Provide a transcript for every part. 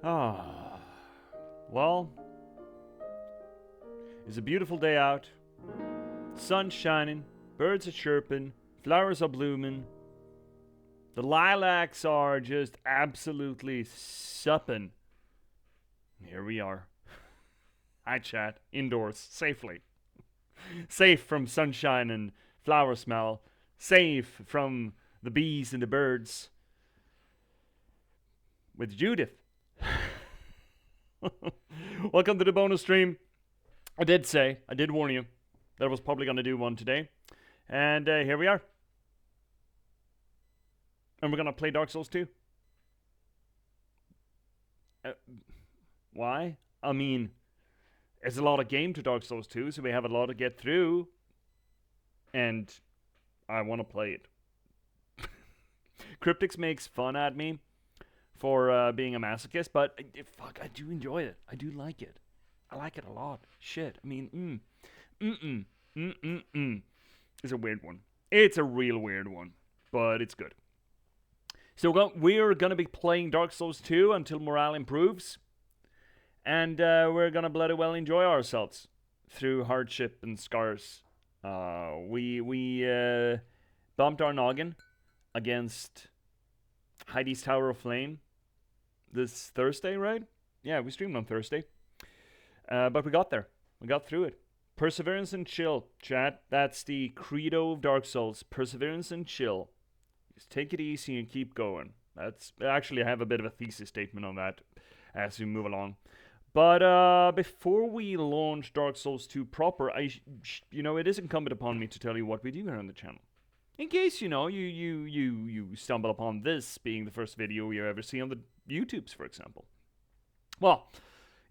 Ah, well, it's a beautiful day out. Sun's shining, birds are chirping, flowers are blooming. The lilacs are just absolutely supping. Here we are. Hi, chat. Indoors, safely. Safe from sunshine and flower smell. Safe from the bees and the birds. With Judith. Welcome to the bonus stream. I did warn you that I was probably going to do one today. And here we are. And we're going to play Dark Souls 2. Why? I mean, there's a lot of game to Dark Souls 2, so we have a lot to get through. And I want to play it. Cryptix makes fun at me for being a masochist, but fuck, I do enjoy it. I do like it. I like it a lot. Shit. I mean, It's a weird one. It's a real weird one, but it's good. So we're going to be playing Dark Souls 2 until morale improves. And we're going to bloody well enjoy ourselves through hardship and scars. We bumped our noggin against Heidi's Tower of Flame this Thursday, right? Yeah, we streamed on Thursday. But we got there. We got through it. Perseverance and chill, chat. That's the credo of Dark Souls. Perseverance and chill. Just take it easy and keep going. Actually, I have a bit of a thesis statement on that as we move along. But before we launch Dark Souls 2 proper, it is incumbent upon me to tell you what we do here on the channel. In case, you stumble upon this being the first video you ever see on the YouTubes, for example. Well,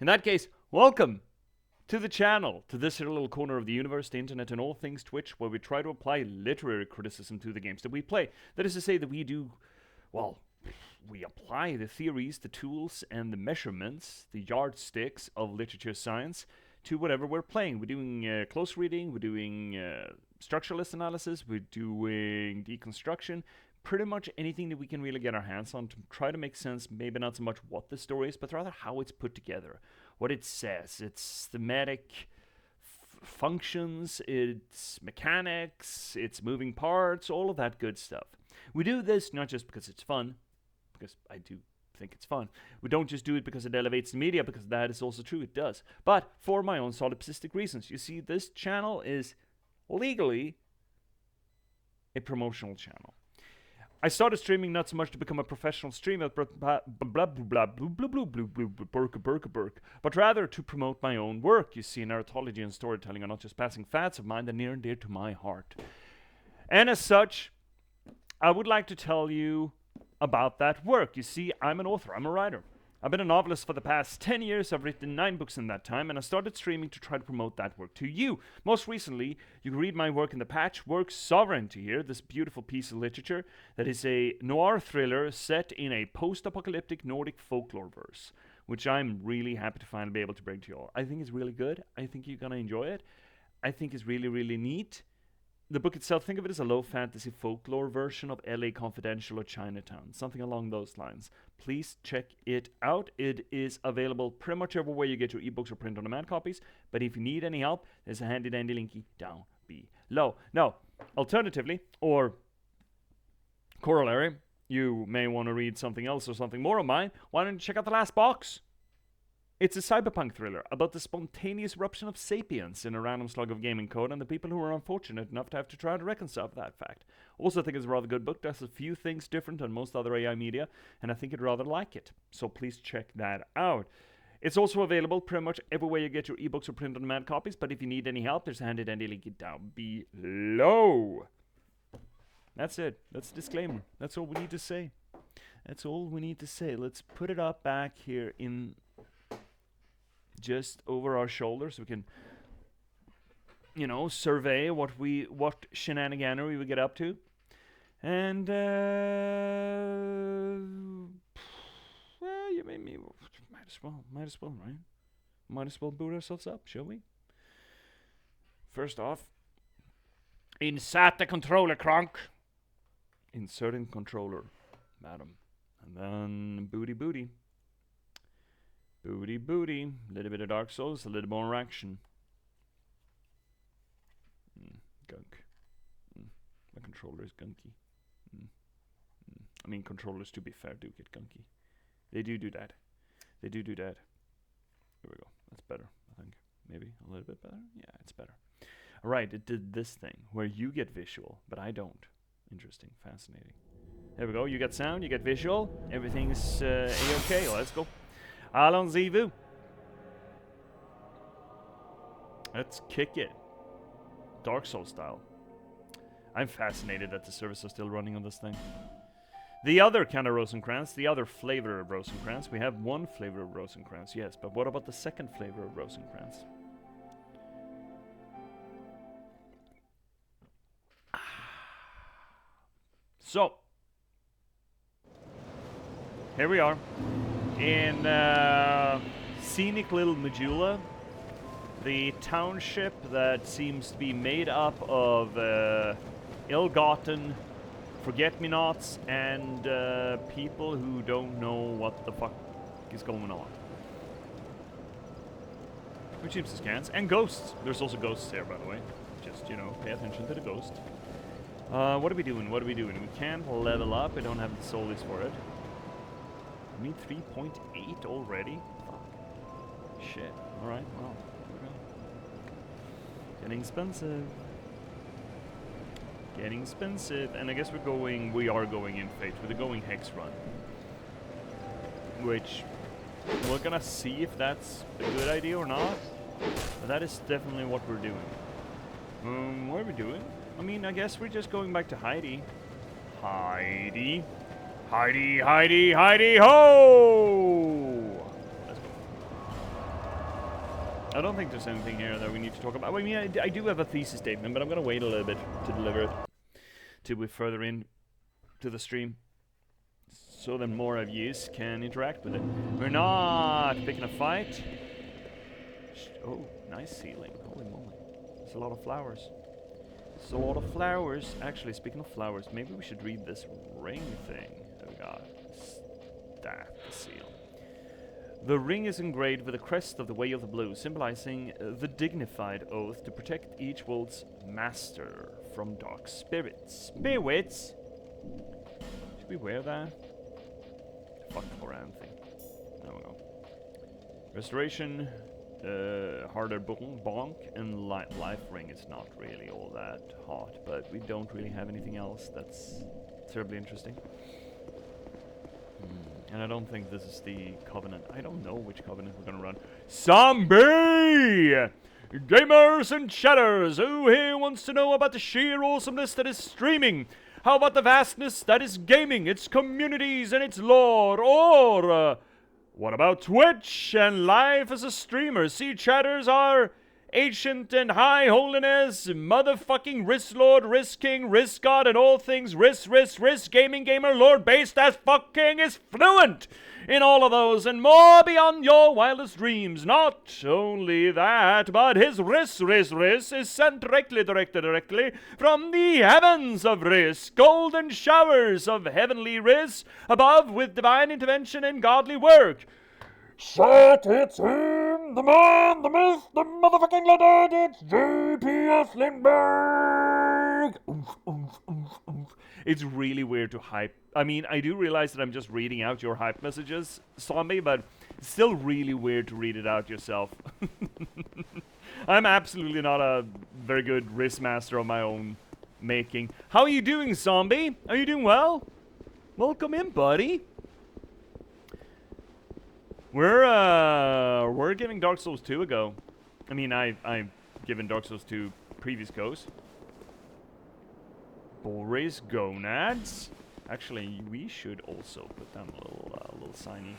in that case, welcome to the channel, to this here little corner of the universe, the internet, and all things Twitch, where we try to apply literary criticism to the games that we play. That is to say that we apply the theories, the tools, and the measurements, the yardsticks of literature science to whatever we're playing. We're doing close reading, we're doing structuralist analysis, we're doing deconstruction, pretty much anything that we can really get our hands on to try to make sense, maybe not so much what the story is, but rather how it's put together, what it says, its thematic functions, its mechanics, its moving parts, all of that good stuff. We do this not just because it's fun, because I do think it's fun. We don't just do it because it elevates the media, because that is also true, it does. But for my own solipsistic reasons. You see, this channel is legally a promotional channel. I started streaming not so much to become a professional streamer, but rather to promote my own work. You see, narratology and storytelling are not just passing fads of mine, they're near and dear to my heart. And as such, I would like to tell you about that work. You see, I'm an author, I'm a writer. I've been a novelist for the past 10 years, I've written 9 books in that time, and I started streaming to try to promote that work to you. Most recently, you can read my work in the Patchwork Sovereignty here, this beautiful piece of literature that is a noir thriller set in a post-apocalyptic Nordic folklore verse, which I'm really happy to finally be able to bring to you all. I think it's really good. I think you're gonna enjoy it. I think it's really, really neat. The book itself, think of it as a low fantasy folklore version of LA Confidential or Chinatown, something along those lines. Please check it out. It is available pretty much everywhere you get your ebooks or print on demand copies, but if you need any help, there's a handy dandy linky down below. Now, alternatively, or corollary, you may want to read something else or something more of mine. Why don't you check out The Last Box? It's a cyberpunk thriller about the spontaneous eruption of sapiens in a random slug of gaming code and the people who are unfortunate enough to have to try to reconcile that fact. Also, I think it's a rather good book. Does a few things different than most other AI media, and I think you'd rather like it. So please check that out. It's also available pretty much everywhere you get your ebooks or print-on-demand copies, but if you need any help, there's a handy dandy link down below. That's it. That's the disclaimer. That's all we need to say. That's all we need to say. Let's put it up back here in just over our shoulders. We can, survey what shenaniganery we get up to. And, well, you made me, might as well, right? Might as well boot ourselves up, shall we? First off, insert the controller, Kronk. Inserting controller, madam. And then booty. Booty booty. A little bit of Dark Souls, a little more action. Gunk. My controller is gunky. I mean, controllers, to be fair, do get gunky. They do that. They do that. Here we go. That's better, I think. Maybe a little bit better? Yeah, it's better. Alright, it did this thing where you get visual, but I don't. Interesting, fascinating. There we go. You get sound, you get visual. Everything's A-okay. Let's go. Allons-y-vous. Let's kick it. Dark Souls style. I'm fascinated that the servers are still running on this thing. The other kind of Rosencrantz, the other flavor of Rosencrantz. We have one flavor of Rosencrantz, yes, but what about the second flavor of Rosencrantz? So, here we are in scenic little Majula, the township that seems to be made up of ill-gotten forget-me-nots and people who don't know what the fuck is going on. Which seems to scans. And ghosts. There's also ghosts here, by the way. Just, you know, pay attention to the ghost. What are we doing? What are we doing? We can't level up. I don't have the soulies for it. I mean, 3.8 already? Fuck. Shit. Alright, well. Getting expensive. Getting expensive. And I guess we are going in Fate with a going Hex run. Which, we're gonna see if that's a good idea or not. But that is definitely what we're doing. What are we doing? I mean, I guess we're just going back to Heidi. Heidi. Heidi, Heidi, Heidi, ho! Let's go. I don't think there's anything here that we need to talk about. I mean, I do have a thesis statement, but I'm going to wait a little bit to deliver it till we're further in to the stream, so that more of you can interact with it. We're not picking a fight. Oh, nice ceiling. Holy moly. There's a lot of flowers. There's a lot of flowers. Actually, speaking of flowers, maybe we should read this ring thing that we got. That seal. The ring is engraved with a crest of the Way of the Blue, symbolizing the dignified oath to protect each world's master from dark spirits. Spirits? Should we wear that? Fuck for anything. There we go. Restoration, harder bonk, and life ring is not really all that hot, but we don't really have anything else that's terribly interesting. And I don't think this is the Covenant. I don't know which Covenant we're gonna run. Zombie! Gamers and chatters, who here wants to know about the sheer awesomeness that is streaming? How about the vastness that is gaming, its communities and its lore? Or, what about Twitch and life as a streamer? See, chatters are ancient and high holiness, motherfucking wrist lord, wrist king, wrist god, and all things wrist, gaming gamer, lord based as fucking is fluent in all of those and more beyond your wildest dreams. Not only that, but his wrist is sent directly from the heavens of risk, golden showers of heavenly risk above with divine intervention and godly work. Shit, it's him, the man, the myth, the motherfucking legend, it's J.P.S. Lindberg! Oomph, oomph, oomph, oomph. It's really weird to hype. I mean, I do realize that I'm just reading out your hype messages, Zombie, but it's still really weird to read it out yourself. I'm absolutely not a very good risk master of my own making. How are you doing, Zombie? Are you doing well? Welcome in, buddy. We're giving Dark Souls 2 a go. I mean, I've given Dark Souls 2 previous goes. Boris Gonads. Actually, we should also put down a little signy.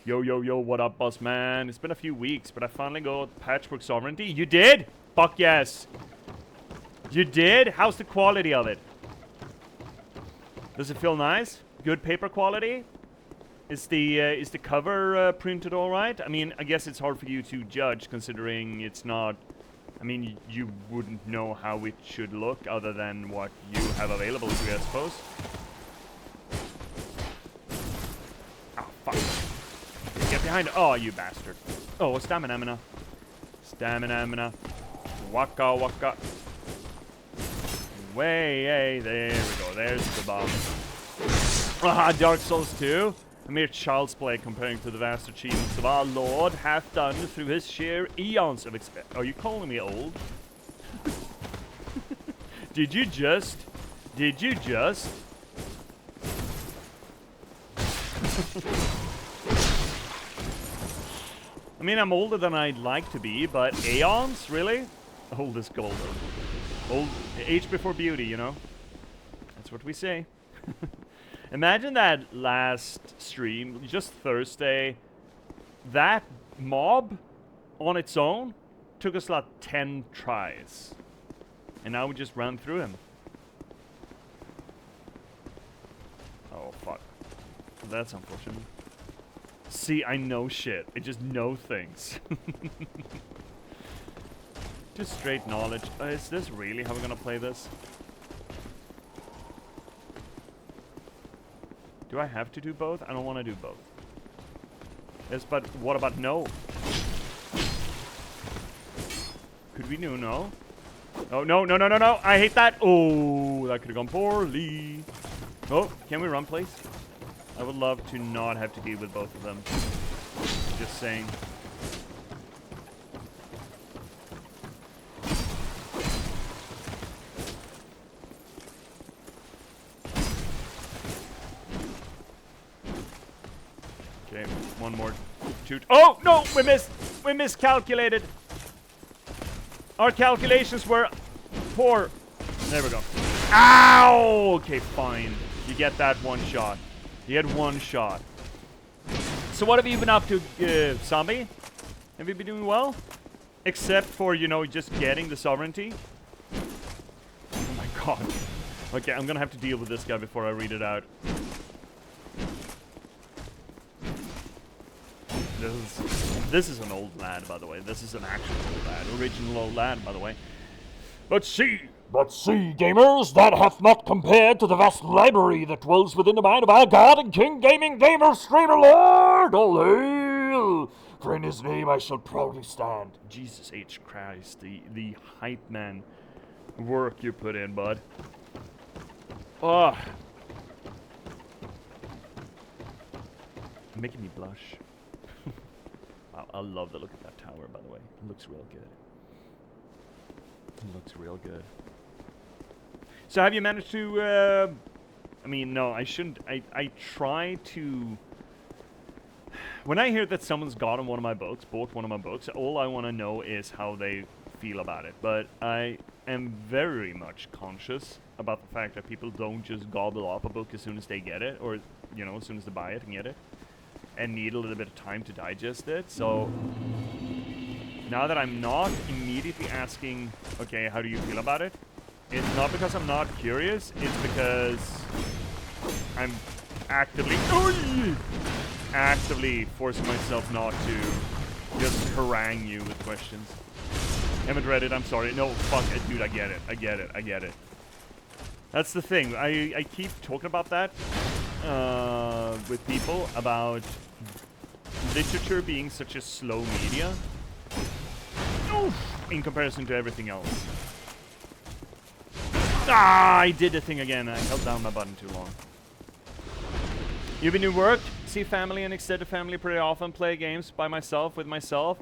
Yo, what up, boss man? It's been a few weeks, but I finally got Patchwork Sovereignty. You did? Fuck yes. You did? How's the quality of it? Does it feel nice? Good paper quality? Is the cover printed all right? I mean, I guess it's hard for you to judge, considering it's not. I mean, you wouldn't know how it should look other than what you have available to you, I suppose. Oh, fuck. Behind. Oh, you bastard. Oh, stamina. Stamina. Waka waka. Way, there we go. There's the bomb. Ah, Dark Souls 2. A mere child's play comparing to the vast achievements of our Lord hath done through his sheer eons of experience. Are you calling me old? Did you just? I mean, I'm older than I'd like to be, but aeons? Really? Old is gold. Old, age before beauty, you know? That's what we say. Imagine that last stream, just Thursday, that mob on its own took us like 10 tries. And now we just ran through him. Oh, fuck. That's unfortunate. See, I know shit. I just know things. Just straight knowledge. Is this really how we're gonna play this? Do I have to do both? I don't want to do both. Yes, but what about no? Could we do no? Oh, no. I hate that. Oh, that could have gone poorly. Oh, can we run, please? I would love to not have to deal with both of them. Just saying. Okay, one more. Two. Oh, no! We missed! We miscalculated! Our calculations were poor. There we go. Ow! Okay, fine. You get that one shot. You had one shot. So what have you been up to, Zombie? Have you been doing well? Except for, you know, just getting the sovereignty? Oh my god. Okay, I'm gonna have to deal with this guy before I read it out. This is an old lad, by the way. This is an actual old lad. Original old lad, by the way. But see, gamers, that hath not compared to the vast library that dwells within the mind of our God and King Gaming Gamer Streamer Lord. All hail! For in his name I shall proudly stand. Jesus H. Christ, the hype man work you put in, bud. Oh. Making me blush. I love the look of that tower, by the way. It looks real good. It looks real good. So have you managed to, I mean, no, I shouldn't. I try to... When I hear that someone's gotten one of my books, bought one of my books, all I want to know is how they feel about it. But I am very much conscious about the fact that people don't just gobble up a book as soon as they get it, or, you know, as soon as they buy it and get it, and need a little bit of time to digest it. So now that I'm not immediately asking, okay, how do you feel about it? It's not because I'm not curious, it's because I'm actively forcing myself not to just harangue you with questions. Haven't read it, I'm sorry. No, fuck it, dude, I get it. That's the thing, I keep talking about that with people, about literature being such a slow media in comparison to everything else. Ah, I did the thing again. I held down my button too long. You've been doing work, see family and extended family pretty often, play games by myself, with myself,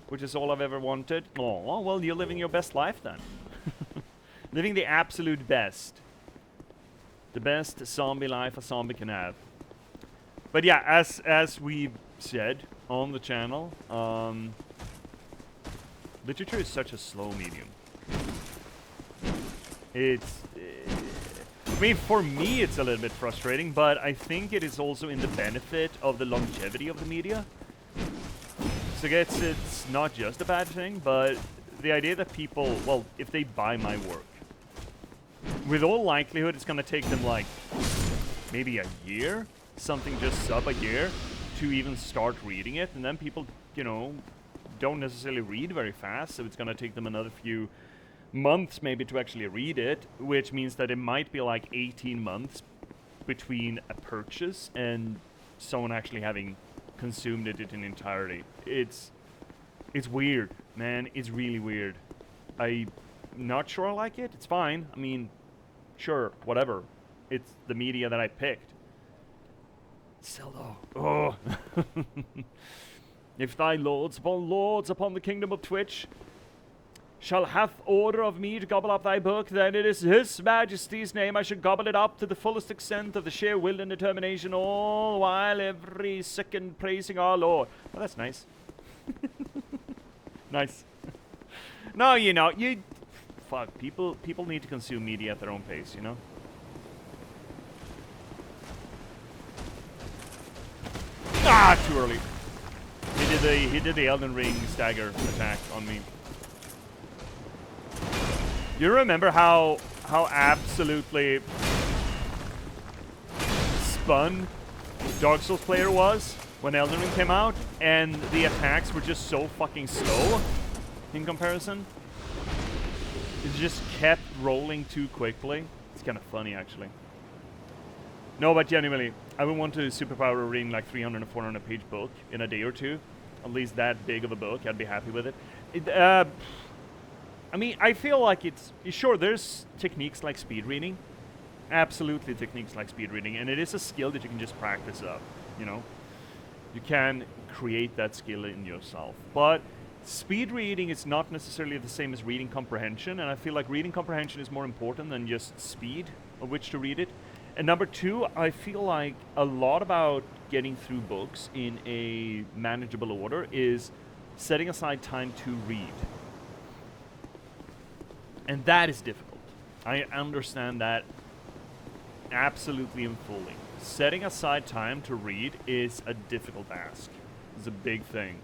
which is all I've ever wanted. Oh, well, you're living your best life then. Living the absolute best. The best zombie life a zombie can have. But yeah, as we said on the channel, literature is such a slow medium. It's... I mean, for me, it's a little bit frustrating, but I think it is also in the benefit of the longevity of the media. So I guess it's not just a bad thing, but the idea that people, well, if they buy my work, with all likelihood, it's going to take them, like, maybe a year, something just sub a year, to even start reading it. And then people, you know, don't necessarily read very fast, so it's going to take them another few months maybe to actually read it, which means that it might be like 18 months between a purchase and someone actually having consumed it in entirety. It's weird, man. It's really weird. I'm not sure I like it. It's fine. I mean, sure, whatever. It's the media that I picked. Still though, oh. If thy lords upon the kingdom of Twitch shall hath order of me to gobble up thy book, then it is his majesty's name I should gobble it up to the fullest extent of the sheer will and determination, all while every second praising our Lord. Well, that's nice. Nice. No, you know, fuck, people need to consume media at their own pace, you know? Ah, too early. He did the Elden Ring stagger attack on me. You remember how absolutely spun Dark Souls player was when Elden Ring came out, and the attacks were just so fucking slow in comparison? It just kept rolling too quickly. It's kind of funny, actually. No, but genuinely, I would want to superpower reading like 300 or 400 page book in a day or two. At least that big of a book. I'd be happy with it. I mean, I feel like it's... Sure, there's techniques like speed reading. Absolutely techniques like speed reading. And it is a skill that you can just practice up, you know? You can create that skill in yourself. But speed reading is not necessarily the same as reading comprehension. And I feel like reading comprehension is more important than just speed of which to read it. And number two, I feel like a lot about getting through books in a manageable order is setting aside time to read. And that is difficult. I understand that absolutely and fully. Setting aside time to read is a difficult ask. It's a big thing.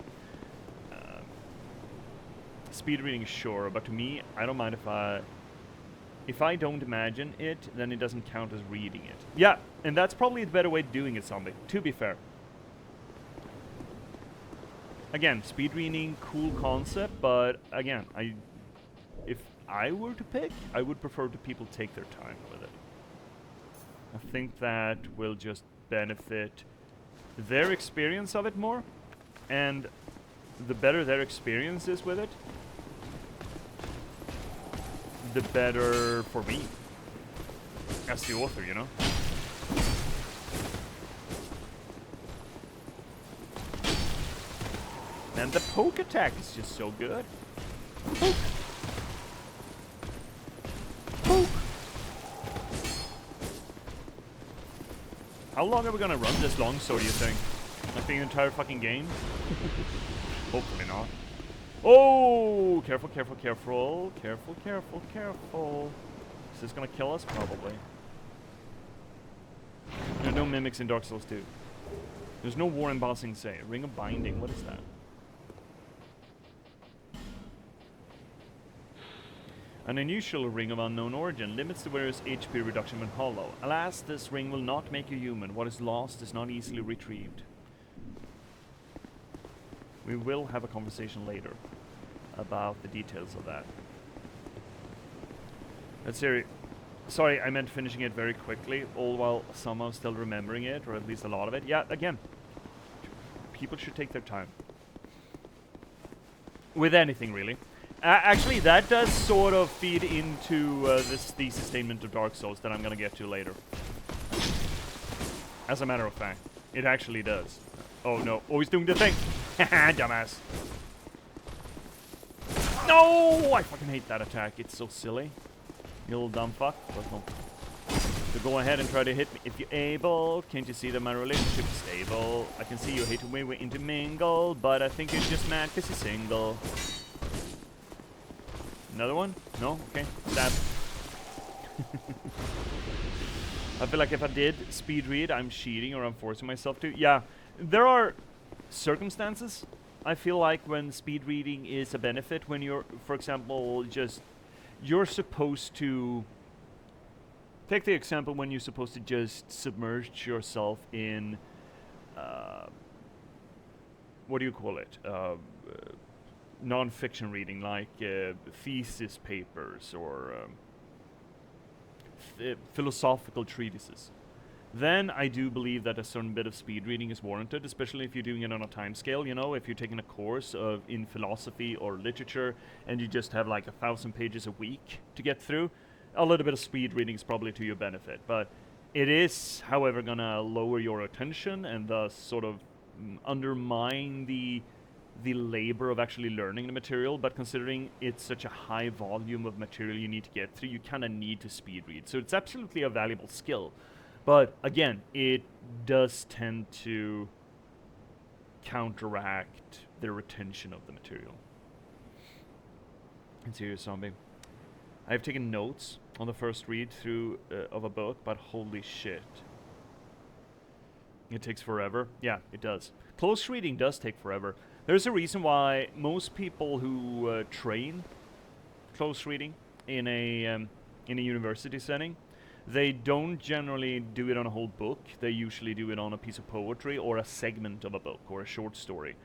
Speed reading, sure, but to me, I don't mind if I don't imagine it, then it doesn't count as reading it. Yeah, and that's probably the better way of doing it, Zombie, to be fair. Again, speed reading, cool concept, but again, if I were to pick, I would prefer to people take their time with it. I think that will just benefit their experience of it more, and the better their experience is with it, the better for me as the author, you know? And the poke attack is just so good. Poke. Poke. How long are we gonna run this long, so do you think? Like the entire fucking game? Hopefully not. Oh! Careful, careful, careful. Careful, careful, careful. Is this gonna kill us? Probably. There are no mimics in Dark Souls 2. There's no war embossing, say. Ring of Binding, what is that? An unusual ring of unknown origin limits the wearer's HP reduction when hollow. Alas, this ring will not make you human. What is lost is not easily retrieved. We will have a conversation later about the details of that. Let's see. Sorry, I meant finishing it very quickly, all while somehow still remembering it, or at least a lot of it. Yeah, again, people should take their time. With anything, really. Actually, that does sort of feed into this thesis statement of Dark Souls that I'm gonna get to later. As a matter of fact, it actually does. Oh no, always doing the thing! Haha, dumbass. No! I fucking hate that attack, it's so silly. You little dumb fuck. So go ahead and try to hit me if you're able. Can't you see that my relationship is stable? I can see you hate when we're intermingle, but I think you're just mad because you're single. Another one? No? Okay. Stab. I feel like if I did speed read, I'm cheating or I'm forcing myself to. Yeah. There are circumstances, I feel like, when speed reading is a benefit. When you're, for example, you're supposed to... Take the example when you're supposed to just submerge yourself in... what do you call it? Non-fiction reading, like thesis papers or philosophical treatises. then I do believe that a certain bit of speed reading is warranted, especially if you're doing it on a time scale. You know, if you're taking a course in philosophy or literature and you just have like 1,000 pages a week to get through, a little bit of speed reading is probably to your benefit. But it is, however, gonna lower your attention and thus sort of undermine the labor of actually learning the material. But considering it's such a high volume of material you need to get through, you kind of need to speed read. So it's absolutely a valuable skill. But again, it does tend to counteract the retention of the material. And serious zombie. I've taken notes on the first read through of a book, but holy shit. It takes forever. Yeah, it does. Close reading does take forever. There's a reason why most people who train close reading in a university setting, they don't generally do it on a whole book. They usually do it on a piece of poetry or a segment of a book or a short story.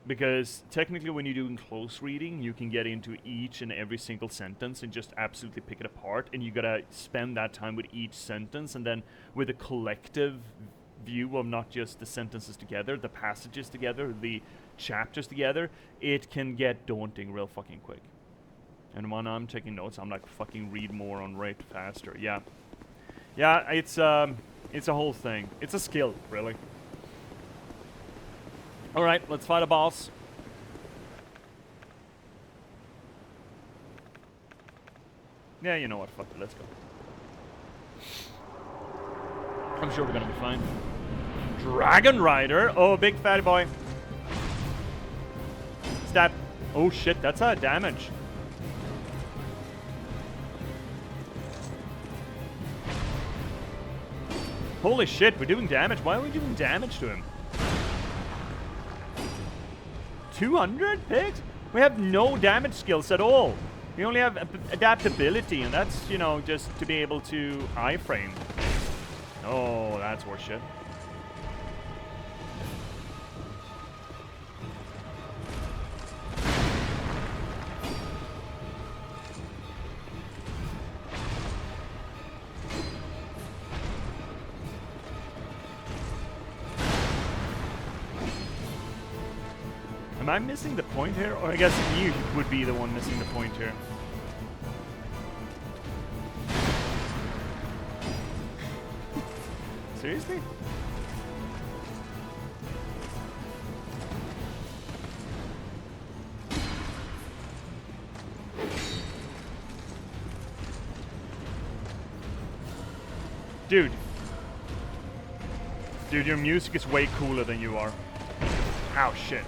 Because technically when you're doing close reading, you can get into each and every single sentence and just absolutely pick it apart, and you gotta spend that time with each sentence, and then with a collective view of not just the sentences together, the passages together, the chapters together, it can get daunting real fucking quick. And when I'm taking notes, I'm like, fucking read more on rate faster. Yeah. Yeah, it's a whole thing. It's a skill, really. Alright, let's fight a boss. Yeah, you know what, fuck it, let's go. I'm sure we're gonna be fine. Dragon Rider! Oh, big fatty boy. Stab. Oh shit, that's a damage. Holy shit, we're doing damage. Why are we doing damage to him? 200 pigs? We have no damage skills at all. We only have adaptability, and that's, you know, just to be able to iframe. Oh, that's horseshit. Am I missing the point here? Or I guess you would be the one missing the point here. Seriously? Dude. Dude, your music is way cooler than you are. Ow, shit.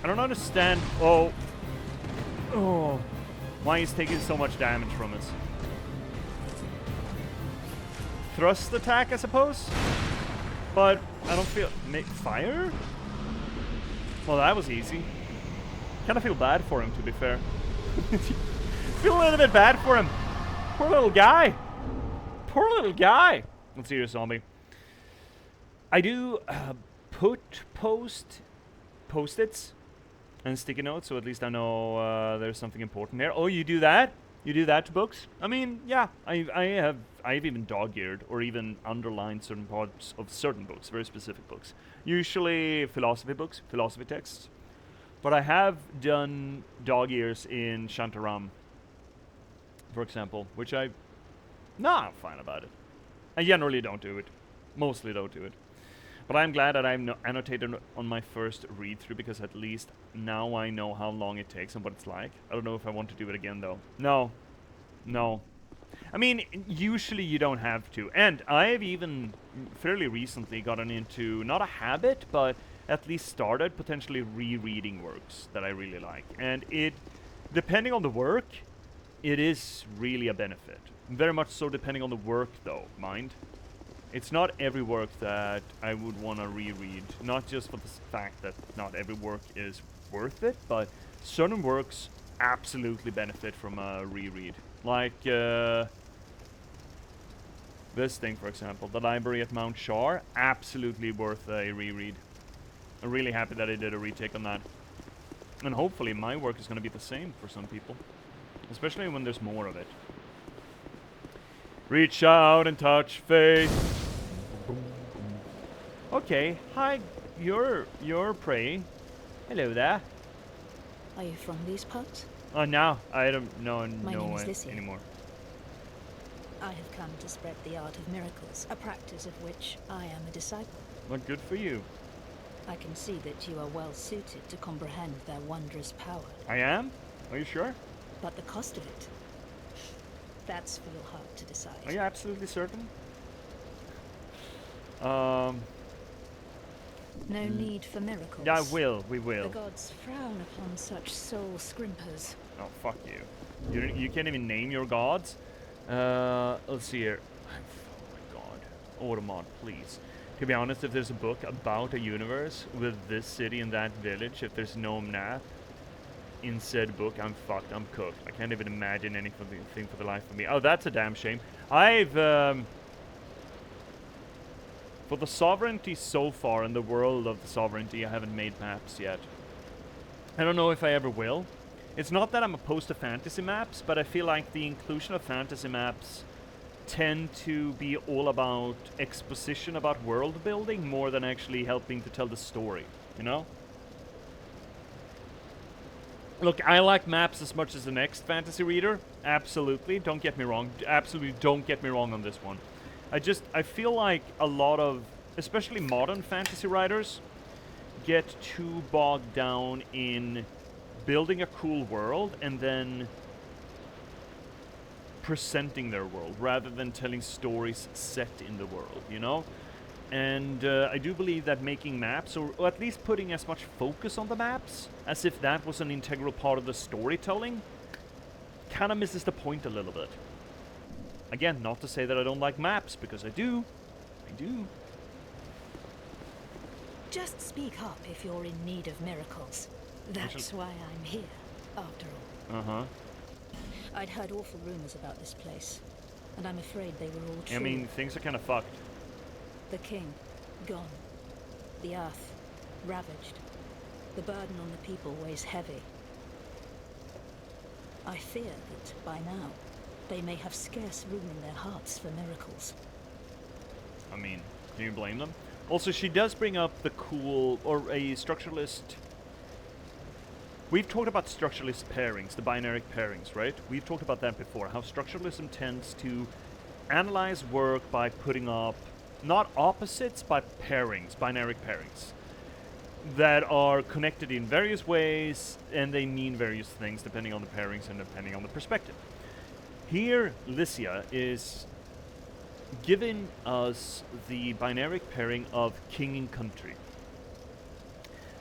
I don't understand. Oh. Oh. Why he's taking so much damage from us. Thrust attack, I suppose? But I don't feel... Make fire? Well, that was easy. Kind of feel bad for him, to be fair. Feel a little bit bad for him. Poor little guy. Poor little guy. Let's see your zombie. I do post-its and sticky notes, so at least I know there's something important there. Oh, you do that? You do that to books? I mean, yeah, I've even dog-eared or even underlined certain parts of certain books, very specific books. Usually philosophy books, philosophy texts. But I have done dog ears in Shantaram, for example, which I'm fine about it. I generally don't do it. Mostly don't do it. But I'm glad that I've annotated on my first read-through, because at least now I know how long it takes and what it's like. I don't know if I want to do it again, though. No. No. I mean, usually you don't have to. And I've even fairly recently gotten into, not a habit, but at least started potentially rereading works that I really like. And it, depending on the work, it is really a benefit. Very much so depending on the work, though, mind. It's not every work that I would want to reread, not just for the fact that not every work is worth it, but certain works absolutely benefit from a reread. Like this thing, for example, The Library at Mount Shar, absolutely worth a reread. I'm really happy that I did a retake on that. And hopefully my work is going to be the same for some people. Especially when there's more of it. Reach out and touch faith. Okay, hi, you're prey. Hello there. Are you from these parts? Oh, no, I don't know My name is Lycia. anymore. I have come to spread the art of miracles, a practice of which I am a disciple. Well, good for you. I can see that you are well suited to comprehend their wondrous power. I am? Are you sure? But the cost of it, that's for your heart to decide. Are you absolutely certain? No need for miracles. Yeah, we will. The gods frown upon such soul scrimpers. Oh, fuck you. You can't even name your gods? Let's see here. Oh my god. Automod, please. To be honest, if there's a book about a universe with this city and that village, if there's no math in said book, I'm fucked, I'm cooked. I can't even imagine anything for the life of me. Oh, that's a damn shame. I've, for the sovereignty so far, in the world of the sovereignty, I haven't made maps yet. I don't know if I ever will. It's not that I'm opposed to fantasy maps, but I feel like the inclusion of fantasy maps tend to be all about exposition about world building more than actually helping to tell the story, you know? Look, I like maps as much as the next fantasy reader. Absolutely, don't get me wrong. Absolutely don't get me wrong on this one. I feel like a lot of, especially modern fantasy writers, get too bogged down in building a cool world and then presenting their world rather than telling stories set in the world, you know? And I do believe that making maps, or at least putting as much focus on the maps, as if that was an integral part of the storytelling, kind of misses the point a little bit. Again, not to say that I don't like maps, because I do. I do. Just speak up if you're in need of miracles. That's why I'm here, after all. Uh-huh. I'd heard awful rumors about this place, and I'm afraid they were all true. I mean, things are kind of fucked. The king, gone. The earth, ravaged. The burden on the people weighs heavy. I fear that, by now, they may have scarce room in their hearts for miracles. I mean, can you blame them? Also, she does bring up the cool, or a structuralist. We've talked about structuralist pairings, the binary pairings, right? We've talked about that before, how structuralism tends to analyze work by putting up, not opposites, but pairings, binary pairings, that are connected in various ways, and they mean various things depending on the pairings and depending on the perspective. Here, Lycia is giving us the binary pairing of king and country.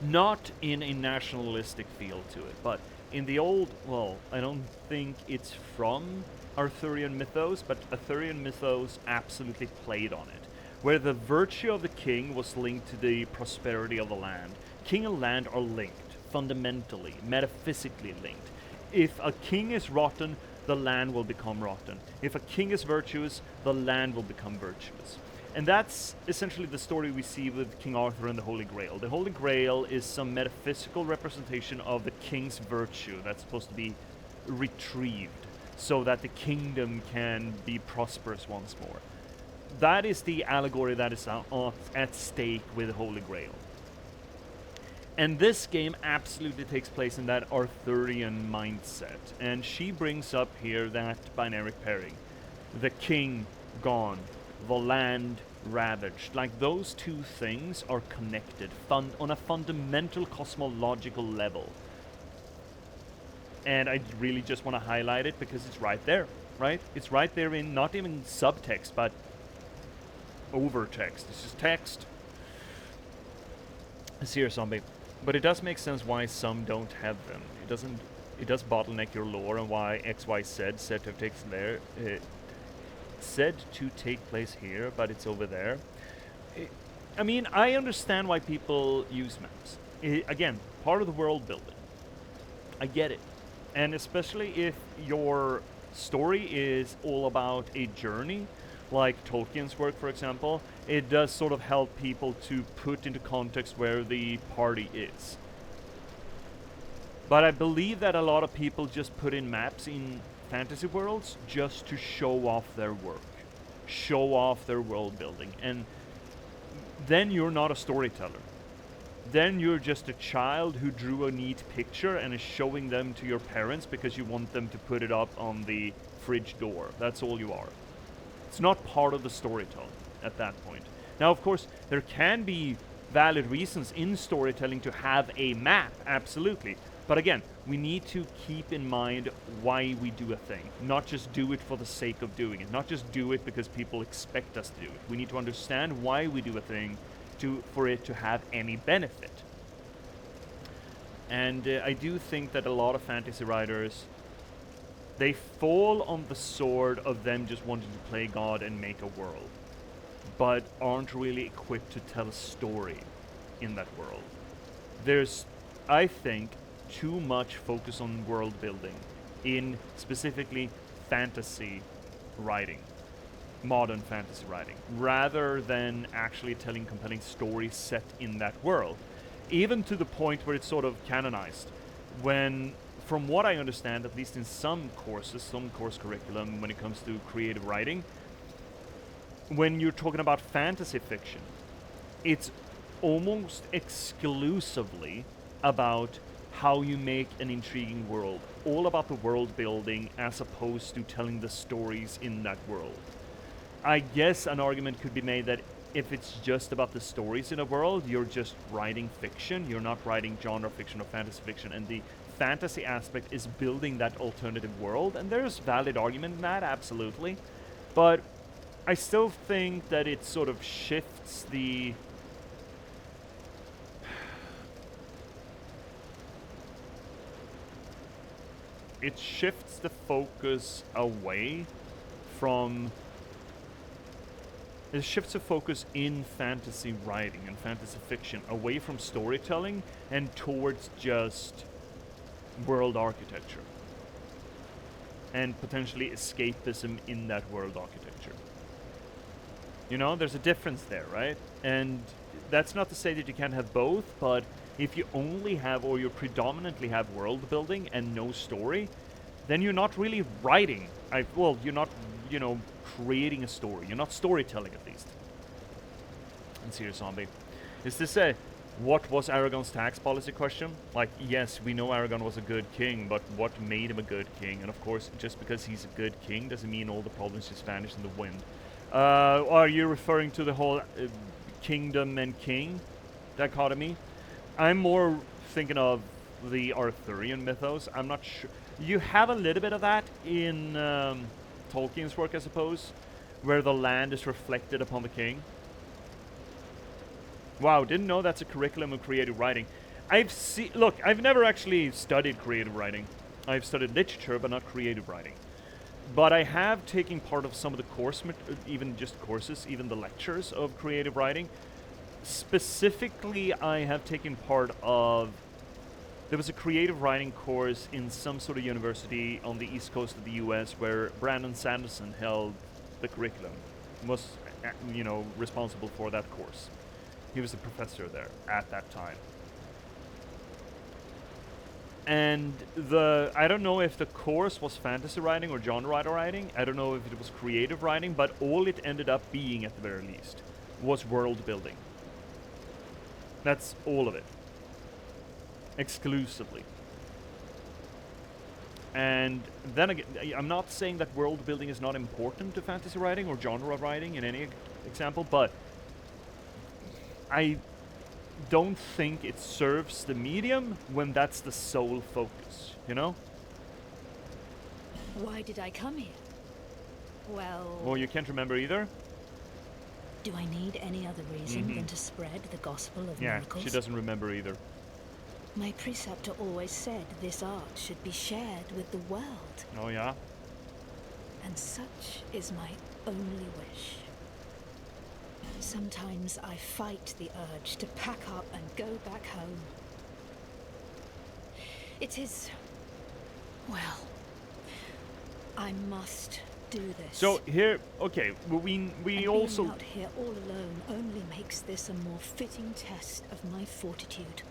Not in a nationalistic feel to it, but in the old, well, I don't think it's from Arthurian mythos, but Arthurian mythos absolutely played on it, where the virtue of the king was linked to the prosperity of the land. King and land are linked, fundamentally, metaphysically linked. If a king is rotten, the land will become rotten. If a king is virtuous, the land will become virtuous. And that's essentially the story we see with King Arthur and the Holy Grail. The Holy Grail is some metaphysical representation of the king's virtue that's supposed to be retrieved so that the kingdom can be prosperous once more. That is the allegory that is at stake with the Holy Grail. And this game absolutely takes place in that Arthurian mindset. And she brings up here that binary pairing. The king gone, the land ravaged. Like, those two things are connected on a fundamental cosmological level. And I really just want to highlight it because it's right there, right? It's right there in not even subtext, but overtext. It's just text. See here, zombie. But it does make sense why some don't have them. It does bottleneck your lore, and why XYZ said to take there. Said to take place here, but it's over there. I mean, I understand why people use maps. Again, part of the world building. I get it. And especially if your story is all about a journey, like Tolkien's work, for example, it does sort of help people to put into context where the party is. But I believe that a lot of people just put in maps in fantasy worlds just to show off their work, show off their world building, and then you're not a storyteller. Then you're just a child who drew a neat picture and is showing them to your parents because you want them to put it up on the fridge door. That's all you are. It's not part of the storytelling at that point. Now, of course, there can be valid reasons in storytelling to have a map, absolutely. But again, we need to keep in mind why we do a thing, not just do it for the sake of doing it, not just do it because people expect us to do it. We need to understand why we do a thing for it to have any benefit. And I do think that a lot of fantasy writers, they fall on the sword of them just wanting to play God and make a world, but aren't really equipped to tell a story in that world. There's, I think, too much focus on world building in specifically fantasy writing, modern fantasy writing, rather than actually telling compelling stories set in that world. Even to the point where it's sort of canonized. When, from what I understand, at least in some courses, some course curriculum when it comes to creative writing, when you're talking about fantasy fiction, it's almost exclusively about how you make an intriguing world, all about the world building as opposed to telling the stories in that world. I guess an argument could be made that if it's just about the stories in a world, you're just writing fiction, you're not writing genre fiction or fantasy fiction, and the fantasy aspect is building that alternative world, and there's valid argument in that, absolutely. But I still think that it sort of shifts the focus away from... It shifts the focus in fantasy writing and fantasy fiction away from storytelling and towards just world architecture. And potentially escapism in that world architecture. You know, there's a difference there, right? And that's not to say that you can't have both, but if you only have, or you predominantly have world building and no story, then you're not really writing. You're not, creating a story. You're not storytelling, at least. And Serious Zombie. Is this a what was Aragon's tax policy question? Like, yes, we know Aragon was a good king, but what made him a good king? And of course, just because he's a good king doesn't mean all the problems just vanish in the wind. Are you referring to the whole kingdom and king dichotomy? I'm more thinking of the Arthurian mythos. I'm not sure. You have a little bit of that in Tolkien's work, I suppose, where the land is reflected upon the king. Wow, didn't know that's a curriculum of creative writing. Look, I've never actually studied creative writing. I've studied literature, but not creative writing. But I have taken part of some of the even just courses, even the lectures of creative writing. Specifically, I have taken part of... There was a creative writing course in some sort of university on the east coast of the US where Brandon Sanderson held the curriculum, was, responsible for that course. He was a professor there at that time. And I don't know if the course was fantasy writing or genre writing. I don't know if it was creative writing, but all it ended up being, at the very least, was world building. That's all of it. Exclusively. And then again, I'm not saying that world building is not important to fantasy writing or genre writing in any example, but I don't think it serves the medium when that's the sole focus, you know? Why did I come here? Well, you can't remember either? Do I need any other reason than to spread the gospel of miracles? Yeah, she doesn't remember either. My preceptor always said this art should be shared with the world. Oh, yeah? And such is my only wish. Sometimes I fight the urge to pack up and go back home. It is... well, I must do this. So here, okay, we and also... being out here all alone only makes this a more fitting test of my fortitude.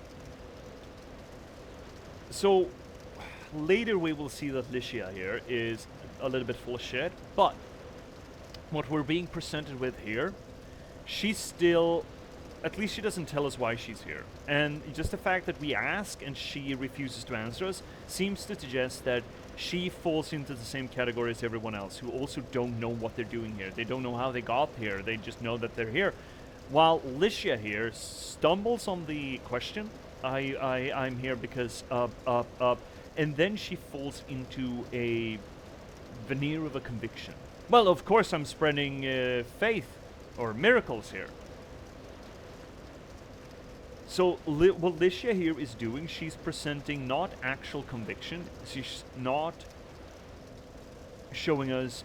So later we will see that Licia here is a little bit full of shit, but what we're being presented with here, she's still, at least she doesn't tell us why she's here. And just the fact that we ask and she refuses to answer us seems to suggest that she falls into the same category as everyone else, who also don't know what they're doing here. They don't know how they got here, they just know that they're here. While Licia here stumbles on the question, I'm here because and then she falls into a veneer of a conviction. Well, of course I'm spreading faith or miracles here. So what Licia here is doing, she's presenting not actual conviction, she's not showing us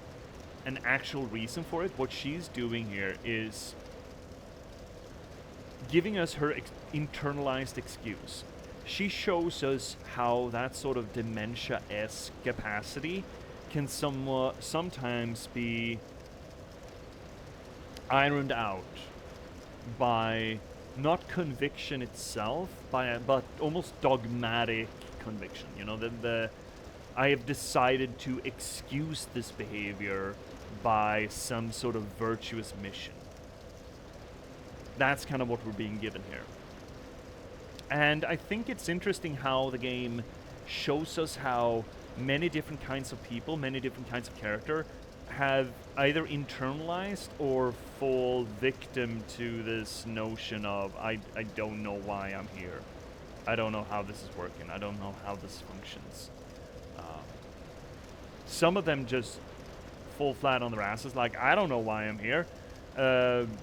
an actual reason for it. What she's doing here is giving us her internalized excuse. She shows us how that sort of dementia-esque capacity can sometimes be ironed out by not conviction itself, but almost dogmatic conviction. You know, I have decided to excuse this behavior by some sort of virtuous mission. That's kind of what we're being given here. And I think it's interesting how the game shows us how many different kinds of people, many different kinds of character have either internalized or fall victim to this notion of, I don't know why I'm here. I don't know how this is working. I don't know how this functions. Some of them just fall flat on their asses, like, I don't know why I'm here.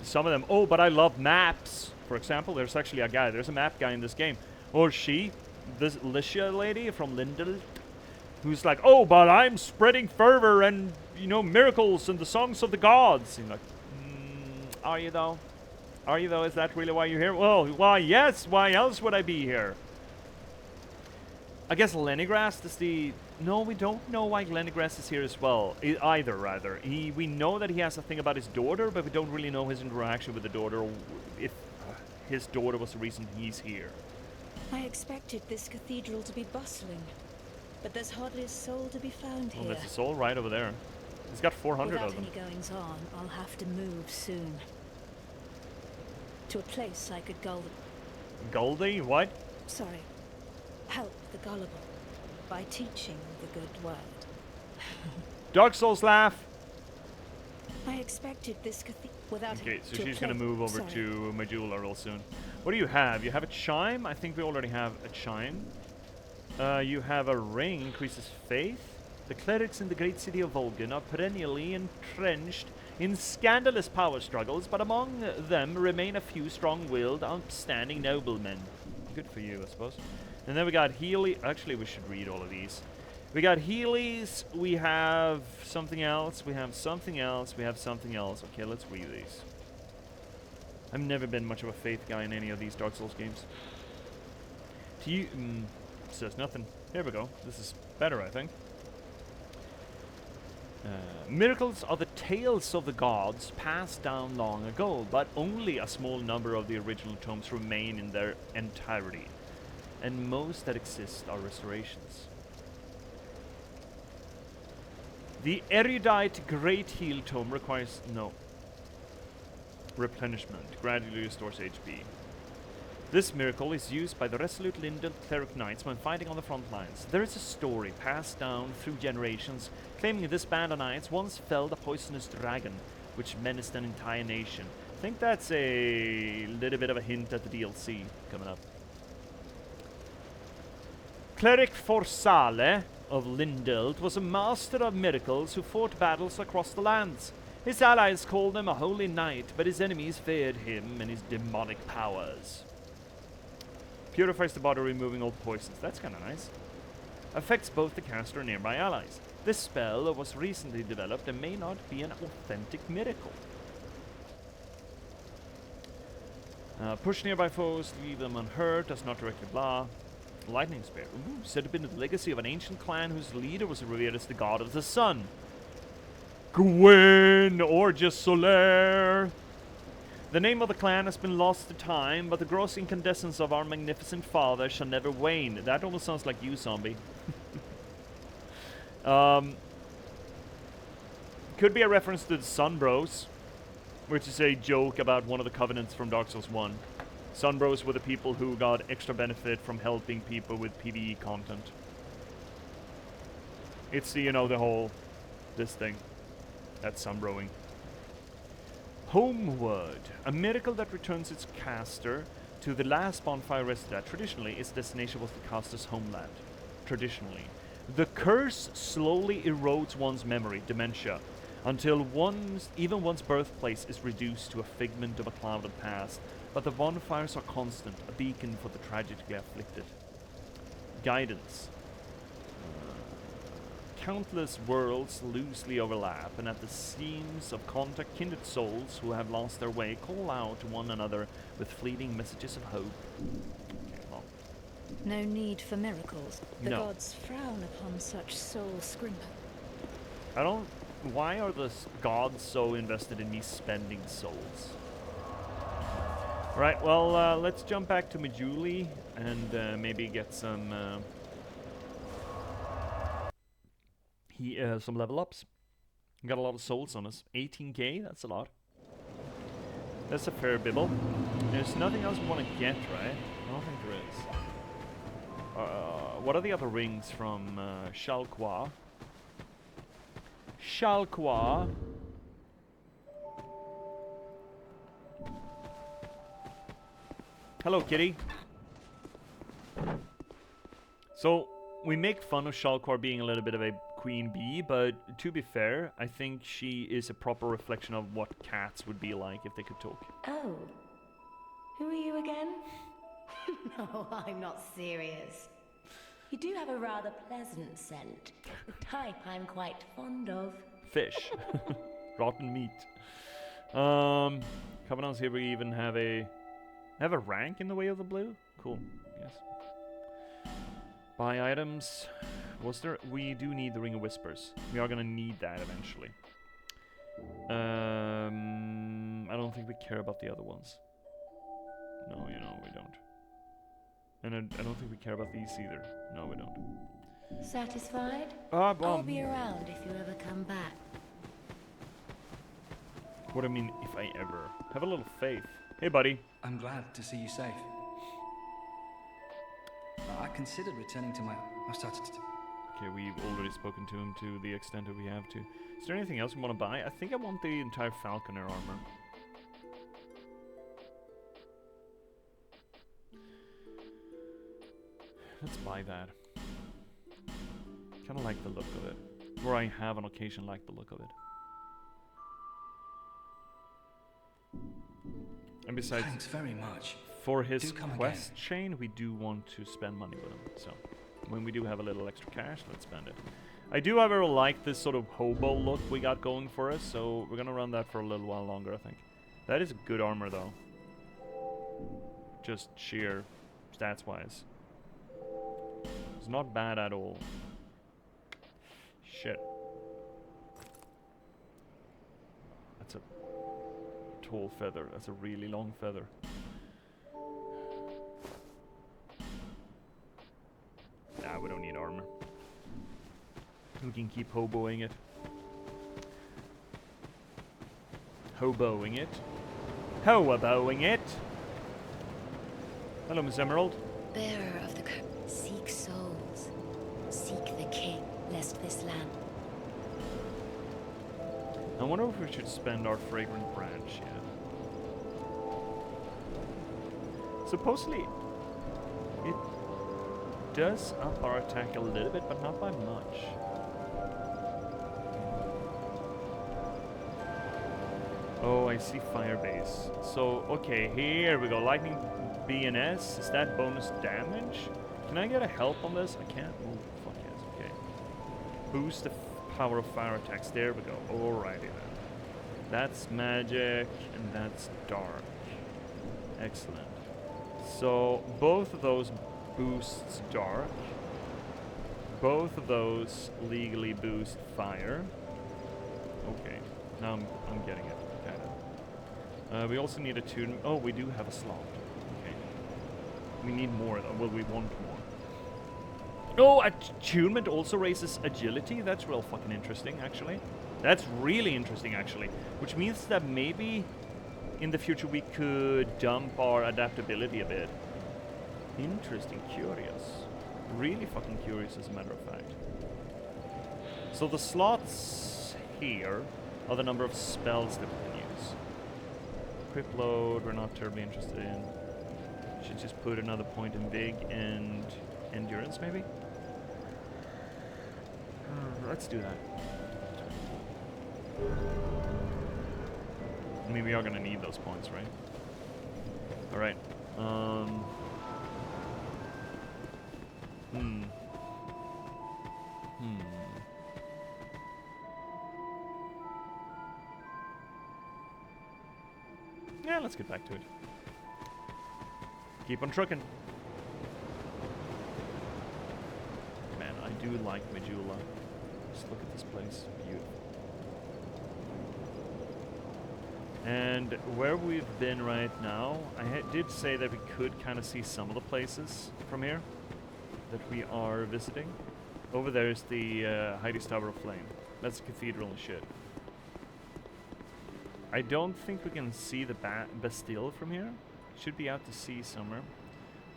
Some of them, oh, but I love maps. For example, there's actually a guy, there's a map guy in this game. Or she, this Licia lady from Lindberg, who's like, oh, but I'm spreading fervor and, you know, miracles and the songs of the gods. And like, are you though? Are you though? Is that really why you're here? Well, why, yes. Why else would I be here? I guess Lenigrast is the... No, we don't know why Lenigrast is here as well. Either, rather. We know that he has a thing about his daughter, but we don't really know his interaction with the daughter, or if his daughter was the reason he's here. I expected this cathedral to be bustling, but there's hardly a soul to be found here. Oh, there's a soul right over there. He's got 400 Without of them. any goings on, I'll have to move soon. To a place I could gull the... Goldie? What? Sorry. Help the gullible by teaching the good word. Dark Souls laugh! I expected this cathedral without... Okay, so she's gonna move over to Majula real soon. What do you have? You have a chime? I think we already have a chime. You have a ring, increases faith. The clerics in the great city of Volgan are perennially entrenched in scandalous power struggles, but among them remain a few strong-willed, upstanding noblemen. Good for you, I suppose. And then we got Healy. Actually, we should read all of these. We got Healy's. We have something else. We have something else. We have something else. Okay, let's read these. I've never been much of a faith guy in any of these Dark Souls games. To you, says nothing. Here we go. This is better, I think. Miracles are the tales of the gods passed down long ago, but only a small number of the original tomes remain in their entirety, and most that exist are restorations. The erudite Great Heal Tome requires no replenishment, gradually restores HP. This miracle is used by the resolute Lindel cleric knights when fighting on the front lines. There is a story passed down through generations claiming this band of knights once felled a poisonous dragon which menaced an entire nation. I think that's a little bit of a hint at the DLC coming up. Cleric Forsale of Lindeld was a master of miracles who fought battles across the lands. His allies called him a holy knight, but his enemies feared him and his demonic powers. Purifies the body, removing all poisons. That's kind of nice. Affects both the caster and nearby allies. This spell was recently developed and may not be an authentic miracle. Push nearby foes, leave them unhurt, does not directly blah. Lightning Spear. Ooh, said to have been the legacy of an ancient clan whose leader was revered as the god of the sun. Gwen Orges Solaire. The name of the clan has been lost to time, but the gross incandescence of our magnificent father shall never wane. That almost sounds like you, zombie. Could be a reference to the Sun Bros, which is a joke about one of the covenants from Dark Souls 1. Sun Bros were the people who got extra benefit from helping people with PvE content. It's, you know, the whole, this thing. That's Sun Broing. Homeward, a miracle that returns its caster to the last bonfire rested at. Traditionally, its destination was the caster's homeland. Traditionally. The curse slowly erodes one's memory, dementia, until even one's birthplace is reduced to a figment of a clouded past. But the bonfires are constant, a beacon for the tragically afflicted. Guidance. Countless worlds loosely overlap, and at the seams of contact, kindred souls who have lost their way call out to one another with fleeting messages of hope. Okay, well. No need for miracles. The No. gods frown upon such soul scrimper. Why are the gods so invested in me spending souls? Right, well, let's jump back to Majuli and maybe get some level ups. Got a lot of souls on us. 18k, that's a lot. That's a fair bibble. There's nothing else we want to get, right? I don't think there is. What are the other rings from Shalqua? Shalqua. Hello, kitty. So, we make fun of Shalqua being a little bit of a queen bee, but to be fair, I think she is a proper reflection of what cats would be like if they could talk. Oh. Who are you again? No, I'm not serious. You do have a rather pleasant scent. The type I'm quite fond of. Fish. Rotten meat. Coming on here, we even have a rank in the way of the blue? Cool, yes. Buy items. We do need the Ring of Whispers. We are gonna need that eventually. I don't think we care about the other ones. No, you know, we don't. And I don't think we care about these either. No, we don't. Satisfied? Well, I'll be around if you ever come back. what do I mean, if I ever? Have a little faith. Hey, buddy. I'm glad to see you safe. I considered returning to my... Okay, we've already spoken to him to the extent that we have to. Is there anything else we want to buy? I think I want the entire Falconer armor. Let's buy that. Kind of like the look of it. Or I have on occasion like the look of it. And besides, Thanks very much. for his Do come quest again. chain, we do want to spend money with him. So, when we do have a little extra cash, let's spend it. I do, however, like this sort of hobo look we got going for us, so we're gonna run that for a little while longer, I think. That is good armor, though. Just sheer stats-wise. It's not bad at all. Shit. That's a tall feather. That's a really long feather. Nah, we don't need armor. We can keep hoboing it. Hoboing it. Hoboing it! Hello, Miss Emerald. Bearer of the curse. Seek souls. Seek the king, lest this land... I wonder if we should spend our fragrant branch yet. Supposedly, it does up our attack a little bit, but not by much. Oh, I see Firebase. So, okay, here we go. Lightning BNS. Is that bonus damage? Can I get a help on this? I can't move. Fuck yes, okay. Boost the power of fire attacks. There we go. Alrighty then. That's magic, and that's dark. Excellent. So, both of those boosts dark. Both of those legally boost fire. Okay, now I'm getting it. Kinda. We also need a tune. Oh, we do have a slot. Okay. We need more. Well, we want more. Oh, attunement also raises agility. That's real fucking interesting, actually. That's really interesting, actually. Which means that maybe in the future we could dump our adaptability a bit. Interesting, curious. Really fucking curious, as a matter of fact. So the slots here are the number of spells that we can use. Equip load, we're not terribly interested in. Should just put another point in Vig and endurance, maybe? Let's do that. I mean, we are gonna need those points, right? Alright. Yeah, let's get back to it. Keep on trucking. Man, I do like Majula. Just look at this place. Beautiful. And where we've been right now, I did say that we could kind of see some of the places from here that we are visiting. Over there is the Heidi's Tower of Flame. That's a cathedral and shit. I don't think we can see the Bastille from here. Should be out to sea somewhere.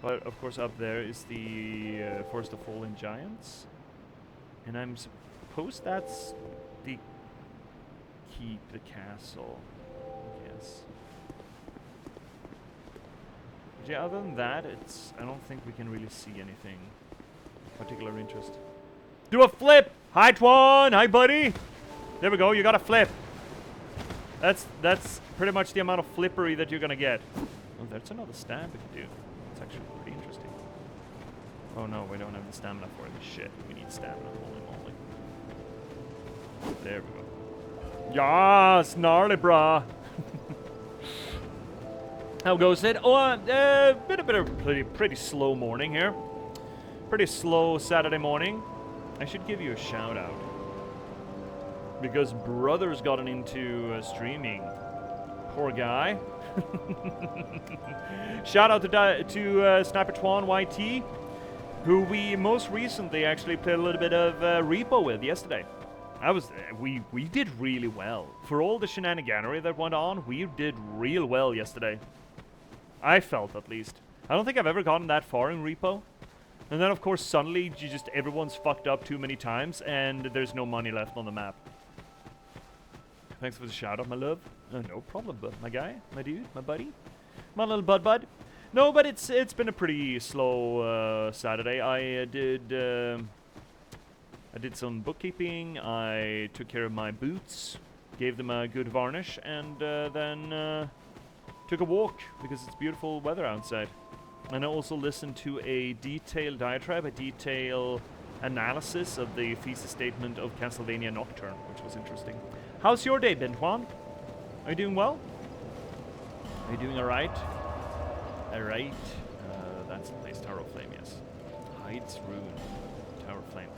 But of course up there is the Forest of Fallen Giants. And I'm supposed that's the keep, the castle. Yes. But yeah, other than that, I don't think we can really see anything of particular interest. Do a flip! Hi Twan! Hi buddy! There we go, you got a flip. That's pretty much the amount of flippery that you're gonna get. Oh, that's another stab we can do. It's actually pretty interesting. Oh no, we don't have the stamina for it. Shit, we need stamina. Holy moly. There we go. Yes, gnarly brah. How goes it? Oh, been a bit of pretty slow morning here. Pretty slow Saturday morning. I should give you a shout out. Because brother's gotten into streaming. Poor guy. Shout out to Sniper Twan YT, who we most recently actually played a little bit of Repo with yesterday. We did really well. For all the shenaniganery that went on, we did real well yesterday. I felt, at least. I don't think I've ever gotten that far in Repo. And then, of course, suddenly, everyone's fucked up too many times, and there's no money left on the map. Thanks for the shout-out, my love. No problem, but my guy, my dude, my buddy. My little bud. No, but it's been a pretty slow Saturday. I did some bookkeeping. I took care of my boots, gave them a good varnish, and then took a walk because it's beautiful weather outside. And I also listened to a detailed diatribe, a detailed analysis of the thesis statement of Castlevania Nocturne, which was interesting. How's your day been, Juan? Are you doing well? Are you doing alright? Alright. That's the place, Tower of Flame, yes. Heights Rune, Tower of Flame.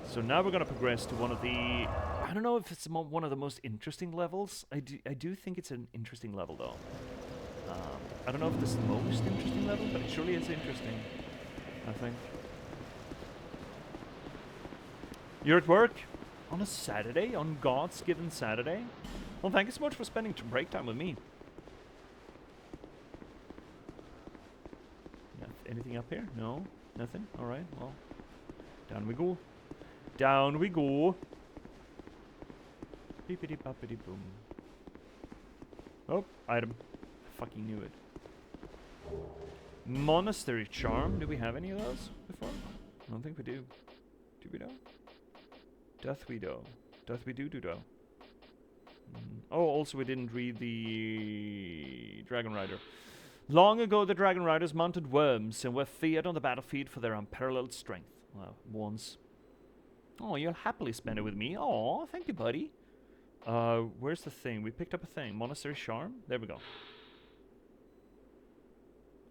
So now we're going to progress to one of the... I don't know if it's one of the most interesting levels. I do think it's an interesting level, though. I don't know if this is the most interesting level, but it surely is interesting, I think. You're at work? On a Saturday? On God's given Saturday? Well, thank you so much for spending break time with me. Anything up here? No? Nothing? Alright, well. Down we go. Down we go. Beepity boppity boom. Oh, item. Fucking knew it. Monastery Charm. Do we have any of those before? I don't think we do. Do we do? Doth we do? Doth we do? Oh, also we didn't read the Dragon Rider. Long ago the Dragon Riders mounted worms and were feared on the battlefield for their unparalleled strength. Well, once. Oh, you'll happily spend it with me. Oh, thank you, buddy. Where's the thing? We picked up a thing. Monastery Charm? There we go.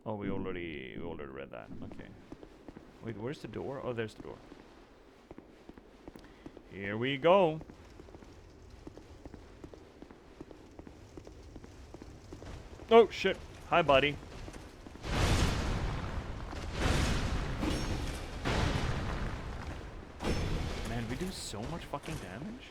Oh, we already read that. Okay. Wait, where's the door? Oh, there's the door. Here we go. Here we Oh, shit. Hi, buddy. Man, we do so much fucking damage.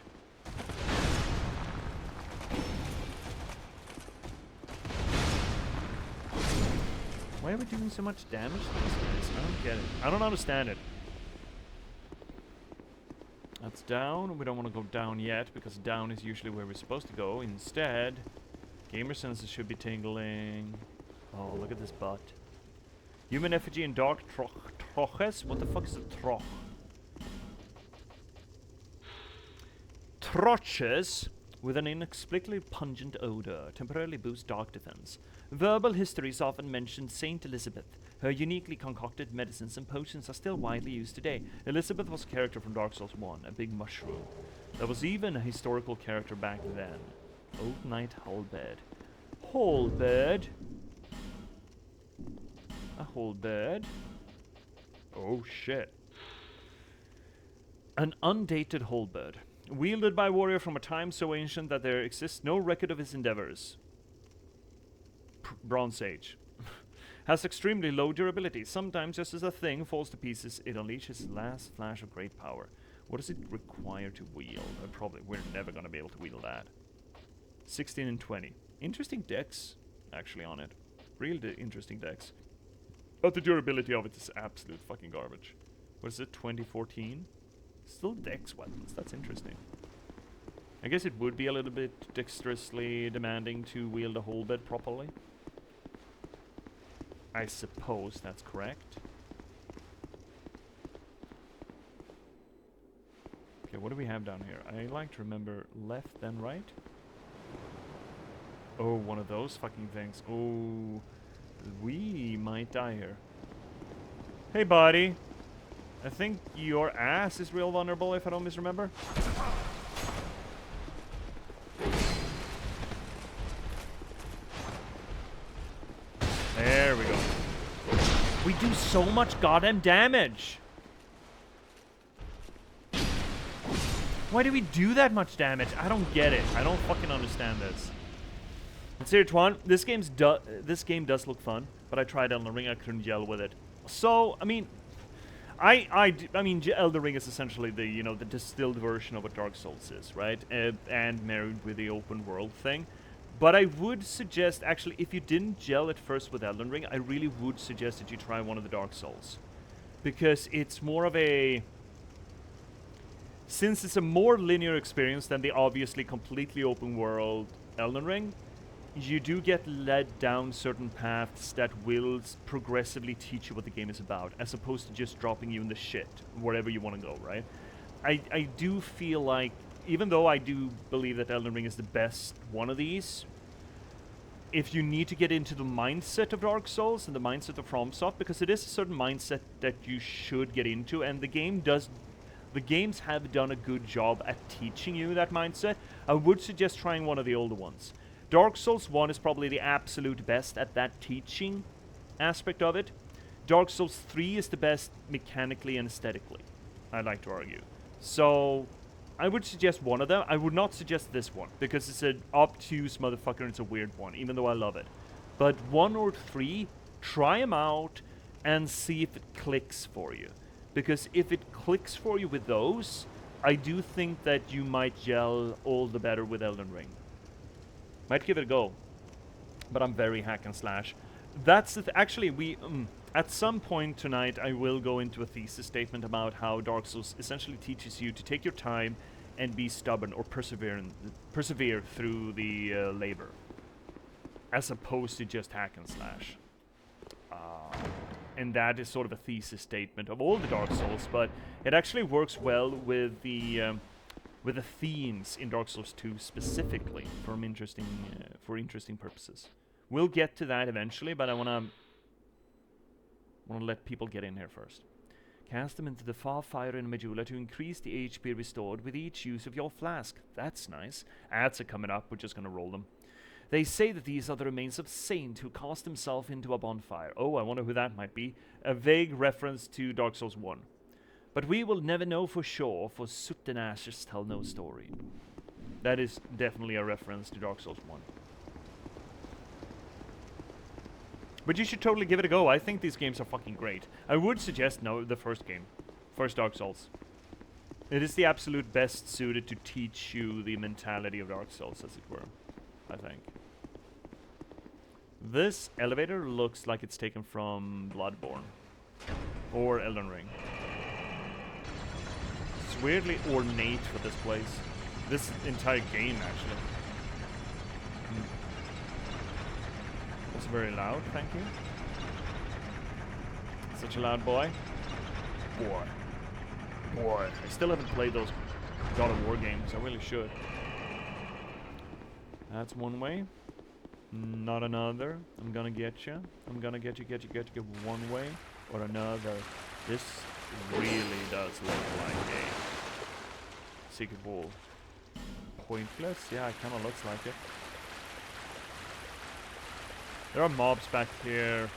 Why are we doing so much damage to these guys? I don't get it. I don't understand it. That's down. We don't want to go down yet, because down is usually where we're supposed to go. Instead, gamer senses should be tingling. Oh, look at this butt. Human effigy in dark troches? What the fuck is a troch? Troches with an inexplicably pungent odor temporarily boost dark defense. Verbal histories often mention Saint Elizabeth. Her uniquely concocted medicines and potions are still widely used today. Elizabeth was a character from Dark Souls 1, a big mushroom. There was even a historical character back then. Old Knight Halberd. Halberd? A halberd? Oh shit. An undated halberd. Wielded by a warrior from a time so ancient that there exists no record of his endeavors. Bronze Age. Has extremely low durability. Sometimes just as a thing falls to pieces, it unleashes last flash of great power. What does it require to wield? We're never gonna be able to wield that. 16 and 20. Interesting decks, actually, on it. Real interesting decks. But the durability of it is absolute fucking garbage. What is it, 2014? Still dex weapons, that's interesting. I guess it would be a little bit dexterously demanding to wield a halberd properly. I suppose that's correct. Okay, what do we have down here? I like to remember left then right. Oh, one of those fucking things. Oh, we might die here. Hey, buddy. I think your ass is real vulnerable, if I don't misremember. There we go. We do so much goddamn damage. Why do we do that much damage? I don't get it. I don't fucking understand this. Let's hear it, Twan. This game does look fun, but I tried Elden Ring. I couldn't gel with it. So, I mean, I mean, Elden Ring is essentially the, the distilled version of what Dark Souls is, right? And married with the open world thing. But I would suggest, actually, if you didn't gel at first with Elden Ring, I really would suggest that you try one of the Dark Souls. Because it's more of a... Since it's a more linear experience than the obviously completely open world Elden Ring, you do get led down certain paths that will progressively teach you what the game is about, as opposed to just dropping you in the shit, wherever you want to go, right? I do feel like, even though I do believe that Elden Ring is the best one of these, if you need to get into the mindset of Dark Souls and the mindset of FromSoft, because it is a certain mindset that you should get into, and the games have done a good job at teaching you that mindset, I would suggest trying one of the older ones. Dark Souls 1 is probably the absolute best at that teaching aspect of it. Dark Souls 3 is the best mechanically and aesthetically, I'd like to argue. So, I would suggest one of them. I would not suggest this one, because it's an obtuse motherfucker and it's a weird one, even though I love it. But 1 or 3, try them out and see if it clicks for you. Because if it clicks for you with those, I do think that you might gel all the better with Elden Ring. Might give it a go, but I'm very hack and slash. That's the actually, at some point tonight, I will go into a thesis statement about how Dark Souls essentially teaches you to take your time and be stubborn, or persevere through the labor, as opposed to just hack and slash. And that is sort of a thesis statement of all the Dark Souls, but it actually works well with the themes in Dark Souls 2 specifically for interesting purposes. We'll get to that eventually, but I wanna let people get in here first. Cast them into the far fire in Majula to increase the HP restored with each use of your flask. That's nice. Ads are coming up, we're just gonna roll them. They say that these are the remains of Saint who cast himself into a bonfire. Oh, I wonder who that might be. A vague reference to Dark Souls 1. But we will never know for sure, for soot and ashes tell no story. That is definitely a reference to Dark Souls 1. But you should totally give it a go. I think these games are fucking great. I would suggest the first game. First Dark Souls. It is the absolute best suited to teach you the mentality of Dark Souls, as it were. I think. This elevator looks like it's taken from Bloodborne. Or Elden Ring. It's weirdly ornate for this place. This entire game, actually. It's very loud, thank you. Such a loud boy. Boy. I still haven't played those God of War games. I really should. That's one way. Not another. I'm gonna get you. I'm gonna get you one way or another. This really does look like a secret wall. Pointless? Yeah, it kinda looks like it. There are mobs back here,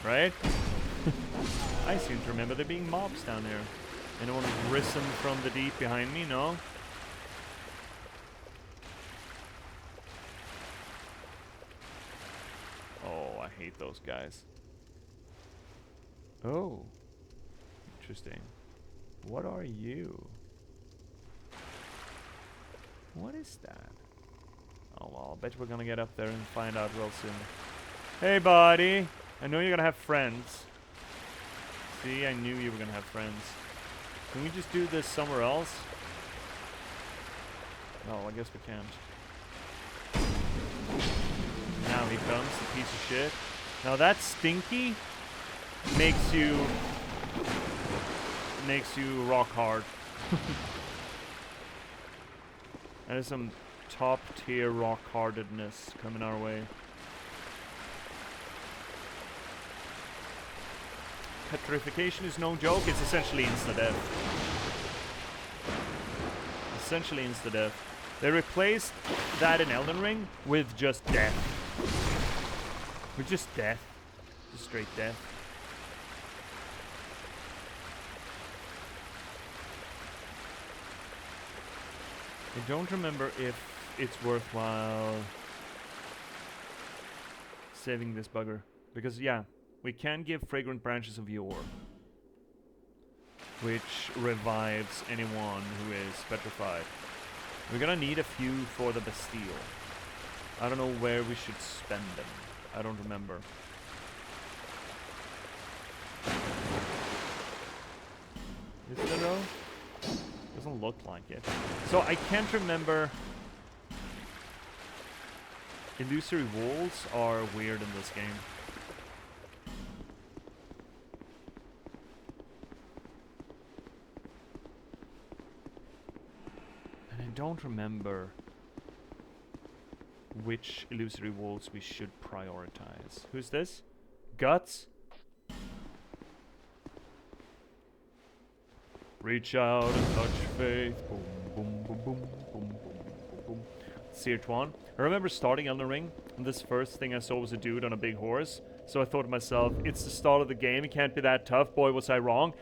right? I seem to remember there being mobs down there. Anyone risen from the deep behind me? No? Oh, I hate those guys. Oh. Interesting. What are you? What is that? Oh well, I'll bet we're gonna get up there and find out real soon. Hey buddy! I know you're gonna have friends. See, I knew you were gonna have friends. Can we just do this somewhere else? No, I guess we can't. Now he comes, the piece of shit. Now that stinky makes you rock hard. That is some top tier rock hardedness coming our way. Petrification is no joke, it's essentially insta-death. Essentially insta-death. They replaced that in Elden Ring with just death. With just death. Just straight death. I don't remember if it's worthwhile saving this bugger. Because, yeah, we can give fragrant branches of yore, which revives anyone who is petrified. We're gonna need a few for the Bastille. I don't know where we should spend them. I don't remember. Is there though? Doesn't look like it. So I can't remember. Illusory walls are weird in this game. And I don't remember which illusory walls we should prioritize. Who's this? Guts? Reach out and touch faith. Boom, boom, boom, boom, boom, boom, boom. Seer Tuan. I remember starting Elden Ring, and this first thing I saw was a dude on a big horse. So I thought to myself, it's the start of the game, it can't be that tough. Boy, was I wrong.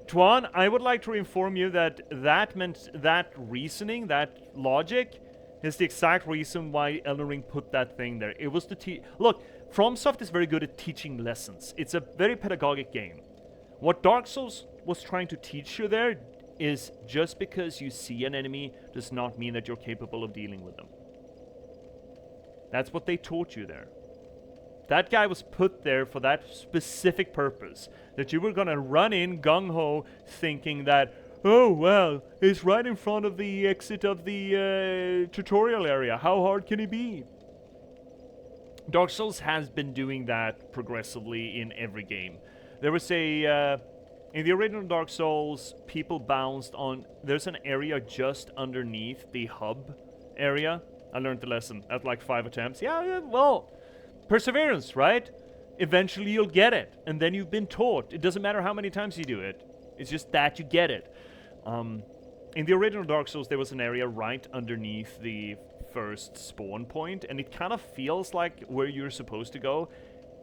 Tuan, I would like to inform you that that reasoning, that logic, is the exact reason why Elden Ring put that thing there. It was to look, FromSoft is very good at teaching lessons. It's a very pedagogic game. What Dark Souls was trying to teach you there is just because you see an enemy does not mean that you're capable of dealing with them. That's what they taught you there. That guy was put there for that specific purpose. That you were gonna run in gung-ho thinking that, oh well, it's right in front of the exit of the tutorial area. How hard can it be? Dark Souls has been doing that progressively in every game. There was a... in the original Dark Souls, people bounced on... There's an area just underneath the hub area. I learned the lesson at like 5 attempts. Yeah, well, perseverance, right? Eventually you'll get it. And then you've been taught. It doesn't matter how many times you do it. It's just that you get it. In the original Dark Souls, there was an area right underneath the first spawn point. And it kind of feels like where you're supposed to go.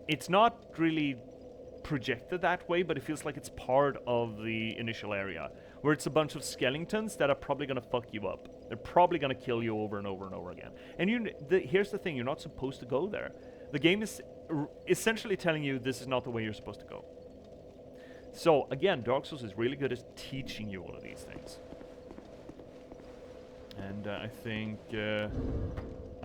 It's not really projected that way, but it feels like it's part of the initial area, where it's a bunch of skeletons that are probably gonna fuck you up. They're probably gonna kill you over and over and over again. And here's the thing, you're not supposed to go there. The game is essentially telling you this is not the way you're supposed to go. So again, Dark Souls is really good at teaching you all of these things. And I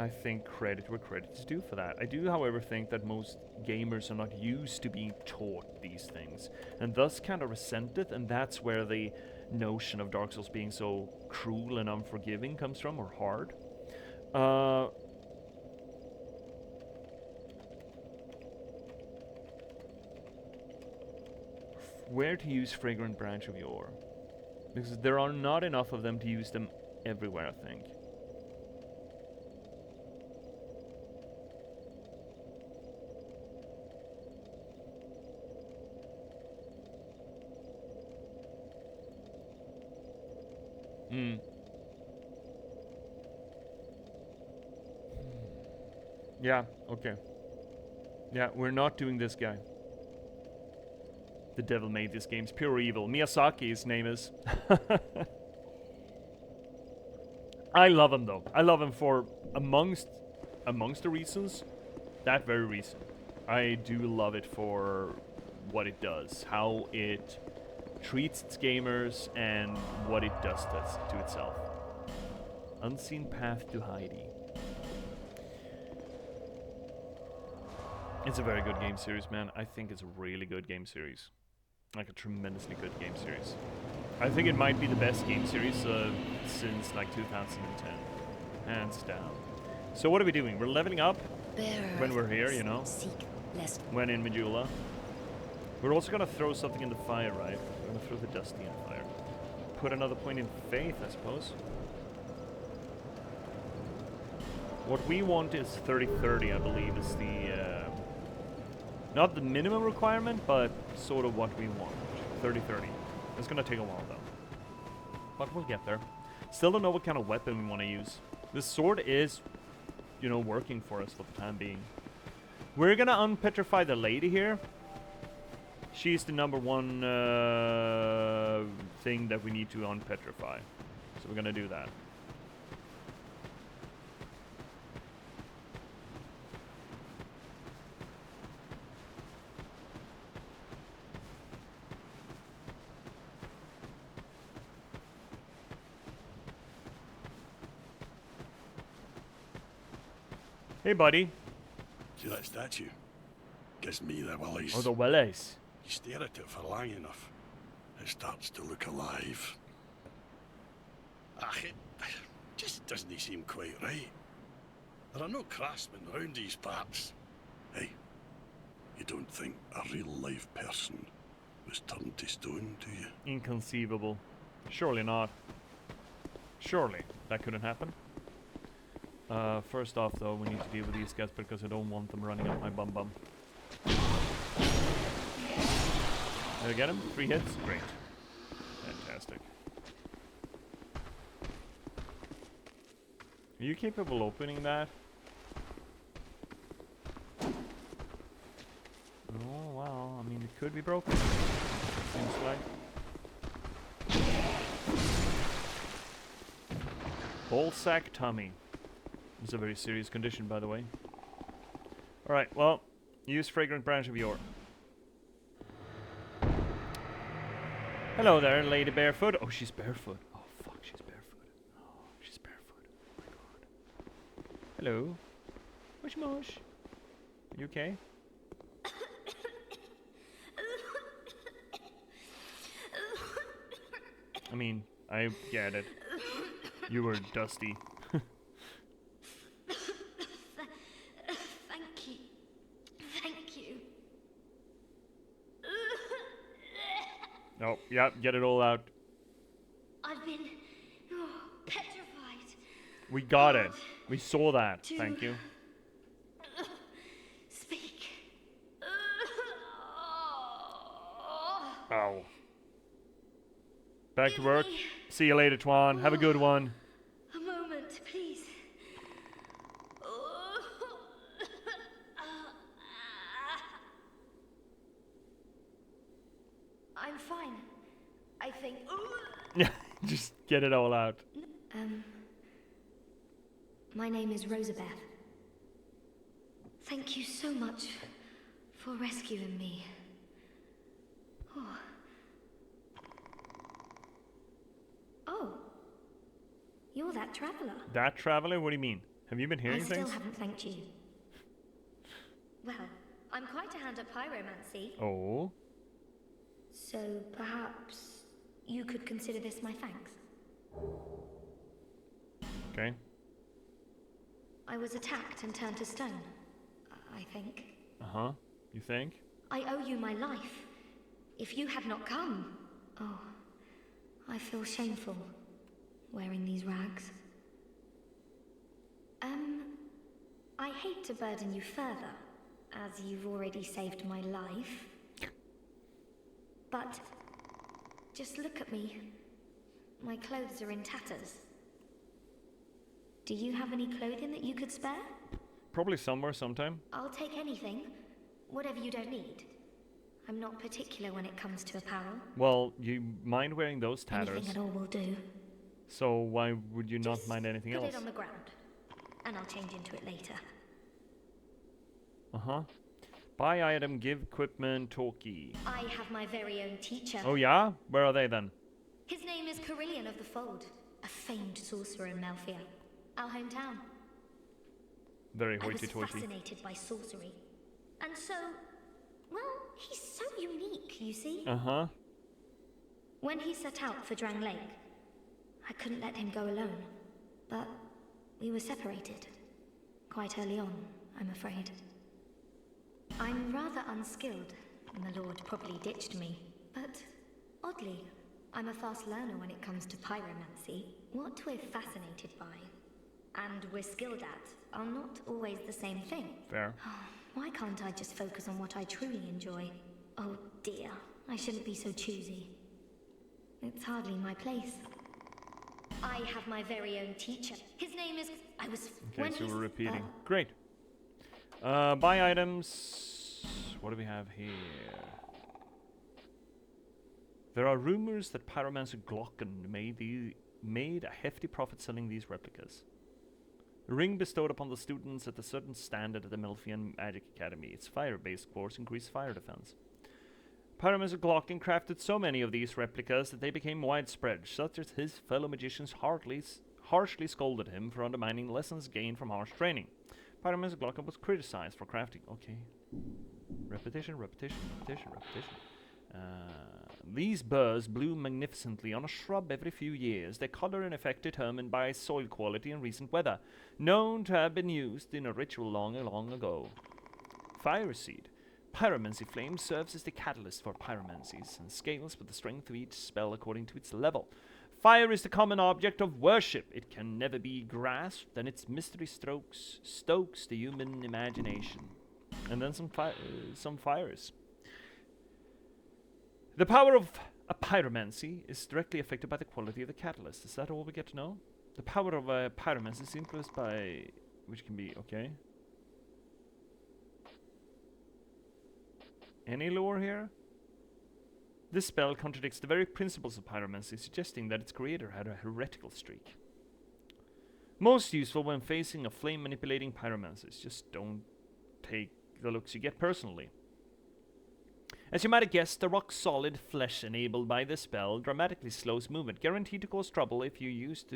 think credit where credit is due for that. I do, however, think that most gamers are not used to being taught these things, and thus kind of resent it, and that's where the notion of Dark Souls being so cruel and unforgiving comes from, or hard. Where to use Fragrant Branch of Yore? Because there are not enough of them to use them everywhere, I think. Yeah, okay. Yeah, we're not doing this guy. The devil made this game's pure evil. Miyazaki's name is. I love him though. I love him for amongst the reasons, that very reason. I do love it for what it does, how it treats its gamers, and what it does to itself. Unseen Path to Heidi. It's a very good game series, man. I think it's a really good game series. Like a tremendously good game series. I think it might be the best game series since like 2010. Hands down. So what are we doing? We're leveling up when we're here, you know? When in Majula. We're also gonna throw something in the fire, right? We're gonna throw the Dusty in the fire. Put another point in faith, I suppose. What we want is 30-30, I believe, is the... not the minimum requirement, but sort of what we want. 30-30. It's gonna take a while, though. But we'll get there. Still don't know what kind of weapon we want to use. This sword is, you know, working for us for the time being. We're gonna unpetrify the lady here. She's the number one thing that we need to unpetrify. So we're gonna do that. Hey, buddy. See that statue? Gives me the willies. Oh, the willies. You stare at it for long enough, it starts to look alive. It just doesn't seem quite right. There are no craftsmen round these parts. Hey, you don't think a real-life person was turned to stone, do you? Inconceivable. Surely not. Surely that couldn't happen. First off, though, we need to deal with these guys because I don't want them running up my bum. Did I get him? 3 hits? Great. Fantastic. Are you capable of opening that? Oh, well, I mean, it could be broken. Seems like. Ballsack tummy. It's a very serious condition, by the way. Alright, well, use Fragrant Branch of Yore. Hello there, Lady Barefoot. Oh, she's barefoot. Oh, fuck, she's barefoot. Oh, she's barefoot. Oh, my god. Hello. Mush mush. Are you okay? I mean, I get it. You were dusty. Oh, yeah, get it all out. I've been petrified. We got it. We saw that. Thank you. Speak. Ow. Back to work. See you later, Twan. Have a good one. A moment, please. I'm fine. I think. Yeah, just get it all out. My name is Rosabeth. Thank you so much for rescuing me. Oh. Oh. You're that traveler. That traveler? What do you mean? Have you been hearing I still things? haven't thanked you. Well, I'm quite a hand at pyromancy. Oh. So perhaps you could consider this my thanks. Okay. I was attacked and turned to stone, I think. Uh-huh. You think? I owe you my life. If you had not come... Oh, I feel shameful wearing these rags. I hate to burden you further, as you've already saved my life. But just look at me. My clothes are in tatters. Do you have any clothing that you could spare? Probably somewhere, sometime. I'll take anything. Whatever you don't need. I'm not particular when it comes to apparel. Well, you mind wearing those tatters. Anything at all will do. So why would you not Just mind anything put else? it on the ground, and I'll change into it later. Uh-huh. Buy item, give equipment, talkie. I have my very own teacher. Oh yeah? Where are they then? His name is Carillion of the Fold, a famed sorcerer in Melfia, our hometown. Very I was hoity-toity. fascinated by sorcery. And so, well, he's so unique, you see? Uh-huh. When he set out for Drang Lake, I couldn't let him go alone. But we were separated. Quite early on, I'm afraid. I'm rather unskilled, and the Lord probably ditched me. But, oddly, I'm a fast learner when it comes to pyromancy. What we're fascinated by, and we're skilled at, are not always the same thing. Fair. Why can't I just focus on what I truly enjoy? Oh dear, I shouldn't be so choosy. It's hardly my place. I have my very own teacher. His name is... I was... Okay, so we're repeating. Great. Buy items. What do we have here? There are rumors that Pyromancer Glocken made a hefty profit selling these replicas. The ring bestowed upon the students at a certain standard at the Melfian Magic Academy. Its fire-based course increased fire defense. Pyromancer Glocken crafted so many of these replicas that they became widespread, such that his fellow magicians harshly scolded him for undermining lessons gained from harsh training. Pyromancer Glocken was criticized for crafting. Okay. Repetition. These burrs bloom magnificently on a shrub every few years, their color and effect determined by soil quality and recent weather, known to have been used in a ritual long ago. Fire Seed. Pyromancy flame serves as the catalyst for pyromancies and scales with the strength of each spell according to its level. Fire is the common object of worship. It can never be grasped, and its mystery stokes the human imagination. And then some fires. The power of a pyromancy is directly affected by the quality of the catalyst. Is that all we get to know? The power of a pyromancy is influenced by... which can be... okay. Any lore here? This spell contradicts the very principles of pyromancy, suggesting that its creator had a heretical streak. Most useful when facing a flame-manipulating pyromancies. Just don't take the looks you get personally. As you might have guessed, the rock-solid flesh enabled by this spell dramatically slows movement, guaranteed to cause trouble if used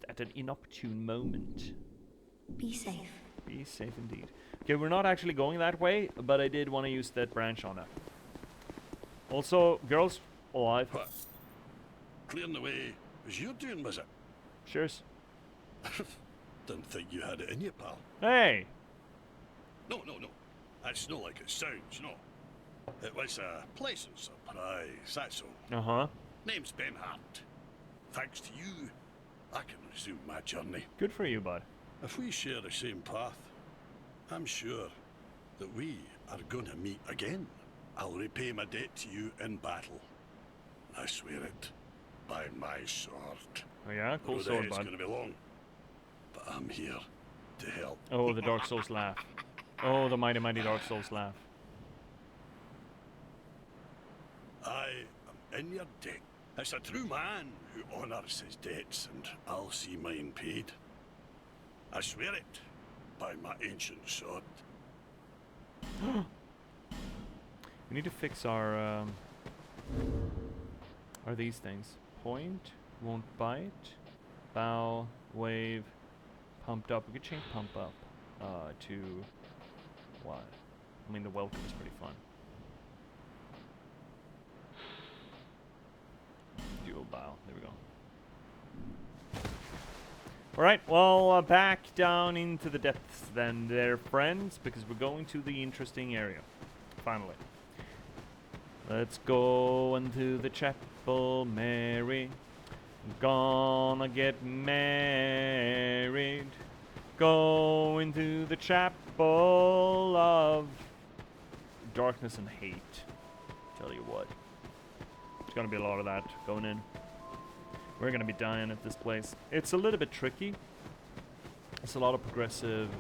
at an inopportune moment. Be safe. Be safe indeed. Okay, we're not actually going that way, but I did want to use that branch on it. Also, girls, alive. What? Clearing the way as you're doing, was it? Cheers. Didn't think you had it in you, pal. Hey! No. That's not like it sounds, no. It was a pleasant surprise, that's all. Uh-huh. Name's Ben Hart. Thanks to you, I can resume my journey. Good for you, bud. If we share the same path, I'm sure that we are going to meet again. I'll repay my debt to you in battle. I swear it by my sword. Oh yeah? Cool The road sword, ahead's bud. going to be long, but I'm here to help. Oh, the Dark Souls laugh. Oh, the mighty Dark Souls laugh. I am in your debt. It's a true man who honours his debts, and I'll see mine paid. I swear it by my ancient sword. We need to fix our are these things. Point, won't bite, bow, wave, pumped up. We could change pump up to what? I mean, the welcome is pretty fun. Dual bow. There we go. Alright, well, back down into the depths then, there, friends, because we're going to the interesting area. Finally. Let's go into the chapel, Mary. Gonna get married. Go into the chapel of darkness and hate. Tell you what. There's gonna be a lot of that going in. We're gonna be dying at this place. It's a little bit tricky. It's a lot of progressive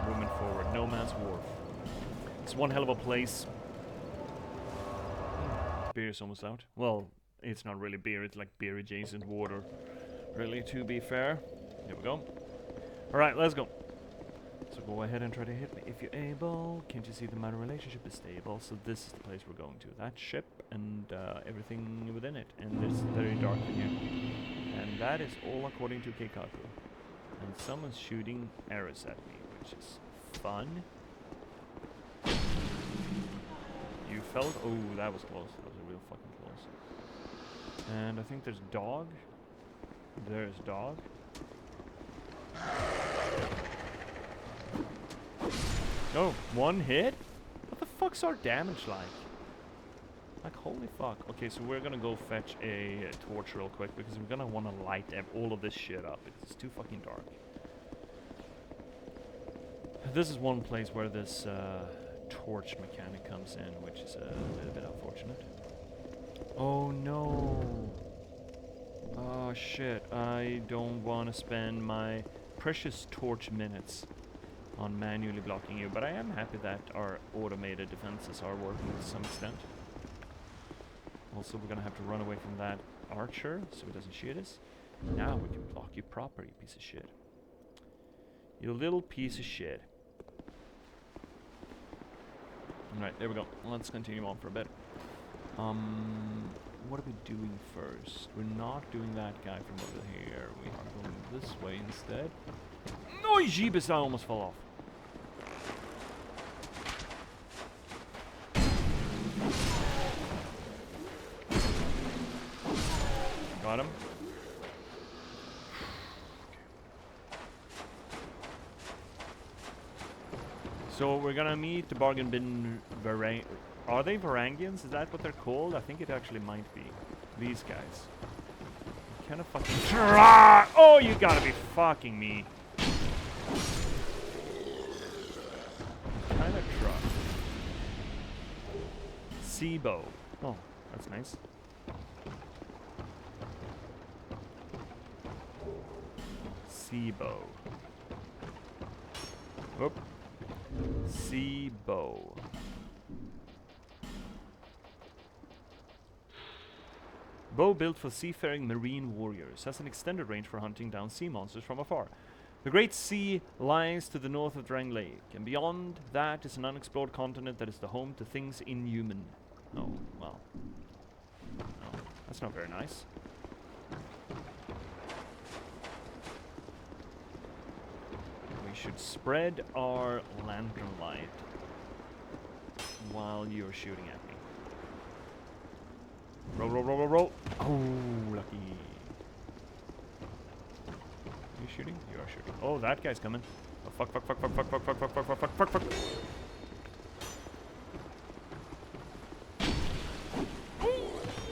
movement forward. No Man's Wharf. It's one hell of a place. Beer's almost out. Well, it's not really beer, it's like beer adjacent water. Really, to be fair. Here we go. Alright, let's go. So go ahead and try to hit me if you're able. Can't you see the matter relationship is stable? So this is the place we're going to. That ship and everything within it. And it's very dark in here. And that is all according to Keikaku. And someone's shooting arrows at me, which is fun. You felt? Oh, that was close. That was real fucking close. And I think there's dog. There's dog. Oh, one hit? What the fuck's our damage like? Like, holy fuck. Okay, so we're gonna go fetch a torch real quick because we're gonna want to light all of this shit up because it's too fucking dark. This is one place where this torch mechanic comes in, which is a little bit unfortunate. Oh no. Oh shit, I don't want to spend my precious torch minutes on manually blocking you, but I am happy that our automated defenses are working to some extent. Also, we're gonna have to run away from that archer so he doesn't shoot us. Now we can block you proper, you piece of shit. You little piece of shit. Alright, there we go. Let's continue on for a bit. What are we doing first? We're not doing that guy from over here. We are going this way instead. No, jeebus, I almost fell off. Got him. So we're gonna meet the bargain bin Are they Varangians? Is that what they're called? I think it actually might be. These guys. Kind of fucking try. Oh, you gotta be fucking me. Kind of try. Seabow. Oh, that's nice. Seabow. Whoop. Seabow. Bow built for seafaring marine warriors, has an extended range for hunting down sea monsters from afar. The Great Sea lies to the north of Drang Lake, and beyond that is an unexplored continent that is the home to things inhuman. Oh, well. No, that's not very nice. We should spread our lantern light while you're shooting at me. Roll, roll, roll, roll, roll. Oh, lucky. Are you shooting? You are shooting. Oh, that guy's coming. Oh, fuck, fuck, fuck, fuck, fuck, fuck, fuck, fuck, fuck, fuck, fuck, fuck, fuck.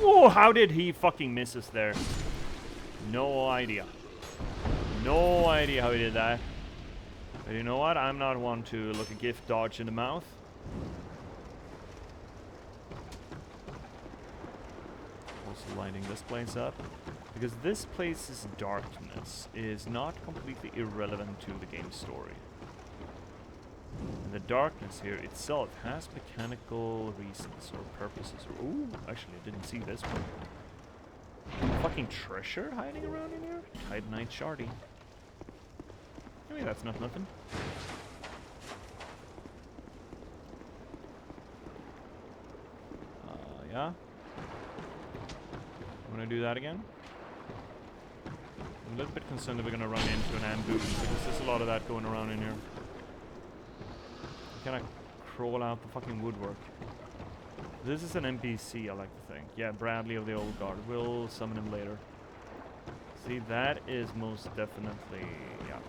Oh, how did he fucking miss us there? No idea. No idea how he did that. But you know what? I'm not one to look a gift dodge in the mouth. Also lighting this place up. Because this place's darkness is not completely irrelevant to the game's story. And the darkness here itself has mechanical reasons or purposes. Ooh, actually I didn't see this one. Fucking treasure hiding around in here? Titanite shardy. Maybe that's not nothing. Yeah. I'm gonna do that again. I'm a little bit concerned that we're gonna run into an ambush because there's a lot of that going around in here. Can I crawl out the fucking woodwork? This is an NPC, I like to think. Yeah, Bradley of the Old Guard. We'll summon him later. See, that is most definitely... Yeah.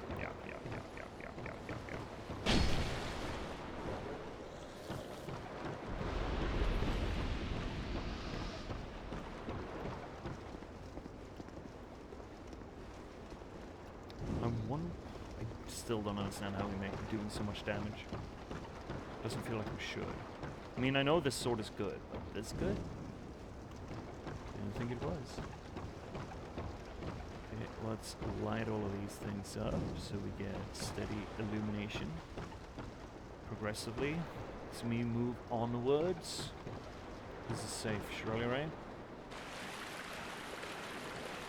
I still don't understand how we make it doing so much damage. Doesn't feel like we should. I mean, I know this sword is good, but this good? I didn't think it was. Okay, let's light all of these things up so we get steady illumination. Progressively, as we move onwards. This is safe, surely, right?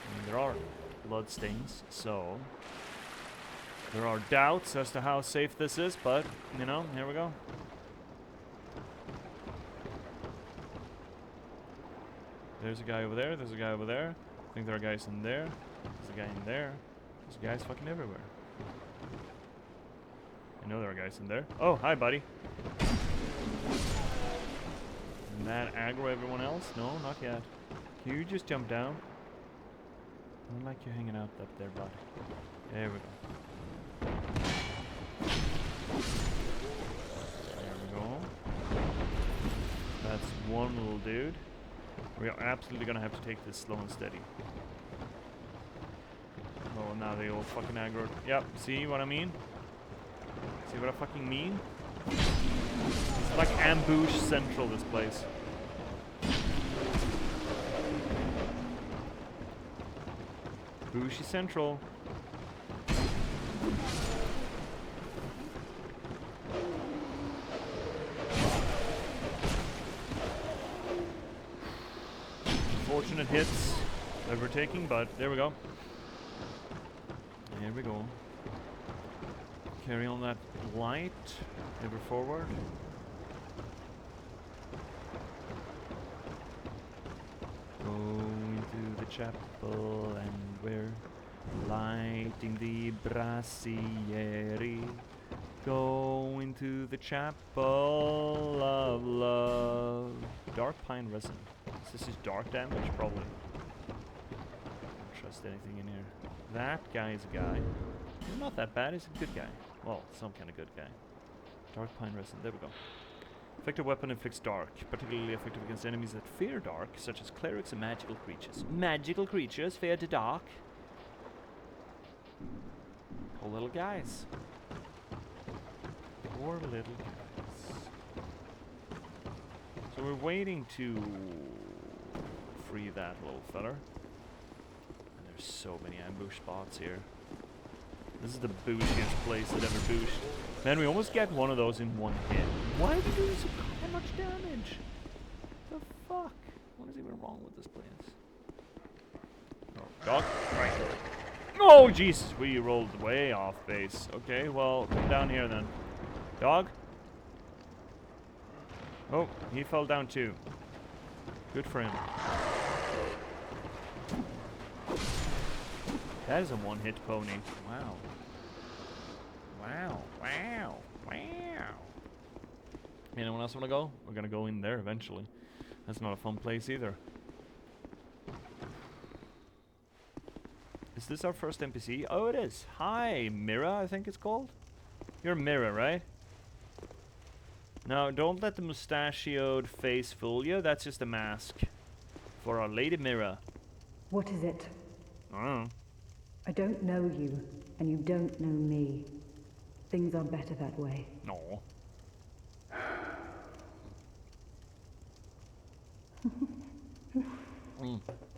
I mean, there are bloodstains, so there are doubts as to how safe this is, but, you know, here we go. There's a guy over there, there's a guy over there. I think there are guys in there. There's a guy in there. There's guys fucking everywhere. I know there are guys in there. Oh, hi, buddy. Isn't that aggro everyone else? No, not yet. Can you just jump down? I don't like you hanging out up there, bud. There we go. There we go. That's one little dude. We are absolutely gonna have to take this slow and steady. Oh, now they all fucking aggroed. Yep, see what I mean? See what I fucking mean? It's like ambush central, this place. Bushy central. Unfortunate hits that we're taking, but there we go. There we go. Carry on that light ever forward. Go into the chapel and we're lighting the bracieri. Go into the chapel of love. Dark pine resin. Is this dark damage? Probably. Don't trust anything in here. That guy is a guy. He's not that bad, he's a good guy. Well, some kind of good guy. Dark pine resin, there we go. Effective weapon inflicts dark, particularly effective against enemies that fear dark, such as clerics and magical creatures. Magical creatures fear the dark. Poor little guys. Poor little guys. So we're waiting to free that little feller. And there's so many ambush spots here. This is the booshiest place that ever booshed. Man, we almost get one of those in one hit. Why are we doing so much damage? The fuck? What is even wrong with this place? Oh, dog. Right. Oh, Jesus. We rolled way off base. Okay, well, come down here then. Dog? Oh, he fell down too. Good for him. That is a one-hit pony. Wow. Wow. Wow. Wow. Anyone else want to go? We're going to go in there eventually. That's not a fun place either. Is this our first NPC? Oh, it is. Hi, Mira, I think it's called. You're Mira, right? No, don't let the mustachioed face fool you. That's just a mask for our Lady Mira. What is it? I don't know. I don't know you, and you don't know me. Things are better that way. No.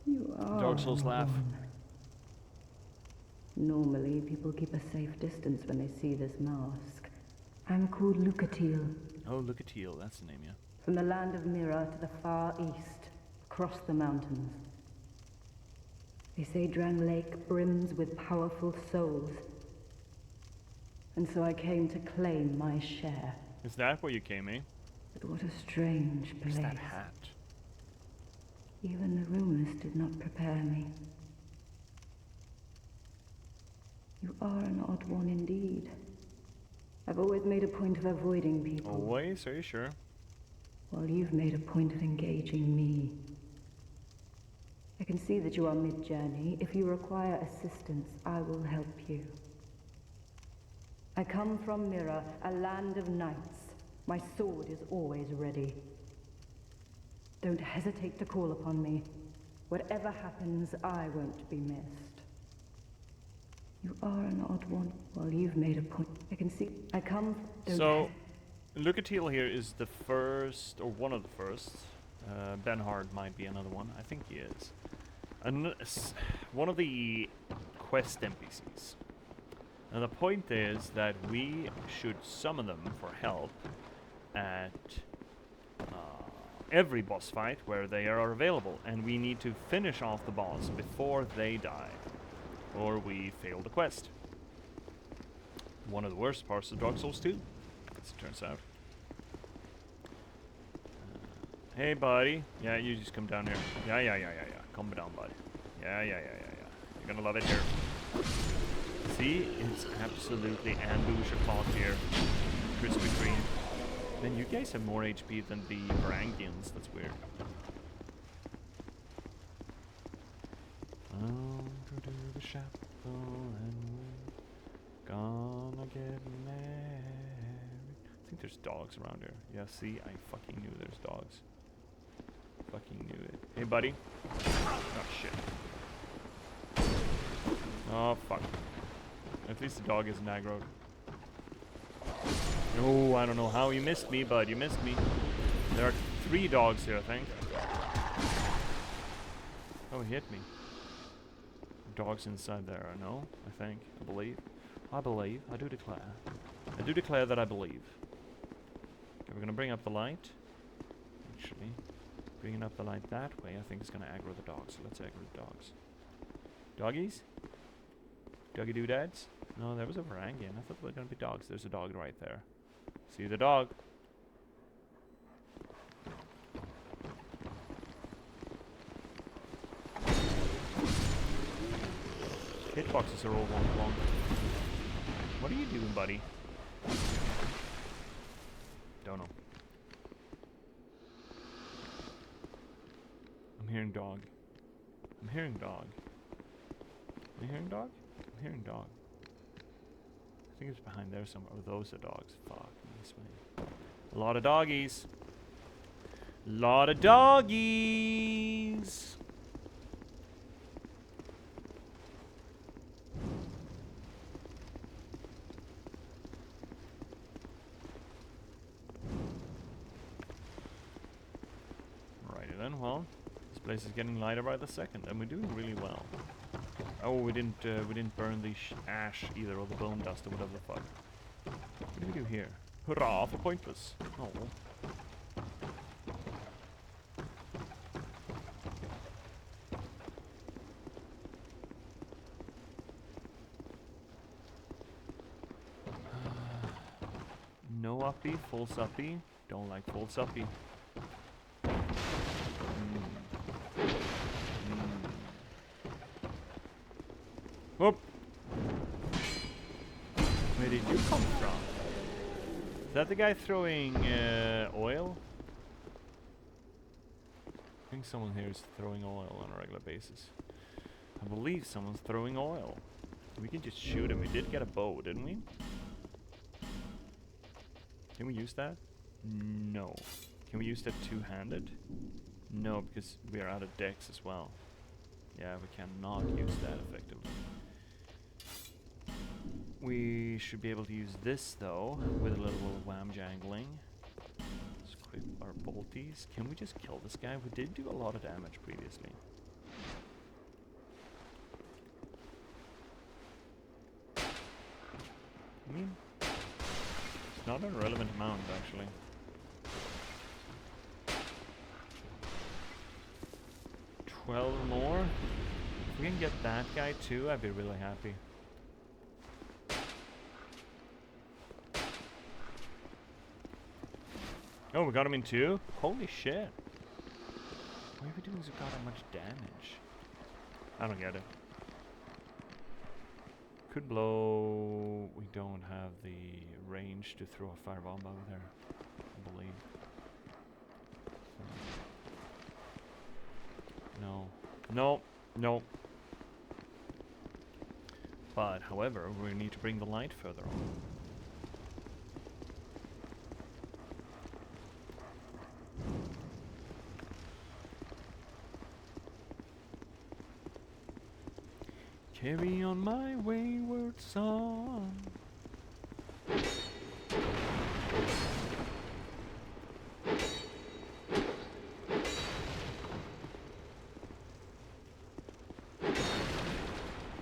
You are Dark Souls laugh. one. Normally, people keep a safe distance when they see this mask. I'm called Lucatil, Oh, look at Teal. That's the name, yeah. from the land of Mira to the far east, across the mountains. They say Drang Lake brims with powerful souls. And so I came to claim my share. Is that where you came, eh? But what a strange place. Where's that hat? Even the rumors did not prepare me. You are an odd one indeed. I've always made a point of avoiding people. Always? Are you sure? While you've made a point of engaging me. I can see that you are mid-journey. If you require assistance, I will help you. I come from Mirror, a land of knights. My sword is always ready. Don't hesitate to call upon me. Whatever happens, I won't be missed. You are an odd one. While you've made a point, I can see. I come. So, Lucatil here is the first, or one of the first. Benhard might be another one. I think he is. One of the quest NPCs. And the point is that we should summon them for help at every boss fight where they are available. And we need to finish off the boss before they die. Or we fail the quest. One of the worst parts of Dark Souls 2, as it turns out. Hey, buddy. Yeah, you just come down here. Yeah. Calm down, buddy. Yeah. You're gonna love it here. See? It's absolutely ambush o'clock here. Krispy Kreme. Man, you guys have more HP than the Varangians. That's weird. To do the shuffle and we're gonna get married. I think there's dogs around here. Yeah, see? I fucking knew there's dogs. Fucking knew it. Hey, buddy. Oh, shit. Oh, fuck. At least the dog isn't aggroed. Oh, I don't know how you missed me, bud. You missed me. There are 3 dogs here, I think. Oh, he hit me. Dogs inside there, no? I think. I believe. I believe. I do declare. I do declare that I believe. Okay, we're gonna bring up the light. Actually, bringing up the light that way, I think it's gonna aggro the dogs. So let's aggro the dogs. Doggies? Doggy doodads? No, there was a Varangian. I thought they were gonna be dogs. There's a dog right there. See the dog? Hitboxes are all long. What are you doing, buddy? Don't know. I'm hearing dog. I'm hearing dog. Am I hearing dog? I'm hearing dog. I think it's behind there somewhere. Oh, those are dogs. Fuck, this way. A lot of doggies. Lot of doggies. Well, this place is getting lighter by the second, and we're doing really well. Oh, we didn't burn the ash either, or the bone dust, or whatever the fuck. What do we do here? Hurrah for pointless! Oh. No uppy, full suppy. Don't like full suppy. Whoop! Where did you come from? Is that the guy throwing oil? I think someone here is throwing oil on a regular basis. I believe someone's throwing oil. We can just shoot him. We did get a bow, didn't we? Can we use that? No. Can we use that two-handed? No, because we are out of decks as well. Yeah, we cannot use that effectively. We should be able to use this though, with a little wham jangling. Let's equip our bolties. Can we just kill this guy? We did do a lot of damage previously. I mean, it's not an irrelevant amount actually. $12 more. we can get that guy too, I'd be really happy. Oh, we got him in two? Holy shit. Why are we doing so goddamn much damage? I don't get it. Could blow... We don't have the range to throw a firebomb out there, I believe. No. No. No. But, however, we need to bring the light further on. Carry on my wayward song.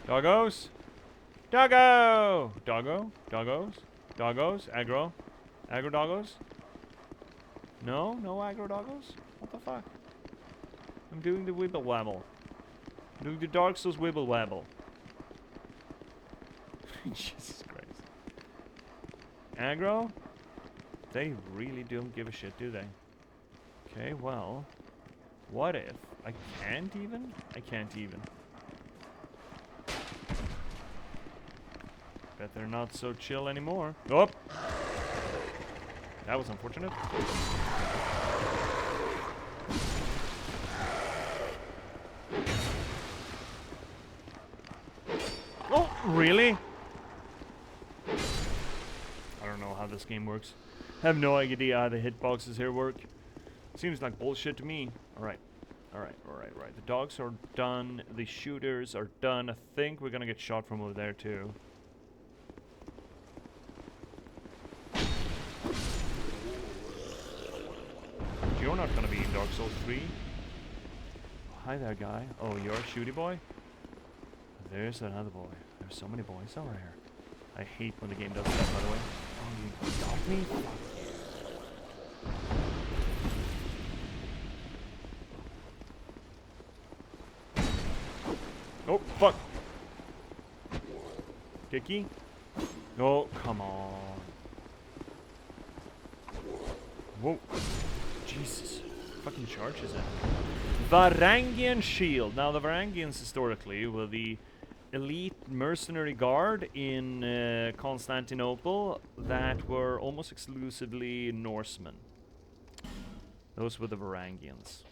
Doggos? Doggo! Doggo? Doggos? Doggos? Aggro? Aggro doggos? No? No aggro doggos? What the fuck? I'm doing the wibble wabble. I'm doing the Dark Souls wibble wabble. Jesus Christ. Aggro? They really don't give a shit, do they? Okay, well. What if I can't even? I can't even. Bet they're not so chill anymore. Oh! That was unfortunate. Oh, really? I don't know how this game works. I have no idea how the hitboxes here work. Seems like bullshit to me. Alright. Alright. The dogs are done. The shooters are done. I think we're gonna get shot from over there too. You're not gonna be in Dark Souls 3. Oh, hi there, guy. Oh, you're a shooty boy? There's another boy. There's so many boys over here. I hate when the game does that, by the way. Oh, you got me? Oh, fuck. Kicky? Oh, come on. Whoa. Jesus. Fucking charges it. Varangian Shield. Now, the Varangians historically were the elite mercenary guard in Constantinople that were almost exclusively Norsemen. Those were the Varangians.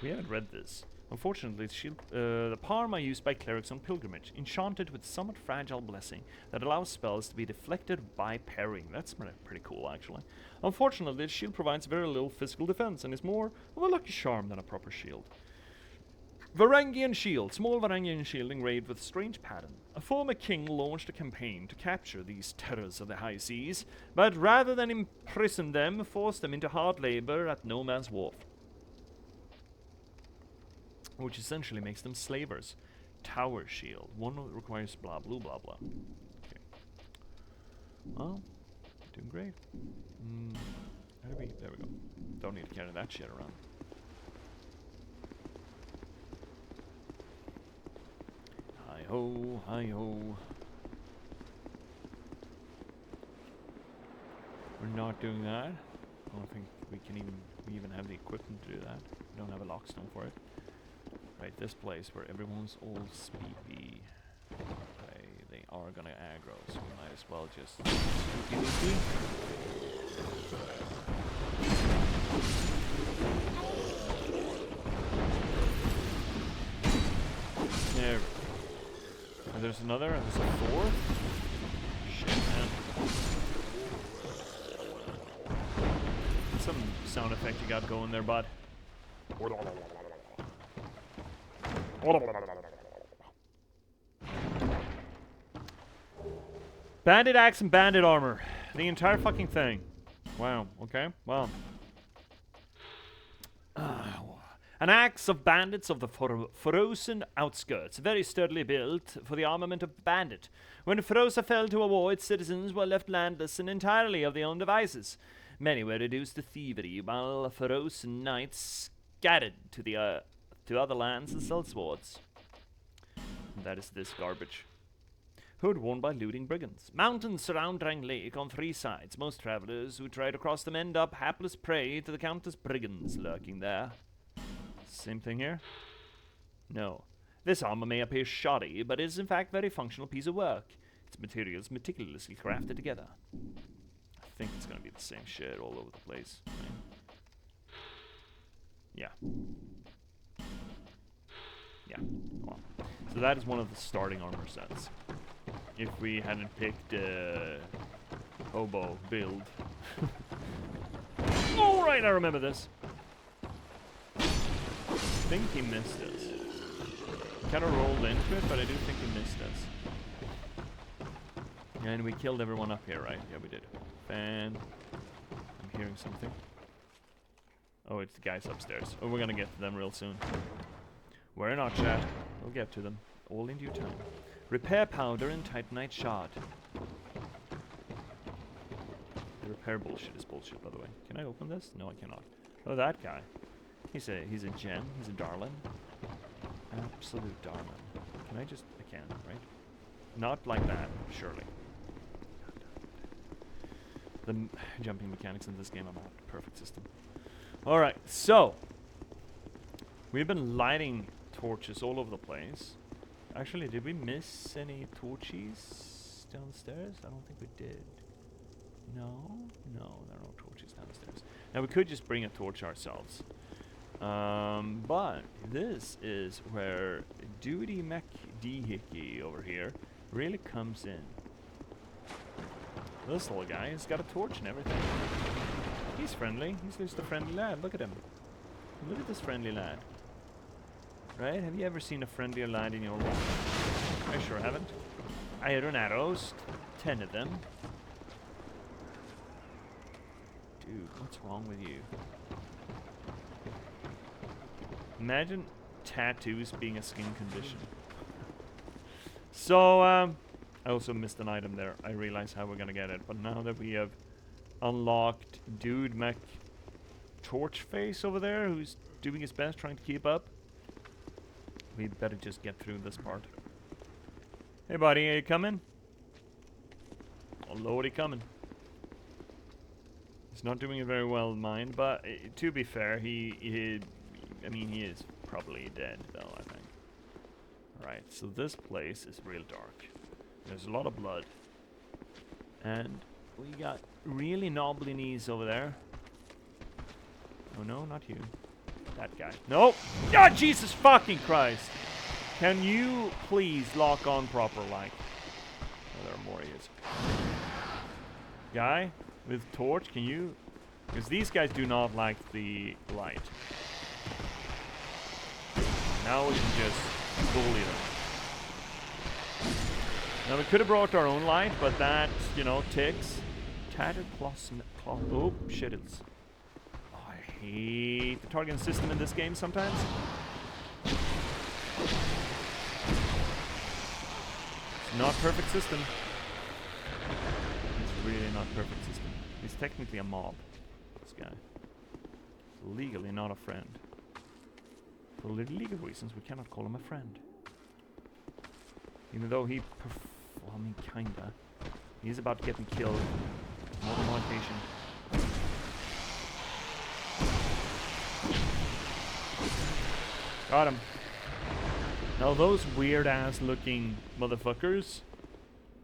We haven't read this. Unfortunately, the Parma used by clerics on pilgrimage, enchanted with somewhat fragile blessing that allows spells to be deflected by parrying. That's pretty cool, actually. Unfortunately, the shield provides very little physical defense and is more of a lucky charm than a proper shield. Varangian Shield. Small Varangian shield engraved with a strange pattern. A former king launched a campaign to capture these terrors of the high seas, but rather than imprison them, forced them into hard labor at no man's wharf. Which essentially makes them slavers. Tower shield. One requires blah blah blah blah. Okay. Well, doing great. There we go. Don't need to carry that shit around. Hi ho, hi ho. We're not doing that. I don't think we even have the equipment to do that. We don't have a lockstone for it. Right, this place where everyone's all sleepy. Okay, they are gonna aggro, so we might as well just there we go. And there's another, and there's a fourth. Shit, man. Some sound effect you got going there, bud. Bandit axe and bandit armor. The entire fucking thing. Wow, okay, well. An axe of bandits of the frozen outskirts, very sturdily built for the armament of bandit. When Feroza fell to a war, its citizens were left landless and entirely of their own devices. Many were reduced to thievery, while ferocious knights scattered to other lands and sellswords. And that is this garbage. Hood worn by looting brigands. Mountains surround Drang Lake on 3 sides. Most travelers who try to cross them end up hapless prey to the countless brigands lurking there. Same thing here? No. This armor may appear shoddy, but is in fact a very functional piece of work. Its materials meticulously crafted together. I think it's gonna be the same shit all over the place. Right? Yeah. Yeah. Well, so that is one of the starting armor sets. If we hadn't picked hobo build. Alright, I remember this. I think he missed us. Kind of rolled into it, but I do think he missed us. And we killed everyone up here, right? Yeah, we did. And I'm hearing something. Oh, it's the guys upstairs. Oh, we're gonna get to them real soon. Worry not, chat. We'll get to them. All in due time. Repair powder and titanite shard. The repair bullshit is bullshit, by the way. Can I open this? No, I cannot. Oh, that guy. He's a gem. He's a darling. Absolute darling. Can I just... I can, right? Not like that, surely. The jumping mechanics in this game are not a perfect system. Alright, so... we've been lighting torches all over the place. Actually, did we miss any torches downstairs? I don't think we did. No, there are no torches downstairs. Now we could just bring a torch ourselves. But this is where Duty McDehickey over here really comes in. This little guy has got a torch and everything. He's friendly. He's just a friendly lad. Look at him. Look at this friendly lad. Right? Have you ever seen a friendlier lad in your life? I sure haven't. Iron arrows. 10 of them. Dude, what's wrong with you? Imagine tattoos being a skin condition. So, I also missed an item there. I realize how we're gonna get it. But now that we have unlocked Dude Mech Torchface over there, who's doing his best trying to keep up, we better just get through this part. Hey buddy, are you coming? Oh lordy, coming. He's not doing it very well, mine, but to be fair, he is probably dead though, I think. Right, so this place is real dark. There's a lot of blood. And we got really knobbly knees over there. Oh no, not you. That guy. Nope. Ah, Jesus fucking Christ. Can you please lock on proper like? Oh, there are more idiots. Guy with torch, can you? Because these guys do not like the light. Now we can just bully them. Now we could have brought our own light, but that, you know, ticks. Tattered cloth. Oh, shit, it's... I hate the targeting system in this game sometimes. It's not perfect system. It's really not perfect system. He's technically a mob, this guy. Legally not a friend. For legal reasons, we cannot call him a friend. Even though he well, I mean, kinda. He's about to get me killed. More than one occasion. Got him. Now those weird-ass looking motherfuckers,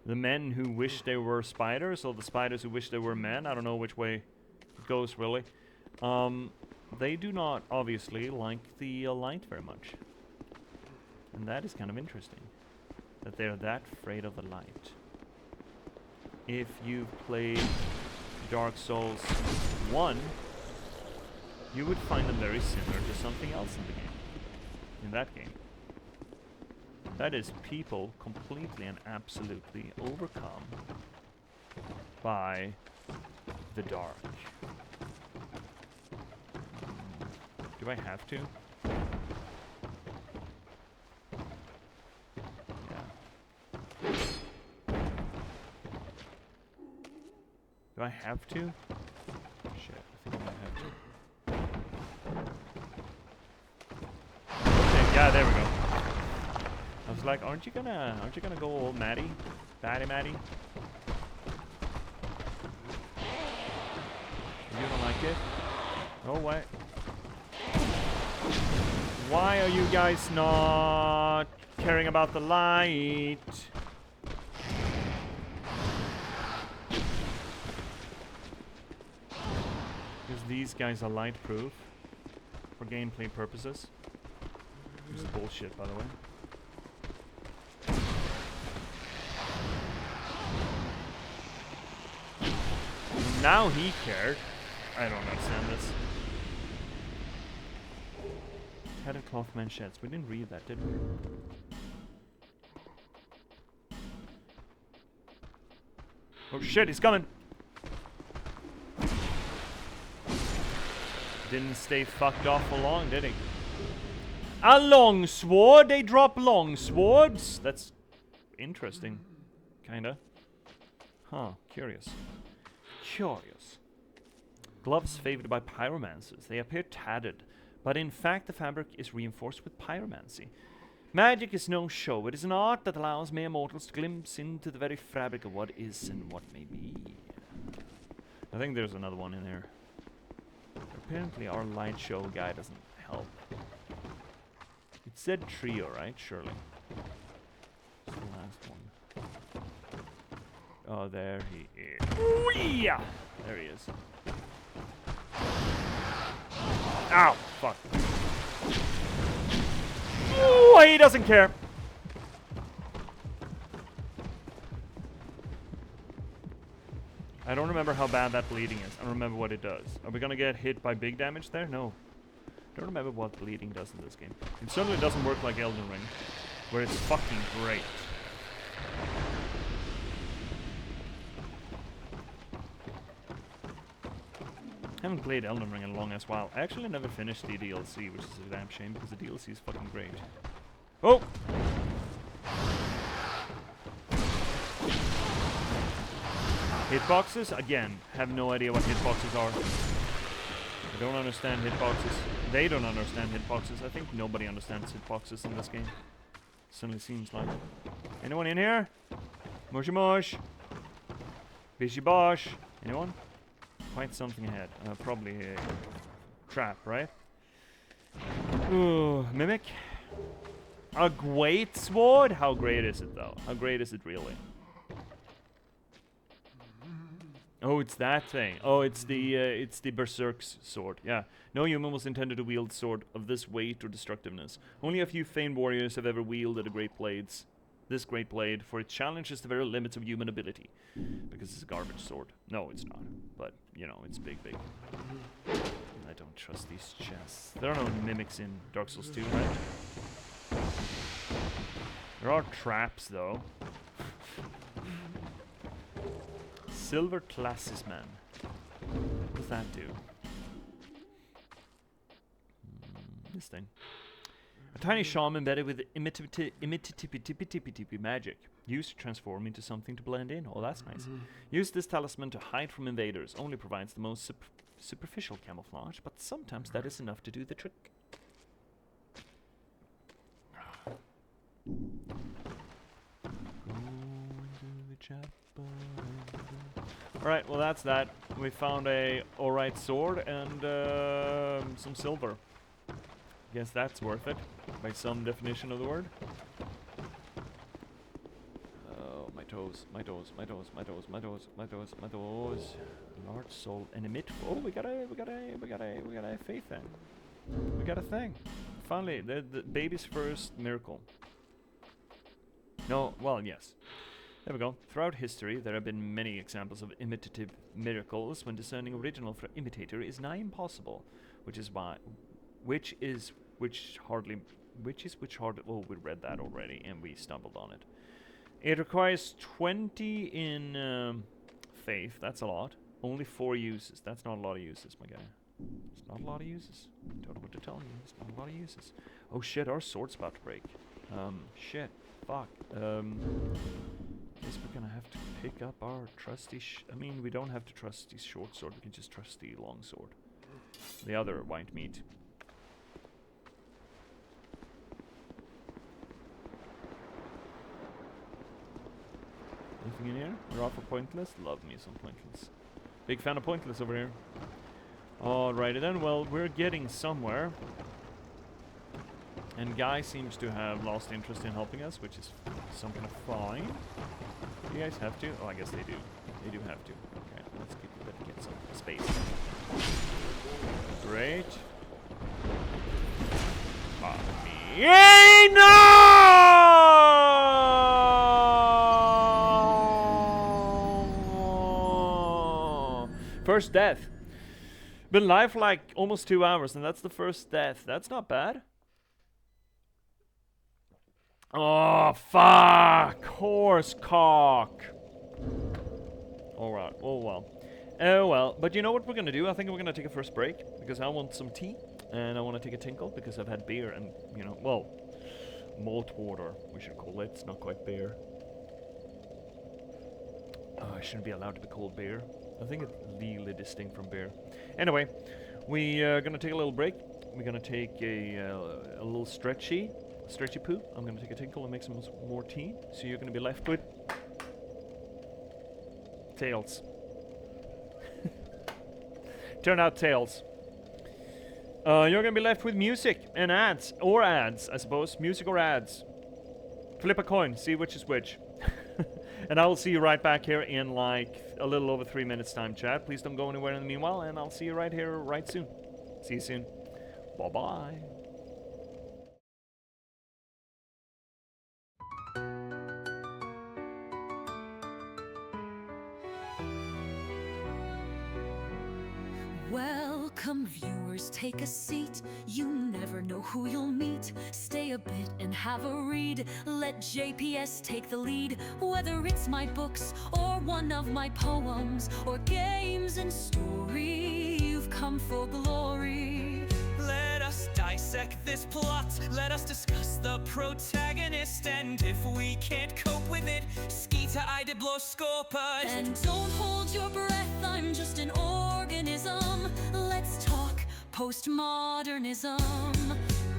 the men who wish they were spiders, or the spiders who wish they were men, I don't know which way it goes really, they do not obviously like the light very much. And that is kind of interesting, that they're that afraid of the light. If you've played Dark Souls 1, you would find them very similar to something else in the game. In that game. That is people completely and absolutely overcome by the dark. Do I have to? Yeah. Do I have to? Shit, I think I might have to. Okay, yeah, there we go. I was like, aren't you gonna go all Maddie? Maddie? You don't like it? Oh, wait. Why are you guys not caring about the light? Because these guys are light proof for gameplay purposes. This is bullshit, by the way. Now he cared. I don't understand this. Tattered cloth manchettes. We didn't read that, did we? Oh shit, he's coming! Didn't stay fucked off for long, did he? A long sword? They drop long swords? That's interesting. Kinda. Huh, curious. Curious. Gloves favored by pyromancers. They appear tattered, but in fact the fabric is reinforced with pyromancy. Magic is no show. It is an art that allows mere mortals to glimpse into the very fabric of what is and what may be. I think there's another one in there. Apparently our light show guy doesn't help. It said trio, right? Surely. It's the last one. Oh, there he is. Ooh, yeah! There he is. Ow! Fuck. Ooh, he doesn't care. I don't remember how bad that bleeding is. I don't remember what it does. Are we gonna get hit by big damage there? No. I don't remember what bleeding does in this game. It certainly doesn't work like Elden Ring, where it's fucking great. I haven't played Elden Ring in a long ass while. I actually never finished the DLC, which is a damn shame because the DLC is fucking great. Oh! Hitboxes? Again, have no idea what hitboxes are. I don't understand hitboxes. They don't understand hitboxes. I think nobody understands hitboxes in this game. Certainly seems like. Anyone in here? Mushy mush. Bishy bosh. Anyone? Quite something ahead. Probably a trap, right? Ooh, mimic. A great sword? How great is it though? How great is it really? Oh, it's that thing. Oh, it's the Berserk's sword. Yeah. No human was intended to wield sword of this weight or destructiveness. Only a few famed warriors have ever wielded a great blades. This great blade, for it challenges the very limits of human ability. Because it's a garbage sword. No, it's not. But, you know, it's big. I don't trust these chests. There are no mimics in Dark Souls 2, right? There are traps, though. Silver Classisman. What does that do? This thing. A tiny charm embedded with imitative magic. Used to transform into something to blend in. Oh, that's nice. Use this talisman to hide from invaders. Only provides the most superficial camouflage, but sometimes that is enough to do the trick. Alright, well that's that. We found a alright sword and some silver. Guess that's worth it, by some definition of the word. Oh, my toes. Large soul and emit. Oh, we got a faith thing. We got a thing. Finally, the baby's first miracle. No, well, yes. There we go. Throughout history, there have been many examples of imitative miracles when discerning original from imitator is nigh impossible, which hardly. Oh, we read that already, and we stumbled on it. It requires 20 in faith. That's a lot. Only 4 uses. That's not a lot of uses, my guy. It's not a lot of uses. I don't know what to tell you. It's not a lot of uses. Oh shit, our sword's about to break. Shit. Fuck. guess we're gonna have to pick up our trusty I mean, we don't have to trust the short sword, we can just trust the long sword. The other white meat. Anything in here? We're off for Pointless? Love me some Pointless. Big fan of Pointless over here. Alrighty then, well, we're getting somewhere. And Guy seems to have lost interest in helping us, which is some kind of fine. Do you guys have to? Oh, I guess they do. They do have to. Okay, let's get some space. Great. Yay, no! First death. Been live for like almost 2 hours, and that's the first death. That's not bad. Oh, fuck! Horse cock! Alright, oh well. Oh well, but you know what we're gonna do? I think we're gonna take a first break, because I want some tea, and I want to take a tinkle, because I've had beer and, you know, well, malt water, we should call it. It's not quite beer. Oh, it shouldn't be allowed to be called beer. I think it's legally distinct from beer. Anyway, we're gonna take a little break. We're gonna take a little stretchy poo. I'm gonna take a tinkle and make some more tea. So you're gonna be left with tails. Turn out tails. You're gonna be left with music and ads, or ads, I suppose. Music or ads. Flip a coin, see which is which. And I will see you right back here in like a little over 3 minutes time, chat. Please don't go anywhere in the meanwhile, and I'll see you right here right soon. See you soon. Bye-bye. Welcome viewers, take a seat. You never know who you'll meet. Stay a bit and have a read. Let J.P.S. take the lead. Whether it's my books or one of my poems, or games and story, you've come for glory. Let us dissect this plot. Let us discuss the protagonist. And if we can't cope with it, skita I did blow scopa. And don't hold your breath, I'm just an organism. Let's talk postmodernism.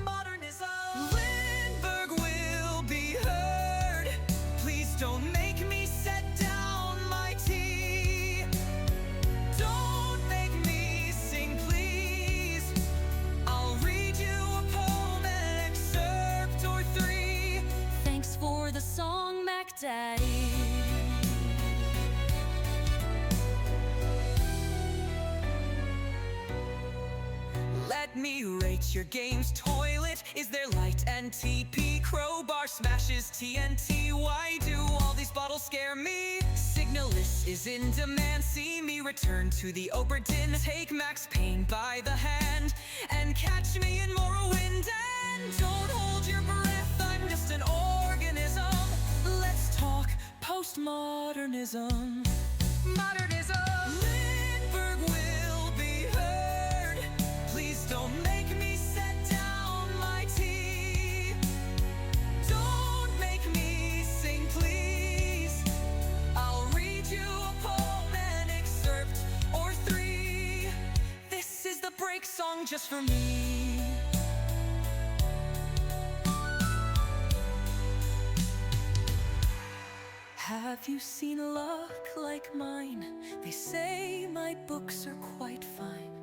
Modernism. Lindberg will be heard. Please don't make me set down my tea. Don't make me sing, please. I'll read you a poem, an excerpt or three. Thanks for the song, Mac Daddy. Let me rate your game's toilet. Is there light and TP? Crowbar smashes TNT. Why do all these bottles scare me? Signalis is in demand. See me return to the Oberdin. Take Max Payne by the hand and catch me in Morrowind. And don't hold your breath, I'm just an organism. Let's talk postmodernism. Modernism. Lindberg will be heard. Please don't make me set down my tea. Don't make me sing, please. I'll read you a poem, an excerpt or three. This is the break song just for me. Have you seen luck like mine? They say my books are quite fine.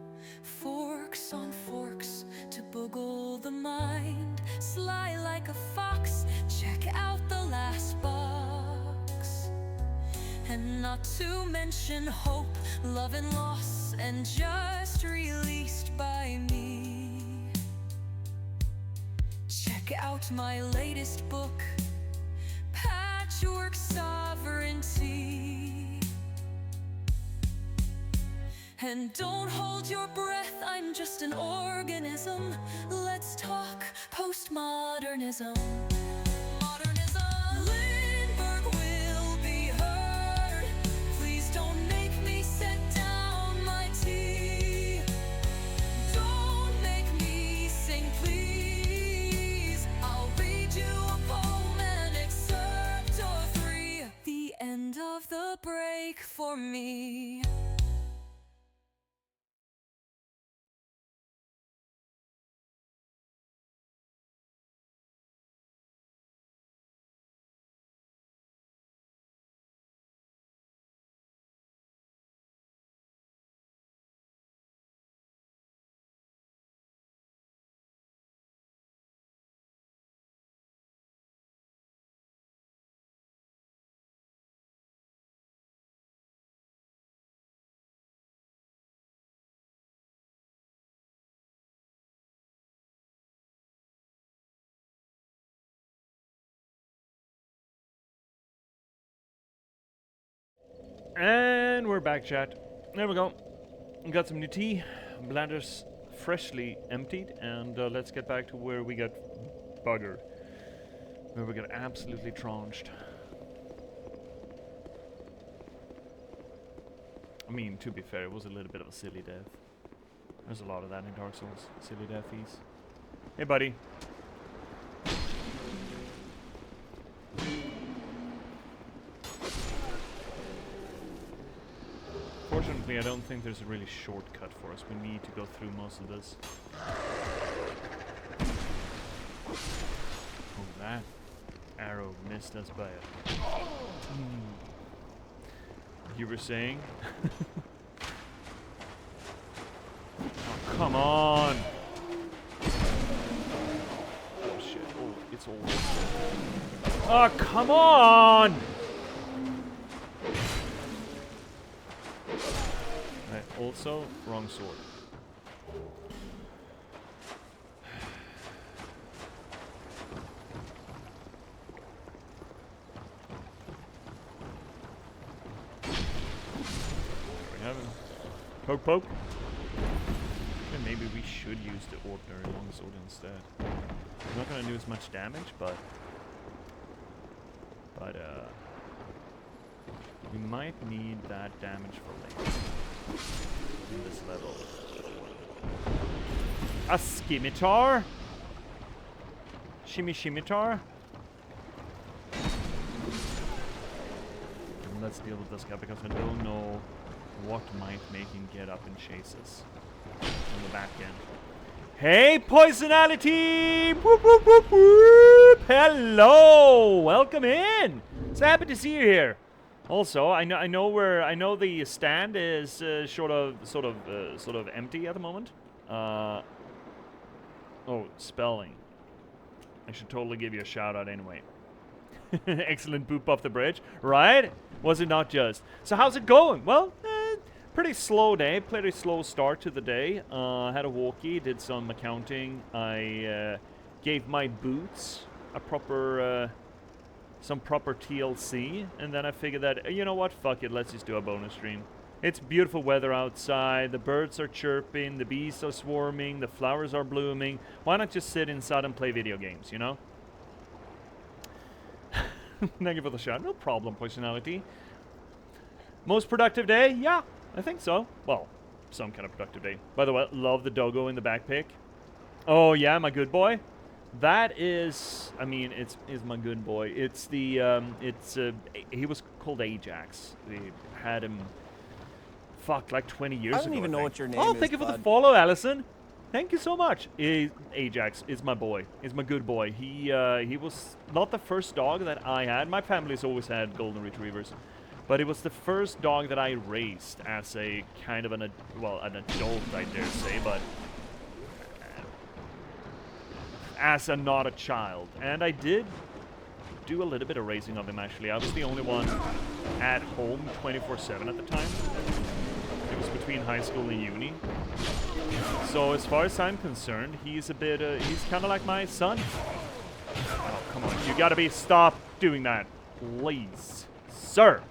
Forks on forks to boggle the mind. Sly like a fox, check out the last box. And not to mention hope, love and loss, and just released by me. Check out my latest book, Patchwork Sovereignty. And don't hold your breath, I'm just an organism. Let's talk postmodernism. Modernism. Lindberg will be heard. Please don't make me set down my tea. Don't make me sing, please. I'll read you a poem, an excerpt or three. The break for me. And we're back, chat. There we go. We got some new tea. Bladder's freshly emptied, and let's get back to where we got buggered. Where we got absolutely tronched. I mean, to be fair, it was a little bit of a silly death. There's a lot of that in Dark Souls. Silly deathies. Hey, buddy. Fortunately, I don't think there's a really shortcut for us. We need to go through most of this. Oh, that arrow missed us by a... You were saying? Oh, come on! Oh shit, oh, it's all... Oh, come on! Right, also, wrong sword. Poke, poke. And maybe we should use the ordinary longsword instead. It's not gonna do as much damage, but we might need that damage for later in this level. A skimitar? Shimmy shimmitar? And let's deal with this guy because I don't know what might make him get up and chase us on the back end. Hey, Poisonality! Whoop, whoop, whoop, whoop! Hello! Welcome in! So happy to see you here. Also, I know the stand is sort of empty at the moment. Oh, spelling. I should totally give you a shout out anyway. Excellent boop off the bridge, right? Was it not just? So how's it going? Well, pretty slow day, pretty slow start to the day. Had a walkie, did some accounting. I gave my boots a proper, some proper TLC, and then I figured that, you know what, fuck it, let's just do a bonus stream. It's beautiful weather outside, the birds are chirping, the bees are swarming, the flowers are blooming. Why not just sit inside and play video games, you know? Thank you for the shout. No problem, Poisonality. Most productive day? Yeah, I think so. Well, some kind of productive day. By the way, love the doggo in the back pick. Oh yeah, my good boy. That is, I mean, it's my good boy. It's the, he was called Ajax. They had him, fuck, like 20 years ago. I don't even know what your name is. Oh, thank you for the follow, Allison. Thank you so much. Ajax is my boy. Is my good boy. He was not the first dog that I had. My family's always had golden retrievers, but it was the first dog that I raised as a kind of an adult, I dare say, but as not a child. And I did do a little bit of raising of him, actually. I was the only one at home 24/7 at the time. It was between high school and uni. So as far as I'm concerned, he's a bit, he's kind of like my son. Oh, come on. You gotta stop doing that. Please. Sir.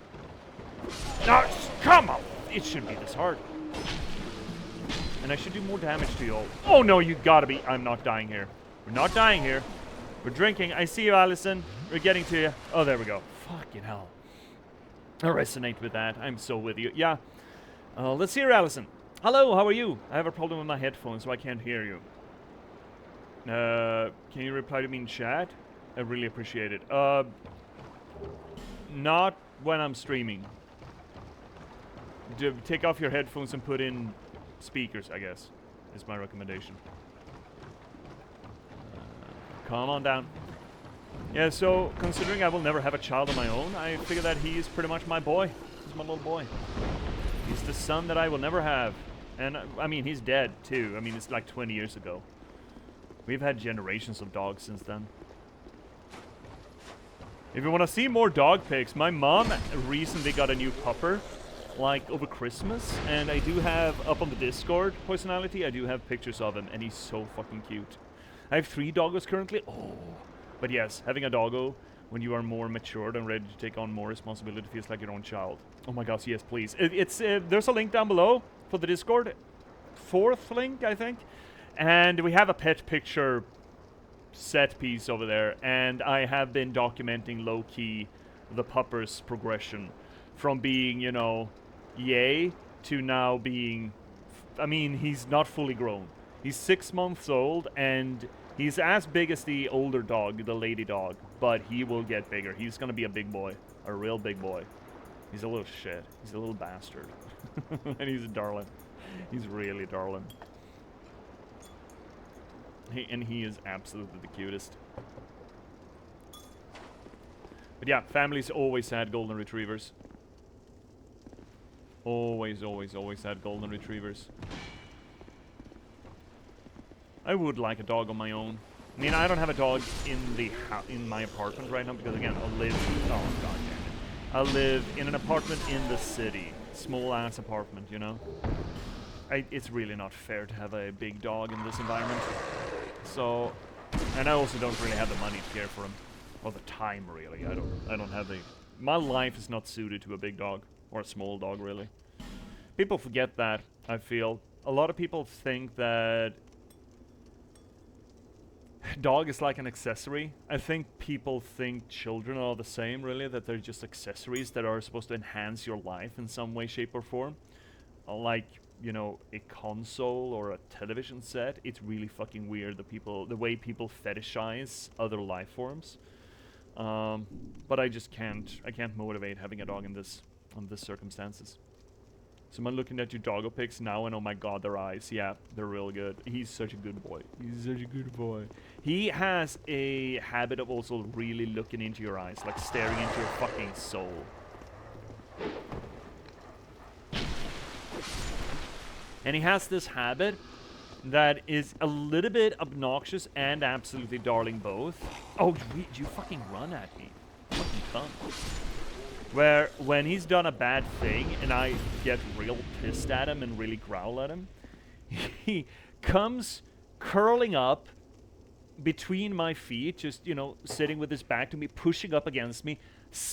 No, come on. It shouldn't be this hard. And I should do more damage to you all. Oh no, you gotta be. I'm not dying here. We're not dying here. We're drinking. I see you, Allison. We're getting to you. Oh, there we go. Fucking hell. I resonate with that. I'm so with you. Yeah. Let's hear Allison. Hello, how are you? I have a problem with my headphones, so I can't hear you. Can you reply to me in chat? I really appreciate it. Not when I'm streaming. take off your headphones and put in speakers, I guess, is my recommendation. Calm on down. Yeah, so considering I will never have a child of my own, I figure that he is pretty much my boy. He's my little boy. He's the son that I will never have. And I mean, he's dead too. I mean, it's like 20 years ago. We've had generations of dogs since then. If you want to see more dog pics, my mom recently got a new pupper, like over Christmas, and I do have up on the Discord personality, I do have pictures of him, and he's so fucking cute. I have 3 doggos currently. Oh, but yes, having a doggo when you are more matured and ready to take on more responsibility feels like your own child. Oh my gosh, yes, please. There's a link down below for the Discord, 4th link, I think, and we have a pet picture set piece over there, and I have been documenting low-key the pupper's progression from being, you know, yay to now being, I mean, he's not fully grown. He's 6 months old, and he's as big as the older dog, the lady dog, but he will get bigger. He's gonna be a big boy, a real big boy. He's a little shit. He's a little bastard. And he's a darling. He's really darling. He is absolutely the cutest. But yeah, families always had golden retrievers. Always, always, always had golden retrievers. I would like a dog on my own. I mean, I don't have a dog in my apartment right now because, again, I live... Oh, god damn it. I live in an apartment in the city. Small-ass apartment, you know? It's really not fair to have a big dog in this environment. So... And I also don't really have the money to care for him. Or the time, really. I don't have the... My life is not suited to a big dog. Or a small dog, really. People forget that, I feel. A lot of people think that... dog is like an accessory. I think people think children are the same, really, that they're just accessories that are supposed to enhance your life in some way, shape, or form. Like, you know, a console or a television set. It's really fucking weird, the way people fetishize other life forms. But I can't motivate having a dog in this circumstances. So I'm looking at your doggo pics now, and oh my god, their eyes. Yeah, they're real good. He's such a good boy. He's such a good boy. He has a habit of also really looking into your eyes, like staring into your fucking soul. And he has this habit that is a little bit obnoxious and absolutely darling both. Oh, you fucking run at me. Fucking cunt. Where when he's done a bad thing and I get real pissed at him and really growl at him, he comes curling up between my feet, just, you know, sitting with his back to me, pushing up against me,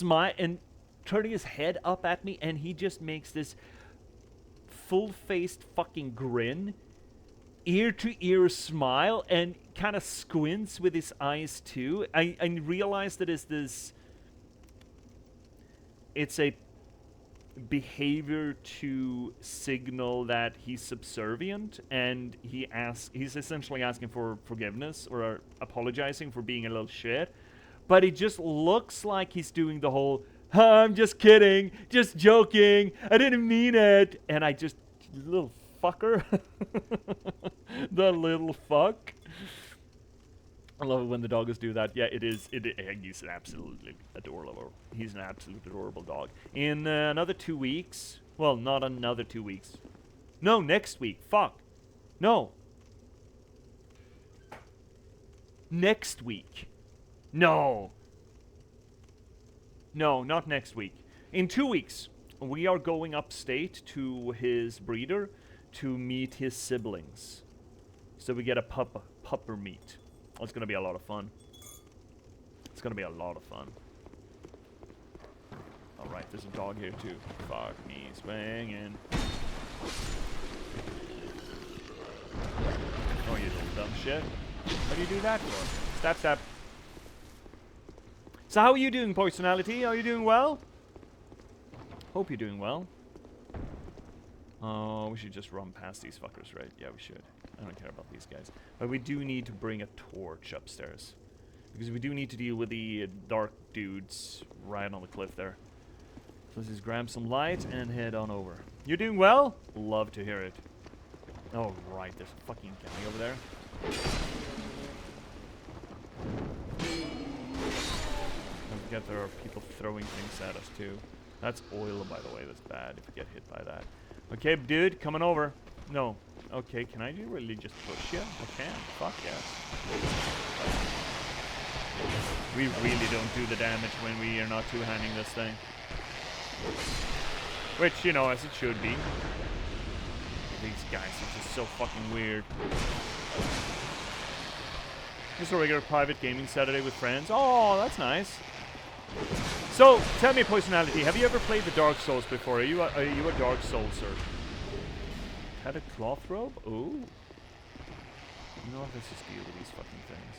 and turning his head up at me, and he just makes this full-faced fucking grin, ear-to-ear smile, and kind of squints with his eyes too. I realize that it's a behavior to signal that he's subservient, and he's essentially asking for forgiveness or apologizing for being a little shit. But it just looks like he's doing the whole, I'm just kidding, just joking, I didn't mean it. And I just, little fucker. The little fuck. I love it when the doggos do that. Yeah, he's an absolutely adorable. He's an absolutely adorable dog. In another 2 weeks, well, not another 2 weeks. No, next week. Fuck. No. Next week. No. No, not next week. In 2 weeks, we are going upstate to his breeder to meet his siblings. So we get a pupper meet. It's gonna be a lot of fun. It's gonna be a lot of fun. Alright, there's a dog here too. Fuck me, swinging. Oh, you little dumb shit. What do you do that for? Stab, stab. So how are you doing, personality? Are you doing well? Hope you're doing well. Oh, we should just run past these fuckers, right? Yeah, we should. I don't care about these guys. But we do need to bring a torch upstairs. Because we do need to deal with the dark dudes right on the cliff there. Let's just grab some light and head on over. You doing well? Love to hear it. Oh, right. There's a fucking guy over there. Don't forget there are people throwing things at us, too. That's oil, by the way. That's bad if you get hit by that. Okay, dude, coming over. No. Okay, can I really just push you? I can. Fuck yes. We really don't do the damage when we are not two-handing this thing. Which, you know, as it should be. These guys are just so fucking weird. Just a regular private gaming Saturday with friends. Oh, that's nice. So, tell me, Poisonality, have you ever played the Dark Souls before? Are you a Dark Soulser? Had a cloth robe? Ooh. You know what? Let's just deal with these fucking things.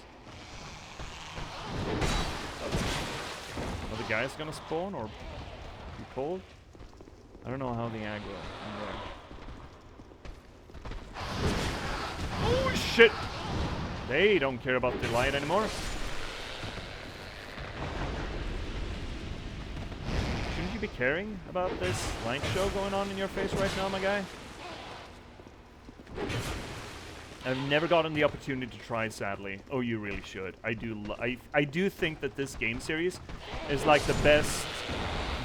Are the guys gonna spawn or be pulled? I don't know how the aggro. Oh shit! They don't care about the light anymore. Shouldn't you be caring about this light show going on in your face right now, my guy? I've never gotten the opportunity to try, sadly. Oh, you really should. I do think that this game series is like the best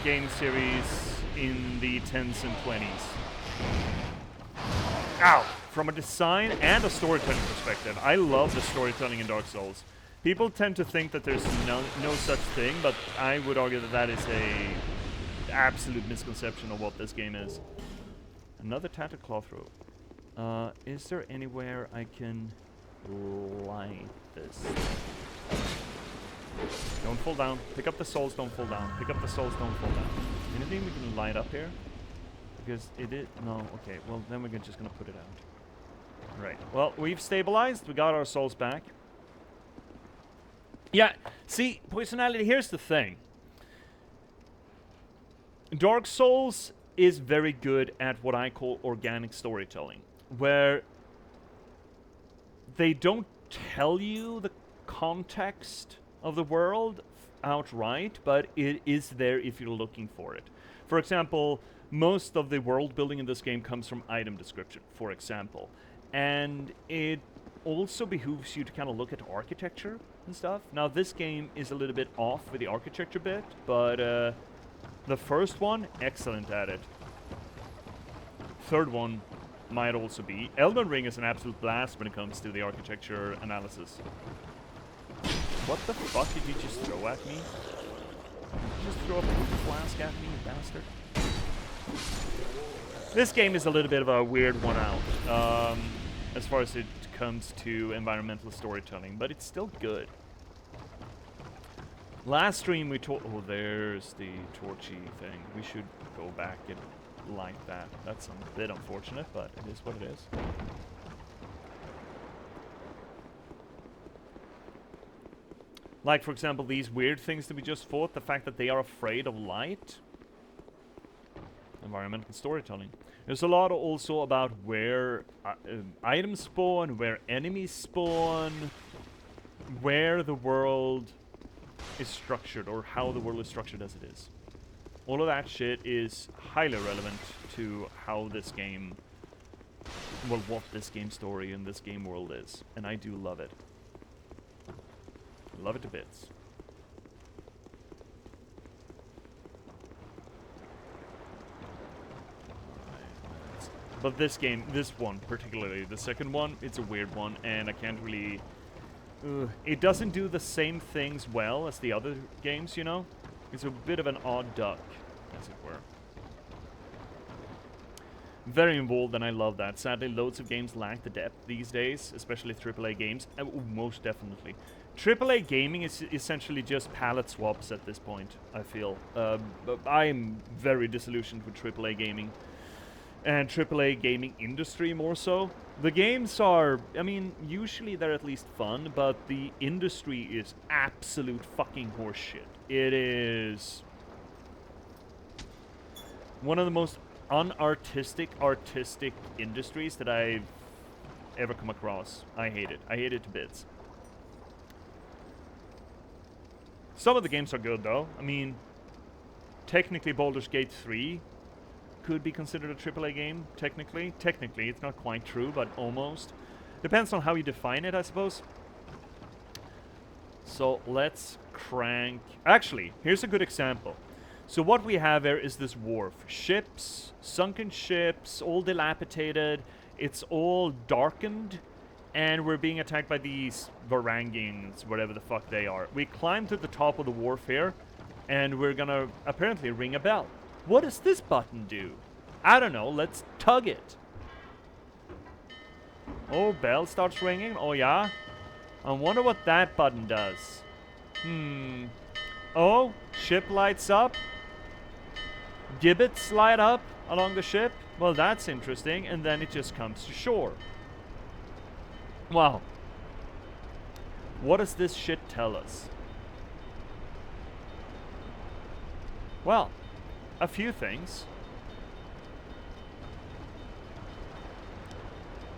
game series in the 10s and 20s. Ow! From a design and a storytelling perspective, I love the storytelling in Dark Souls. People tend to think that there's no such thing, but I would argue that that is a absolute misconception of what this game is. Another tattered cloth robe. Is there anywhere I can light this? Don't fall down. Pick up the souls, don't fall down. Pick up the souls, don't fall down. Anything we can light up here? Because it is... No, okay. Well, then we're just gonna put it out. Right. Well, we've stabilized. We got our souls back. Yeah, see, Poisonality, here's the thing. Dark Souls is very good at what I call organic storytelling, where they don't tell you the context of the world outright, but it is there if you're looking for it. For example, most of the world building in this game comes from item description, for example. And it also behooves you to kind of look at architecture and stuff. Now, this game is a little bit off with the architecture bit, but the first one, excellent at it. Third one might also be. Elden Ring is an absolute blast when it comes to the architecture analysis. What the fuck did you just throw at me? Did you just throw a poop flask at me, you bastard? This game is a little bit of a weird one out, as far as it comes to environmental storytelling, but it's still good. Last stream we oh, there's the torchy thing. We should go back and light that. That's a bit unfortunate, but it is what it is. Like, for example, these weird things that we just fought, the fact that they are afraid of light. Environmental storytelling. There's a lot also about where items spawn, where enemies spawn, where the world is structured, or how the world is structured as it is. All of that shit is highly relevant to how this game, well, what this game story and this game world is. And I do love it. Love it to bits. But this game, this one particularly, the second one, it's a weird one, and I can't really... it doesn't do the same things well as the other games, you know? It's a bit of an odd duck, as it were. Very involved, and I love that. Sadly, loads of games lack the depth these days, especially AAA games. Most definitely. AAA gaming is essentially just palette swaps at this point, I feel. I'm very disillusioned with AAA gaming. And AAA gaming industry more so. The games are, I mean, usually they're at least fun, but the industry is absolute fucking horseshit. It is one of the most artistic industries that I've ever come across. I hate it. I hate it to bits. Some of the games are good though. I mean, technically Baldur's Gate 3 could be considered a AAA game, technically. Technically, it's not quite true, but almost. Depends on how you define it, I suppose. So let's crank... Actually, here's a good example. So what we have here is this wharf. Ships, sunken ships, all dilapidated. It's all darkened. And we're being attacked by these Varangians, whatever the fuck they are. We climb to the top of the wharf here. And we're gonna apparently ring a bell. What does this button do? I don't know. Let's tug it. Oh, bell starts ringing. Oh, yeah? I wonder what that button does. Oh, ship lights up. Gibbets light up along the ship. Well, that's interesting. And then it just comes to shore. Wow. What does this shit tell us? Well, a few things.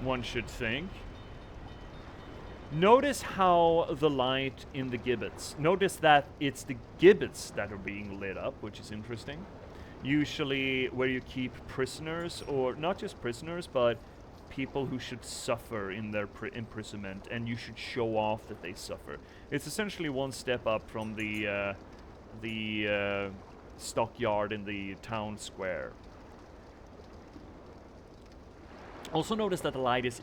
One should think. Notice how the light in the gibbets. Notice that it's the gibbets that are being lit up, which is interesting. Usually where you keep prisoners, or not just prisoners, but people who should suffer in their imprisonment, and you should show off that they suffer. It's essentially one step up from the stockyard in the town square. Also notice that the light is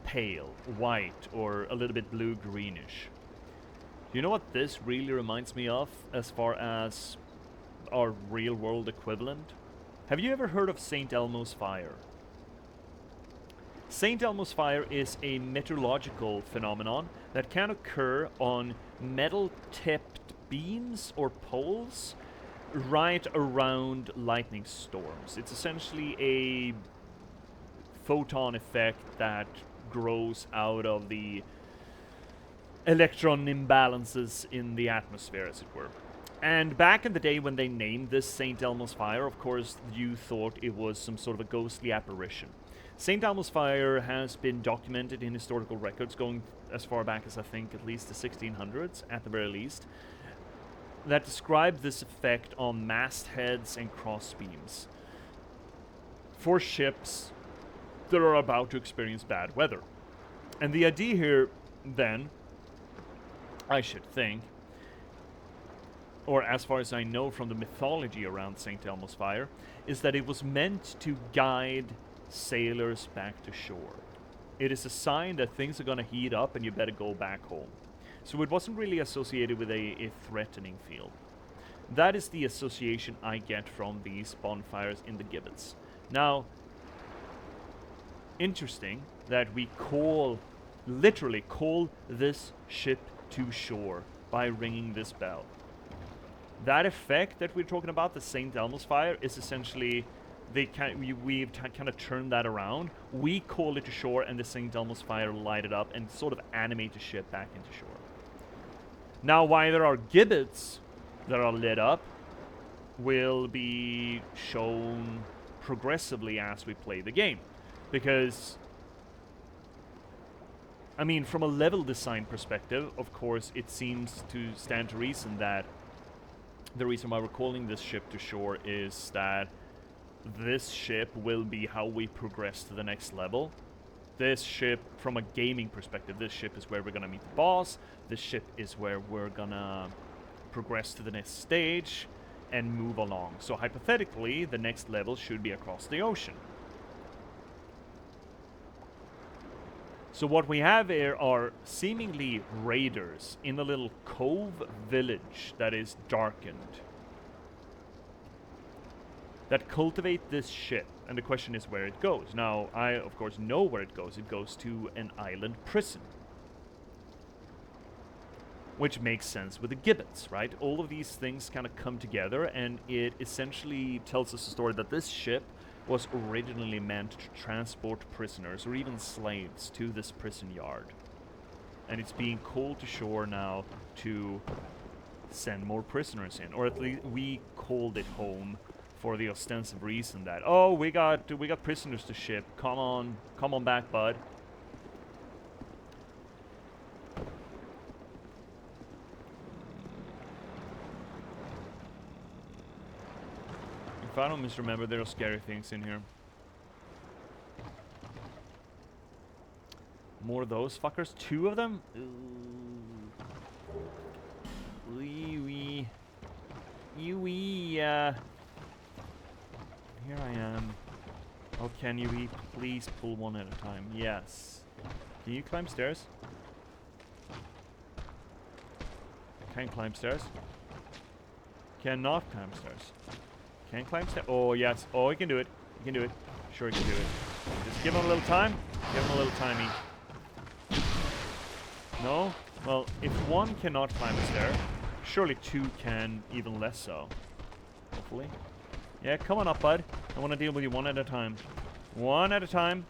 pale, white, or a little bit blue-greenish. You know what this really reminds me of as far as our real-world equivalent? Have you ever heard of St. Elmo's Fire? St. Elmo's Fire is a meteorological phenomenon that can occur on metal-tipped beams or poles right around lightning storms. It's essentially a photon effect that grows out of the electron imbalances in the atmosphere, as it were. And back in the day when they named this St. Elmo's Fire, of course, you thought it was some sort of a ghostly apparition. St. Elmo's Fire has been documented in historical records going as far back as I think at least the 1600s, at the very least, that describe this effect on mastheads and crossbeams for ships that are about to experience bad weather. And the idea here, then, I should think, or as far as I know from the mythology around St. Elmo's Fire, is that it was meant to guide sailors back to shore. It is a sign that things are going to heat up and you better go back home. So it wasn't really associated with a threatening feel. That is the association I get from these bonfires in the gibbets. Now, interesting that we literally call this ship to shore by ringing this bell. That effect that we're talking about, the St. Elmo's Fire, is essentially we've kind of turned that around. We call it to shore, and the St. Elmo's Fire light it up and sort of animate the ship back into shore. Now, why there are gibbets that are lit up will be shown progressively as we play the game. Because, I mean, from a level design perspective, of course, it seems to stand to reason that the reason why we're calling this ship to shore is that this ship will be how we progress to the next level. This ship, from a gaming perspective, this ship is where we're gonna meet the boss. This ship is where we're gonna progress to the next stage and move along. So hypothetically, the next level should be across the ocean. So what we have here are seemingly raiders in a little cove village that is darkened, that cultivate this ship, and the question is where it goes. Now, I of course know where it goes. It goes to an island prison, which makes sense with the gibbets, right? All of these things kind of come together, and it essentially tells us a story that this ship was originally meant to transport prisoners or even slaves to this prison yard. And it's being called to shore now to send more prisoners in, or at least we called it home for the ostensive reason that, oh, we got prisoners to ship. Come on back, bud. If I don't misremember, there are scary things in here. More of those fuckers? 2 of them? Ooh. Wee wee. You wee. Here I am. Oh, can you please pull one at a time? Yes. Can you climb stairs? Can climb stairs. Cannot climb stairs. Can climb stairs. Oh, yes. Oh, he can do it. He can do it. Sure, he can do it. Just give him a little time. Give him a little timey. No? Well, if 1 cannot climb a stair, surely 2 can, even less so. Hopefully. Yeah, come on up, bud. I want to deal with you 1 at a time. 1 at a time.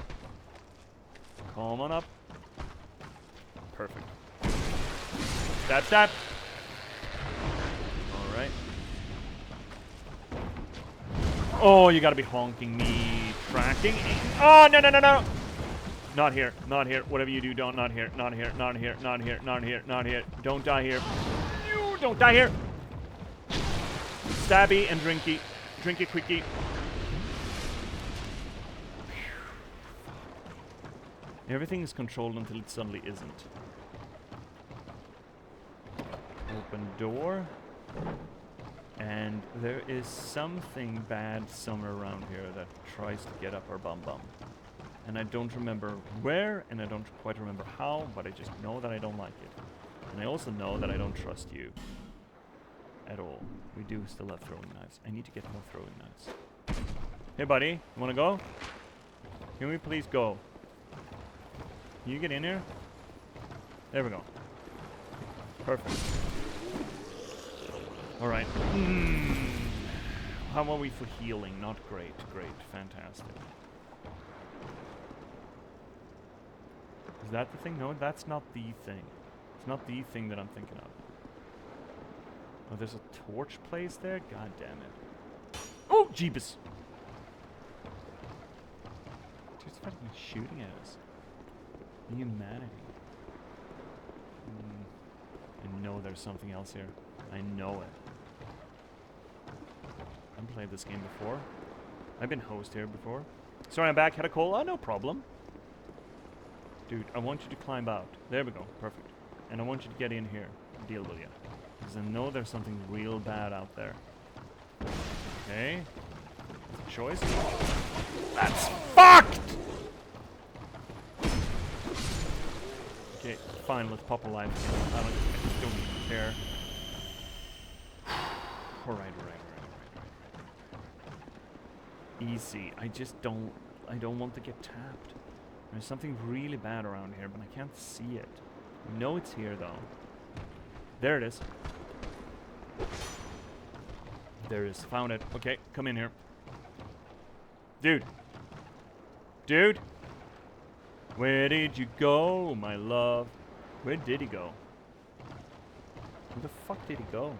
Come on up. Perfect. Stab, stab. Alright. Oh, you gotta be honking me. Tracking. Oh, no, no, no, no. Not here. Not here. Whatever you do, don't. Not here. Not here. Not here. Not here. Not here. Not here. Don't die here. You don't die here. Stabby and drinky. Drinky quickie. Everything is controlled until it suddenly isn't. Open door. And there is something bad somewhere around here that tries to get up our bum bum. And I don't remember where, and I don't quite remember how, but I just know that I don't like it. And I also know that I don't trust you. At all. We do still have throwing knives. I need to get more throwing knives. Hey buddy, you wanna go? Can we please go? Can you get in here? There we go. Perfect. Alright. How are we for healing? Not great. Great. Fantastic. Is that the thing? No, that's not the thing. It's not the thing that I'm thinking of. Oh, there's a torch placed there? God damn it. Oh, Jeebus! Dude's fucking shooting at us. Humanity. I know there's something else here. I know it. I've played this game before. I've been host here before. Sorry, I'm back. Had a call. Oh, no problem. Dude, I want you to climb out. There we go. Perfect. And I want you to get in here. Deal with you. Because I know there's something real bad out there. Okay. Choice. That's fucked! Okay, fine. Let's pop a life. I don't even care. Alright. Easy. I don't want to get tapped. There's something really bad around here, but I can't see it. I know it's here, though. There it is. There it is. Found it. Okay, come in here. Dude. Dude. Where did you go, my love? Where did he go? Where the fuck did he go?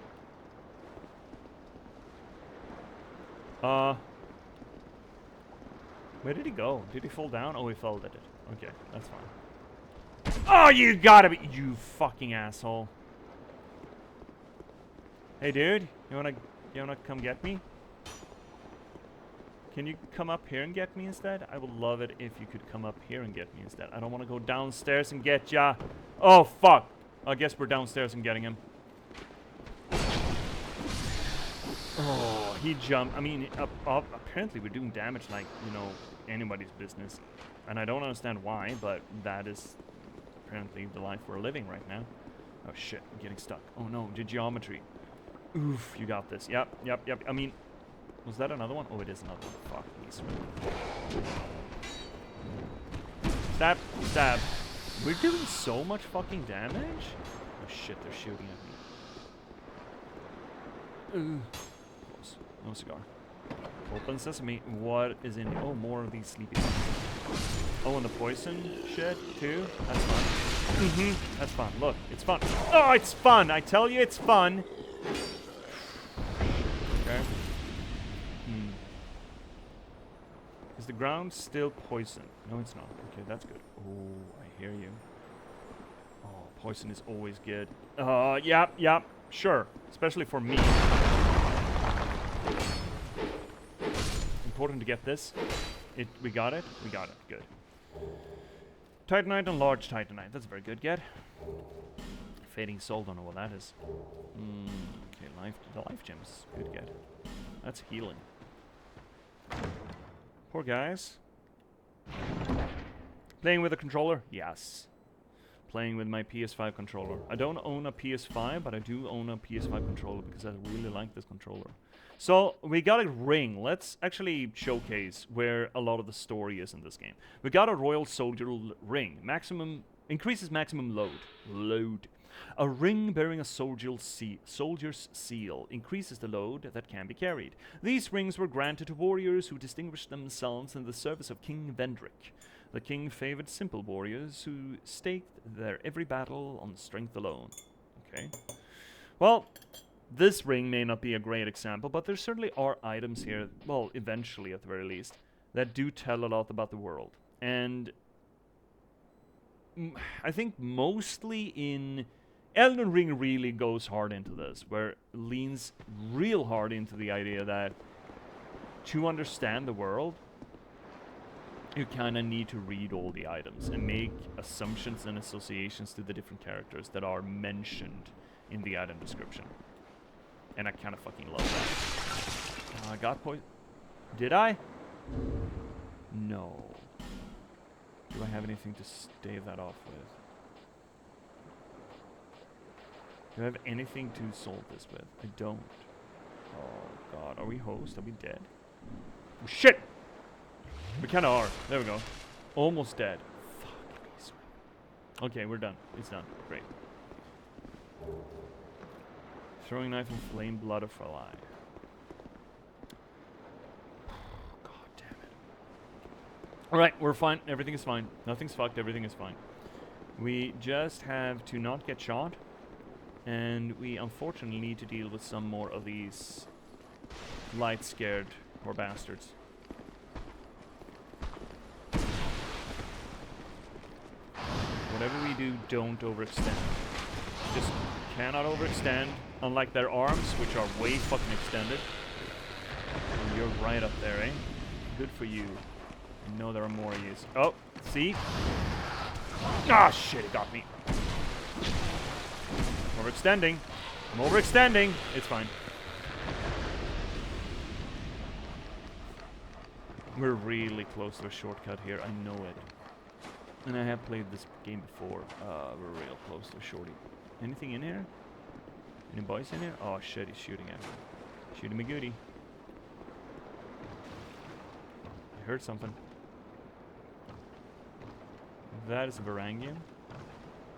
Where did he go? Did he fall down? Oh, he fell, did it. Okay, that's fine. Oh, you gotta be... You fucking asshole. Hey, dude. You wanna come get me? Can you come up here and get me instead? I would love it if you could come up here and get me instead. I don't want to go downstairs and get ya. Oh, fuck. I guess we're downstairs and getting him. Oh, he jumped. I mean, apparently we're doing damage like, you know, anybody's business. And I don't understand why, but that is apparently the life we're living right now. Oh, shit. I'm getting stuck. Oh, no. The geometry. Oof, you got this. Yep. I mean, was that another one? Oh, it is another one. Fuck me. Stab. Stab. We're doing so much fucking damage? Oh, shit. They're shooting at me. Close. No cigar. Open sesame. What is in here? Oh, more of these sleepy ones. Oh, and the poison shit, too? That's fun. That's fun. Look, it's fun. Oh, it's fun! I tell you, it's fun! Okay. Is the ground still poison? No, it's not. Okay, that's good. Oh, I hear you. Oh, poison is always good. Yep. Sure. Especially for me. important to get this. We got it. We got it. Good. Titanite and large Titanite. That's a very good get. Fading soul. Don't know what that is. Okay, the life gems. Good get. That's healing. Poor guys. Playing with a controller? Yes. Playing with my PS5 controller. I don't own a PS5, but I do own a PS5 controller because I really like this controller. So, we got a ring. Let's actually showcase where a lot of the story is in this game. We got a Royal Soldier ring. Increases maximum load. A ring bearing a soldier's seal increases the load that can be carried. These rings were granted to warriors who distinguished themselves in the service of King Vendrick. The king favored simple warriors who staked their every battle on strength alone. Okay. Well, this ring may not be a great example, but there certainly are items here, well, eventually at the very least, that do tell a lot about the world. And I think mostly in Elden Ring really goes hard into this, where it leans real hard into the idea that to understand the world, you kind of need to read all the items and make assumptions and associations to the different characters that are mentioned in the item description. And I kind of fucking love that. I got poison. Did I? No. Do I have anything to stave that off with? Do I have anything to solve this with? I don't. Oh god, are we host? Are we dead? Oh, shit! We kinda are. There we go. Almost dead. Fuck. Okay, we're done. It's done. Great. Throwing knife and flame blood of fly. God damn it. Alright, we're fine. Everything is fine. Nothing's fucked. Everything is fine. We just have to not get shot. And we unfortunately need to deal with some more of these light scared poor bastards. Whatever we do, don't overextend. Just cannot overextend, unlike their arms, which are way fucking extended. And you're right up there, eh? Good for you. I know there are more of you. Oh, see? Ah, shit, it got me. Overextending. I'm overextending. It's fine. We're really close to a shortcut here. I know it. And I have played this game before. We're real close to a shorty. Anything in here? Any boys in here? Oh shit, he's shooting at me. Shooting me goody. I heard something. That is a Varangian.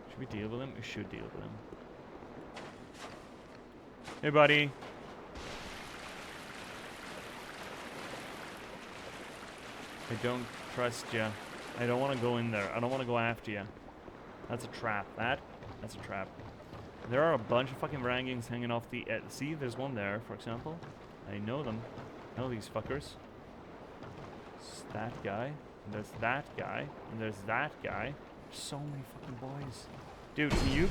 Should we deal with him? We should deal with him. Hey, buddy. I don't trust ya. I don't want to go in there. I don't want to go after you. That's a trap. That's a trap. There are a bunch of fucking Varangians hanging off the edge. See, there's one there, for example. I know them. I know these fuckers. It's that guy. And there's that guy. And there's that guy. There's so many fucking boys. Dude, can you...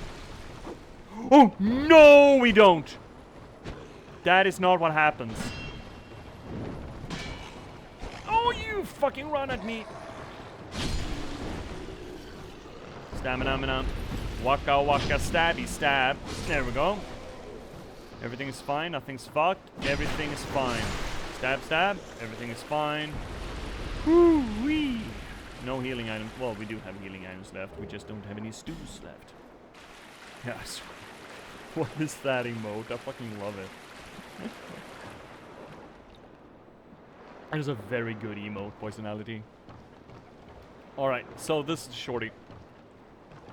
Oh, no, we don't! That is not what happens. Oh, you fucking run at me! Stamina. Waka waka stabby stab. There we go. Everything is fine. Nothing's fucked. Everything is fine. Stab, stab. Everything is fine. Woo-wee. No healing items. Well, we do have healing items left. We just don't have any stews left. Yes. What is that emote? I fucking love it. It is a very good emote, Poisonality. Alright, so this is Shorty.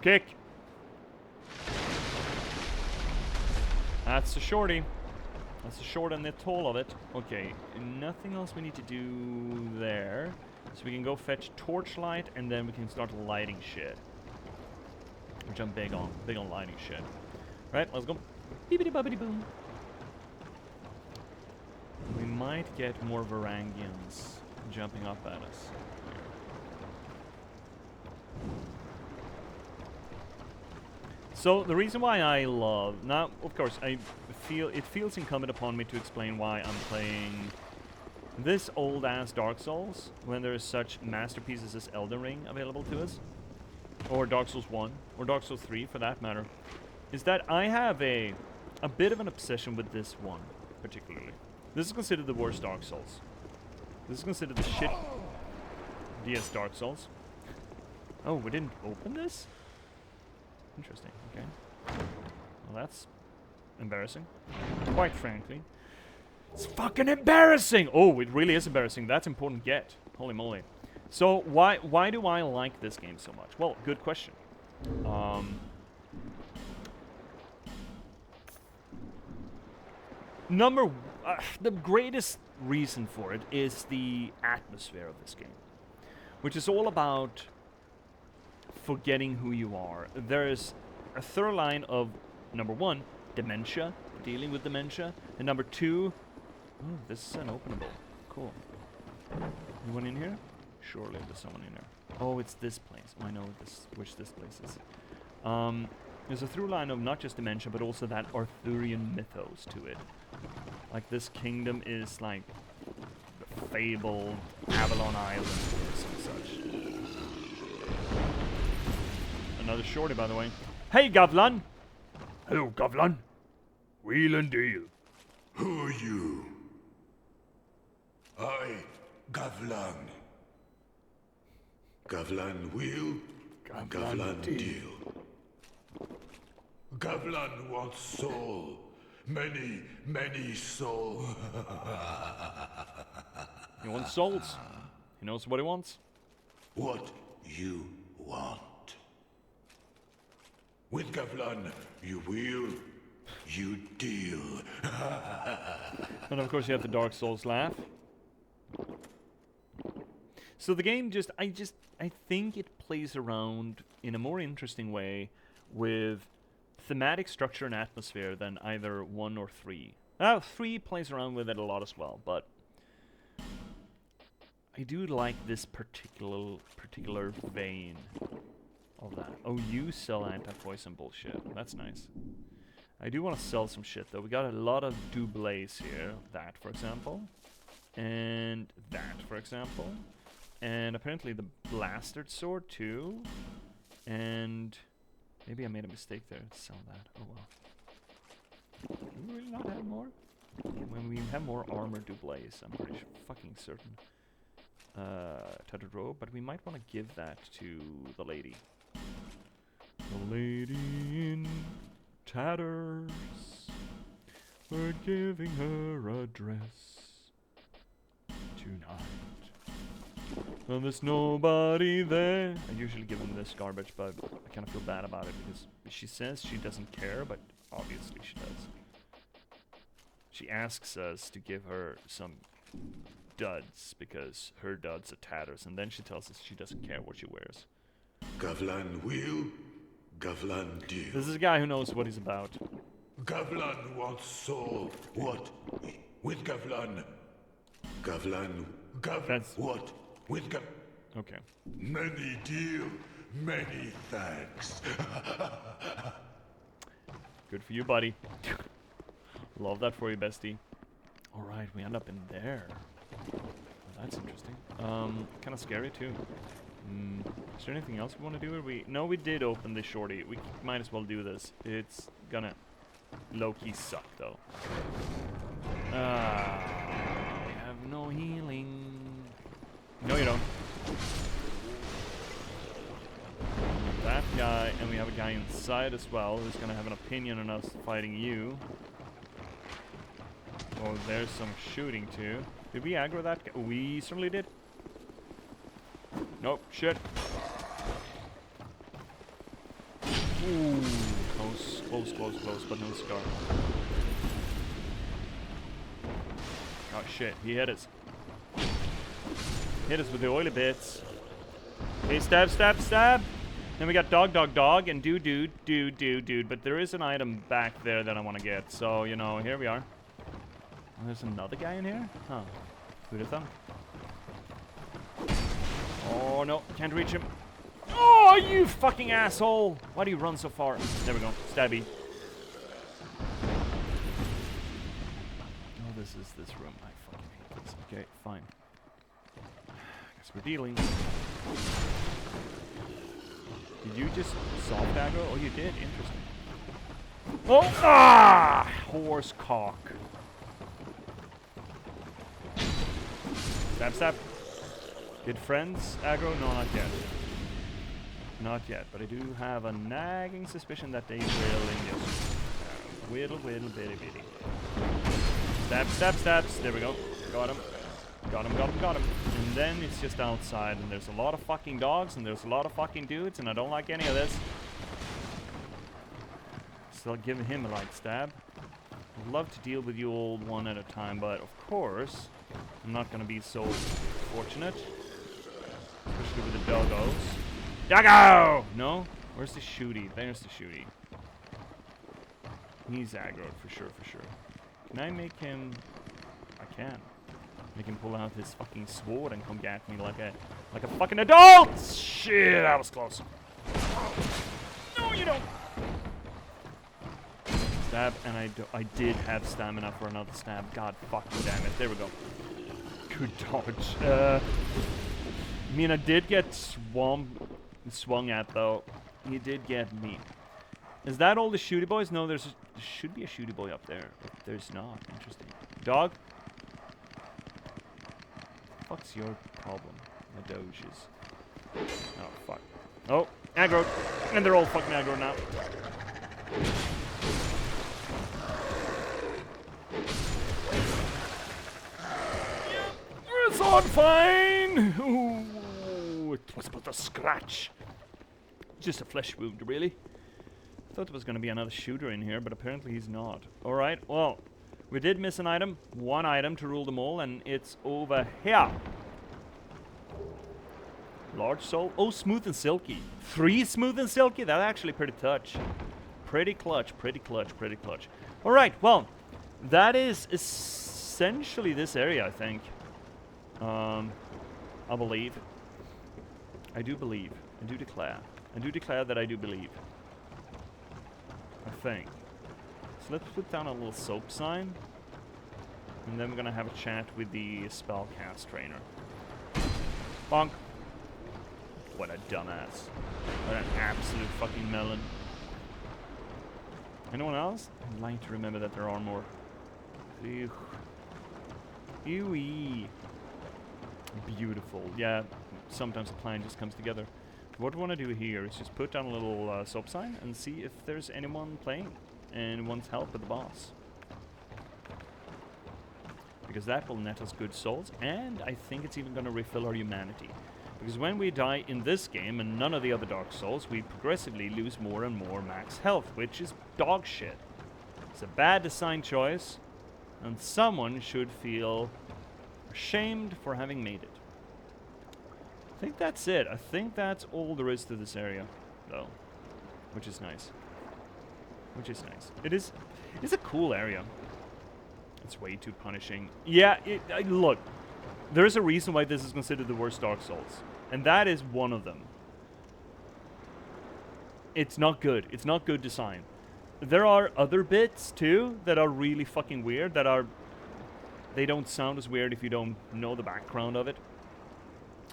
Kick! That's the Shorty. That's the short and the tall of it. Okay, nothing else we need to do there. So we can go fetch torchlight and then we can start lighting shit. Which I'm big on lighting shit. Right, let's go. Beepity boppity boom. We might get more Varangians jumping up at us. So the reason why I love now, of course, I feel it feels incumbent upon me to explain why I'm playing this old-ass Dark Souls, when there's such masterpieces as Elden Ring available to us, or Dark Souls 1, or Dark Souls 3 for that matter, is that I have a bit of an obsession with this one, particularly. This is considered the worst Dark Souls. This is considered the shit DS Dark Souls. Oh, we didn't open this? Interesting, okay. Well, that's embarrassing. Quite frankly. It's fucking embarrassing! Oh, it really is embarrassing. That's important get. Holy moly. So, why do I like this game so much? Well, good question. The greatest reason for it is the atmosphere of this game, which is all about forgetting who you are. There's a through line of, number one, dementia, dealing with dementia, and number two, oh, this is unopenable. Cool. Anyone in here? Surely there's someone in here. Oh, it's this place. Oh, I know which this place is. There's a through line of not just dementia, but also that Arthurian mythos to it. Like, this kingdom is like the fabled Avalon Island or some such. Another shorty, by the way. Hey, Gavlan! Hello, Gavlan. Wheel and deal. Who are you? I, Gavlan. Gavlan wheel, Gavlan deal. Gavlan wants soul. Many, many soul. He wants souls. He knows what he wants. What you want. With Gavlan, you wheel, you deal. And of course you have the Dark Souls laugh. So the game I think it plays around in a more interesting way with thematic structure and atmosphere than either 1 or 3. 3 plays around with it a lot as well, but I do like this particular vein of that. Oh, you sell anti-poison bullshit. That's nice. I do want to sell some shit though. We got a lot of doublés here. That, for example. And that, for example. And apparently the blasted sword too. And maybe I made a mistake there. Sell that. Oh well. Do we really not have more? When we have more armor doublés, I'm pretty fucking certain. Tattered robe, but we might want to give that to the lady. The lady in tatters. We're giving her a dress tonight. Well, there's nobody there. I usually give them this garbage, but I kind of feel bad about it because she says she doesn't care, but obviously she does. She asks us to give her some duds because her duds are tatters, and then she tells us she doesn't care what she wears. Gavlan wheel, Gavlan deal. This is a guy who knows what he's about. Gavlan wants soul. What? With Gavlan. Gavlan. That's what? With Gav. Okay. Many deal. Many thanks. Good for you, buddy. Love that for you, bestie. Alright, we end up in there. Well, that's interesting. Kind of scary too. Is there anything else we want to do? No, we did open this shorty. We might as well do this. It's gonna low-key suck though. We have no healing. No, you don't. That guy, and we have a guy inside as well who's gonna have an opinion on us fighting you. Oh, there's some shooting too. Did we aggro that guy? We certainly did. Nope, shit. Ooh, close, but no scar. Oh shit, he hit us. Hit us with the oily bits. Okay, stab. Then we got dog, and dude. But there is an item back there that I want to get. So, you know, here we are. Oh, there's another guy in here? Huh. Who'd have thought? Oh, no. Can't reach him. Oh, you fucking asshole! Why do you run so far? There we go. Stabby. Oh, this is this room. I fucking hate this. Okay, fine. Guess we're dealing. Did you just soft aggro? Oh, you did. Interesting. Oh! Ah! Horse cock. Stab, stab. Did friends aggro? No, not yet. Not yet, but I do have a nagging suspicion that they will in just whittle, whittle, bitty, bitty. Stab, stab, stabs. There we go. Got him. Got him, got him, got him. And then it's just outside, and there's a lot of fucking dogs, and there's a lot of fucking dudes, and I don't like any of this. Still giving him a light stab. I'd love to deal with you all one at a time, but of course, I'm not gonna be so fortunate. Especially with the doggos. Doggo! No? Where's the shooty? There's the shooty. He's aggroed for sure, for sure. Can I make him... I can. Make him pull out his fucking sword and come at me like a fucking adult! Shit, that was close. No, you don't! Stab, and I did have stamina for another stab. God fucking damn it. There we go. Good dodge. I mean, I did get swung at, though. He did get me. Is that all the shooty boys? No, there should be a shooty boy up there. But there's not. Interesting. Dog? What's your problem? The doges. Oh, fuck. Oh, aggro. And they're all fucking aggro now. It's on fine! Ooh, it was but a scratch. Just a flesh wound, really. I thought there was going to be another shooter in here, but apparently he's not. Alright, well, we did miss an item. One item to rule them all, and it's over here. Large soul. Oh, smooth and silky. 3 smooth and silky? That's actually pretty touch. Pretty clutch, pretty clutch, pretty clutch. Alright, well, that is essentially this area, I think. I believe. I do believe. I do declare. I do declare that I do believe. I think. So let's put down a little soap sign. And then we're gonna have a chat with the spellcast trainer. Bonk. What a dumbass. What an absolute fucking melon. Anyone else? I'd like to remember that there are more. Ew. Ew-wee. Beautiful. Yeah, sometimes a plan just comes together. What we want to do here is just put down a little soap sign and see if there's anyone playing and wants help with the boss. Because that will net us good souls, and I think it's even going to refill our humanity. Because when we die in this game and none of the other Dark Souls, we progressively lose more and more max health, which is dog shit. It's a bad design choice, and someone should feel ashamed for having made it. I think that's it. I think that's all there is to this area, though, which is nice. Which is nice. It's a cool area. It's way too punishing. Yeah, look, there is a reason why this is considered the worst Dark Souls, and that is one of them. It's not good. It's not good design. There are other bits too that are really fucking weird. They don't sound as weird if you don't know the background of it.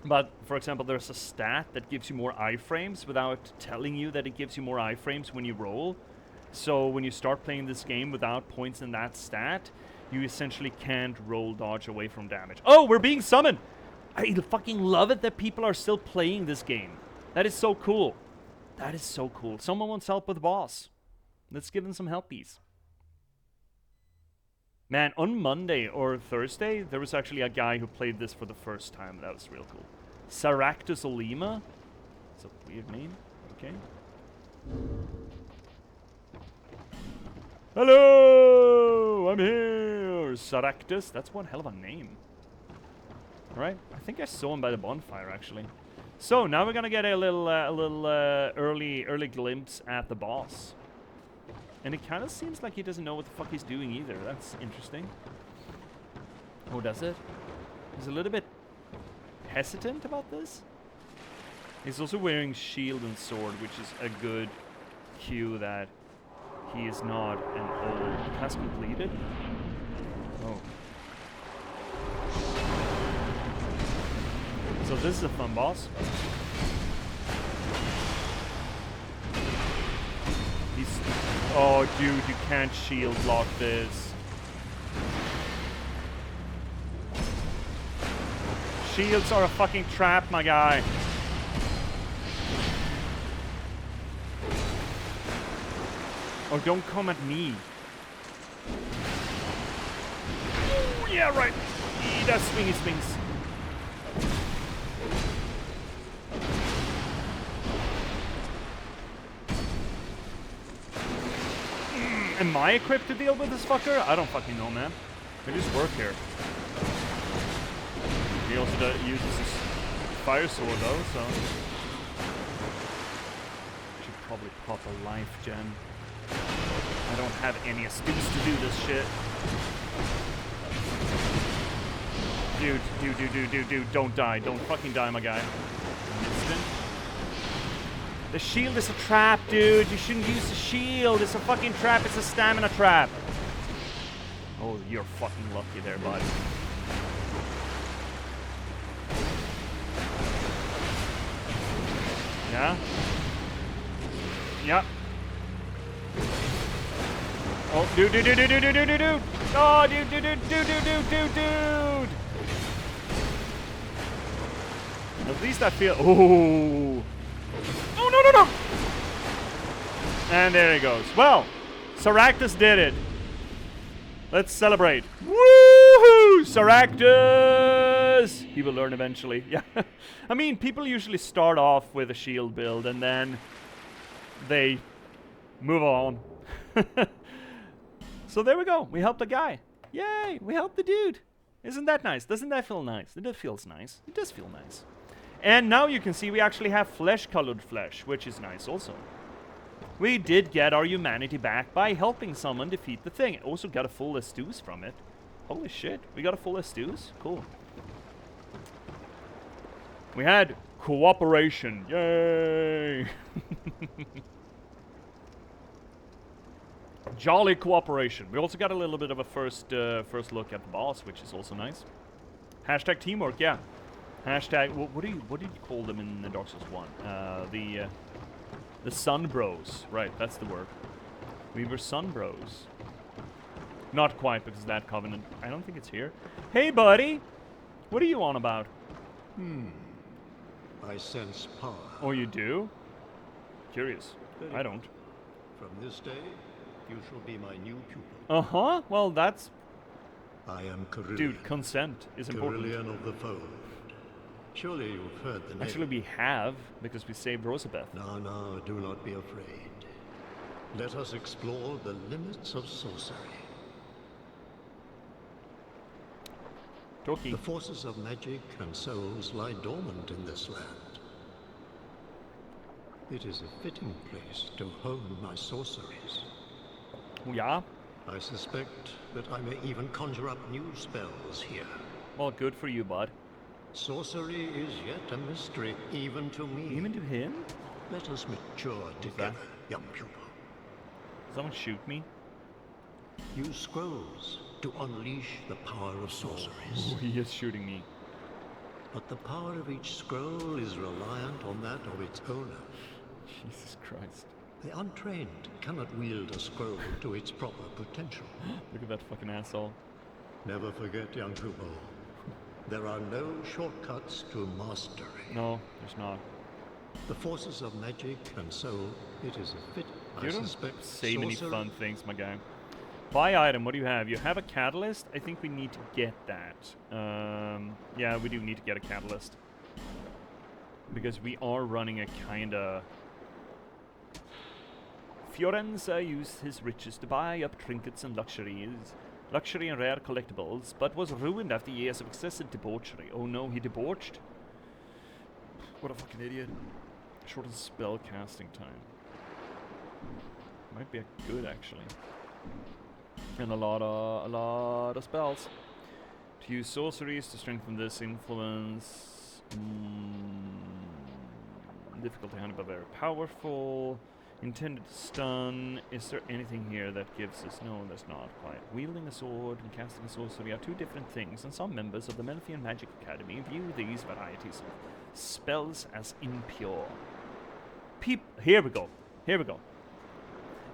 But, for example, there's a stat that gives you more iframes without telling you that it gives you more iframes when you roll. So when you start playing this game without points in that stat, you essentially can't roll dodge away from damage. Oh, we're being summoned! I fucking love it that people are still playing this game. That is so cool. That is so cool. Someone wants help with the boss. Let's give them some helpies. Man, on Monday or Thursday, there was actually a guy who played this for the first time. That was real cool. Saractus Olima. It's a weird name. Okay. Hello! I'm here! Saractus. That's one hell of a name. Alright. I think I saw him by the bonfire, actually. So, now we're gonna get a little early glimpse at the boss. And it kind of seems like he doesn't know what the fuck he's doing either. That's interesting. Oh, does it? He's a little bit hesitant about this. He's also wearing shield and sword, which is a good cue that he is not an old. Task completed? Oh. So this is a fun boss. He's... Oh, dude, you can't shield block this. Shields are a fucking trap, my guy. Oh, don't come at me. Ooh, yeah, right. That swingy swings. Am I equipped to deal with this fucker? I don't fucking know, man. I just work here. He also uses his fire sword, though, so... Should probably pop a life gem. I don't have any excuse to do this shit. Dude, don't die. Don't fucking die, my guy. Instant. The shield is a trap, dude. You shouldn't use the shield. It's a fucking trap. It's a stamina trap. Oh, you're fucking lucky there, buddy. Yeah? Yep. Oh, dude. Oh, dude. At least I feel... Oh. Oh, no. And there he goes. Well, Saractus did it. Let's celebrate. Woohoo! Saractus! He will learn eventually. Yeah. I mean, people usually start off with a shield build and then they move on. So there we go. We helped the guy. Yay! We helped the dude. Isn't that nice? Doesn't that feel nice? It feels nice. It does feel nice. And now you can see we actually have flesh-colored flesh, which is nice also. We did get our humanity back by helping someone defeat the thing. Also got a full Estus from it. Holy shit, we got a full Estus? Cool. We had cooperation. Yay! Jolly cooperation. We also got a little bit of a first look at the boss, which is also nice. Hashtag teamwork, yeah. Hashtag, what did you call them in the Dark Souls 1? The Sun Bros. Right, that's the word. We were Sun Bros. Not quite, because that Covenant, I don't think it's here. Hey, buddy! What are you on about? I sense power. Oh, you do? Curious. Very I don't. From this day, you shall be my new pupil. Uh-huh. Well, that's... I am Carillion. Dude, consent is important. Carillion of the Fold. Surely you've heard the name. Actually, we have, because we saved Rosabeth. No, do not be afraid. Let us explore the limits of sorcery. Toki. The forces of magic and souls lie dormant in this land. It is a fitting place to hone my sorceries. Yeah? I suspect that I may even conjure up new spells here. Well, good for you, bud. Sorcery is yet a mystery, even to me. Even to him? Let us mature together, young pupil. Someone shoot me? Use scrolls to unleash the power of sorceries. Oh, he is shooting me. But the power of each scroll is reliant on that of its owner. Jesus Christ. The untrained cannot wield a scroll to its proper potential. Look at that fucking asshole. Never forget, young pupil. There are no shortcuts to mastery. No, there's not. The forces of magic and soul, it is a fit. You I don't suspect say many sorcery- fun things, my guy. Buy item, what do you have? You have a catalyst? I think we need to get that. Yeah, we do need to get a catalyst. Because we are running a kinda... Fiorenza used his riches to buy up trinkets and luxury and rare collectibles, but was ruined after years of excessive debauchery. Oh no, he debauched? What a fucking idiot. Shortens spell casting time. Might be a good, actually. And a lot of spells. To use sorceries to strengthen this influence. Difficulty 100 but very powerful. Intended to stun. Is there anything here that gives us... No, there's not quite. Wielding a sword and casting a sorcery are two different things, and some members of the Melfian Magic Academy view these varieties of spells as impure. Here we go. Here we go.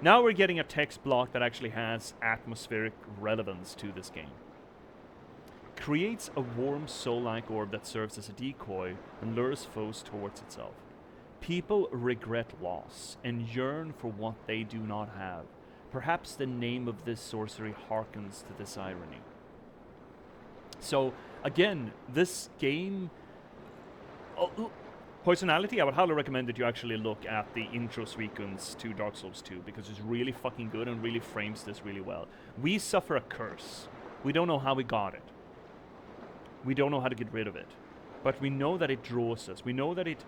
Now we're getting a text block that actually has atmospheric relevance to this game. Creates a warm soul-like orb that serves as a decoy and lures foes towards itself. People regret loss and yearn for what they do not have. Perhaps the name of this sorcery harkens to this irony. So, again, this game... Personality, I would highly recommend that you actually look at the intro sequence to Dark Souls 2, because it's really fucking good and really frames this really well. We suffer a curse. We don't know how we got it. We don't know how to get rid of it. But we know that it draws us. We know that it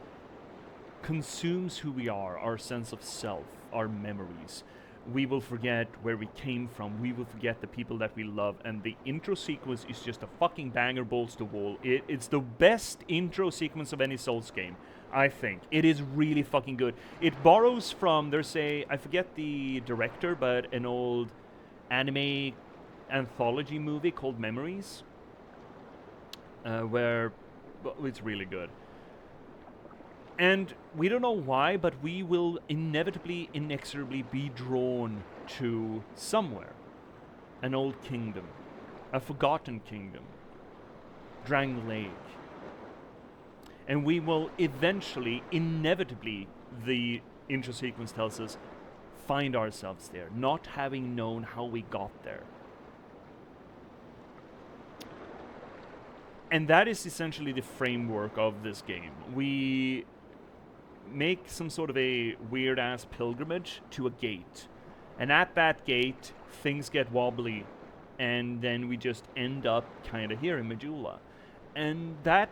consumes who we are, our sense of self, our memories. We will forget where we came from. We will forget the people that we love. And the intro sequence is just a fucking banger, balls to wall. It's the best intro sequence of any Souls game, I think. It is really fucking good. It borrows from, there's a, I forget the director, but an old anime anthology movie called Memories. Where it's really good. And we don't know why, but we will inevitably, inexorably be drawn to somewhere. An old kingdom. A forgotten kingdom. Drang Lake. And we will eventually, inevitably, the intro sequence tells us, find ourselves there, not having known how we got there. And that is essentially the framework of this game. We make some sort of a weird-ass pilgrimage to a gate. And at that gate, things get wobbly. And then we just end up kind of here in Majula. And that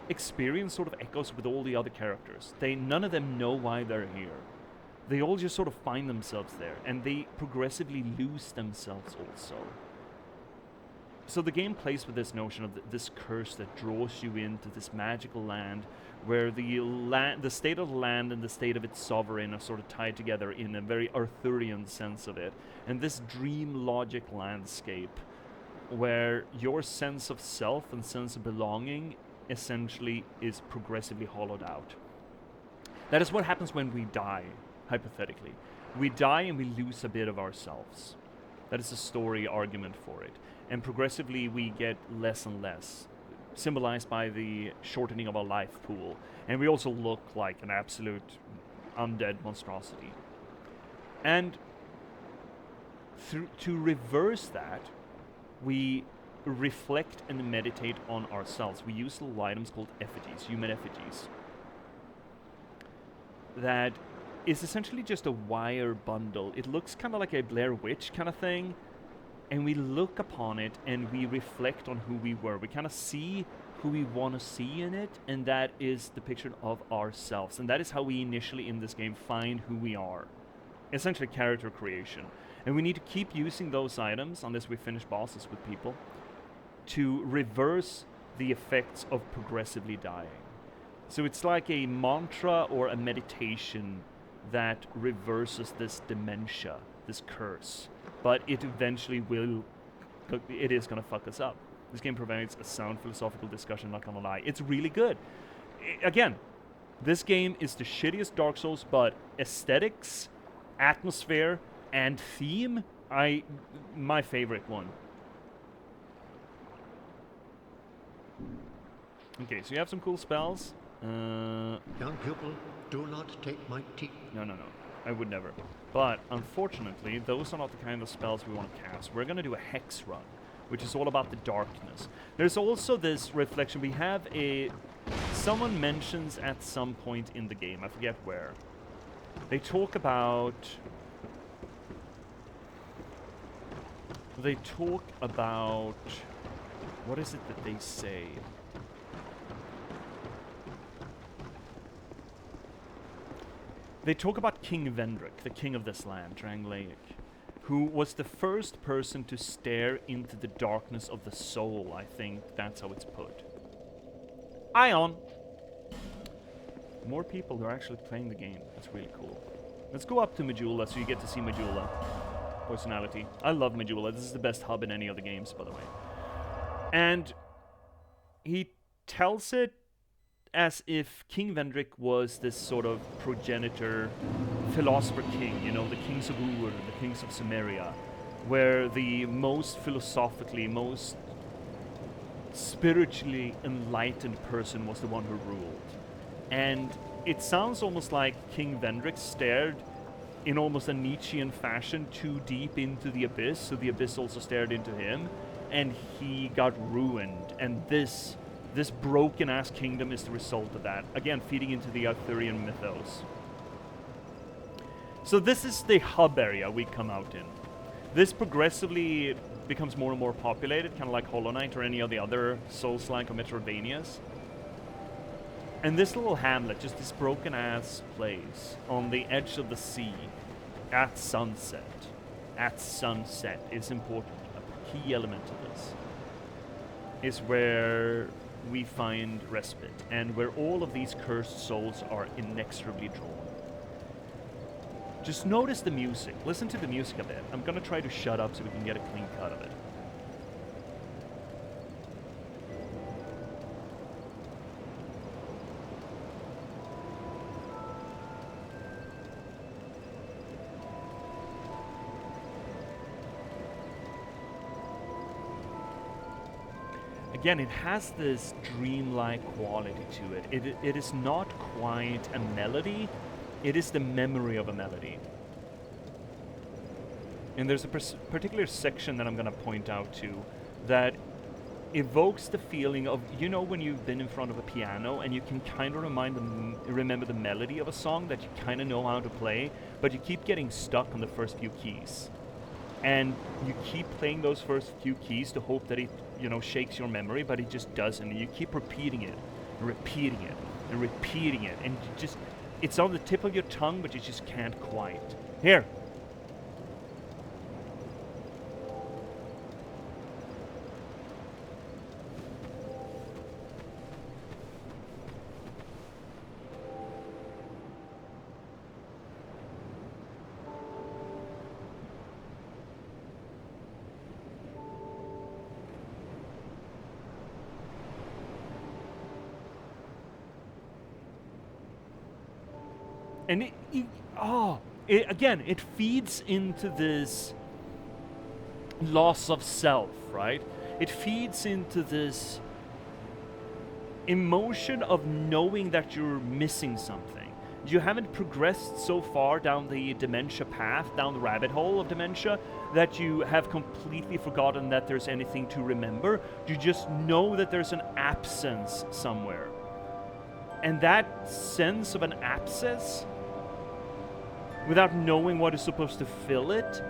experience sort of echoes with all the other characters. None of them know why they're here. They all just sort of find themselves there. And they progressively lose themselves also. So the game plays with this notion of this curse that draws you into this magical land where the state of the land and the state of its sovereign are sort of tied together in a very Arthurian sense of it. And this dream logic landscape where your sense of self and sense of belonging essentially is progressively hollowed out. That is what happens when we die, hypothetically. We die and we lose a bit of ourselves. That is a story argument for it. And progressively we get less and less, symbolized by the shortening of our life pool. And we also look like an absolute undead monstrosity. And to reverse that, we reflect and meditate on ourselves. We use little items called effigies, human effigies. That is essentially just a wire bundle. It looks kind of like a Blair Witch kind of thing. And we look upon it and we reflect on who we were. We kind of see who we want to see in it, and that is the picture of ourselves. And that is how we initially in this game find who we are. Essentially character creation. And we need to keep using those items, unless we finish bosses with people, to reverse the effects of progressively dying. So it's like a mantra or a meditation that reverses this dementia, this curse. But it eventually it is going to fuck us up. This game provides a sound philosophical discussion, not gonna lie. It's really good. Again, this game is the shittiest Dark Souls, but aesthetics, atmosphere, and theme, my favorite one. Okay, so you have some cool spells. Young pupil, do not take my tea. No. I would never. But, unfortunately, those are not the kind of spells we want to cast. We're going to do a hex run, which is all about the darkness. There's also this reflection. We have someone mentions at some point in the game, I forget where, they talk about... What is it that they say? They talk about King Vendrick, the king of this land, Drang Lake, who was the first person to stare into the darkness of the soul, I think that's how it's put. Ion! More people are actually playing the game. That's really cool. Let's go up to Majula so you get to see Majula. Personality. I love Majula. This is the best hub in any of the games, by the way. And he tells it as if King Vendrick was this sort of progenitor, philosopher king, you know, the kings of Ur, the kings of Sumeria, where the most philosophically, most spiritually enlightened person was the one who ruled. And it sounds almost like King Vendrick stared in almost a Nietzschean fashion too deep into the abyss, so the abyss also stared into him, and he got ruined. And this broken-ass kingdom is the result of that. Again, feeding into the Arthurian mythos. So this is the hub area we come out in. This progressively becomes more and more populated, kind of like Hollow Knight or any of the other Souls-like or Metroidvanias. And this little hamlet, just this broken-ass place on the edge of the sea at sunset. At sunset is important. A key element of this is where we find respite and where all of these cursed souls are inexorably drawn. Just notice the music. Listen to the music a bit. I'm going to try to shut up so we can get a clean cut of it. Again, it has this dreamlike quality to it. It is not quite a melody, it is the memory of a melody. And there's a particular section that I'm going to point out to that evokes the feeling of, you know, when you've been in front of a piano and you can kind of remember the melody of a song that you kind of know how to play, but you keep getting stuck on the first few keys. And you keep playing those first few keys to hope that it, you know, shakes your memory, but it just doesn't. And you keep repeating it, and repeating it, and repeating it. And you just, it's on the tip of your tongue, but you just can't quite. Here. And again, it feeds into this loss of self, right? It feeds into this emotion of knowing that you're missing something. You haven't progressed so far down the dementia path, down the rabbit hole of dementia, that you have completely forgotten that there's anything to remember. You just know that there's an absence somewhere. And that sense of an abscess, without knowing what is supposed to fill it,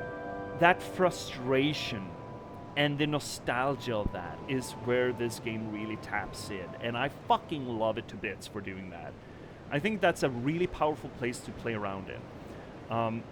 that frustration and the nostalgia of that is where this game really taps in. And I fucking love it to bits for doing that. I think that's a really powerful place to play around in.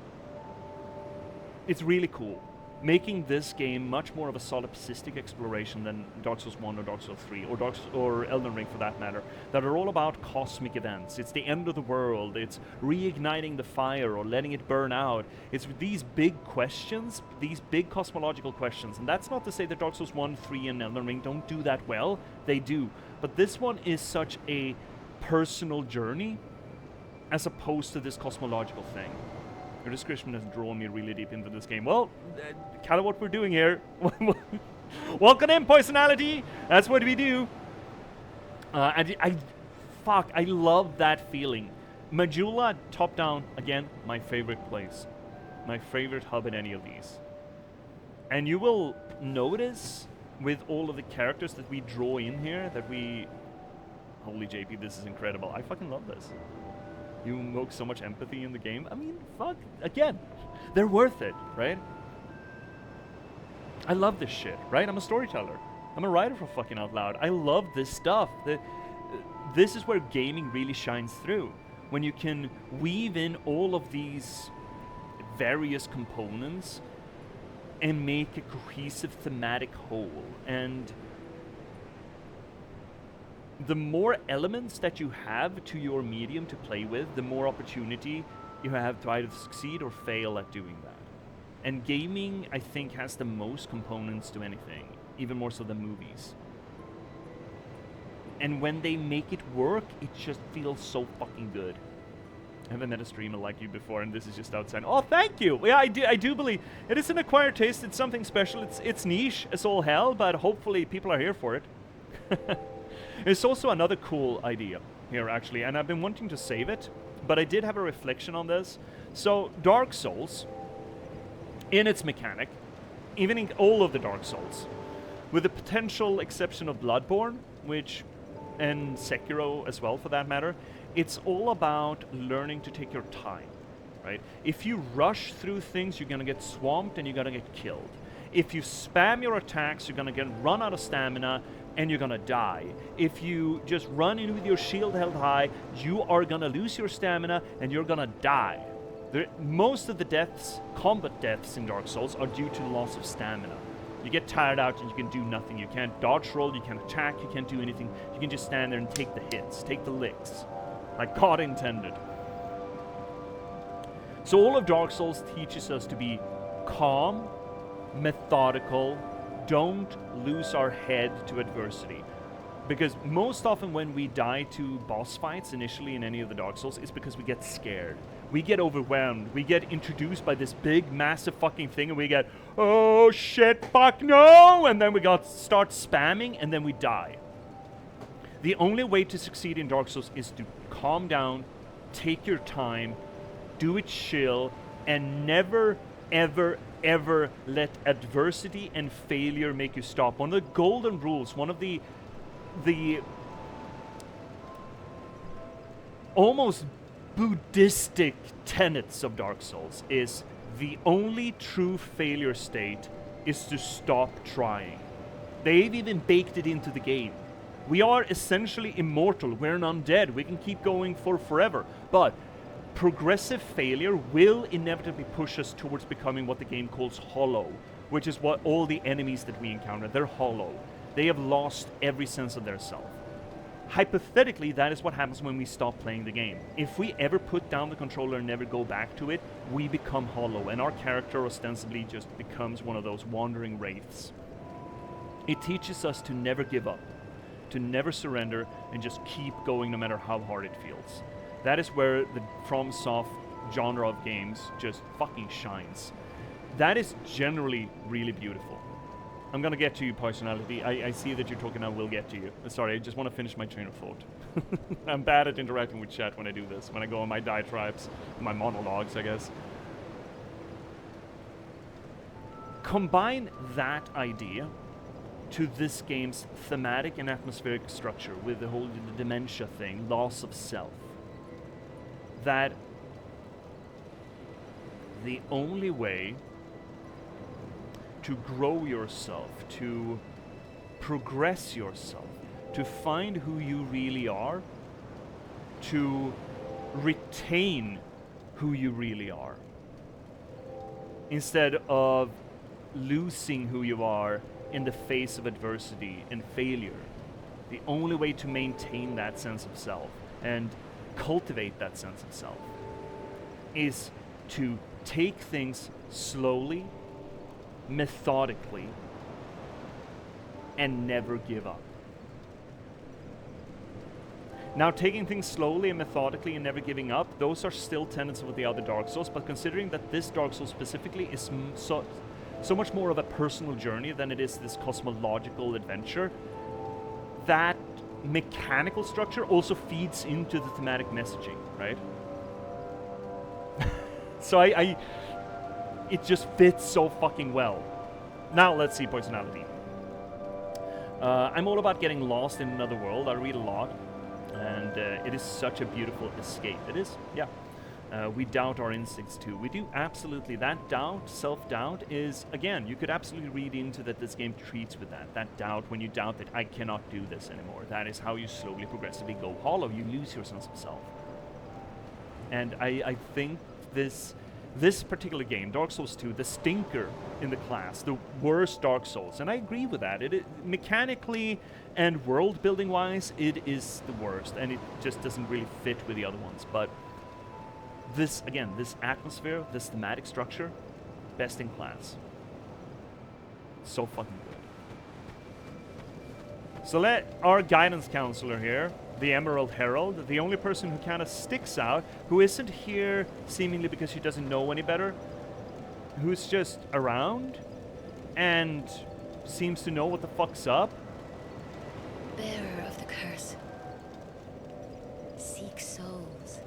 It's really cool. Making this game much more of a solipsistic exploration than Dark Souls 1 or Dark Souls 3 or Elden Ring for that matter, that are all about cosmic events. It's the end of the world, it's reigniting the fire or letting it burn out. It's these big questions, these big cosmological questions, and that's not to say that Dark Souls 1, 3 and Elden Ring don't do that well, they do. But this one is such a personal journey as opposed to this cosmological thing. Your description has drawn me really deep into this game. Well, kind of what we're doing here. Welcome in, Poisonality! That's what we do. I love that feeling. Majula, top down, again, my favorite place. My favorite hub in any of these. And you will notice with all of the characters that we draw in here, that we... Holy JP, this is incredible. I fucking love this. You invoke so much empathy in the game. I mean, fuck, again, they're worth it, right? I love this shit, right? I'm a storyteller. I'm a writer for fucking out loud. I love this stuff. This is where gaming really shines through. When you can weave in all of these various components and make a cohesive thematic whole. And the more elements that you have to your medium to play with, the more opportunity you have to either succeed or fail at doing that. And gaming, I think, has the most components to anything, even more so than movies. And when they make it work, it just feels so fucking good. I haven't met a streamer like you before, and this is just outside. Oh, thank you! Yeah, I do believe it is an acquired taste. It's something special. It's niche as all hell, but hopefully people are here for it. It's also another cool idea here, actually, and I've been wanting to save it, but I did have a reflection on this. So, Dark Souls, in its mechanic, even in all of the Dark Souls, with the potential exception of Bloodborne, and Sekiro as well for that matter, it's all about learning to take your time, right? If you rush through things, you're gonna get swamped and you're gonna get killed. If you spam your attacks, you're gonna run out of stamina and you're gonna die. If you just run in with your shield held high, you are gonna lose your stamina and you're gonna die. Most of the deaths, combat deaths in Dark Souls, are due to loss of stamina. You get tired out and you can do nothing. You can't dodge roll, you can't attack, you can't do anything. You can just stand there and take the hits, take the licks, like God intended. So all of Dark Souls teaches us to be calm, methodical, don't lose our head to adversity. Because most often when we die to boss fights initially in any of the Dark Souls, it's because we get scared. We get overwhelmed. We get introduced by this big, massive fucking thing and we get, oh shit, fuck no! And then we start spamming and then we die. The only way to succeed in Dark Souls is to calm down, take your time, do it chill, and never, ever, ever let adversity and failure make you stop. One of the golden rules, one of the almost Buddhistic tenets of Dark Souls is the only true failure state is to stop trying. They've even baked it into the game. We are essentially immortal. We're an undead. We can keep going for forever. But progressive failure will inevitably push us towards becoming what the game calls hollow, which is what all the enemies that we encounter, they're hollow. They have lost every sense of their self. Hypothetically, that is what happens when we stop playing the game. If we ever put down the controller and never go back to it, we become hollow, and our character ostensibly just becomes one of those wandering wraiths. It teaches us to never give up, to never surrender, and just keep going no matter how hard it feels. That is where the FromSoft genre of games just fucking shines. That is generally really beautiful. I'm gonna get to you, Personality. I see that you're talking, I will get to you. Sorry, I just want to finish my train of thought. I'm bad at interacting with chat when I do this, when I go on my diatribes, my monologues, I guess. Combine that idea to this game's thematic and atmospheric structure with the whole dementia thing, loss of self. That the only way to grow yourself, to progress yourself, to find who you really are, to retain who you really are, instead of losing who you are in the face of adversity and failure. The only way to maintain that sense of self and cultivate that sense of self is to take things slowly, methodically, and never give up. Now, taking things slowly and methodically and never giving up, those are still tenets of the other Dark Souls, but considering that this Dark Souls specifically is so much more of a personal journey than it is this cosmological adventure, that mechanical structure also feeds into the thematic messaging, right? So it just fits so fucking well. Now let's see Personality. I'm all about getting lost in another world. I read a lot, and it is such a beautiful escape. It is, yeah. We doubt our instincts too. We do, absolutely. That doubt, self-doubt is, again, you could absolutely read into that this game treats with that. That doubt, when you doubt that I cannot do this anymore. That is how you slowly, progressively go hollow. You lose your sense of self. And I think this particular game, Dark Souls 2, the stinker in the class, the worst Dark Souls, and I agree with that. It mechanically and world-building wise, it is the worst, and it just doesn't really fit with the other ones. But This, again, this atmosphere, this thematic structure, best in class. So fucking good. So let our guidance counselor here, the Emerald Herald, the only person who kind of sticks out, who isn't here seemingly because she doesn't know any better, who's just around and seems to know what the fuck's up. Bearer of the curse. Seek souls.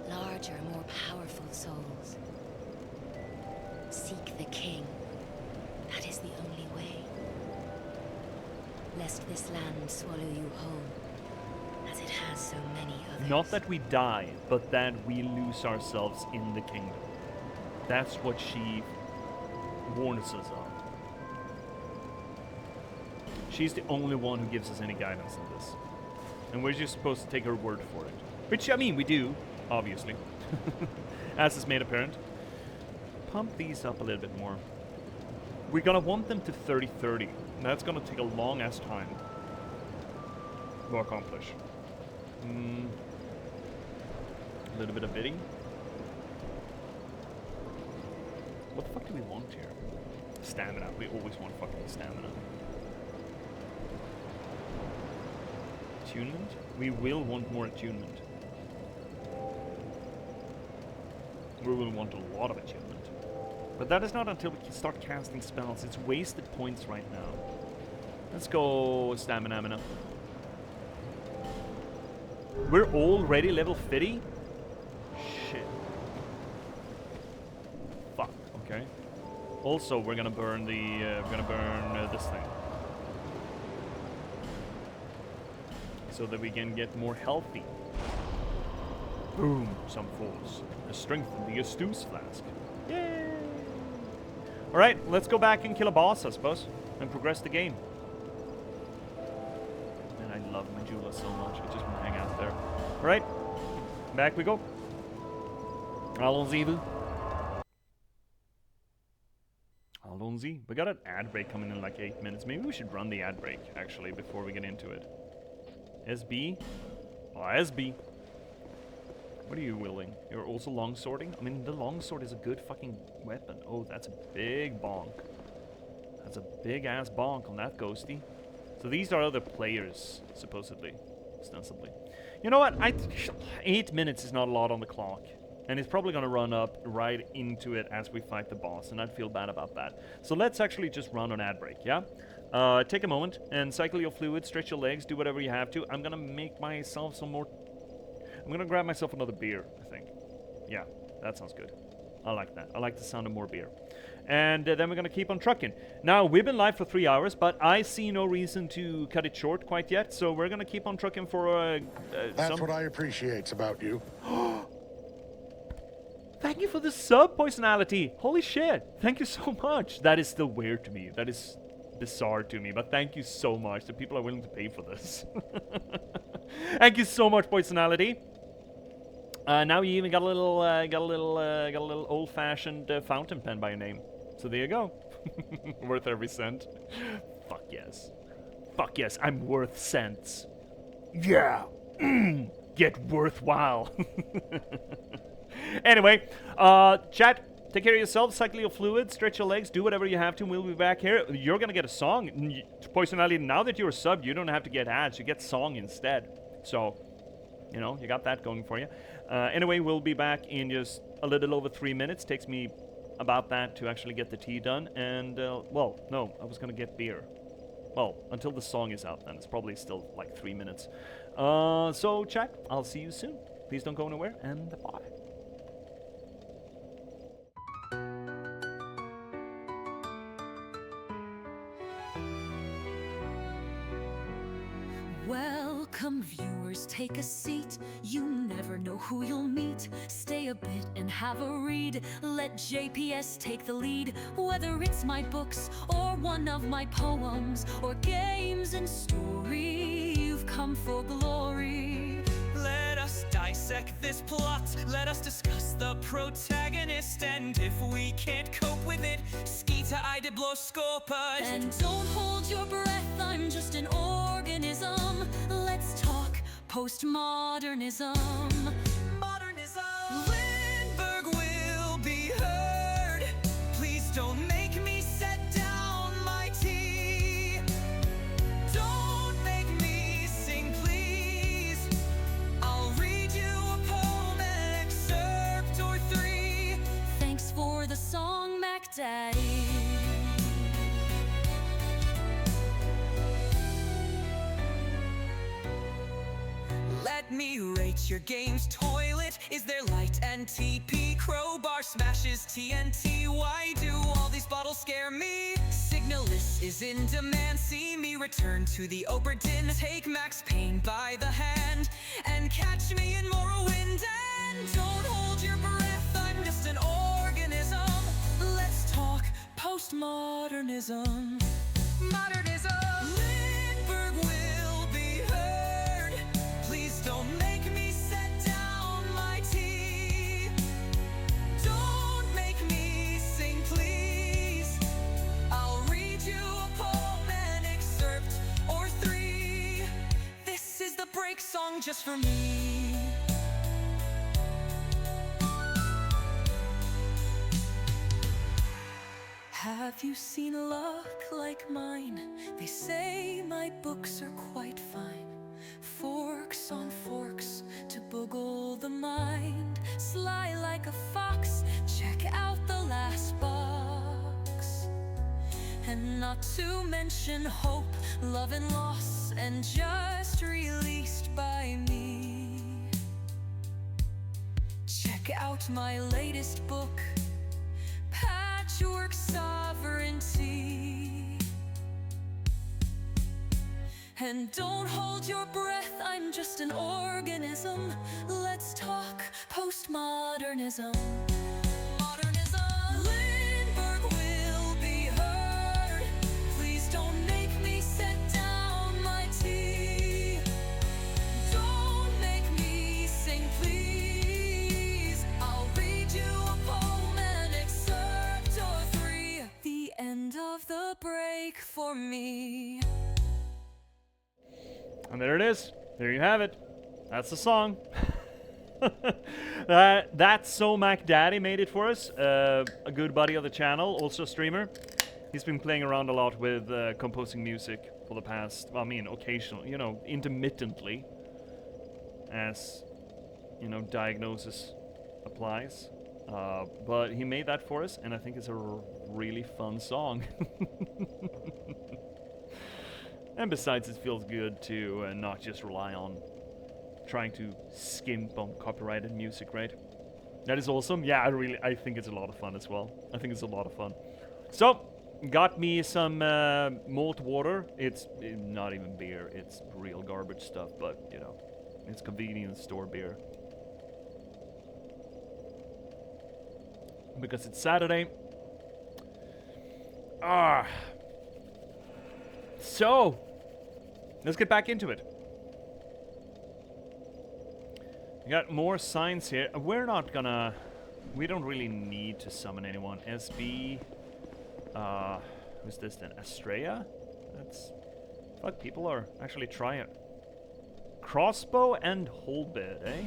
Larger, more powerful souls. Seek the king. That is the only way. Lest this land swallow you whole, as it has so many others. Not that we die, but that we lose ourselves in the kingdom. That's what she warns us of. She's the only one who gives us any guidance in this. And we're just supposed to take her word for it. Which, I mean, we do, obviously. As is made apparent. Pump these up a little bit more. We're gonna want them to 30-30. And that's gonna take a long ass time to accomplish. A little bit of bidding. What the fuck do we want here? Stamina. We always want fucking stamina. Attunement? We will want more attunement. We will want a lot of attunement. But that is not until we can start casting spells. It's wasted points right now. Let's go stamina. We're already level 50? Shit. Fuck, okay. Also, we're gonna burn the, this thing. So that we can get more healthy. Boom, some force. A strength in the Astuse flask. Yay! Alright, let's go back and kill a boss, I suppose. And progress the game. And I love Majula so much, I just want to hang out there. Alright, back we go. Allons-y. Allons-y. We got an ad break coming in like 8 minutes. Maybe we should run the ad break, actually, before we get into it. SB? Oh, SB. What are you willing? You're also longswording? I mean, the longsword is a good fucking weapon. Oh, that's a big bonk. That's a big-ass bonk on that ghosty. So these are other players, supposedly. Ostensibly. You know what? 8 minutes is not a lot on the clock. And it's probably going to run up right into it as we fight the boss. And I'd feel bad about that. So let's actually just run an ad break, yeah? Take a moment and cycle your fluid, stretch your legs, do whatever you have to. I'm going to make myself some more... I'm gonna grab myself another beer, I think. Yeah, that sounds good. I like that. I like the sound of more beer. And then we're gonna keep on trucking. Now, we've been live for 3 hours, but I see no reason to cut it short quite yet, so we're gonna keep on trucking for That's what I appreciate about you. Thank you for the sub, Poisonality. Holy shit. Thank you so much. That is still weird to me. That is bizarre to me, but thank you so much that people are willing to pay for this. Thank you so much, Poisonality. Now you even got a little old-fashioned fountain pen by your name. So there you go. Worth every cent. Fuck yes. Fuck yes, I'm worth cents. Yeah. Get worthwhile. Anyway, chat, take care of yourself, cycle your fluids, stretch your legs, do whatever you have to, and we'll be back here. You're gonna get a song. Poisonality, now that you're a sub, you don't have to get ads, you get song instead. So, you know, you got that going for you. Anyway, we'll be back in just a little over 3 minutes. Takes me about that to actually get the tea done. And, well, no, I was gonna get beer. Well, until the song is out then. It's probably still like 3 minutes. So, chat, I'll see you soon. Please don't go anywhere, and bye. Welcome viewers, take a seat. You never know who you'll meet. Stay a bit and have a read. Let J.P.S. take the lead. Whether it's my books or one of my poems or games and story, you've come for glory. Let us dissect this plot. Let us discuss the protagonist. And if we can't cope with it, Skeeter I did blow scorpus. And don't hold your breath, I'm just an organism. Let's talk postmodernism. Modernism. Daddy. Let me rate your game's toilet. Is there light and TP? Crowbar smashes TNT. Why do all these bottles scare me? Signalis is in demand. See me return to the Oberdin. Take Max Payne by the hand and catch me in Morrowind. And don't hold your breath, I'm just an organism. Let's talk postmodernism. Modernism. Lindberg will be heard. Please don't make me set down my tea. Don't make me sing, please. I'll read you a poem, an excerpt or three. This is the break song just for me. Have you seen luck like mine? They say my books are quite fine. Forks on forks to boggle the mind. Sly like a fox, check out the last box. And not to mention hope, love and loss, and just released by me. Check out my latest book, Patchwork Sovereignty. And don't hold your breath, I'm just an organism. Let's talk postmodernism. Modernism. Lindberg will be heard. Please don't make me set down my tea. Don't make me sing, please. I'll read you a poem, an excerpt or three. The end of the break for me. And there it is. There you have it. That's the song. That's So Mac Daddy made it for us. A good buddy of the channel, also a streamer. He's been playing around a lot with composing music for the past, well, I mean, occasionally, you know, intermittently, as, you know, diagnosis applies. But he made that for us, and I think it's a really fun song. And besides, it feels good to not just rely on trying to skimp on copyrighted music, right? That is awesome. Yeah, I think it's a lot of fun as well. I think it's a lot of fun. So, got me some malt water. It's not even beer. It's real garbage stuff, but, you know, it's convenience store beer. Because it's Saturday. So, let's get back into it. We got more signs here. We don't really need to summon anyone. SB, who's this then? Astrea? Fuck, people are actually trying. Crossbow and Holbed, eh?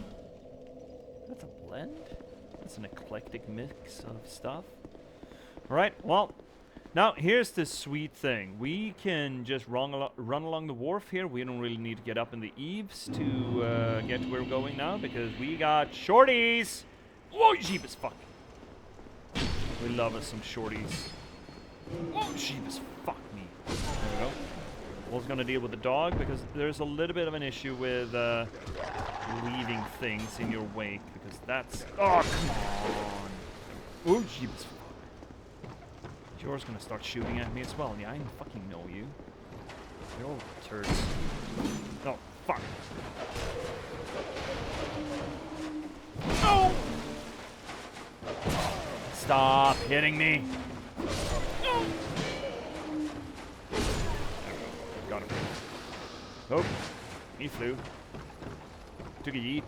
That's a blend? That's an eclectic mix of stuff. Alright, well, now here's the sweet thing. We can just run along the wharf here. We don't really need to get up in the eaves to get to where we're going now, because we got shorties! Whoa, jeebus fuck! We love us some shorties. Whoa, jeebus fuck me. There we go. Also gonna deal with the dog, because there's a little bit of an issue with leaving things in your wake, because that's... Oh, come on! Oh, jeebus fuck. Yours gonna start shooting at me as well. Yeah, I fucking know you. You're all turds. Oh, fuck. No! Stop hitting me. No! Got him. Oh, he flew. Took a yeet.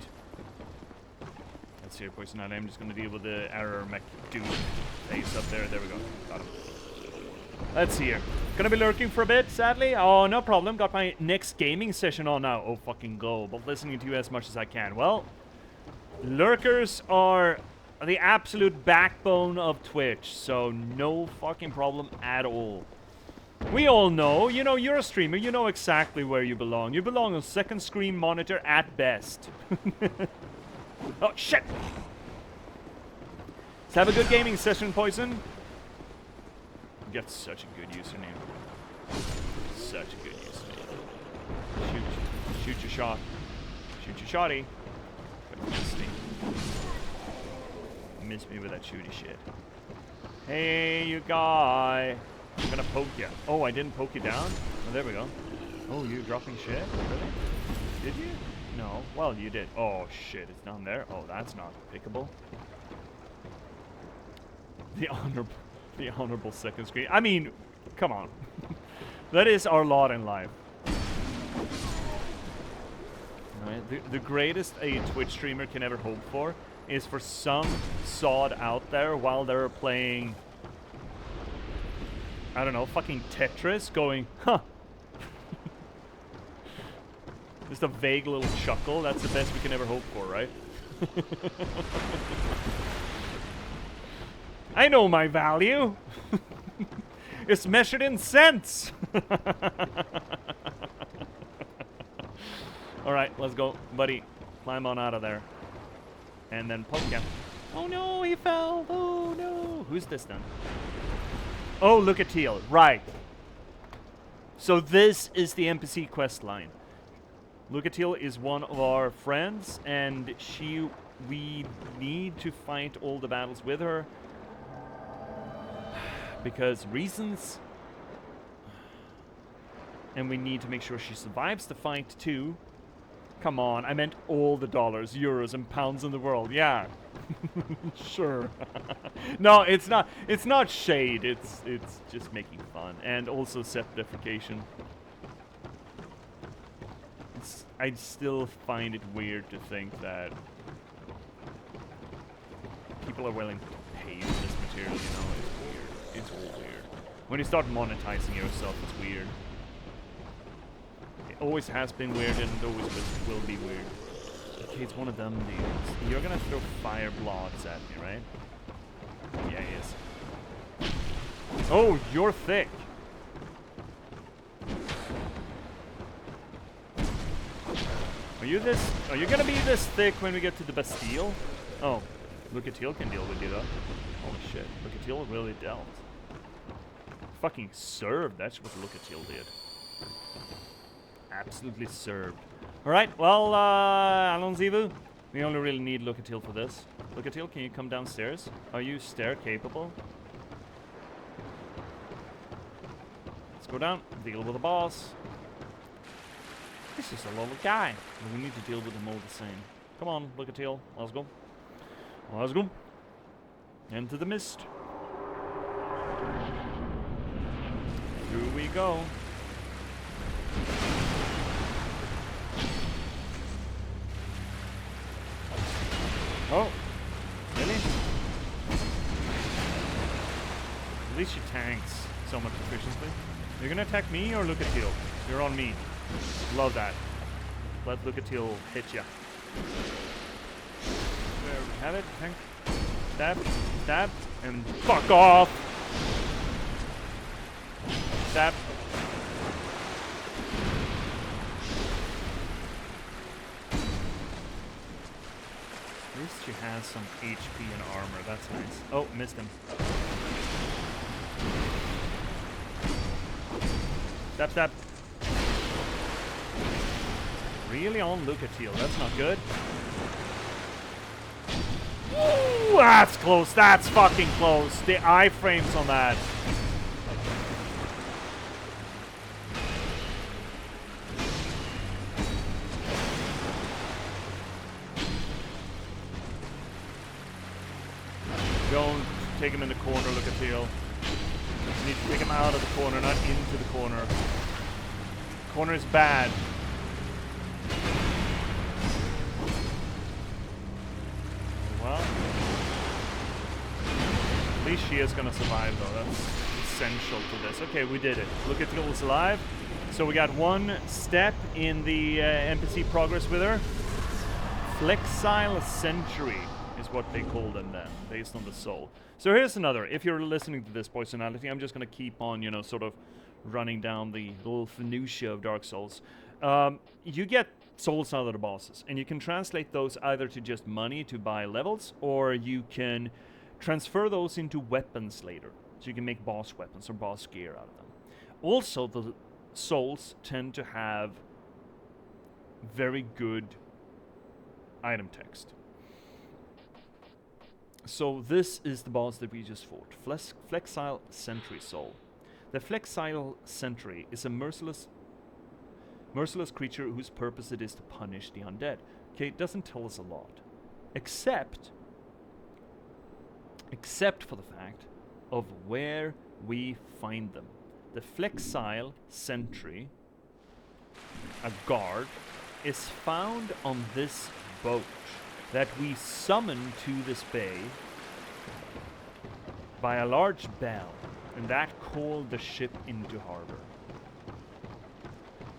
Let's see here, Poison Alley. I'm just gonna deal with the error mech dude face up there. There we go. Got him. Let's see here. Gonna be lurking for a bit, sadly. Oh, no problem. Got my next gaming session on now. Oh, fucking go. But listening to you as much as I can. Well, lurkers are the absolute backbone of Twitch, so no fucking problem at all. We all know, you know, you're a streamer, you know exactly where you belong. You belong on second screen monitor at best. Oh, shit! Let's have a good gaming session, Poison. Get such a good username. Such a good username. Shoot your shot. Shoot your shotty. But miss me. Miss me with that shooty shit. Hey, you guy. I'm gonna poke you. Oh, I didn't poke you down? Oh, there we go. Oh, you're dropping shit? Really? Did you? No. Well, you did. Oh, shit. It's down there. Oh, that's not pickable. The honorable second screen. I mean, come on. That is our lot in life. Right? The greatest a Twitch streamer can ever hope for is for some sod out there while they're playing, I don't know, fucking Tetris, going, huh. Just a vague little chuckle. That's the best we can ever hope for, right? I know my value. It's measured in cents. All right, let's go, buddy. Climb on out of there. And then poke him. Oh no, he fell. Oh no. Who's this then? Oh, look at Teal. Right. So this is the NPC quest line. Lucatil is one of our friends, and we need to fight all the battles with her. Because reasons. And we need to make sure she survives the fight too. Come on, I meant all the dollars, euros, and pounds in the world. Yeah. Sure. No, it's not shade. It's just making fun. And also self-deprecation. I still find it weird to think that people are willing to pay for this material, you know. It's weird. It's all weird. When you start monetizing yourself, it's weird. It always has been weird, and it always will be weird. Okay, it's one of them dudes. You're gonna throw fire blocks at me, right? Yeah, he is. Oh, you're thick. Are you gonna be this thick when we get to the Bastille? Oh, Lucatil can deal with you though. Holy shit, Lucatil really dealt. Fucking served, that's what Lucatil did. Absolutely served. Alright, well, Alonzivu, we only really need Lucatil for this. Lucatil, can you come downstairs? Are you stair capable? Let's go down, deal with the boss. This is a little guy. We need to deal with them all the same. Come on, Lucatil, let's go. Let's go. Into the mist. Here we go. Oh, really? At least she tanks so much efficiently. You're gonna attack me or Lucatil? You're on me. Love that. Let Lucatil hit ya. There we have it. Tank. Stab. Stab. And fuck off! Stab. At least she has some HP and armor. That's nice. Oh, missed him. Stab, stab. Really on Lucatil. That's not good. Ooh, that's close. That's fucking close. The iframes on that. Don't take him in the corner, Lucatil. You need to take him out of the corner, not into the corner. Corner is bad. Well, at least she is gonna survive though. That's essential to this. Okay, we did it. Lucatil is alive. So we got one step in the NPC progress with her. Flexile Century is what they call them then, based on the soul. So here's another. If you're listening to this personality, I'm just gonna keep on, you know, sort of running down the little minutiae of Dark Souls. You get souls out of the bosses, and you can translate those either to just money to buy levels, or you can transfer those into weapons later. so you can make boss weapons or boss gear out of them. Also, the souls tend to have very good item text. So this is the boss that we just fought, Flexile Sentry Soul. The Flexile Sentry is a merciless creature whose purpose it is to punish the undead. Okay, it doesn't tell us a lot, except for the fact of where we find them. The Flexile Sentry, a guard, is found on this boat that we summon to this bay by a large bell, and that called the ship into harbor.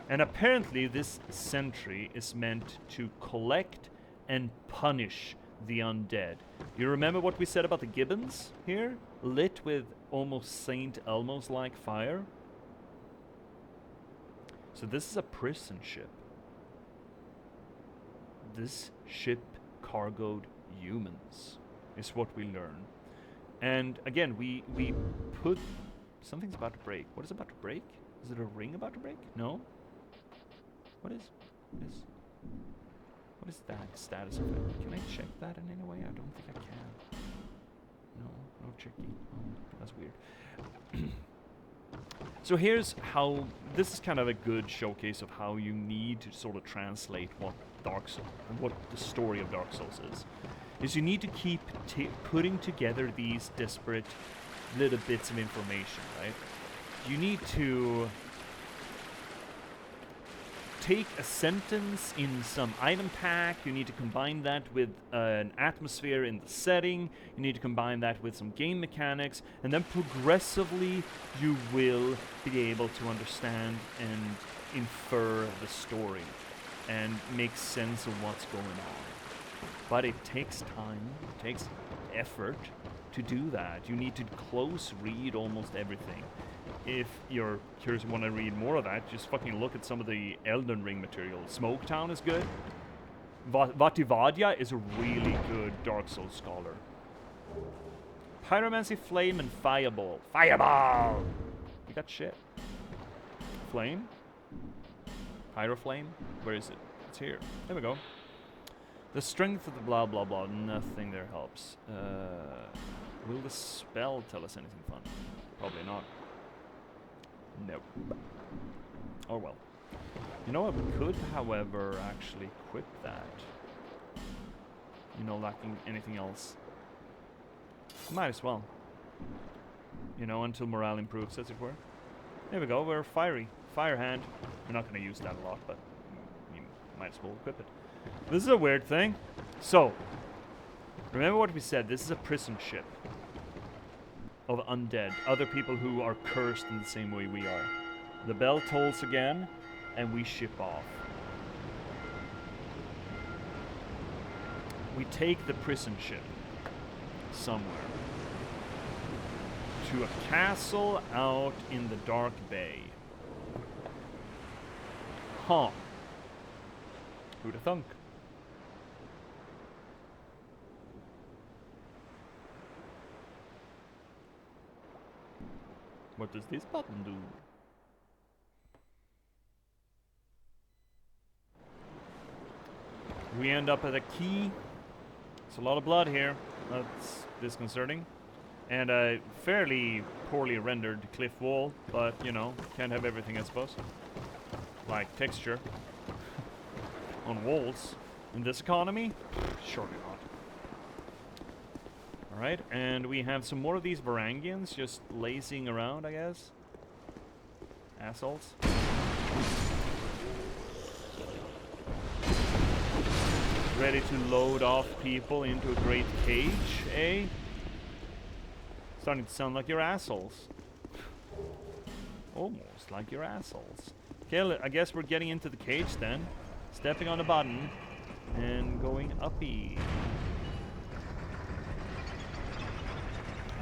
And apparently this sentry is meant to collect and punish the undead. You remember what we said about the gibbons here? Lit with almost Saint Elmo's-like fire? So this is a prison ship. This ship cargoed humans, is what we learn. And again, we put... Something's about to break. What is about to break? Is it a ring about to break? No? What is that status effect? Can I check that in any way? I don't think I can. No checking. Oh, that's weird. So here's how, this is kind of a good showcase of how you need to sort of translate what Dark Souls, what the story of Dark Souls is you need to keep putting together these disparate little bits of information, right? You need to take a sentence in some item pack, you need to combine that with an atmosphere in the setting, you need to combine that with some game mechanics, and then progressively you will be able to understand and infer the story and make sense of what's going on. But it takes time, it takes effort to do that. You need to close read almost everything. If you're curious and want to read more of that, just fucking look at some of the Elden Ring material. Smoketown is good. Vativadia is a really good Dark Souls scholar. Pyromancy, Flame, and Fireball. Fireball! You got shit. Flame? Pyroflame? Where is it? It's here. There we go. The strength of the blah blah blah. Nothing there helps. Will the spell tell us anything fun? Probably not. Nope. Oh well. You know what? We could, however, actually equip that. You know, lacking anything else. Might as well. You know, until morale improves, as it were. There we go. We're fiery. Fire hand. We're not going to use that a lot, but you might as well equip it. This is a weird thing. So, remember what we said. This is a prison ship of undead, other people who are cursed in the same way we are. The bell tolls again, and we ship off. We take the prison ship somewhere to a castle out in the dark bay. Huh. Who'da thunk? What does this button do? We end up at a key. It's a lot of blood here. That's disconcerting. And a fairly poorly rendered cliff wall, but you know, can't have everything, I suppose. Like texture on walls in this economy? Surely not. Alright, and we have some more of these Varangians just lazing around, I guess. Assholes. Ready to load off people into a great cage, eh? Starting to sound like you're assholes. Almost like you're assholes. Okay, I guess we're getting into the cage then. Stepping on the button and going uppy.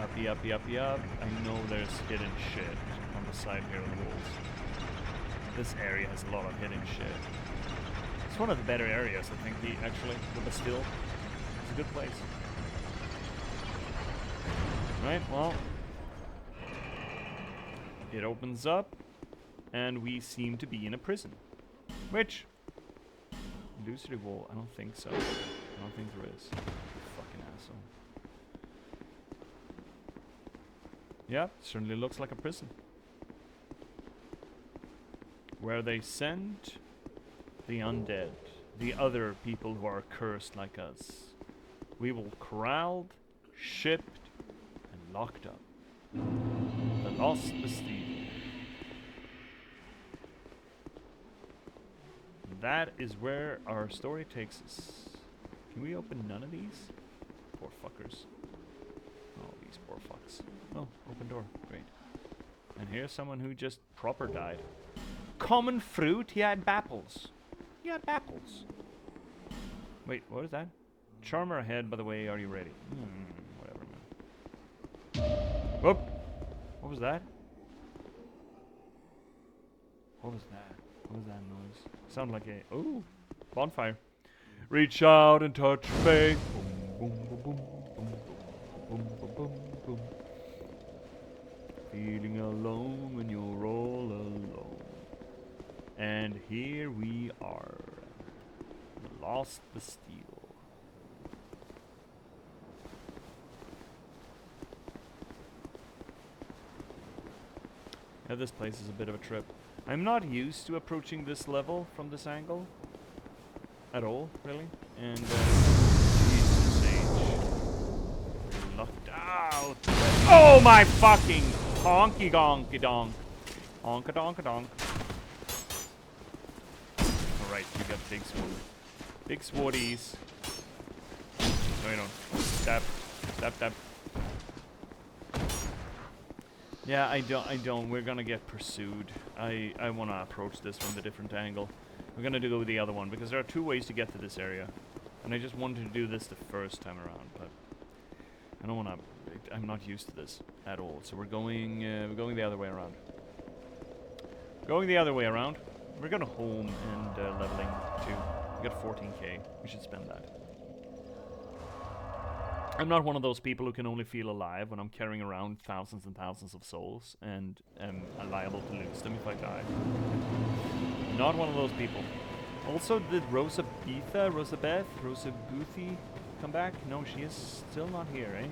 Uppy, uppy, uppy, up. I know there's hidden shit on the side here of the walls. This area has a lot of hidden shit. It's one of the better areas, I think, actually. The Bastille. It's a good place. Right, well, It opens up, and we seem to be in a prison. Which, illusory wall, I don't think so. I don't think there is. Fucking asshole. Yeah, certainly looks like a prison. Where they send the undead, the other people who are cursed like us. We will corralled, shipped, and locked up. The Lost Bastille. That is where our story takes us. Can we open none of these? Poor fuckers. Oh, these poor fucks. Oh, open door. Great. And here's someone who just proper died. Common fruit? He had bapples. He had bapples. Wait, what is that? Charmer ahead, by the way, are you ready? Whatever, man. Whoop! What was that? What was that? What was that noise? Sounded like a... Ooh! Bonfire. Reach out and touch faith. Boom, boom, boom, boom, boom, boom, boom, boom. Feeling alone when you're all alone. And here we are. The Lost Bastille. Yeah, this place is a bit of a trip. I'm not used to approaching this level from this angle. At all, really. And, Jesus H. Locked out. Oh my fucking honky donky donk. Honka donka donk. Alright, you got big sword. Big swordies. No, you don't. Stab. Stab, stab. Yeah, I don't. We're gonna get pursued. I wanna approach this from the different angle. We're gonna go with the other one, because there are two ways to get to this area. And I just wanted to do this the first time around, but I don't wanna... I'm not used to this at all. So we're going the other way around. Going the other way around. We're going home and leveling too. We got 14k. We should spend that. I'm not one of those people who can only feel alive when I'm carrying around thousands and thousands of souls and am liable to lose them if I die. Not one of those people. Also, did Rosabeth come back? No, she is still not here, eh?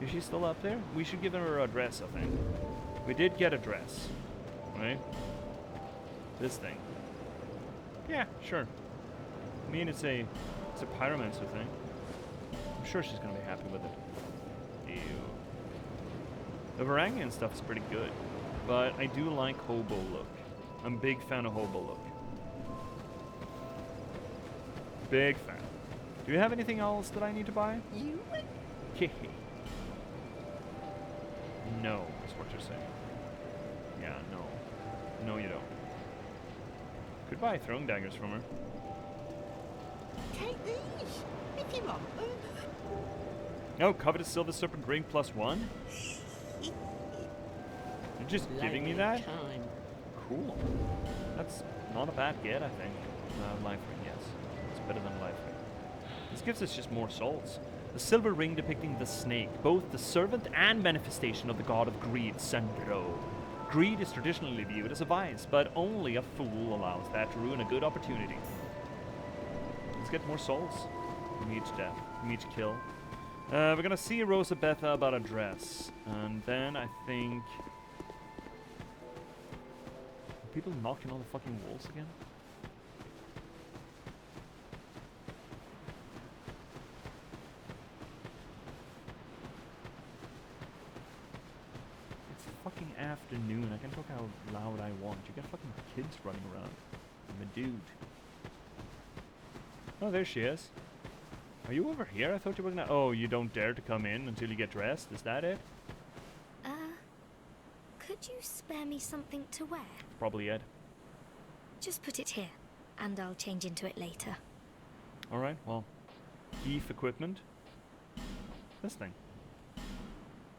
Is she still up there? We should give her her address, I think. We did get a dress, right? This thing. Yeah, sure. I mean, it's a pyromancer thing. I'm sure she's gonna be happy with it. Ew. The Varangian stuff is pretty good, but I do like hobo look. I'm a big fan of hobo look. Big fan. Do you have anything else that I need to buy? You? No, is what you're saying. Yeah, no. No, you don't. Could buy throwing daggers from her. Take these, if you want. No, covetous silver serpent ring +1? You're just giving me that? Time. Cool. That's not a bad get, I think. Life ring, yes. It's better than life ring. This gives us just more souls. The silver ring depicting the snake, both the servant and manifestation of the god of greed, Sandro. Greed is traditionally viewed as a vice, but only a fool allows that to ruin a good opportunity. Let's get more souls from each death, from each kill. We're gonna see Rosabetha about a dress, and then I think... Are people knocking on the fucking walls again? It's fucking afternoon. I can talk how loud I want. You got fucking kids running around. I'm a dude. Oh, there she is. Are you over here? I thought you were gonna... Oh, you don't dare to come in until you get dressed? Is that it? Could you spare me something to wear? Probably it. Just put it here, and I'll change into it later. Alright, well. Geef equipment. This thing.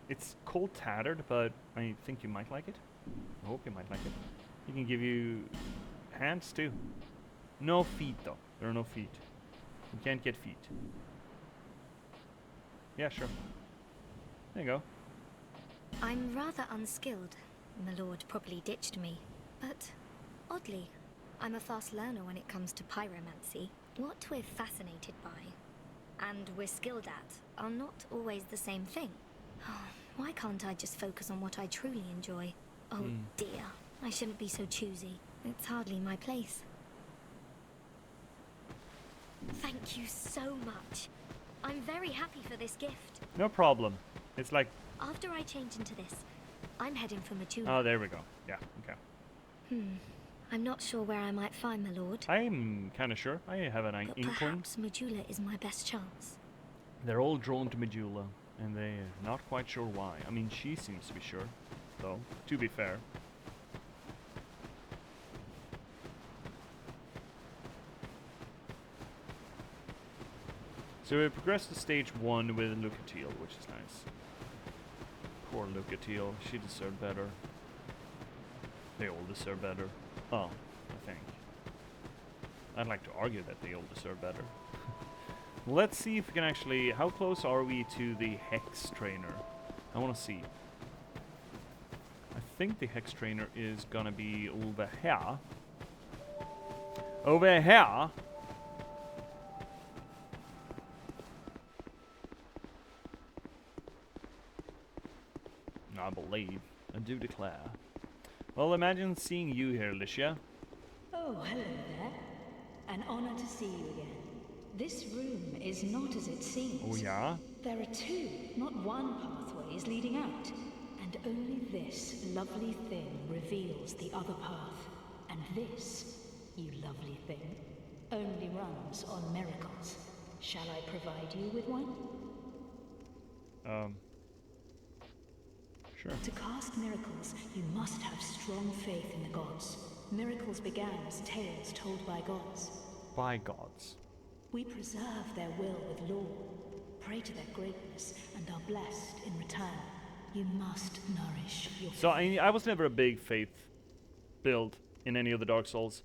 It's cold tattered, but I think you might like it. I hope you might like it. You can give you... hands too. No feet though. There are no feet. You can't get feet. Yeah, sure. There you go. I'm rather unskilled. My lord probably ditched me. But oddly, I'm a fast learner when it comes to pyromancy. What we're fascinated by, and we're skilled at, are not always the same thing. Why can't I just focus on what I truly enjoy? Oh dear, I shouldn't be so choosy. It's hardly my place. Thank you so much. I'm very happy for this gift. No problem. It's like... After I change into this, I'm heading for Majula. Oh, there we go. Yeah, okay. I'm not sure where I might find my lord. I'm kind of sure. I have an But inkling. perhaps Majula is my best chance. They're all drawn to Majula, and they're not quite sure why. I mean, she seems to be sure, though, to be fair. So we progressed to stage 1 with Lucatiel, which is nice. Poor Lucatiel, she deserved better. They all deserve better. Oh, I think. I'd like to argue that they all deserve better. Let's see if we can actually... How close are we to the Hex Trainer? I want to see. I think the Hex Trainer is gonna be over here. Over here! I believe. I do declare. Well, imagine seeing you here, Licia. Oh, hello there. An honor to see you again. This room is not as it seems. Oh, yeah? There are two, not one pathways leading out. And only this lovely thing reveals the other path. And this, you lovely thing, only runs on miracles. Shall I provide you with one? Sure. To cast miracles, you must have strong faith in the gods. Miracles began as tales told by gods. By gods. We preserve their will with law, pray to their greatness, and are blessed in return. You must nourish your faith. So I was never a big faith build in any of the Dark Souls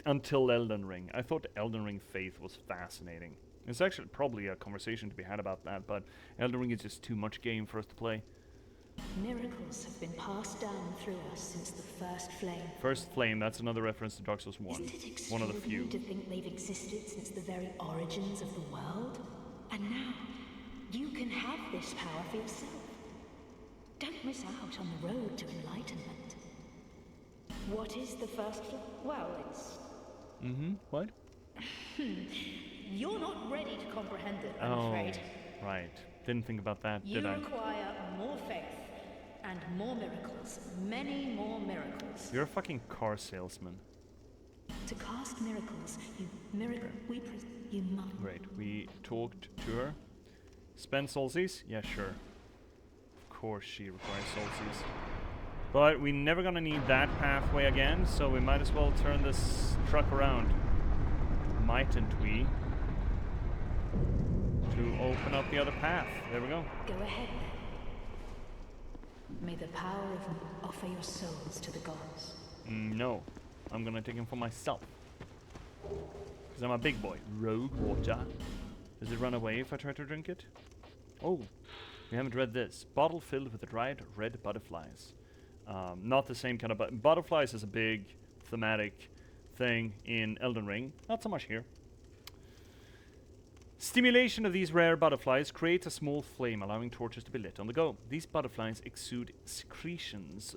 until Elden Ring. I thought the Elden Ring faith was fascinating. There's actually probably a conversation to be had about that, but Elden Ring is just too much game for us to play. Miracles have been passed down through us since the first flame. First Flame, that's another reference to Dark Souls 1. Isn't it One of the few. extraordinary to think they've existed since the very origins of the world? And now, you can have this power for yourself. Don't miss out on the road to enlightenment. What is the first flame? Well, it's... What? You're not ready to comprehend it, I'm afraid. Right. Didn't think about that, You did I? require more faith. And more miracles. Many more miracles. You're a fucking car salesman. To cast miracles, you must. Great. We talked to her. Spend soulsies? Yeah, sure. Of course she requires soulsies. But we're never gonna need that pathway again, so we might as well turn this truck around. Mightn't we? To open up the other path. There we go. Go ahead then. May the power of offer your souls to the gods. No. I'm gonna take him for myself. Because I'm a big boy. Rogue water. Does it run away if I try to drink it? Oh, we haven't read this. Bottle filled with dried red butterflies. Not the same kind of butterflies is a big thematic thing in Elden Ring. Not so much here. Stimulation of these rare butterflies creates a small flame, allowing torches to be lit on the go. These butterflies exude secretions,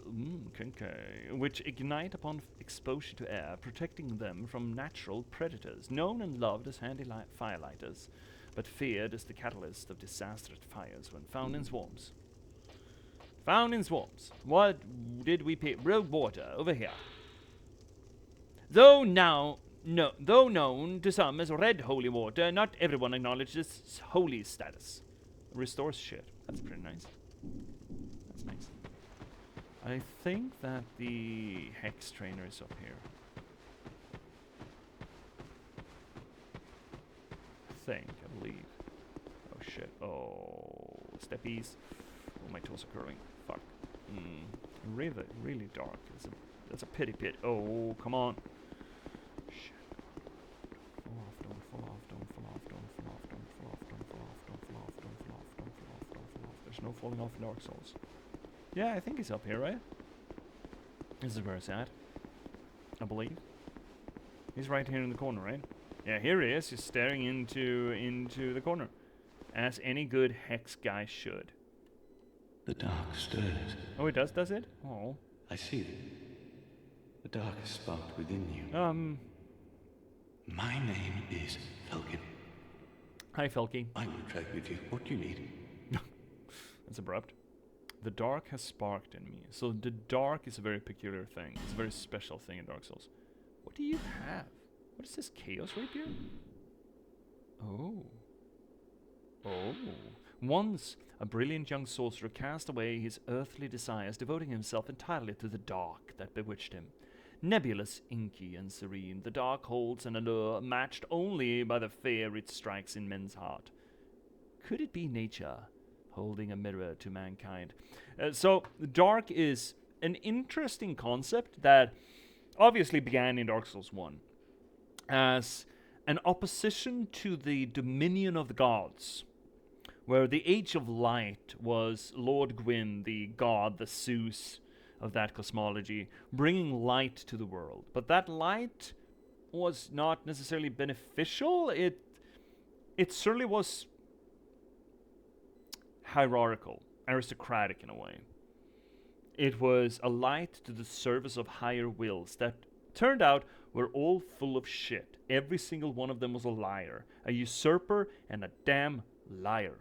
which ignite upon exposure to air, protecting them from natural predators. Known and loved as handy firelighters, but feared as the catalyst of disastrous fires when found in swarms. Found in swarms. What did we pick? Rogue water, over here. Though known to some as red holy water, not everyone acknowledges its holy status. Restores shit. That's pretty nice. That's nice. I think that the Hex Trainer is up here. I believe. Oh shit. Oh, steppies. Oh, my toes are curling. Fuck. Really dark. That's a pity pit. Oh, come on. There's no falling off in Dark Souls. Yeah, I think he's up here, right? This is very sad, I believe. He's right here in the corner, right? Yeah, here he is. He's staring into the corner, as any good hex guy should. The dark stirs. Oh, it does it? Oh. I see it. The dark is sparked within you. My name is Felkin. Hi, Felky. I will track with you. What do you need? That's abrupt. The dark has sparked in me. So the dark is a very peculiar thing. It's a very special thing in Dark Souls. What do you have? What is this? Chaos Rapier? Oh. Oh. Once, a brilliant young sorcerer cast away his earthly desires, devoting himself entirely to the dark that bewitched him. Nebulous, inky, and serene, the dark holds an allure matched only by the fear it strikes in men's heart. Could it be nature holding a mirror to mankind? So, dark is an interesting concept that obviously began in Dark Souls 1 as an opposition to the dominion of the gods, where the Age of Light was Lord Gwyn, the god, the Zeus of that cosmology, bringing light to the world. But that light was not necessarily beneficial. It certainly was hierarchical, aristocratic in a way. It was a light to the service of higher wills that turned out were all full of shit. Every single one of them was a liar, a usurper, and a damn liar.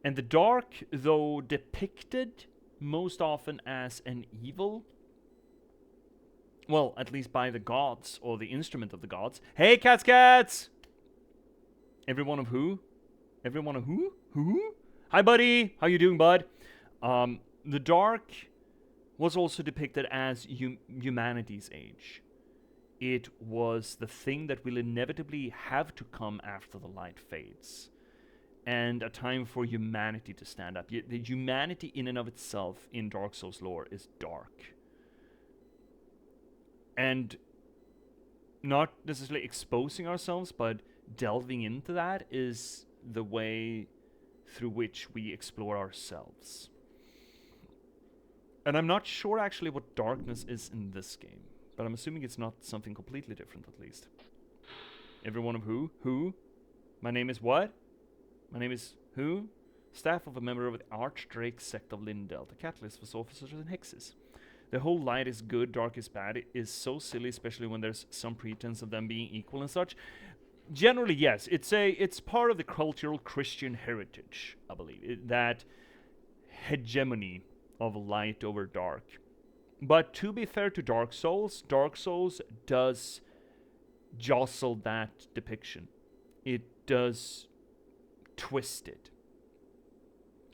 And the dark, though depicted most often as an evil, well, at least by the gods, or the instrument of the gods. Hey, cats! Every one of who? Every one of who? Who? Hi, buddy! How you doing, bud? The dark was also depicted as humanity's age. It was the thing that will inevitably have to come after the light fades. And a time for humanity to stand up. The humanity in and of itself in Dark Souls lore is dark. And not necessarily exposing ourselves, but delving into that is the way through which we explore ourselves. And I'm not sure actually what darkness is in this game, but I'm assuming it's not something completely different at least. Every one of who? Who? My name is what? My name is who? Staff of a member of the Archdrake sect of Lindell, the catalyst for officers and hexes. The whole light is good, dark is bad. It is so silly, especially when there's some pretense of them being equal and such. Generally, yes, it's part of the cultural Christian heritage, I believe, that hegemony of light over dark. But to be fair to Dark Souls does jostle that depiction. It does twist it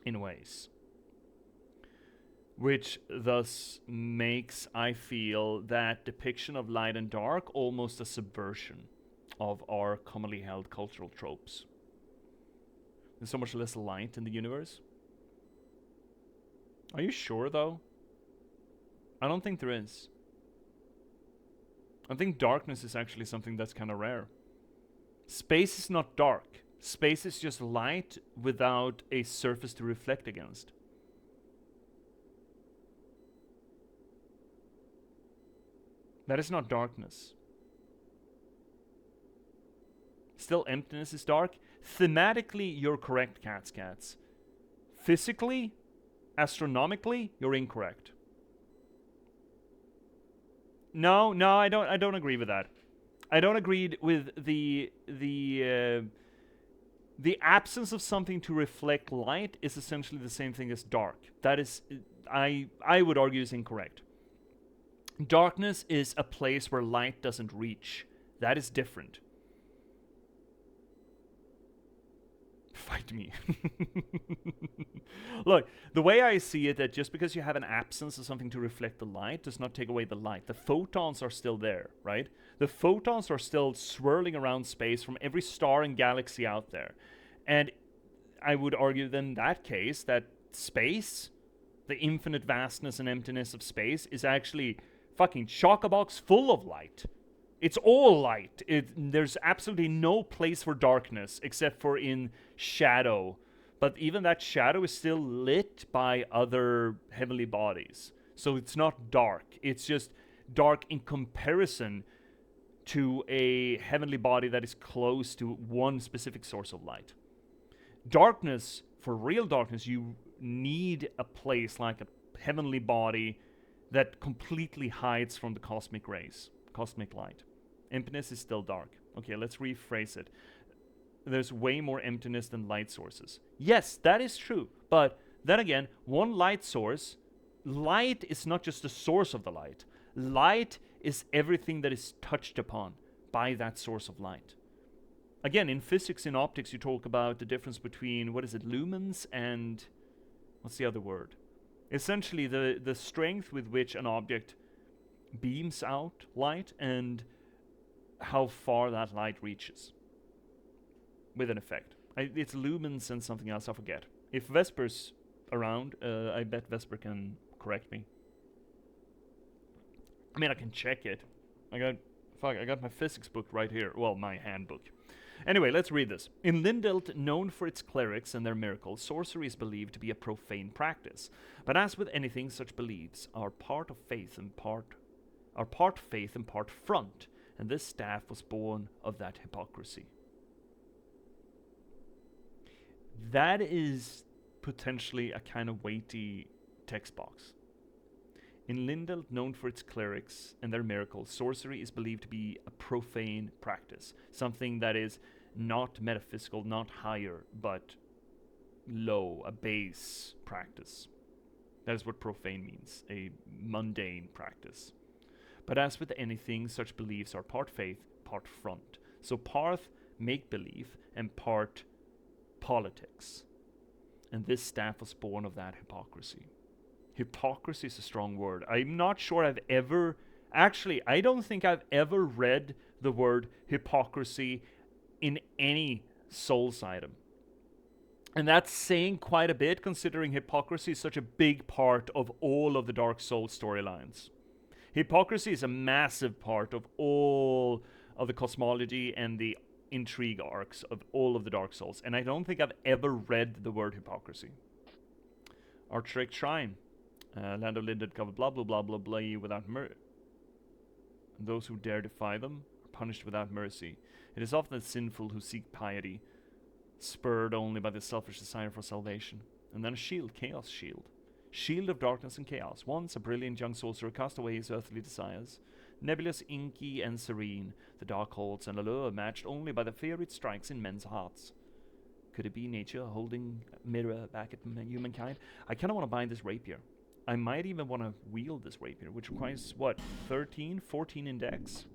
in ways, which thus makes, I feel, that depiction of light and dark almost a subversion of our commonly held cultural tropes. There's so much less light in the universe. Are you sure, though? I don't think there is. I think darkness is actually something that's kind of rare. Space is not dark. Space is just light without a surface to reflect against. That is not darkness. Still, emptiness is dark. Thematically, you're correct, cats. Physically, astronomically, you're incorrect. No, I don't agree with that. I don't agree with the absence of something to reflect light is essentially the same thing as dark. That is, I would argue, is incorrect. Darkness is a place where light doesn't reach. That is different. Fight me. Look, the way I see it, that just because you have an absence of something to reflect the light does not take away the light. The photons are still there, right? The photons are still swirling around space from every star and galaxy out there. And I would argue then in that case that space, the infinite vastness and emptiness of space, is actually fucking chock-a-box full of light. It's all light. There's absolutely no place for darkness except for in shadow but even that shadow is still lit by other heavenly bodies. So it's not dark. It's just dark in comparison to a heavenly body that is close to one specific source of light. Darkness, for real darkness, you need a place like a heavenly body that completely hides from the cosmic rays, cosmic light. Emptiness is still dark. Okay, let's rephrase it. There's way more emptiness than light sources. Yes, that is true. But then again, one light source, light is not just the source of the light. Light is everything that is touched upon by that source of light. Again, in physics, in optics, you talk about the difference between, what is it, lumens and, what's the other word? Essentially, the strength with which an object beams out light and how far that light reaches with an effect. It's lumens and something else, I forget. If Vesper's around, I bet Vesper can correct me. I mean, I can check it. I got my physics book right here. Well, my handbook. Anyway, let's read this. In Lindelt, known for its clerics and their miracles, sorcery is believed to be a profane practice. But as with anything, such beliefs are part faith and part front, and this staff was born of that hypocrisy. That is potentially a kind of weighty text box. In Lindelt, known for its clerics and their miracles, sorcery is believed to be a profane practice, something that is not metaphysical, not higher, but low, a base practice. That is what profane means, a mundane practice. But as with anything, such beliefs are part faith, part front. So part make-believe and part politics. And this staff was born of that hypocrisy. Hypocrisy is a strong word. I'm not sure I've ever... Actually, I don't think I've ever read the word hypocrisy in any Souls item. And that's saying quite a bit, considering hypocrisy is such a big part of all of the Dark Souls storylines. Hypocrisy is a massive part of all of the cosmology and the intrigue arcs of all of the Dark Souls. And I don't think I've ever read the word hypocrisy. Arthurian Shrine. Land of Lindberg cover blah blah blah blah blah without mercy. Those who dare defy them are punished without mercy. It is often the sinful who seek piety, spurred only by the selfish desire for salvation. And then a shield, Chaos Shield. Shield of darkness and chaos. Once a brilliant young sorcerer cast away his earthly desires. Nebulous, inky, and serene, the dark holds an allure matched only by the fear it strikes in men's hearts. Could it be nature holding a mirror back at humankind? I kind of want to buy this rapier. I might even want to wield this rapier, which requires, what, 13, 14 in dex?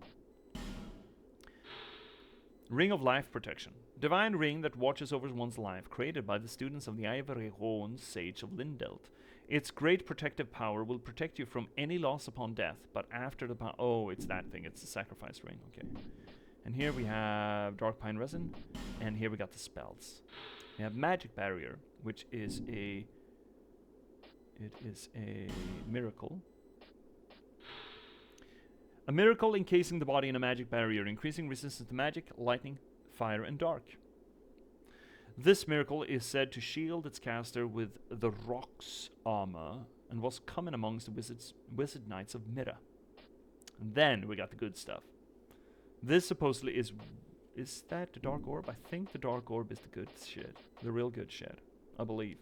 Ring of Life Protection. Divine ring that watches over one's life, created by the students of the Ivory Horn Sage of Lindelt. Its great protective power will protect you from any loss upon death, but after the oh, it's that thing, it's the sacrifice ring, okay. And here we have Dark Pine Resin, and here we got the spells. We have Magic Barrier, which is a miracle. A miracle encasing the body in a magic barrier, increasing resistance to magic, lightning, fire, and dark. This miracle is said to shield its caster with the Rock's armor, and was common amongst the wizard knights of Mira. And then we got the good stuff. This supposedly is that the Dark Orb? I think the Dark Orb is the good shit. The real good shit, I believe.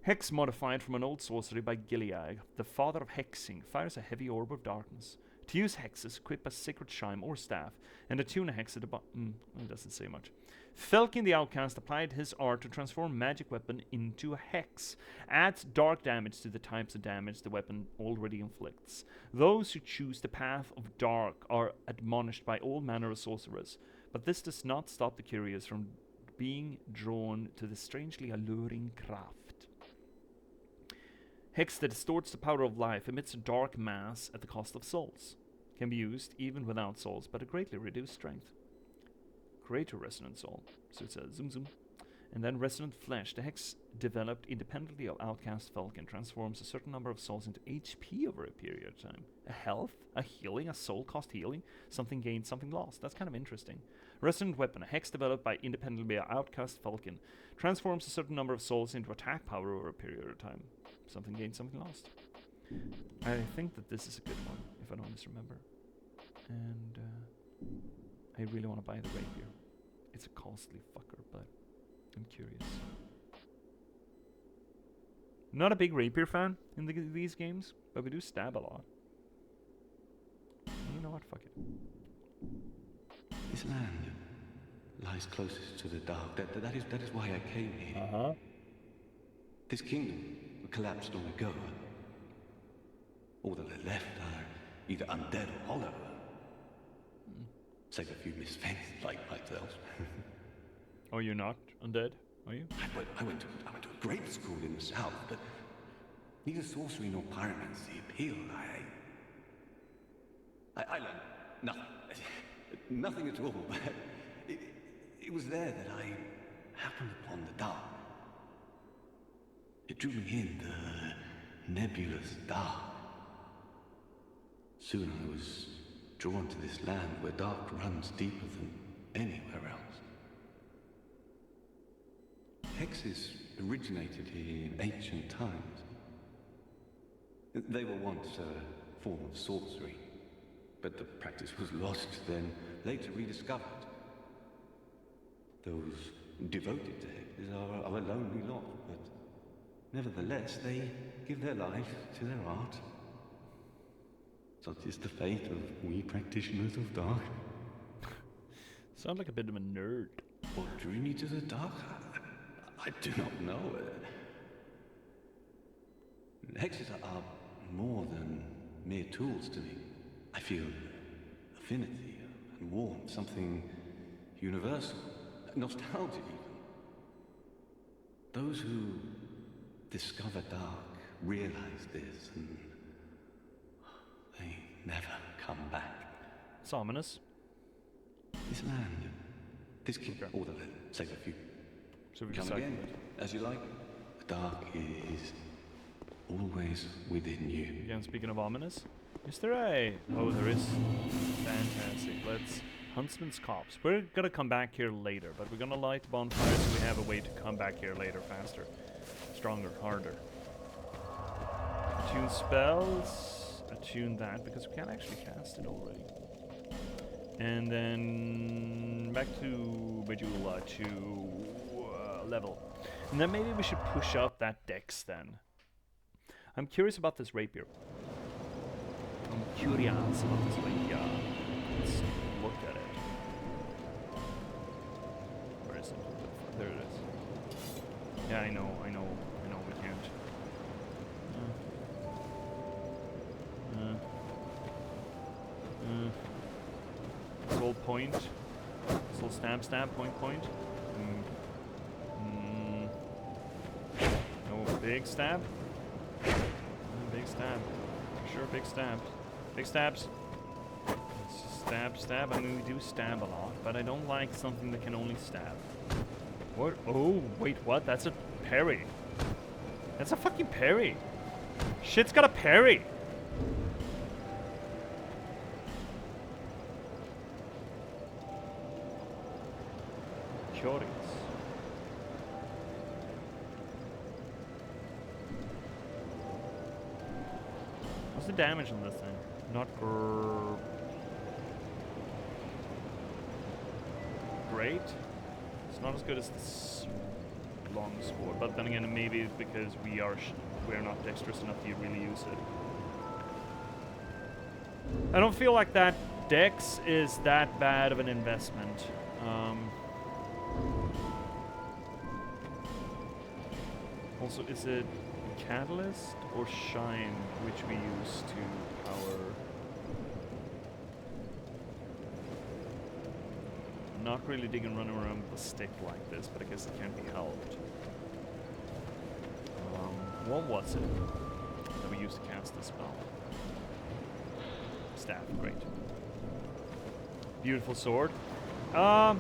Hex modified from an old sorcery by Gilead, the father of hexing, fires a heavy orb of darkness. To use hexes, equip a sacred chime or staff, and attune a hex at the bottom. It doesn't say much. Felkin the Outcast applied his art to transform magic weapon into a hex. Adds dark damage to the types of damage the weapon already inflicts. Those who choose the path of dark are admonished by all manner of sorcerers, but this does not stop the curious from being drawn to the strangely alluring craft. Hex that distorts the power of life, emits a dark mass at the cost of souls. Can be used even without souls, but a greatly reduced strength. Greater resonant soul. So it says zoom zoom. And then resonant flesh. The hex developed independently of Outcast Falcon, transforms a certain number of souls into HP over a period of time. A health, a healing, a soul cost healing, something gained, something lost. That's kind of interesting. Resonant weapon, a hex developed by independently of Outcast Falcon, transforms a certain number of souls into attack power over a period of time. Something gained, something lost. I think that this is a good one, if I don't misremember. And I really want to buy the rapier. It's a costly fucker, but I'm curious. Not a big rapier fan in these games, but we do stab a lot. You know what? Fuck it. This land lies closest to the dark. That is why I came here. Uh-huh. This kingdom collapsed long ago. All that are left are either undead or hollow. Save a few misfits like myself. Oh, you're not undead, are you? I went to a great school in the south, but neither sorcery nor pyromancy appealed. I learned nothing. Nothing at all. But it was there that I happened upon the dark. It drew me in, the nebulous dark. Soon I was drawn to this land where dark runs deeper than anywhere else. Hexes originated here in ancient times. They were once a form of sorcery, but the practice was lost, then later rediscovered. Those devoted to hexes are a lonely lot, but nevertheless they give their life to their art. Such is the fate of we practitioners of dark. Sound like a bit of a nerd. What drew me to the dark? I do not know. Hexes are more than mere tools to me. I feel affinity and warmth, something universal, nostalgia even. Those who discover dark realize this, and they never come back. It's ominous. This land, this kingdom, all of it, save a few. So we Come again, as you like. The dark is always within you. Again, speaking of ominous, is there a... Oh, there is. Fantastic. Let's... Huntsman's Copse. We're gonna come back here later, but we're gonna light the bonfire so we have a way to come back here later faster. Stronger, harder. Attune spells. Attune that, because we can't actually cast it already. And then... back to Bejula to... level. And then maybe we should push up that dex then. I'm curious about this rapier. I'm curious about this rapier. Let's look at it. Where is it? There it is. Yeah, I know, we can't. Roll point. Still stab, point. No, big stab. Big stab. Sure, big stabs. Big stabs. Stab. I mean, we do stab a lot, but I don't like something that can only stab. What? Oh, wait, what? That's a parry. That's a fucking parry. Shit's got a parry. Curious. What's the damage on this thing? Not great. It's not as good as this long sword, but then again, maybe it's because we're not dexterous enough to really use it. I don't feel like that dex is that bad of an investment. Also, is it catalyst or shine which we use to power? Not really digging running around with a stick like this, but I guess it can't be helped. What was it that we used to cast this spell? Staff, great. Beautiful sword. I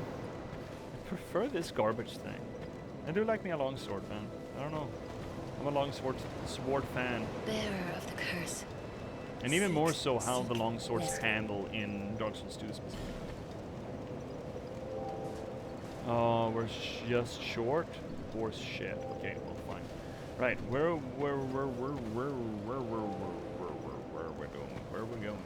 prefer this garbage thing. I do like me a long sword, man. I don't know. I'm a longsword fan. Bearer of the curse. And even more so how the longswords handle in Dark Souls 2 specifically. Oh, we're just short? Horse shit. Okay, well, fine. Right, where are we going?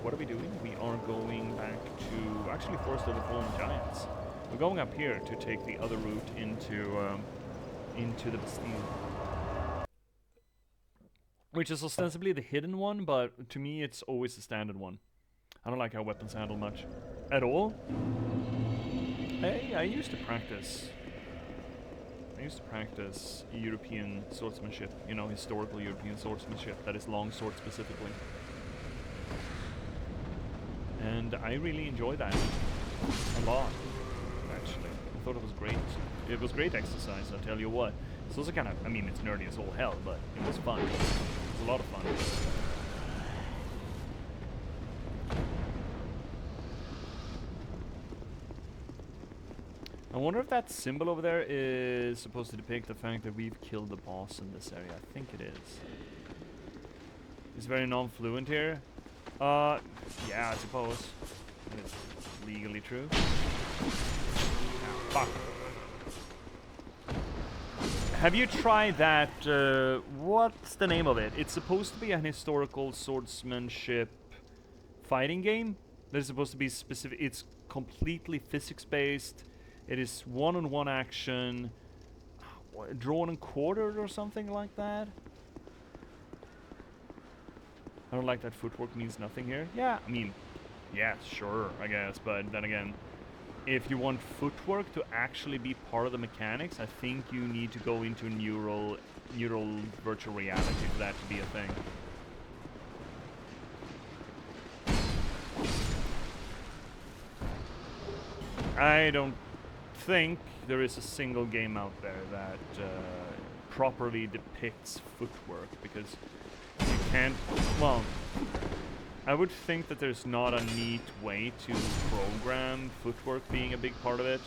What are we doing? We are going back to, actually, Forest of the Fallen Giants. We're going up here to take the other route into the Bastille. Which is ostensibly the hidden one, but to me it's always the standard one. I don't like how weapons handle much. At all. Hey, I used to practice European swordsmanship. You know, historical European swordsmanship, that is longsword specifically. And I really enjoyed that. A lot, actually. I thought it was great. It was great exercise, I'll tell you what. It's also kind of, I mean, it's nerdy as all hell, but it was fun. It was a lot of fun. I wonder if that symbol over there is supposed to depict the fact that we've killed the boss in this area. I think it is. It's very non-fluent here. Yeah, I suppose. It's legally true. Ah, fuck. Have you tried that, what's the name of it? It's supposed to be an historical swordsmanship fighting game. That is supposed to be specific. It's completely physics-based. It is one-on-one action. Drawn and quartered or something like that. I don't like that footwork means nothing here. Yeah, I mean, yeah, sure, I guess. But then again, if you want footwork to actually be part of the mechanics, I think you need to go into neural virtual reality for that to be a thing. I don't think there is a single game out there that properly depicts footwork, because you can't, well, I would think that there's not a neat way to program footwork being a big part of it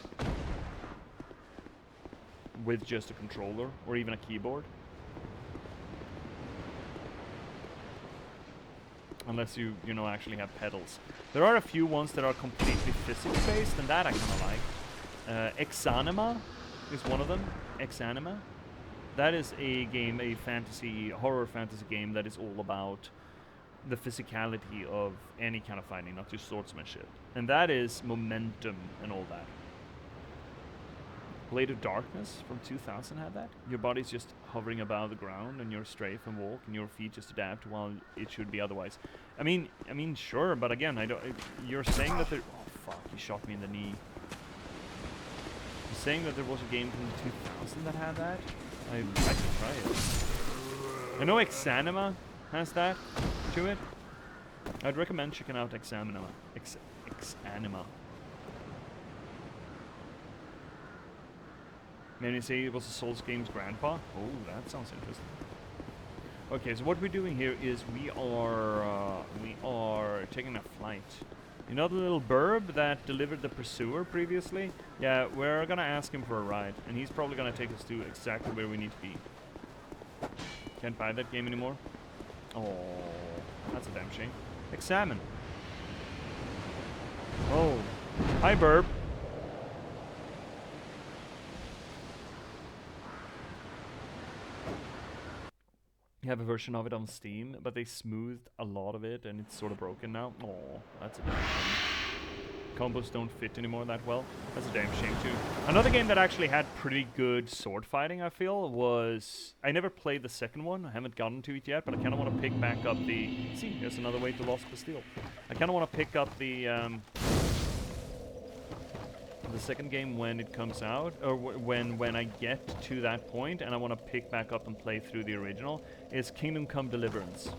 with just a controller or even a keyboard. Unless you know, actually have pedals. There are a few ones that are completely physics-based, and that I kind of like. Exanima is one of them. Exanima. That is a game, a horror fantasy game that is all about the physicality of any kind of fighting, not just swordsmanship. And that is momentum and all that. Blade of Darkness from 2000 had that. Your body's just hovering above the ground and you're strafe and walk and your feet just adapt while it should be otherwise. I mean, sure, but again, you're saying that there... Oh, fuck, he shot me in the knee. You're saying that there was a game from 2000 that had that? I could try it. I know Exanima has that to it. I'd recommend checking out Exanima. Exanima. Maybe say it was a Souls game's grandpa. Oh, that sounds interesting. Okay, so what we're doing here is we are taking a flight. You know the little burb that delivered the pursuer previously? Yeah, we're gonna ask him for a ride, and he's probably gonna take us to exactly where we need to be. Can't buy that game anymore. Oh, that's a damn shame. Examine. Oh, hi burb. You have a version of it on Steam, but they smoothed a lot of it and it's sort of broken now. Oh, that's a damn shame. Combos don't fit anymore that well. That's a damn shame too. Another game that actually had pretty good sword fighting, I feel, was... I never played the second one. I haven't gotten to it yet, but I kind of want to pick back up the... See, there's another way to Lost Bastille. I kind of want to pick up the second game when it comes out, or when I get to that point, and I want to pick back up and play through the original, is Kingdom Come Deliverance.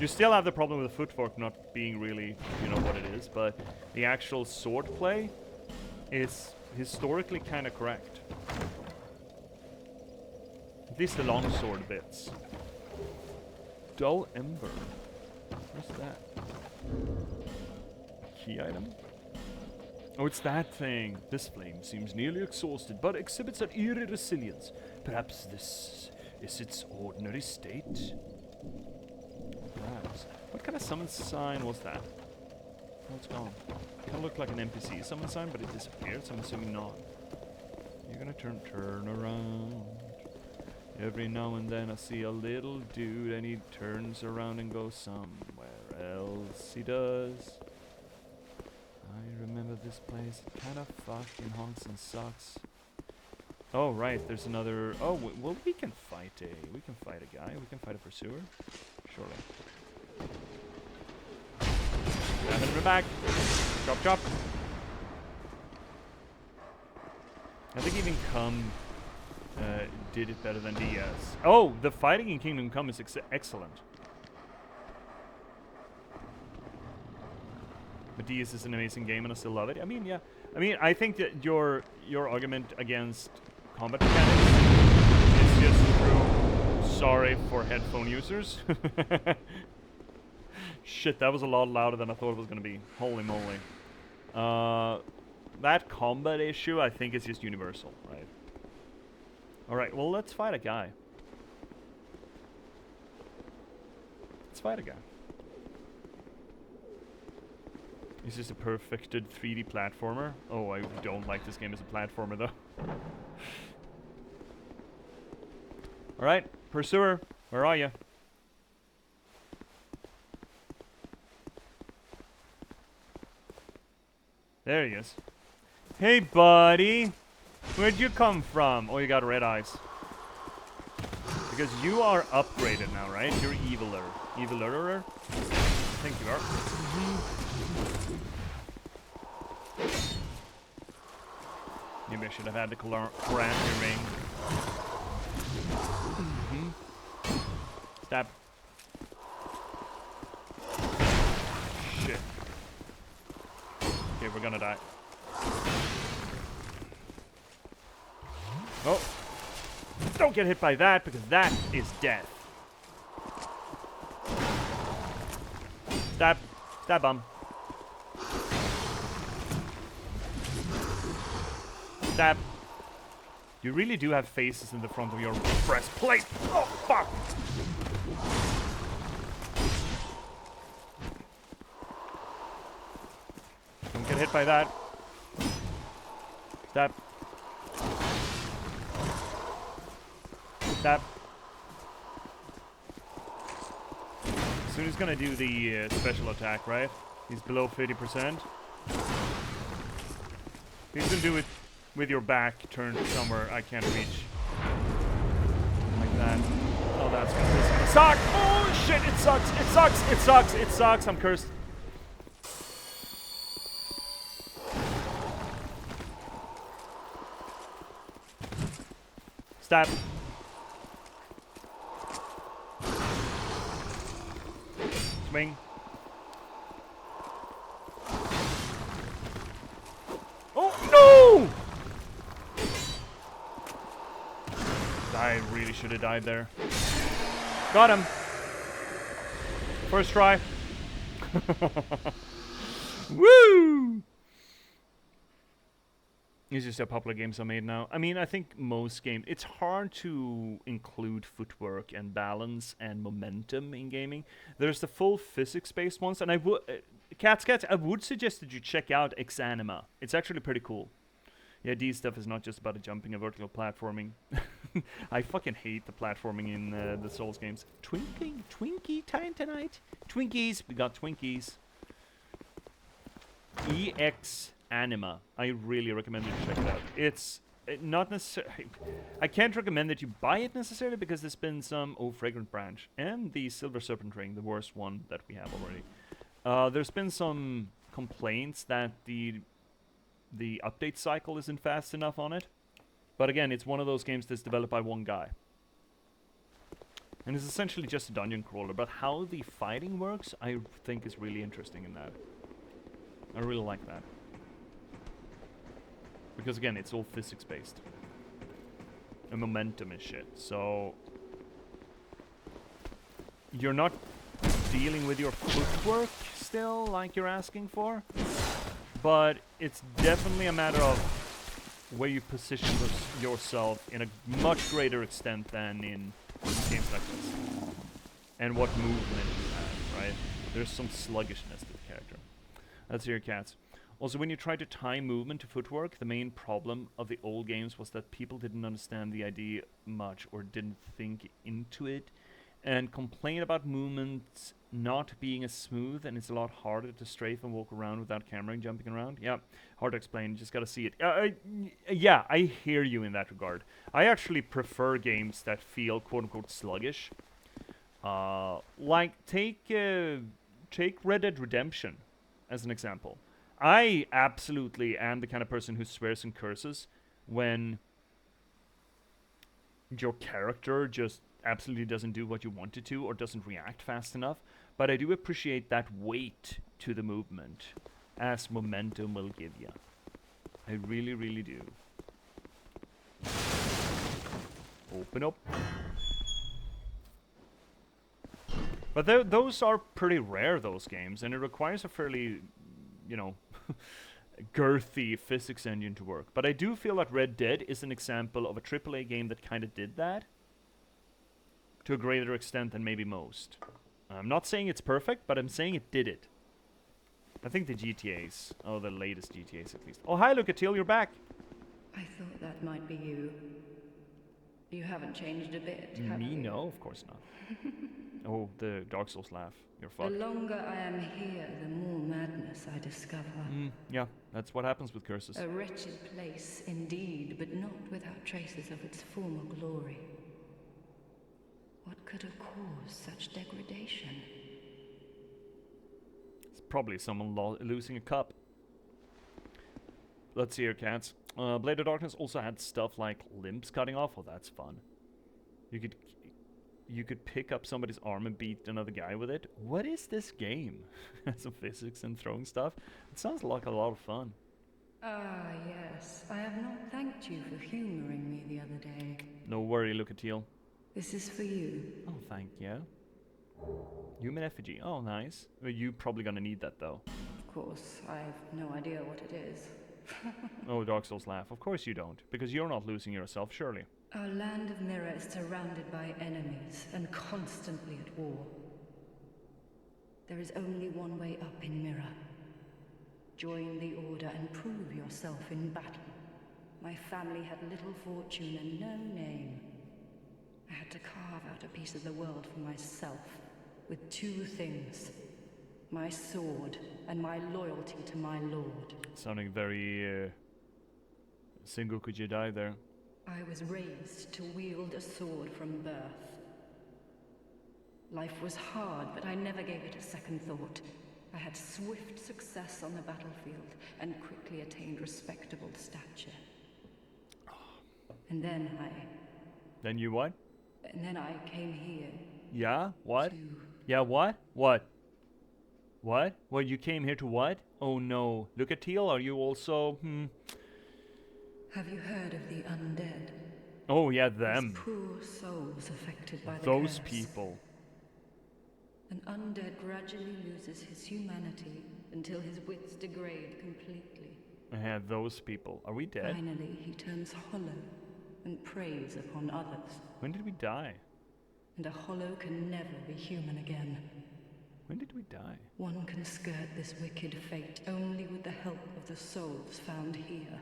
You still have the problem with the footwork not being really, you know, what it is, but the actual sword play is historically kind of correct. At least the long sword bits. Dull Ember. What's that? Key item? Oh, it's that thing. This flame seems nearly exhausted, but exhibits an eerie resilience. Perhaps this is its ordinary state? Perhaps. What kind of summon sign was that? Oh, it's gone. Kind of looked like an NPC summon sign, but it disappeared, so I'm assuming not. You're gonna turn around. Every now and then I see a little dude and he turns around and goes somewhere else. He does. I remember this place. It kind of fucking honks and sucks. Oh right, there's another. Oh well, we can fight a guy. We can fight a pursuer. Surely. Stab him in the back. Chop chop. I think even Come did it better than J.P.S. Oh, the fighting in Kingdom Come is excellent. But J.P.S is an amazing game and I still love it. I mean, yeah. I mean, I think that your argument against combat mechanics is just true. Sorry for headphone users. Shit, that was a lot louder than I thought it was going to be. Holy moly. That combat issue, I think, is just universal, right? Alright, well, let's fight a guy. Let's fight a guy. Is this a perfected 3D platformer? Oh, I don't like this game as a platformer, though. Alright, Pursuer, where are you? There he is. Hey, buddy! Where'd you come from? Oh, you got red eyes. Because you are upgraded now, right? You're eviler. Eviler? I think you are. Maybe I should have had the Corani ring. Stab. Shit. Okay, we're gonna die. Oh. Don't get hit by that, because that is death. Stab. Stab him. Stab. You really do have faces in the front of your breastplate. Oh, fuck. Don't get hit by that. Stab. Stab. Soon he's gonna do the special attack, right? He's below 50%. He's gonna do it with your back turned somewhere I can't reach. Like that. Oh, that's gonna suck! Oh shit, it sucks! It sucks! It sucks! It sucks! I'm cursed. Stab. Swing. Oh no! I really should have died there. Got him. First try. Woo! It's just a popular games I made now. I mean, I think most games... It's hard to include footwork and balance and momentum in gaming. There's the full physics-based ones, and I would... Cats, I would suggest that you check out Exanima. It's actually pretty cool. Yeah, these stuff is not just about jumping and vertical platforming. I fucking hate the platforming in the Souls games. Twinkie time tonight? Twinkies! We got Twinkies. EX Anima. I really recommend you check it out. It's not necessarily... I can't recommend that you buy it necessarily because there's been some... Oh, Fragrant Branch. And the Silver Serpent Ring, the worst one that we have already. There's been some complaints that the update cycle isn't fast enough on it. But again, it's one of those games that's developed by one guy. And it's essentially just a dungeon crawler. But how the fighting works, I think is really interesting in that. I really like that. Because again, it's all physics based. And momentum and shit. So you're not dealing with your footwork still like you're asking for. But it's definitely a matter of where you position yourself in a much greater extent than in games like this. And what movement you have, right? There's some sluggishness to the character. That's your cats. Also, when you try to tie movement to footwork, the main problem of the old games was that people didn't understand the idea much or didn't think into it and complain about movements not being as smooth, and it's a lot harder to strafe and walk around without camera jumping around. Yeah, hard to explain, you just gotta see it. Yeah, I hear you in that regard. I actually prefer games that feel quote-unquote sluggish. Like, take Red Dead Redemption as an example. I absolutely am the kind of person who swears and curses when your character just absolutely doesn't do what you want it to or doesn't react fast enough. But I do appreciate that weight to the movement as momentum will give you. I really, really do. Open up. But those are pretty rare, those games, and it requires a fairly, you know, girthy physics engine to work. But I do feel that Red Dead is an example of a AAA game that kind of did that to a greater extent than maybe most. I'm not saying it's perfect, but I'm saying it did it. I think the GTAs, oh, the latest GTAs at least. Oh, hi, Lucatiel, you're back. I thought that might be you. You haven't changed a bit, have Me? you? No, of course not. Oh, the Dark Souls laugh. You're The fucked. longer I am here, the more madness I discover. Yeah, that's what happens with curses. A wretched place, indeed, but not without traces of its former glory. What could have caused such degradation? It's probably someone losing a cup. Let's see here, cats. Blade of Darkness also had stuff like limbs cutting off. Oh, that's fun. You could pick up somebody's arm and beat another guy with it. What is this game? Some physics and throwing stuff. It sounds like a lot of fun. Ah, yes. I have not thanked you for humoring me the other day. No worry, Lucatiel. This is for you. Oh, thank you. Human effigy. Oh, nice. Well, you're probably gonna need that, though. Of course, I have no idea what it is. Oh, Dark Souls laugh. Of course you don't, because you're not losing yourself, surely. Our land of Mirror is surrounded by enemies and constantly at war. There is only one way up in Mirror. Join the Order and prove yourself in battle. My family had little fortune and no name. I had to carve out a piece of the world for myself with two things. My sword and my loyalty to my lord. Sounding very Sengoku Jedi there. I was raised to wield a sword from birth. Life was hard, but I never gave it a second thought. I had swift success on the battlefield and quickly attained respectable stature. And then Then you what? And then I came here. Yeah? What? Yeah, what? What? What? Well, you came here to what? Oh no. Lucatiel, are you also, Have you heard of the undead? Oh yeah, them. These poor souls affected by the Those curse. people. An undead gradually loses his humanity until his wits degrade completely. Yeah, those people. Are we dead? Finally, he turns hollow and preys upon others. When did we die? And a hollow can never be human again. When did we die? One can skirt this wicked fate only with the help of the souls found here.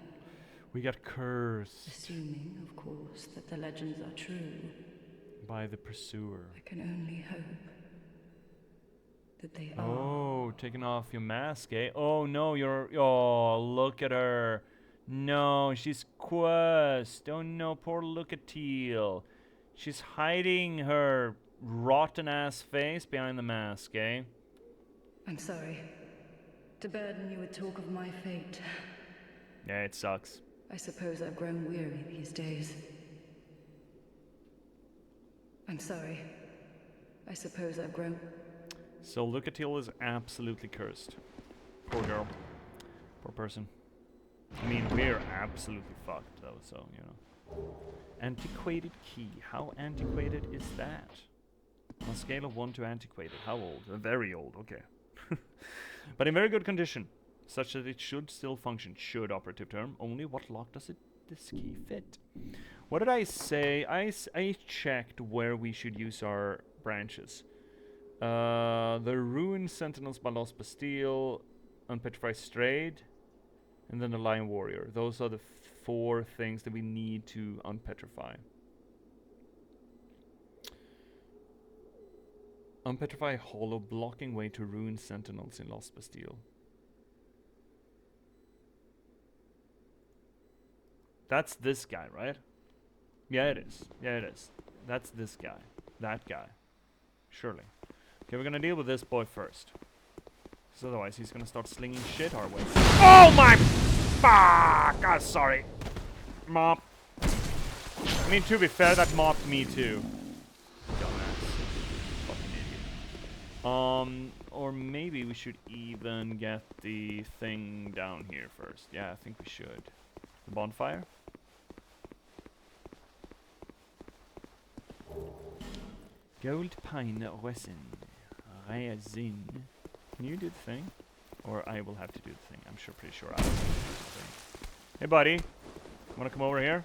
We got cursed. Assuming, of course, that the legends are true. By the pursuer. I can only hope that they are. Oh, taking off your mask, eh? Oh no, oh, look at her. No, she's quest. Oh no, poor Lucatiel. She's hiding her rotten ass face behind the mask, eh? I'm sorry to burden you with talk of my fate. Yeah, it sucks. I suppose I've grown weary these days. I'm sorry. I suppose I've grown... So Lucatiel is absolutely cursed. Poor girl. Poor person. I mean, we're absolutely fucked, though, so, you know. Antiquated key. How antiquated is that? On a scale of 1 to antiquated. How old? Very old, okay. But in very good condition. such that it should still function. Should, operative term. Only what lock does this key fit? What did I say? I checked where we should use our branches. The Ruined Sentinels by Lost Bastille, Unpetrified Strayed, and then the Lion Warrior. Those are the 4 things that we need to unpetrify. Unpetrify Hollow, blocking way to Ruined Sentinels in Lost Bastille. That's this guy, right? Yeah, it is. Yeah, it is. That's this guy. That guy. Surely. Okay, we're gonna deal with this boy first. Because otherwise he's gonna start slinging shit our way. Oh my fuck! Ah, sorry. Mop. I mean, to be fair, that mopped me too. Dumbass. Fucking idiot. Or maybe we should even get the thing down here first. Yeah, I think we should. The bonfire? Gold pine resin. Resin. Can you do the thing? Or I will have to do the thing. I'm pretty sure I will have to do the thing. Hey buddy. Wanna come over here?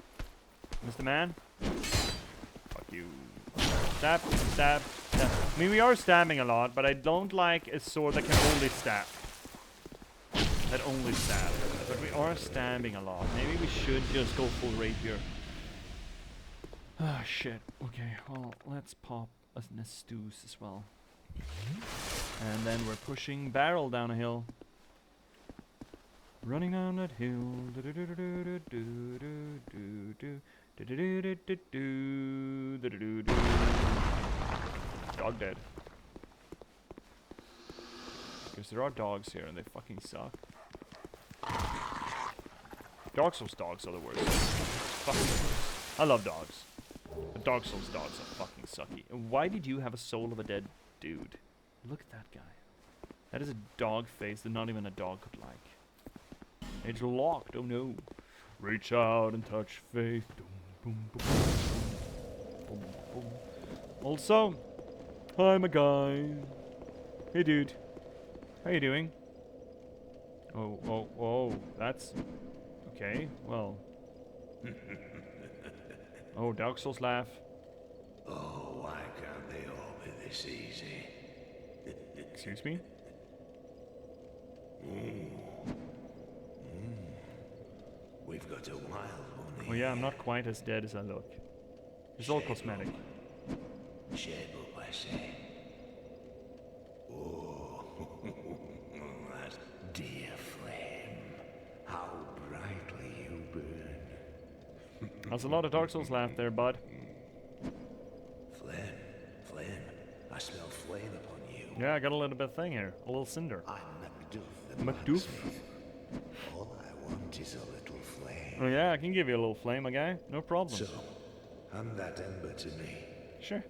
Mr. Man? Fuck you. Stab, stab, stab. I mean, we are stabbing a lot, but I don't like a sword that can only stab. That only stab. But we are stabbing a lot. Maybe we should just go full rapier. Ah, shit. Okay, well, let's pop a Nestus as well. And then we're pushing barrel down a hill. Running down that hill. Dog dead. Because there are dogs here and they fucking suck. Dark Souls dogs are the worst. Fucking worst. I love dogs. But Dark Souls dogs are fucking sucky. And why did you have a soul of a dead dude? Look at that guy. That is a dog face that not even a dog could like. It's locked, oh no. Reach out and touch faith. Boom, boom, boom. Boom, boom. Also, I'm a guy. Hey dude. How you doing? Oh, that's... Okay, well... Oh, Dark Souls laugh. Oh, why can't they all be this easy? Excuse me? We've got a wild one here. Oh yeah, I'm not quite as dead as I look. It's all cosmetic. Shape up, I say. Oh, that dear flame. How brightly you burn. That's a lot of Dark Souls laugh there, bud. Flame. I smell flame upon you. Yeah, I got a little bit of thing here. A little cinder. I'm Macduff. Macduff? All I want is a little flame. Oh yeah, I can give you a little flame, my guy. No problem. So, hand that ember to me. Sure.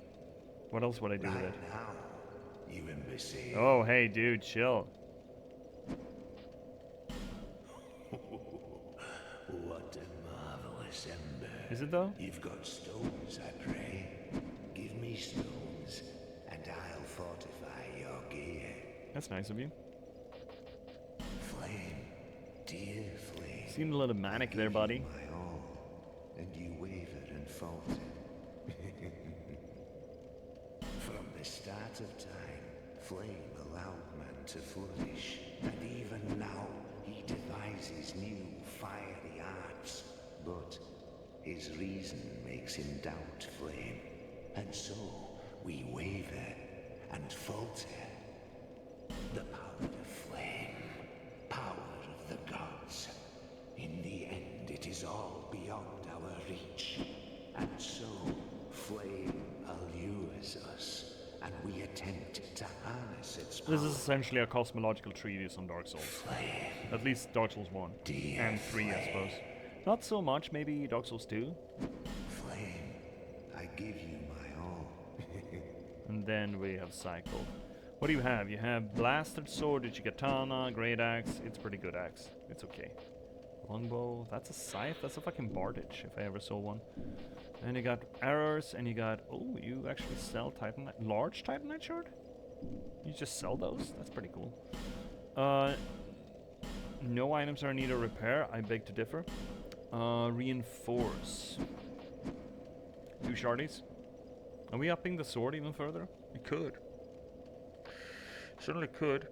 What else would I do with it? Now, you imbecile. Oh, hey, dude, chill. What a marvelous ember. Is it though? You've got stones, I pray. Give me stones, and I'll fortify your gear. That's nice of you. Flame, dear flame. Seemed a little manic there, buddy. My all, and you waver and falter. From the start of time, flame allowed man to flourish, and even now he devises new fiery arts. But his reason makes him doubt flame, and so we waver and falter. The power of flame, power of the gods. In the end, it is all beyond our reach, and so flame allures us, and we attempt to harness its power. This is essentially a cosmological treatise on Dark Souls. Flame. At least Dark Souls 1. Dear and 3, flame. I suppose. Not so much, maybe Dark Souls 2. Flame, I give you my all. And then we have Cycle. What do you have? You have Blasted Sword, Ichikatana, Great Axe. It's a pretty good axe. It's okay. Longbow. That's a scythe. That's a fucking bardage, if I ever saw one. And you got arrows, and you got... Oh, you actually sell Titanite. Large Titanite shard? You just sell those? That's pretty cool. No items are in need of repair. I beg to differ. Reinforce. 2 shardies. Are we upping the sword even further? We could. Certainly could.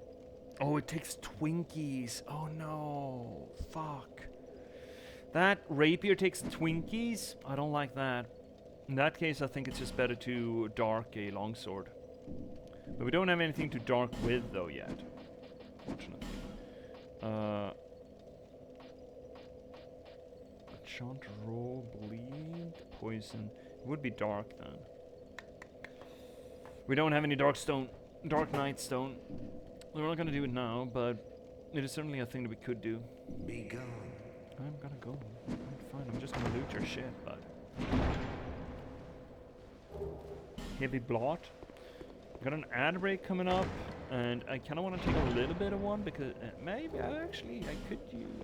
Oh, it takes Twinkies. Oh no. Fuck. That rapier takes Twinkies? I don't like that. In that case, I think it's just better to dark a longsword. But we don't have anything to dark with, though, yet. Fortunately. Enchant, roll, bleed, poison. It would be dark, then. We don't have any dark stone. Dark Knight stone. We're not gonna do it now, but it is certainly a thing that we could do. Be gone. I'm gonna go. Fine, I'm just gonna loot your shit, bud. Heavy blot. Got an ad break coming up, and I kind of want to take a little bit of one because maybe I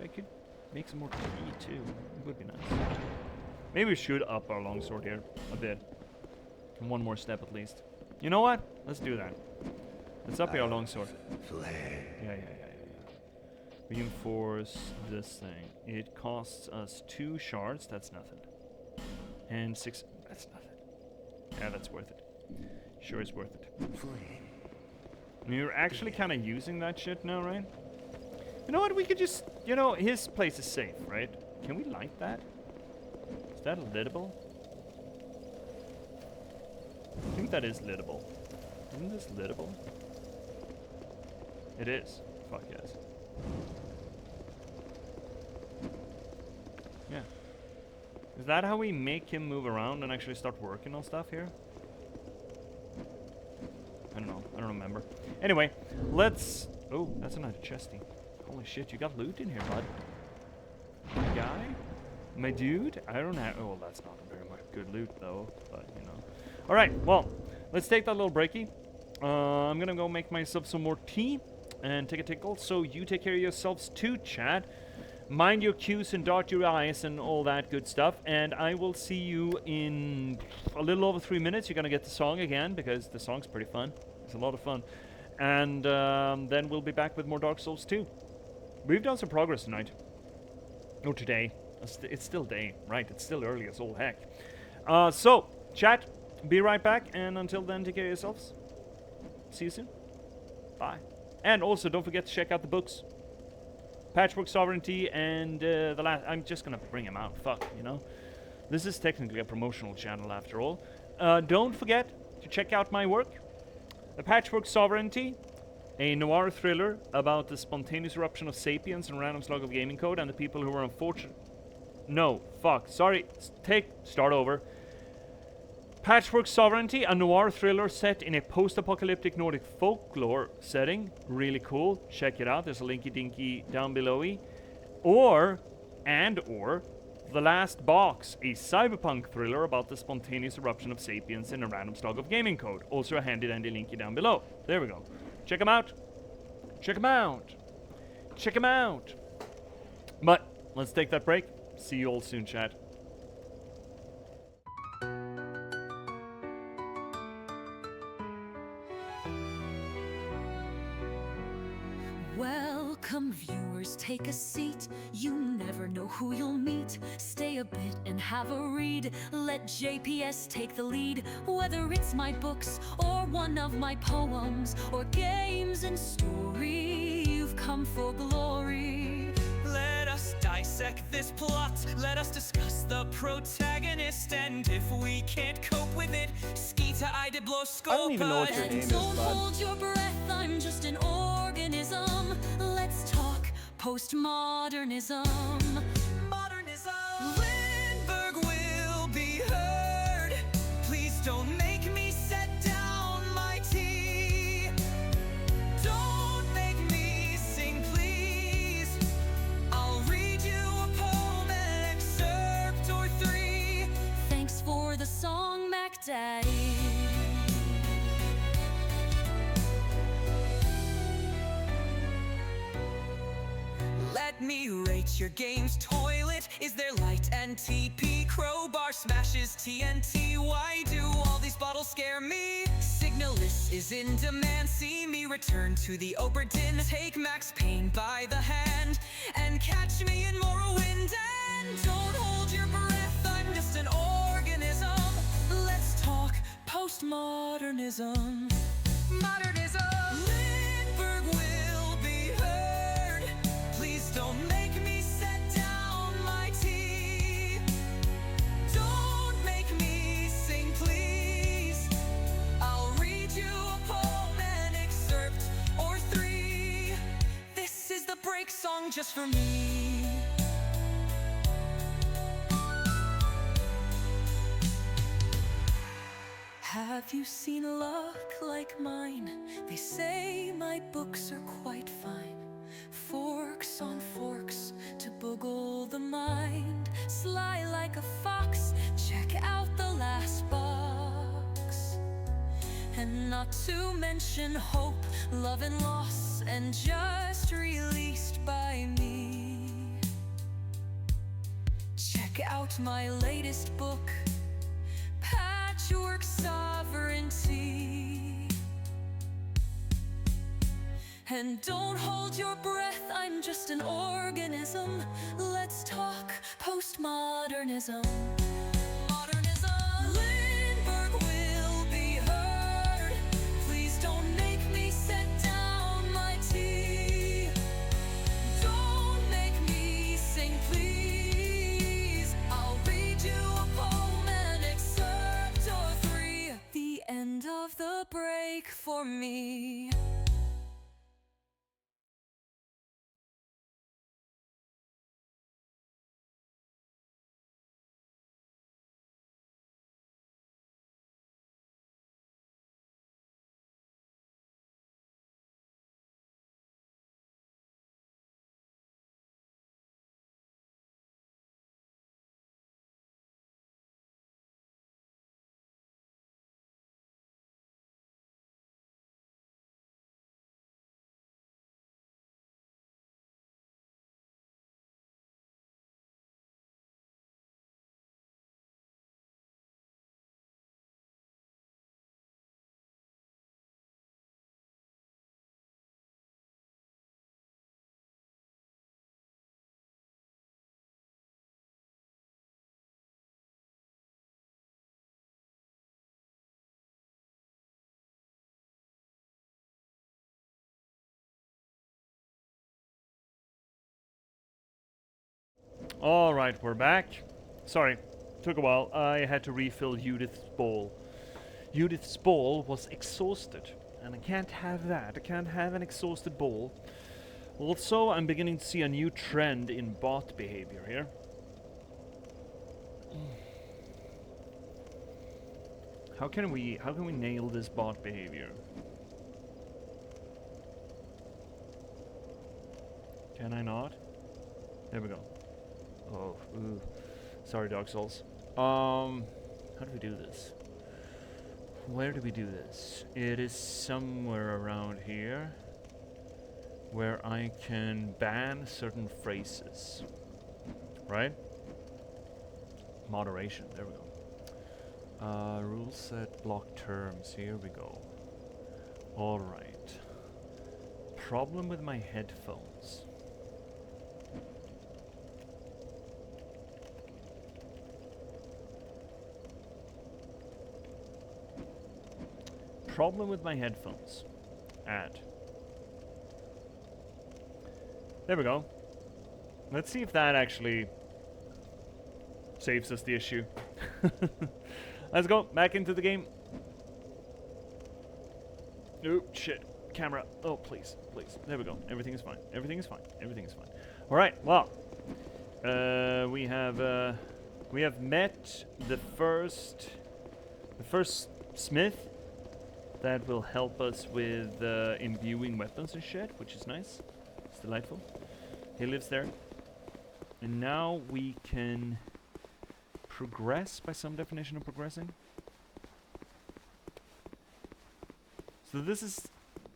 could make some more tea too. It would be nice. Maybe we should up our longsword here a bit. One more step at least. You know what? Let's do that. Let's up our longsword. Yeah. Reinforce this thing. It costs us 2 shards. That's nothing. And 6. That's nothing. Yeah, that's worth it. Sure is worth it. I mean, you're actually kind of using that shit now, right? You know what? We could just... You know, his place is safe, right? Can we light that? Is that litable? I think that is litable. Isn't this litable? It is. Fuck yes. Yeah. Is that how we make him move around and actually start working on stuff here? I don't know. I don't remember. Anyway, let's... Oh, that's another chesty. Holy shit, you got loot in here, bud. My guy? My dude? I don't have... Oh, that's not very much good loot, though. But, you know. Alright, well, let's take that little breaky. I'm gonna go make myself some more tea and take a tickle. So you take care of yourselves too, chat. Mind your Q's and dot your I's and all that good stuff. And I will see you in a little over 3 minutes. You're gonna get the song again because the song's pretty fun. It's a lot of fun. And then we'll be back with more Dark Souls 2. We've done some progress tonight. Or today. It's still day, right? It's still early as all heck. So, chat, be right back. And until then, take care of yourselves. See you soon. Bye. And also, don't forget to check out the books. Patchwork Sovereignty and the last... I'm just gonna bring them out. Fuck, you know? This is technically a promotional channel after all. Don't forget to check out my work. The Patchwork Sovereignty, a noir thriller about the spontaneous eruption of sapiens and random slug of gaming code and the people who were unfortunate... No, fuck, sorry, start over. Patchwork Sovereignty, a noir thriller set in a post-apocalyptic Nordic folklore setting. Really cool, check it out, there's a linky dinky down below-y. Or The Last Box, a cyberpunk thriller about the spontaneous eruption of sapiens in a random slug of gaming code. Also a handy-dandy linky down below. There we go. Check them out. Check them out. Check them out. But let's take that break. See you all soon, chat. Welcome viewers, take a seat. You never know who you'll meet. Stay a bit and have a read. Let J.P.S. take the lead. Whether it's my books or one of my poems or games and story, you've come for glory. Let us dissect this plot. Let us discuss the protagonist. And if we can't cope with it, Skeeta Ida blow scope. I don't even know what your name is, Don't bud. hold your breath, I'm just an organism. Let's talk postmodernism. Lindberg will be heard. Please don't make me set down my tea. Don't make me sing, please. I'll read you a poem, an excerpt or 3. Thanks for the song, Mac Daddy. Let me rate your game's toilet. Is there light and TP? Crowbar smashes TNT. Why do all these bottles scare me? Signal Signalis is in demand. See me return to the Oberdin. Take Max Payne by the hand and catch me in Morrowind. And don't hold your breath, I'm just an organism. Let's talk postmodernism. Modernism. Lindberg will be heard. Please don't make me set down my tea. Don't make me sing, please. I'll read you a poem, an excerpt or three. This is the break song just for me. Have you seen luck like mine? They say my books are quite fine. Forks on forks to boggle the mind. Sly like a fox, check out the last box. And not to mention hope, love and loss, and just released by me. Check out my latest book, Patchwork Sovereignty. And don't hold your breath, I'm just an organism. Let's talk postmodernism. Modernism. Lindberg will be heard. Please don't make me set down my tea. Don't make me sing, please. I'll read you a poem, an excerpt or three. The end of the break for me. Alright, we're back. Sorry, took a while. I had to refill Judith's bowl. Judith's bowl was exhausted, and I can't have that. I can't have an exhausted bowl. Also, I'm beginning to see a new trend in bot behavior here. How can we nail this bot behavior? Can I not? There we go. Oh, ooh. Sorry, Dark Souls. How do we do this? Where do we do this? It is somewhere around here where I can ban certain phrases. Right? Moderation. There we go. Rule set, block terms. Here we go. Alright. Problem with my headphones. Problem with my headphones. Add. There we go. Let's see if that actually saves us the issue. Let's go back into the game. Oh shit. Camera. Oh please, please. There we go. Everything is fine. Everything is fine. Everything is fine. All right. Well, we have met the first smith that will help us with imbuing weapons and shit, which is nice. It's delightful. He lives there. And now we can progress by some definition of progressing. So this is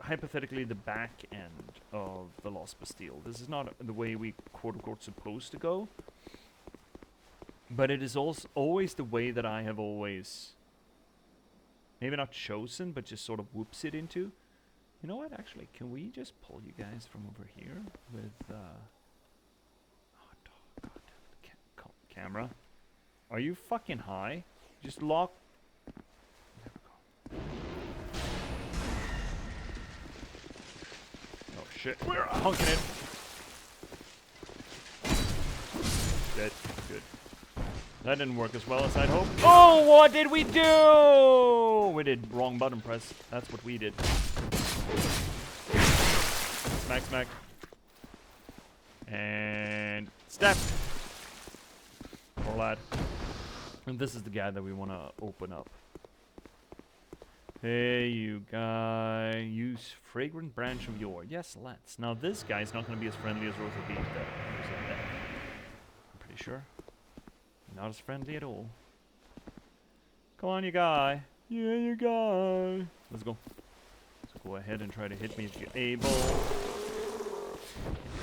hypothetically the back end of the Lost Bastille. This is not the way we quote-unquote supposed to go. But it is also always the way that I have always Maybe not chosen, but just sort of whoops it into. You know what? Actually, can we just pull you guys from over here with camera? Are you fucking high? Just lock. There we go. Oh shit! We're honking it. Dead. Good. That didn't work as well as I'd hoped. Oh, what did we do? We did wrong button press. That's what we did. Smack, smack. And step. Poor lad. And this is the guy that we want to open up. Hey, you guy. Use fragrant branch of yore. Yes, let's. Now, this guy's not going to be as friendly as Rosa Beef, though. I'm pretty sure. Not as friendly at all. Come on, you guy. Yeah, you guy. Let's go. Let's go ahead and try to hit me if you're able.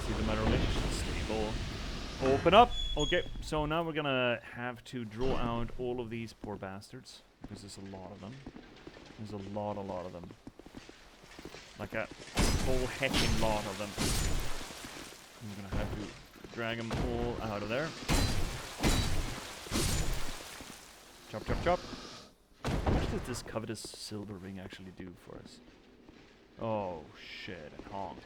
See the metal stable. Open up. Okay, so now we're gonna have to draw out all of these poor bastards. Because there's a lot of them. There's a lot of them. Like a whole heckin' lot of them. I'm gonna have to drag them all out of there. Chop, chop, chop. How much does this covetous silver ring actually do for us? Oh, shit, and honk.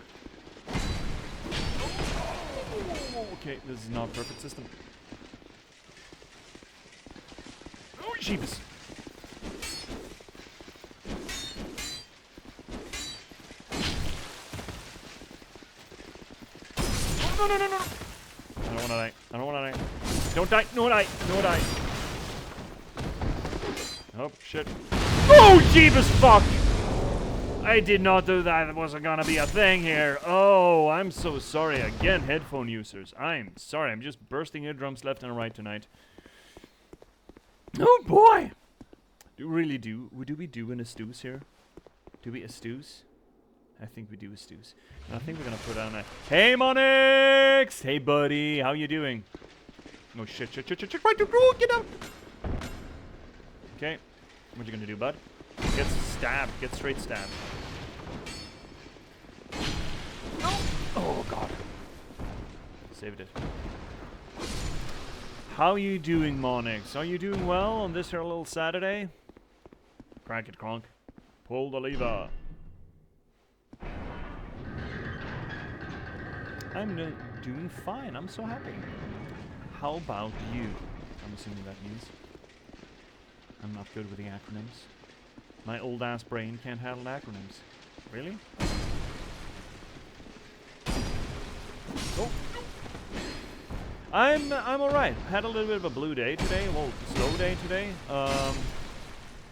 Oh, okay, this is not a perfect system. Oh, J.P.S. No, no, no, no, no. I don't want to die. I don't want to die. Don't die. No die. No die. Oh, shit. Oh, J.P.S. fuck! I did not do that. It wasn't gonna be a thing here. Oh, I'm so sorry again, headphone users. I'm sorry. I'm just bursting eardrums left and right tonight. Oh, boy! Do we do an Astus here? Do we Astus? I think we do Astus. And I think we're gonna put on a... Hey, Monix! Hey, buddy. How you doing? Oh, shit, shit, shit, shit, shit. Right, get out! Okay. What you gonna do, bud? Get stabbed. Get straight stabbed. No! Oh, God. Saved it. How you doing, Monix? Are you doing well on this here little Saturday? Crank it, Kronk. Pull the lever. I'm doing fine. I'm so happy. How about you? I'm assuming that means. I'm not good with the acronyms. My old ass brain can't handle acronyms. Really? Oh. I'm alright. Had a little bit of a blue day today. Well, slow day today.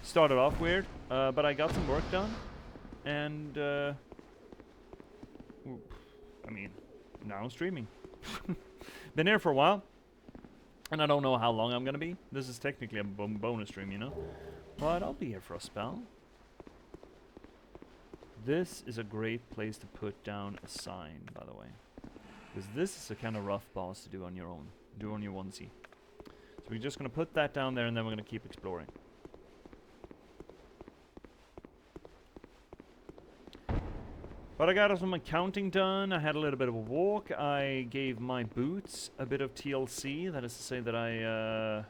Started off weird, but I got some work done. And I mean, now I'm streaming. Been here for a while. And I don't know how long I'm gonna be. This is technically a bonus stream, you know? But I'll be here for a spell. This is a great place to put down a sign, by the way. Because this is a kind of rough boss to do on your own. Do on your onesie. So we're just gonna put that down there and then we're gonna keep exploring. But I got some accounting done. I had a little bit of a walk. I gave my boots a bit of TLC. That is to say that I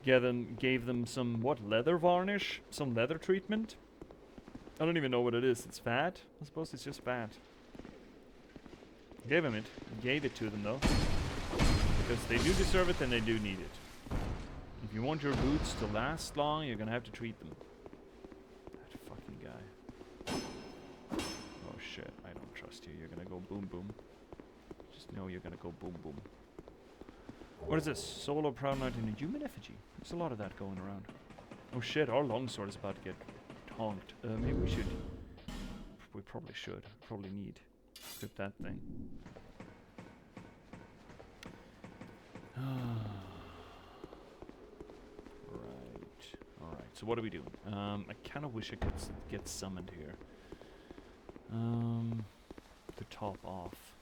gave them some, what, leather varnish? Some leather treatment? I don't even know what it is. It's fat? I suppose it's just fat. Gave it to them though. Because they do deserve it and they do need it. If you want your boots to last long, you're gonna have to treat them. That fucking guy. Oh shit, I don't trust you. You're gonna go boom boom. Just know you're gonna go boom boom. What is this? Solo proud knight in a human effigy. There's a lot of that going around. Oh shit, our longsword is about to get honked. Maybe we should. We probably should. Probably need. Equip that thing. Alright, so what are we doing? I kind of wish I could get summoned here. To top off.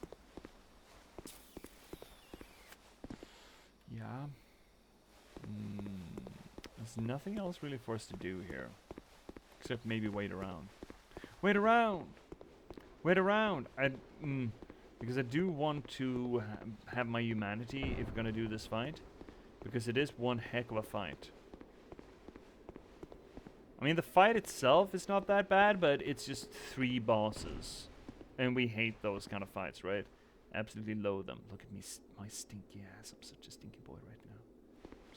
Yeah. There's nothing else really for us to do here. Except maybe wait around. Wait around! Wait around! Because I do want to have my humanity if we're gonna do this fight. Because it is one heck of a fight. I mean, the fight itself is not that bad, but it's just 3 bosses. And we hate those kind of fights, right? Absolutely loathe them. Look at me, my stinky ass. I'm such a stinky boy right now.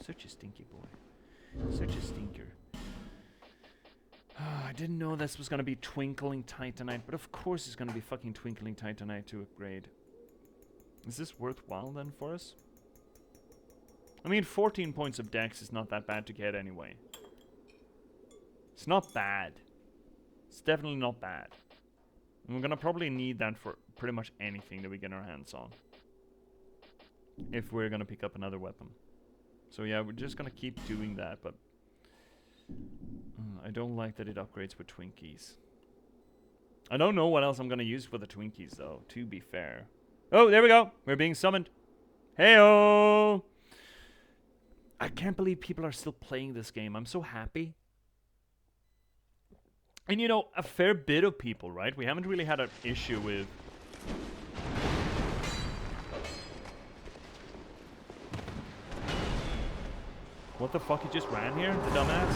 Such a stinky boy. Such a stinker. I didn't know this was gonna be Twinkling Titanite, but of course it's gonna be fucking Twinkling Titanite to upgrade. Is this worthwhile then for us? I mean, 14 points of dex is not that bad to get anyway. It's not bad. It's definitely not bad. And we're gonna probably need that for pretty much anything that we get our hands on. If we're gonna pick up another weapon. So yeah, we're just gonna keep doing that, but... I don't like that it upgrades with Twinkies. I don't know what else I'm gonna use for the Twinkies, though, to be fair. Oh, there we go! We're being summoned! Heyo! I can't believe people are still playing this game. I'm so happy. And you know, a fair bit of people, right? We haven't really had an issue with... What the fuck, he just ran here? The dumbass?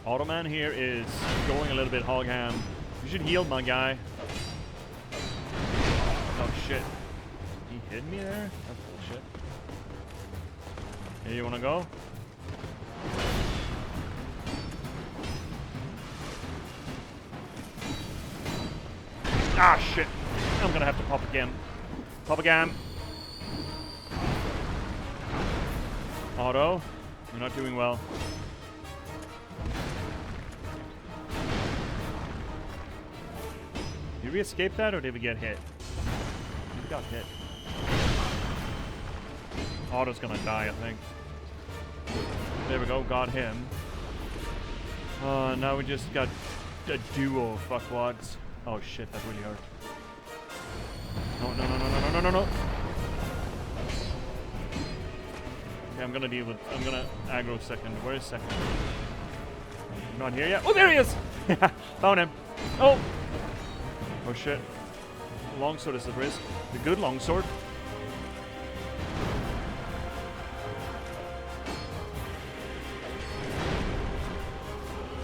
Automan here is going a little bit hog ham. You should heal, my guy. Oh shit. He hit me there? That's bullshit. Hey, you wanna go? Ah shit. I'm gonna have to pop again. Pop again. Auto, you're not doing well. Did we escape that or did we get hit? We got hit. Auto's gonna die, I think. There we go, got him. Now we just got a duo of fuckwads. Oh shit, that really hurt. No, no, no, no, no, no, no, no. Okay, I'm gonna deal with... I'm gonna aggro second. Where is second? Not here yet. Oh, there he is! Found him. Oh! Oh shit. Longsword is the risk. The good longsword.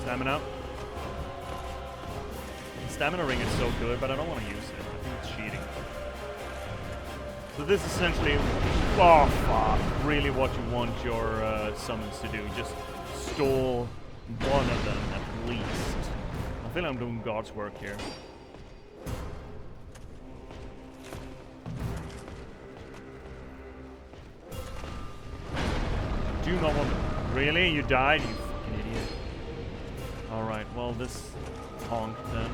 Stamina. The stamina ring is so good, but I don't want to use it. I think it's cheating. So this is essentially, oh fuck, really what you want your summons to do. Just stall one of them at least. I feel like I'm doing God's work here. Do not want... Really? You died? You fucking idiot. Alright, well this honked then.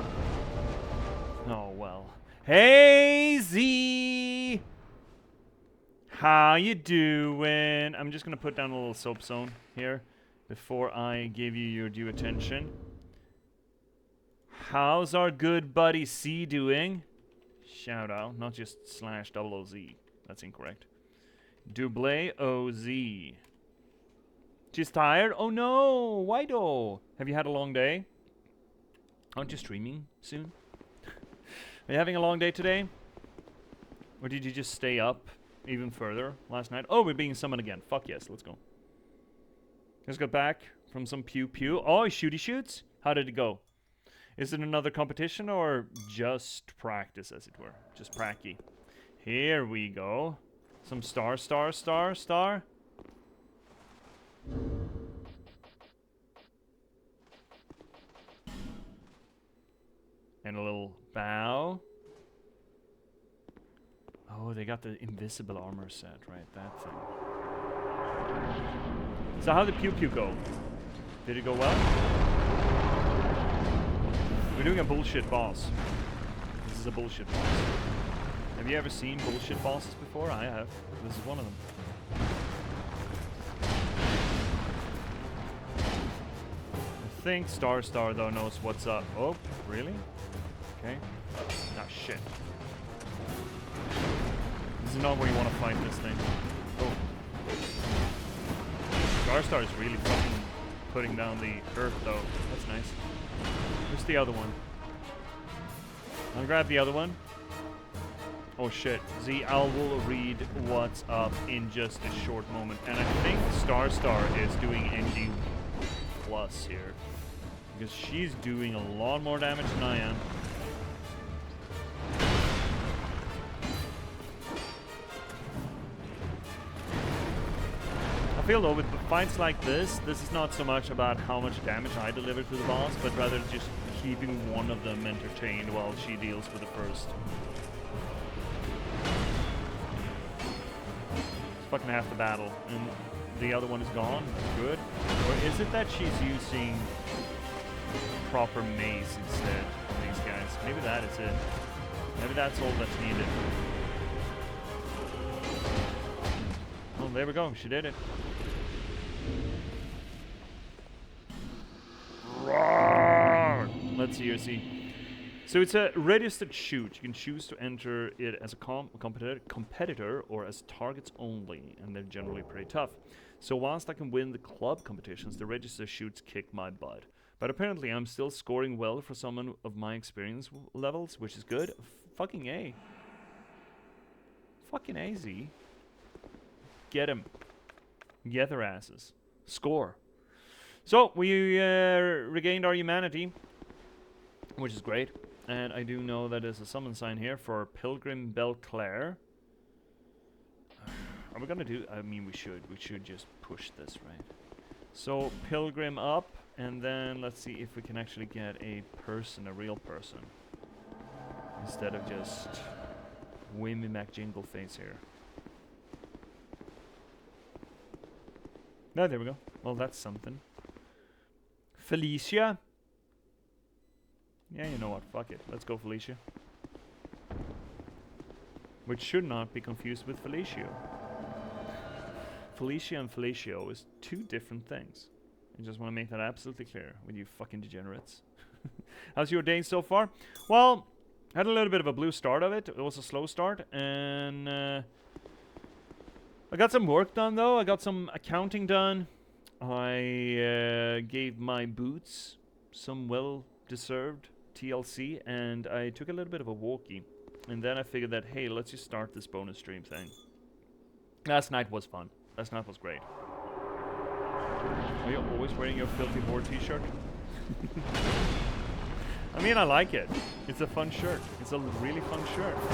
Oh well. Hey Z! How you doing? I'm just gonna put down a little soap zone here before I give you your due attention. How's our good buddy C doing? Shout out, not just /00Z. That's incorrect. Double OZ. Just tired? Oh no! Why though? Have you had a long day? Aren't you streaming soon? Are you having a long day today? Or did you just stay up even further last night? Oh, we're being summoned again. Fuck yes, let's go. Let's go back from some pew pew. Oh, shooty shoots? How did it go? Is it another competition or just practice, as it were? Just pracky. Here we go. Some star. And a little bow. Oh, they got the invisible armor set, right? That thing. So how did Pew Pew go? Did it go well? We're doing a bullshit boss. This is a bullshit boss. Have you ever seen bullshit bosses before? I have. This is one of them. I think Star though knows what's up. Oh, really? Okay. Ah, shit. This is not where you want to fight this thing. Oh. Starstar is really fucking putting down the earth, though. That's nice. Where's the other one? I'll grab the other one. Oh shit. Z, I will read what's up in just a short moment. And I think Starstar is doing NG plus here. Because she's doing a lot more damage than I am. I feel though with fights like this is not so much about how much damage I deliver to the boss, but rather just keeping one of them entertained while she deals with the first. It's fucking half the battle, and the other one is gone. Good. Or is it that she's using proper maze instead of these guys? Maybe that is it. Maybe that's all that's needed. Oh, there we go. She did it. Roar! Let's see. So it's a registered shoot. You can choose to enter it as a competitor or as targets only, and they're generally pretty tough. So whilst I can win the club competitions, the registered shoots kick my butt. But apparently I'm still scoring well for someone of my experience levels, which is good. Fucking A. Fucking A, Z. Get him. Get their asses. Score. So, we regained our humanity, which is great. And I do know that there's a summon sign here for Pilgrim Belclair. Are we gonna do... I mean, we should just push this, right? So, Pilgrim up, and then let's see if we can actually get a person, a real person. Instead of just Wimmy McJingleface here. No, there we go. Well, that's something. Felicia. Yeah, you know what? Fuck it. Let's go Felicia. Which should not be confused with Felicio. Felicia and Felicio is two different things. I just want to make that absolutely clear with you fucking degenerates. How's your day so far? Well, had a little bit of a blue start of it. It was a slow start, and I got some work done though. I got some accounting done. I gave my boots some well-deserved TLC, and I took a little bit of a walkie. And then I figured that, hey, let's just start this bonus stream thing. Last night was fun. Last night was great. Are you always wearing your Filthy Board t-shirt? I mean, I like it. It's a fun shirt. It's a really fun shirt. Of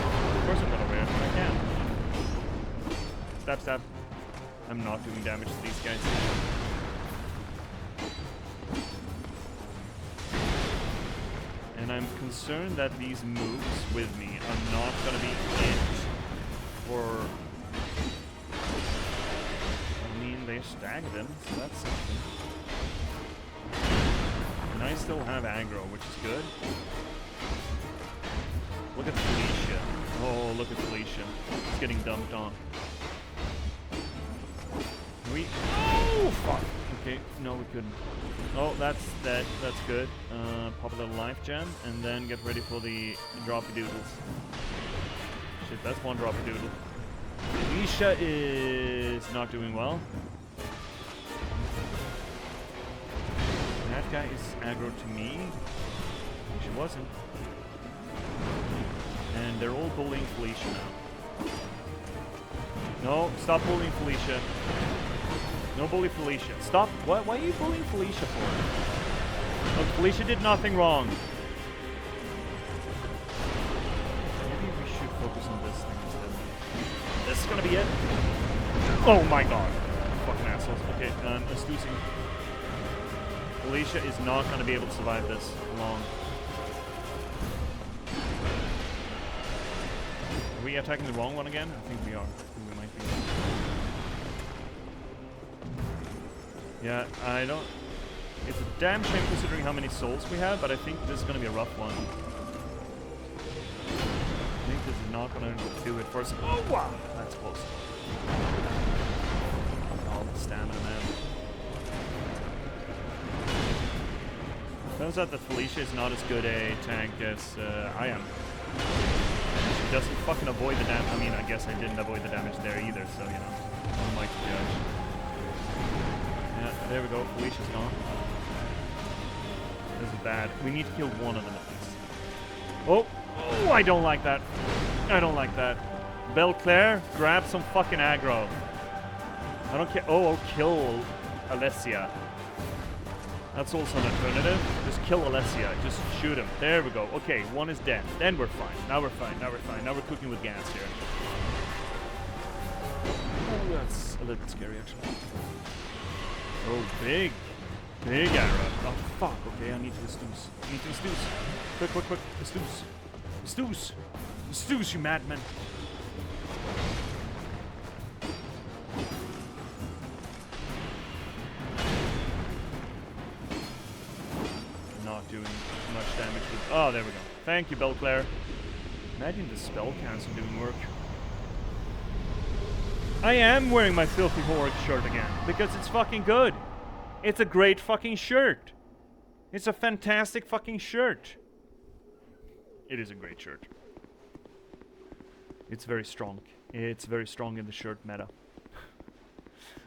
course I'm gonna wear it. I can. Stab, stab. I'm not doing damage to these guys. And I'm concerned that these moves with me are not gonna be it for... I mean, they stag them, so that's something. And I still have aggro, which is good. Look at Felicia. Oh, look at Felicia. It's getting dumped on. Oh, fuck. Okay, no, we couldn't. Oh, that's good. Pop a little life gem, and then get ready for the droppy doodles. Shit, that's one droppy doodle. Felicia is not doing well. That guy is aggro to me. She wasn't. And they're all bullying Felicia now. No, stop bullying Felicia. No bully Felicia. Stop. Why are you bullying Felicia for? Look, Felicia did nothing wrong. Maybe we should focus on this thing instead. This is gonna be it. Oh my god. Fucking assholes. Okay, Astoosing. Felicia is not gonna be able to survive this long. Are we attacking the wrong one again? I think we are. I think we might be. Yeah, I don't... It's a damn shame considering how many souls we have, but I think this is going to be a rough one. I think this is not going to do it first. Oh, wow! That's close. All the stamina, man. Turns out that Felicia is not as good a tank as I am. doesn't fucking avoid the damage. I mean, I guess I didn't avoid the damage there either, so, you know. What am I to judge? Yeah, there we go. Felicia's gone. This is bad. We need to kill one of them at least. Oh! Oh, I don't like that. I don't like that. Belclair, grab some fucking aggro. I don't care. Oh, kill Alessia. That's also an alternative. Just kill Alessia. Just shoot him. There we go. Okay, one is dead. Then we're fine. Now we're fine. Now we're fine. Now we're cooking with gas here. Oh, that's a little bit scary, actually. Oh, big. Big arrow. Oh, fuck. Okay, I need to stoos. I need to stoos. Quick, quick, quick. Stoos. Stoos. Stoos, you madman. Not doing much damage with... Oh, there we go. Thank you, Belclair. Imagine the spell cancel doing work. I am wearing my Filthy Horror shirt again, because it's fucking good. It's a great fucking shirt. It's a fantastic fucking shirt. It is a great shirt. It's very strong. It's very strong in the shirt meta.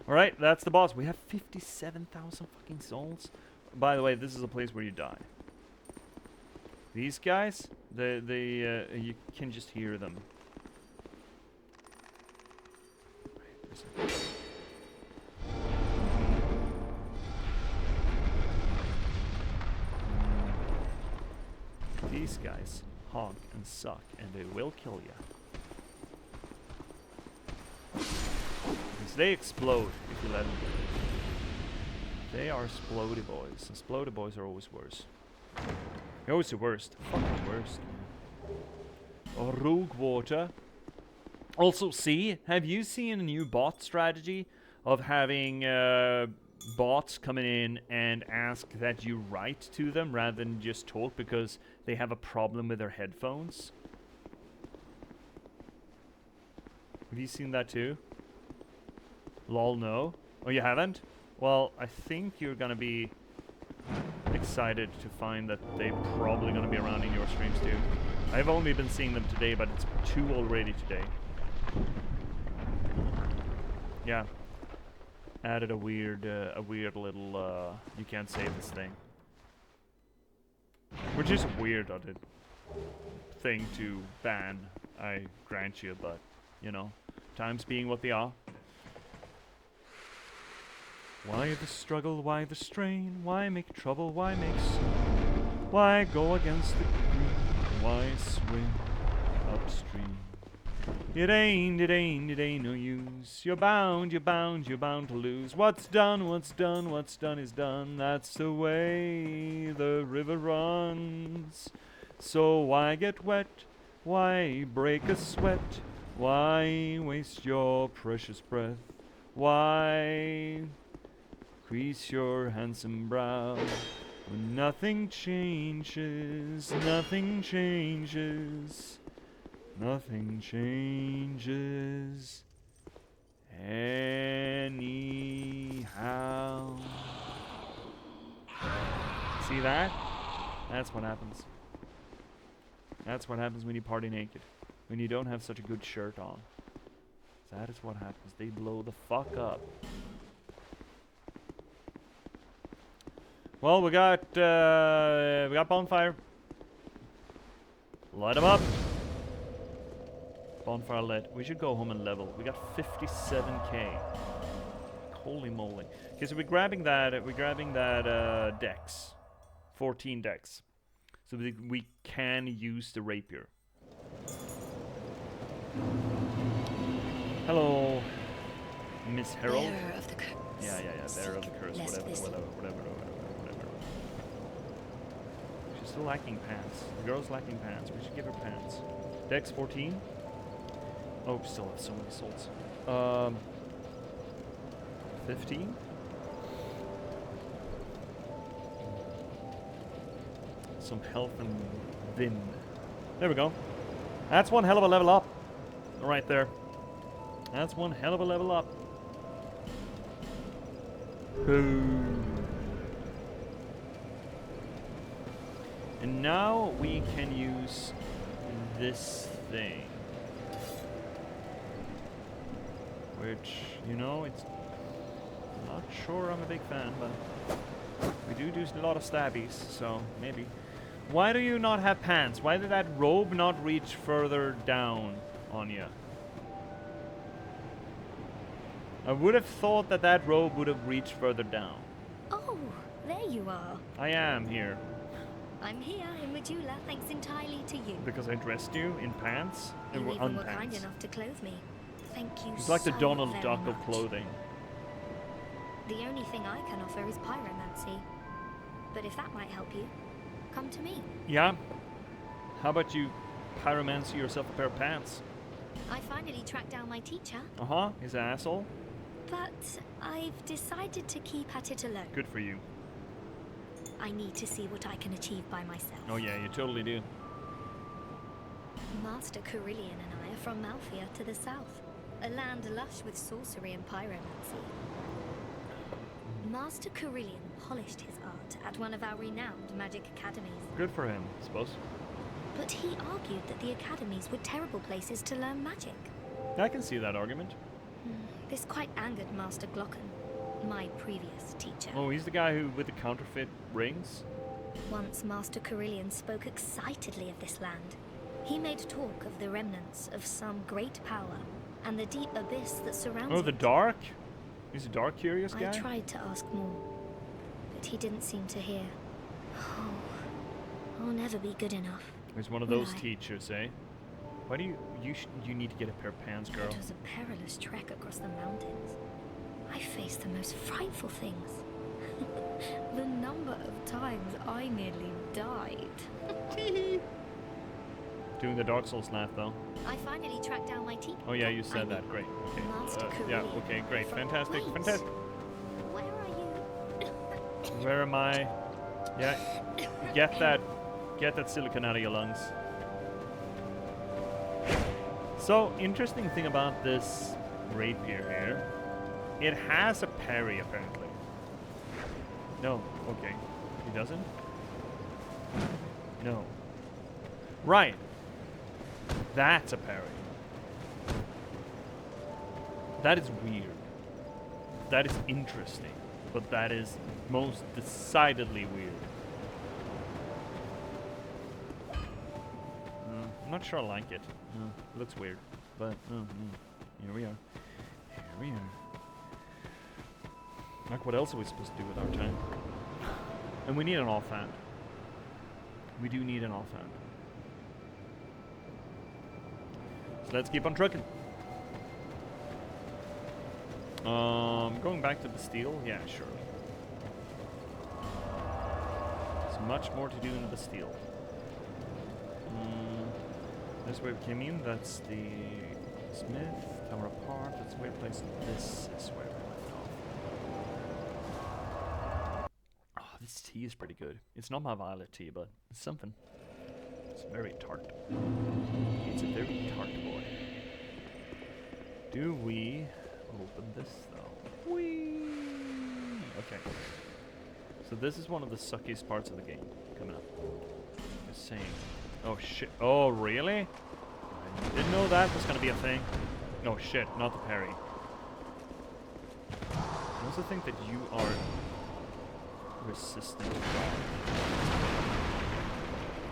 Alright, that's the boss. We have 57,000 fucking souls. By the way, this is a place where you die. These guys, you can just hear them. These guys honk and suck, and they will kill you. Because they explode if you let them. They are splody boys. And splody boys are always worse. They're always the worst. Fucking worst. Oh, rogue water. Also, see, have you seen a new bot strategy of having bots coming in and ask that you write to them rather than just talk because they have a problem with their headphones? Have you seen that too? Lol, no. Oh, you haven't? Well, I think you're gonna be excited to find that they're probably gonna be around in your streams too. I've only been seeing them today, but it's 2 already today. Yeah. Added a weird little, you can't save this thing. Which is a weird thing to ban, I grant you, but, you know, times being what they are. Why the struggle, why the strain, why make trouble, why make sin? Why go against the grain, why swim upstream? It ain't no use. You're bound to lose. What's done is done. That's the way the river runs. So why get wet? Why break a sweat? Why waste your precious breath? Why crease your handsome brow? When nothing changes, nothing changes. Nothing changes anyhow. See that? That's what happens. That's what happens when you party naked. When you don't have such a good shirt on. That is what happens. They blow the fuck up. Well, we got bonfire. Light them up. Bonfire lit. We should go home and level. We got 57k. Holy moly. Okay, so we're grabbing that dex. 14 dex. So we can use the rapier. Hello, Miss Harold. Bearer of the curse. Yeah. Bearer of the curse. Whatever. She's still lacking pants. The girl's lacking pants. We should give her pants. Dex 14. Oh, we still have so many souls. 15? Some health and vim. There we go. That's one hell of a level up. Right there. That's one hell of a level up. Boom. And now we can use this thing. Which, you know, it's... not sure I'm a big fan, but we do a lot of stabbies, so maybe. Why do you not have pants? Why did that robe not reach further down on you? I would have thought that that robe would have reached further down. Oh, there you are. I am here. I'm here in Majula thanks entirely to you. Because I dressed you in pants and You were even were kind unpants. enough to clothe me. Thank you It's like so the Donald very Duck of much. clothing. The only thing I can offer is pyromancy. But if that might help you, come to me. Yeah? How about you pyromancy yourself a pair of pants? I finally tracked down my teacher, Uh-huh, he's an asshole. but I've decided to keep at it alone. Good for you. I need to see what I can achieve by myself. Oh yeah, you totally do. Master Carillion and I are from Malphia to the south, a land lush with sorcery and pyromancy. Master Carillion polished his art at one of our renowned magic academies. Good for him, I suppose. But he argued that the academies were terrible places to learn magic. I can see that argument. This quite angered Master Glocken, my previous teacher. Oh, he's the guy who with the counterfeit rings? Once Master Carillion spoke excitedly of this land. He made talk of the remnants of some great power and the deep abyss that surrounds Oh, it. the dark? He's a dark curious guy? I tried to ask more, but he didn't seem to hear. Oh, I'll never be good enough. He's one of will those I? teachers, eh? Why do you need to get a pair of pants, girl? It was a perilous trek across the mountains. I faced the most frightful things. The number of times I nearly died. Doing the Dark Souls laugh, though. I finally tracked down my teacher. Oh yeah, you said that. Great. Okay. Master Yeah. Carillion. Okay. Great. Fantastic. Wait. Fantastic. Where are you? Where am I? Yeah. Get that silicon out of your lungs. So, interesting thing about this rapier here, it has a parry apparently. No. Okay. He doesn't? No. Right. That's a parry. That is weird. That is interesting. But that is most decidedly weird. I'm not sure I like it. It looks weird. But, here we are. Here we are. Like, what else are we supposed to do with our time? And we need an offhand. We do need an offhand. So let's keep on trucking. Going back to the steel? Yeah, sure. There's much more to do in the steel. This way we came in, that's the smith, tower apart, that's where we placed this is where we left off. Oh, this tea is pretty good. It's not my violet tea, but it's something. It's very tart. It's a very tart boy. Do we open this though? Whee! Okay. So this is one of the suckiest parts of the game coming up. Just saying. Oh shit. Oh really? I didn't know that was gonna be a thing. No shit, not the parry. I also think that you are resistant to that.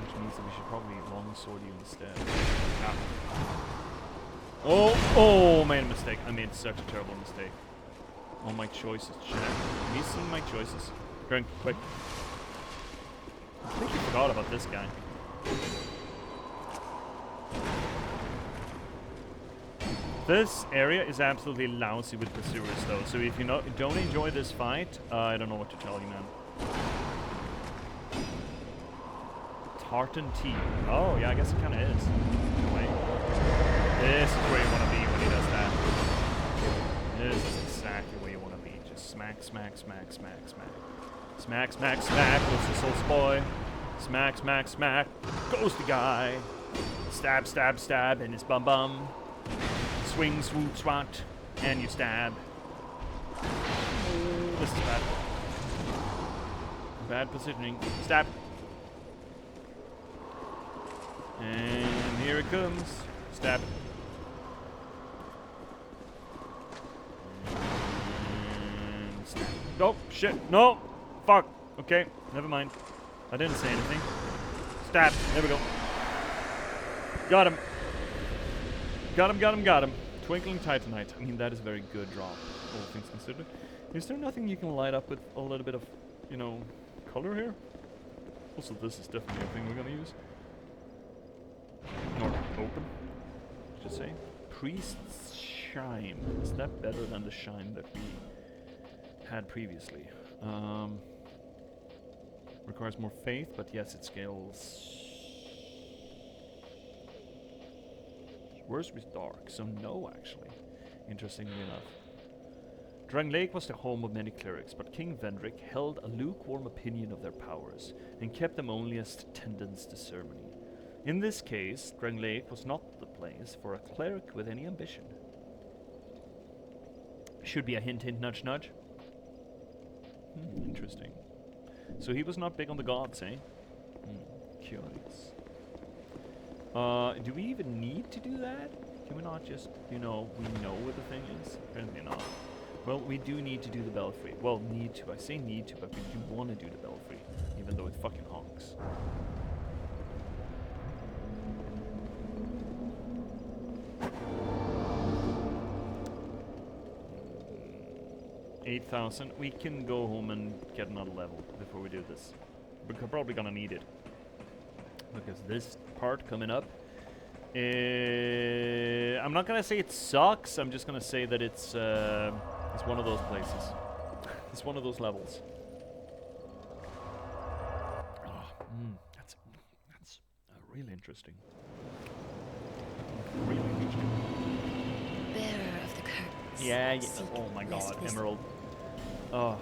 Which means that we should probably longsword you instead. Ah. Oh, made a mistake. I made such a terrible mistake. All my choices. Shit. Have you seen my choices? Going quick. I completely forgot about this guy. This area is absolutely lousy with pursuers though, so if you don't enjoy this fight, I don't know what to tell you, man. Tartan tea. Oh, yeah, I guess it kind of is. In a way. This is where you want to be when he does that. This is exactly where you want to be. Just smack, smack, smack, smack, smack. Smack, smack, smack. What's the soul's boy? Smack, smack, smack. Goes the guy. Stab, stab, stab in his bum bum. Swing, swoop, swat. And you stab. Oh, this is bad. Bad positioning. Stab. And here it comes. Stab it. And stab. Oh, shit. No! Fuck. Okay, never mind. I didn't say anything. Stab. There we go. Got him. Got him. Twinkling Titanite. I mean, that is a very good drop, all things considered. Is there nothing you can light up with a little bit of, you know, color here? Also, this is definitely a thing we're gonna use. Or open, should say. Priest's Shine. Is that better than the shine that we had previously? Requires more faith, but yes, it scales. Worse with dark, so no, actually. Interestingly enough. Drang Lake was the home of many clerics, but King Vendrick held a lukewarm opinion of their powers, and kept them only as attendants to ceremony. In this case, Drang Lake was not the place for a cleric with any ambition. Should be a hint, hint, nudge, nudge. Interesting. So he was not big on the gods, eh? Curious. Do we even need to do that? Can we not just, you know, we know what the thing is? Apparently not. Well, we do need to do the belfry. Well, need to. I say need to, but we do want to do the belfry, even though it fucking honks. $8,000. We can go home and get another level before we do this. We're probably gonna need it. Because this part coming up, I'm not gonna say it sucks. I'm just gonna say that it's one of those places. It's one of those levels. Oh, that's really interesting. Really interesting. Bearer of the curtains. Yeah. Oh my God, Emerald. Or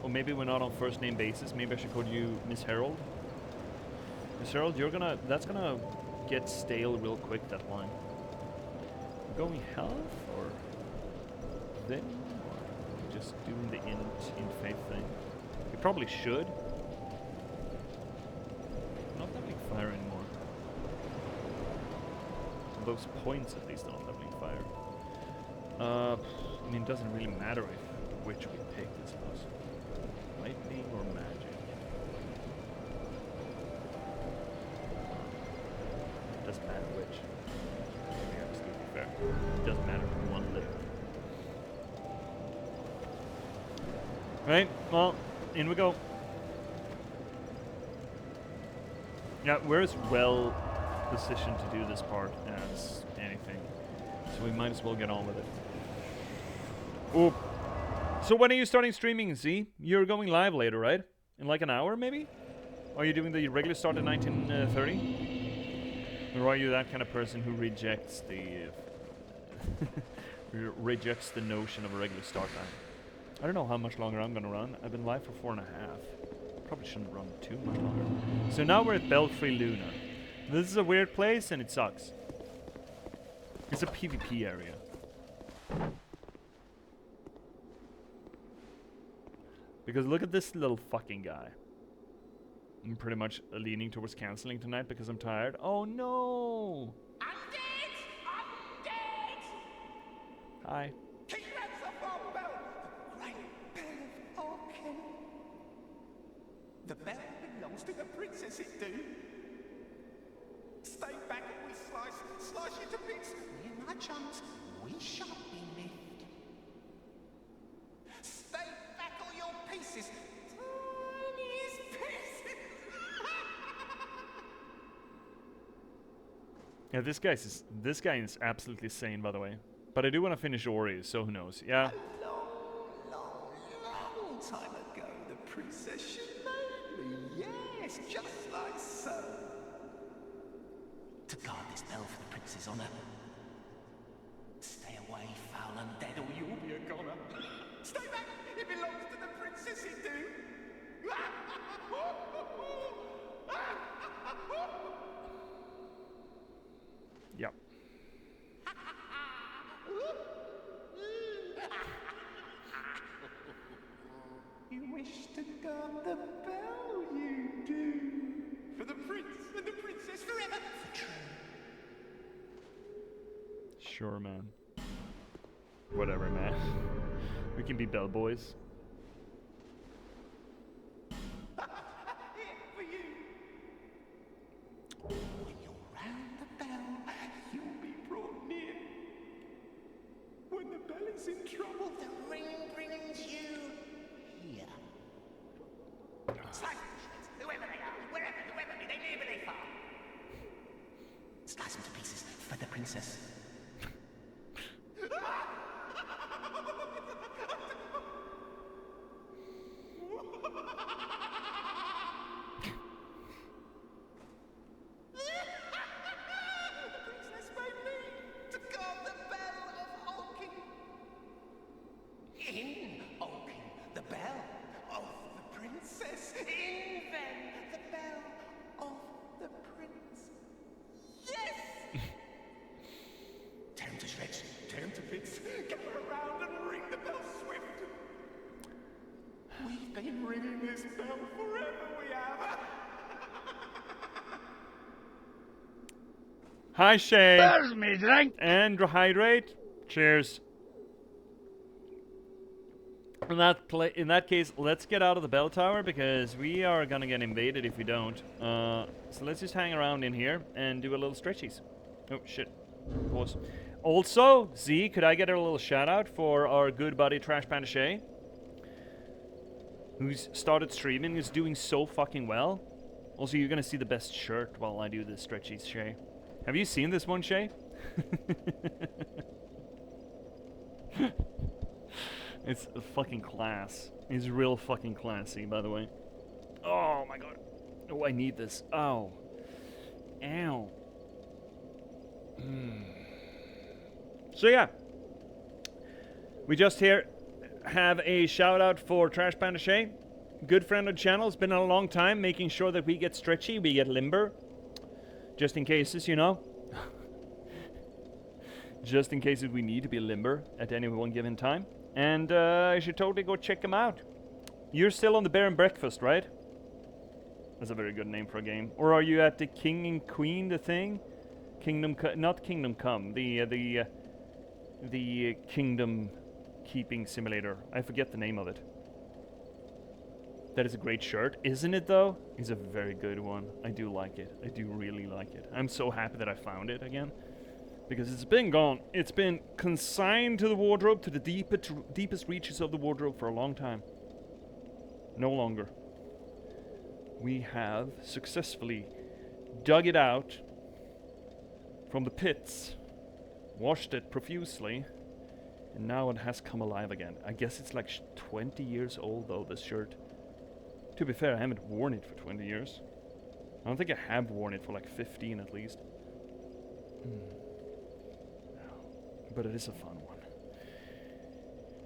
maybe we're not on first name basis. Maybe I should call you Miss Harold. Miss Harold, that's gonna get stale real quick, that line. Going health or then, or just doing the in faith thing? We probably should. Not leveling fire anymore. Those points at least are not leveling fire. I mean, it doesn't really matter which we pick, I suppose. Lightning or magic? Doesn't matter which. To be absolutely fair. It doesn't matter one little. Right, well, in we go. Yeah, we're as well positioned to do this part as anything. So we might as well get on with it. Oh. So when are you starting streaming, Z? You're going live later, right? In like an hour, maybe? Are you doing the regular start at 1930? Or are you that kind of person who rejects the rejects the notion of a regular start time? I don't know how much longer I'm gonna run. I've been live for 4.5. Probably shouldn't run too much longer. So now we're at Belfry Luna. This is a weird place and it sucks. It's a PvP area. Because look at this little fucking guy. I'm pretty much leaning towards canceling tonight because I'm tired. Oh no! I'm dead! I'm dead! Hi. King Rats of our bell! The great bell of Arkin. The bell belongs to the princess, it do. Stay back and we slice you to bits. Me and my chums, we shan't be left. Stay back all your pieces. Tiniest pieces. Yeah, this guy is absolutely sane, by the way. But I do want to finish Ori, so who knows? Yeah. A long time ago, the princess she made me. Yes, just like so. To guard this bell for the prince's honor. Stay away, foul undead, or you'll be a goner. Stay back! It belongs to the princess, it do! Yep. You wish to guard the bell, you do. For the prince and the princess forever for true. Sure, man. Whatever, man. We can be bellboys. For you. When you're round the bell, you'll be brought near. When the bell is in trouble, the ring brings you here. Slice them to shreds, whoever they are, wherever, whoever, be they near, be they far. Slice them to pieces for the princess. Hi, Shay. There's me drink. And hydrate. Cheers. In that case, let's get out of the bell tower because we are gonna get invaded if we don't. So let's just hang around in here and do a little stretchies. Oh shit. Pause. Also, Z, could I get a little shout out for our good buddy Trash Panda Shay, who's started streaming, is doing so fucking well. Also, you're gonna see the best shirt while I do the stretchies, Shay. Have you seen this one, Shay? It's a fucking class. It's real fucking classy, by the way. Oh my god. Oh, I need this. Oh. Ow. So yeah. We just here have a shout out for Trash Panda Shay. Good friend of the channel. It's been a long time making sure that we get stretchy, we get limber. Just in cases, you know. Just in cases we need to be limber at any one given time. And you should totally go check him out. You're still on the Bear and Breakfast, right? That's a very good name for a game. Or are you at the King and Queen, the thing? Not Kingdom Come. The Kingdom Keeping Simulator. I forget the name of it. That is a great shirt, isn't it though? It's a very good one. I do like it. I do really like it. I'm so happy that I found it again. Because it's been gone. It's been consigned to the wardrobe, to the deepest reaches of the wardrobe for a long time. No longer. We have successfully dug it out from the pits, washed it profusely, and now it has come alive again. I guess it's like 20 years old though, this shirt. To be fair, I haven't worn it for 20 years. I don't think I have worn it for like 15 at least. But it is a fun one.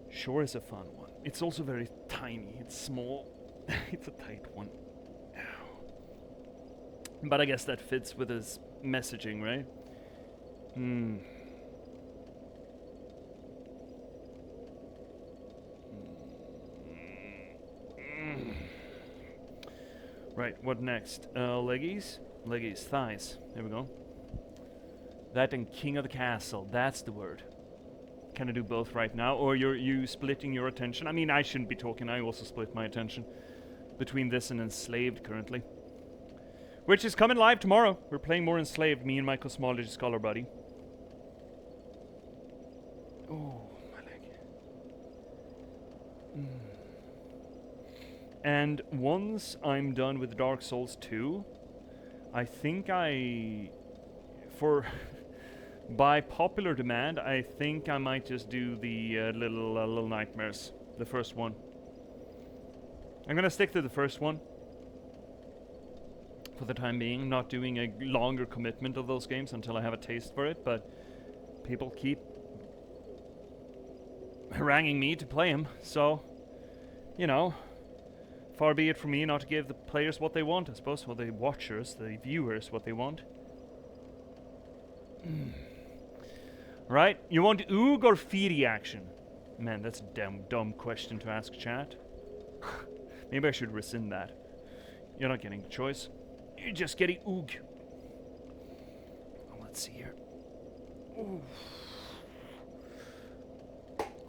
Sure is a fun one. It's also very tiny. It's small. It's a tight one. But I guess that fits with his messaging, right? Right, what next? Leggies? Leggies, thighs. There we go. That and King of the Castle, that's the word. Can I do both right now? Or you splitting your attention? I mean, I shouldn't be talking, I also split my attention between this and Enslaved currently. Which is coming live tomorrow. We're playing more Enslaved, me and my cosmology scholar buddy. Oh, my leg. And once I'm done with Dark Souls 2, I think by popular demand, I think I might just do the Little Nightmares, the first one. I'm gonna stick to the first one for the time being, not doing a longer commitment of those games until I have a taste for it, but people keep haranguing me to play them, so, you know, far be it from me not to give the players what they want, I suppose, or the watchers, the viewers, what they want. Right, you want Oog or Firi action? Man, that's a dumb question to ask chat. Maybe I should rescind that. You're not getting a choice. You're just getting Oog. let's see here. Ooh.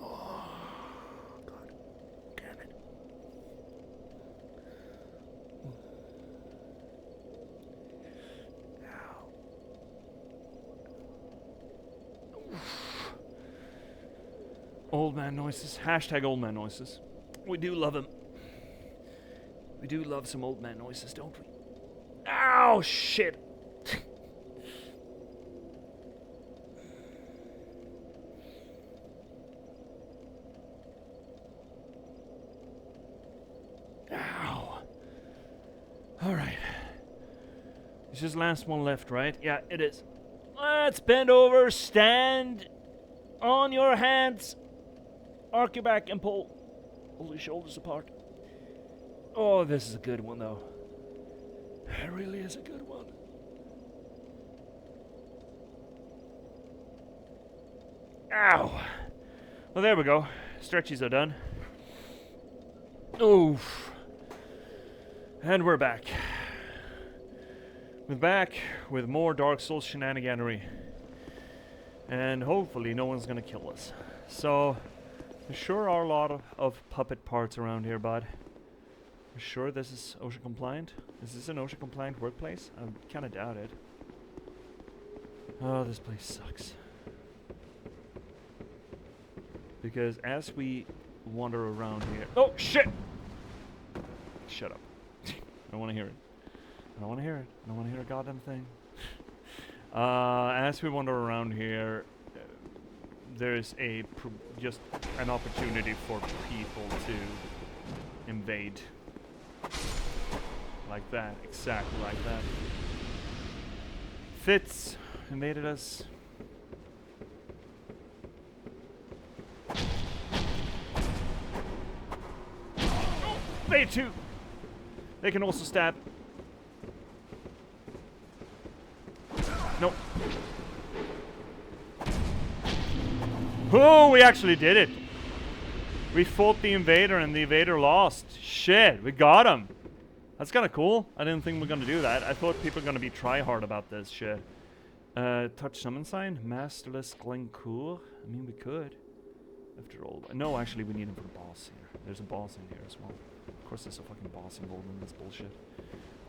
Oh, God damn it. Ow. Old man noises. Hashtag old man noises. We do love them. We do love some old man noises, don't we? Ow, shit. Ow. Alright. It's just last one left, right? Yeah, it is. Let's bend over, stand on your hands, arc your back and pull your shoulders apart. Oh, this is a good one though. It really is a good one. Ow. Well, there we go. Stretchies are done. Oof. And we're back. We're back with more Dark Souls shenaniganery. And hopefully no one's gonna kill us. So, there sure are a lot of puppet parts around here, bud. You sure this is OSHA compliant? Is this an OSHA compliant workplace? I kinda doubt it. Oh, this place sucks. Because as we wander around here... Oh, shit! Shut up. I don't want to hear it. I don't want to hear it. I don't want to hear a goddamn thing. As we wander around here, there's just an opportunity for people to invade. Like that. Exactly like that. Fitz invaded us. They too. They can also stab. Nope. Oh, we actually did it. We fought the invader and the invader lost. Shit, we got him. That's kind of cool. I didn't think we were going to do that. I thought people were going to be try-hard about this shit. Touch summon sign. Masterless Glencourt. I mean, we could. After all. No, actually, we need him for the boss here. There's a boss in here as well. Of course, there's a fucking boss involved in this bullshit.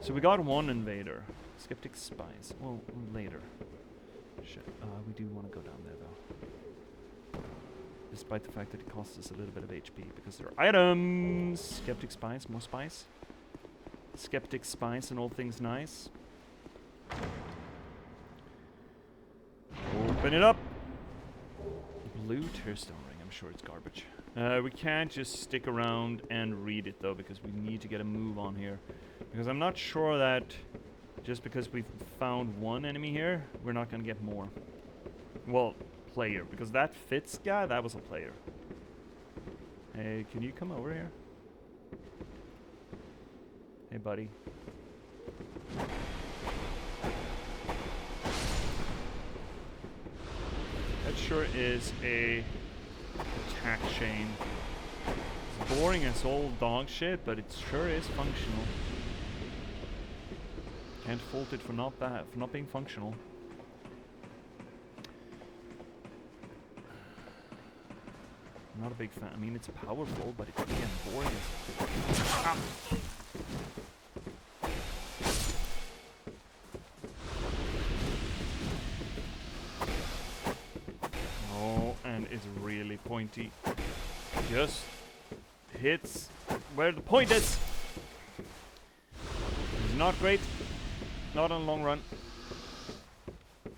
So we got one invader. Skeptic Spies. Well, later. Shit. We do want to go down there, though. Despite the fact that it costs us a little bit of HP, because there are items! Skeptic Spies. More spies. Skeptic Spies and all things nice. Open it up! Blue Tearstone ring. I'm sure it's garbage. We can't just stick around and read it, though, because we need to get a move on here. Because I'm not sure that just because we've found one enemy here, we're not going to get more. Well, player. Because that Fitz guy, that was a player. Hey, can you come over here? Hey, buddy. That sure is a attack chain. It's boring as old dog shit, but it sure is functional. Can't fault it for not being functional. I'm not a big fan. I mean, it's powerful, but it's again boring as... Ah. Oh, and it's really pointy. Just hits where the point is. It's not great. Not in the long run. Do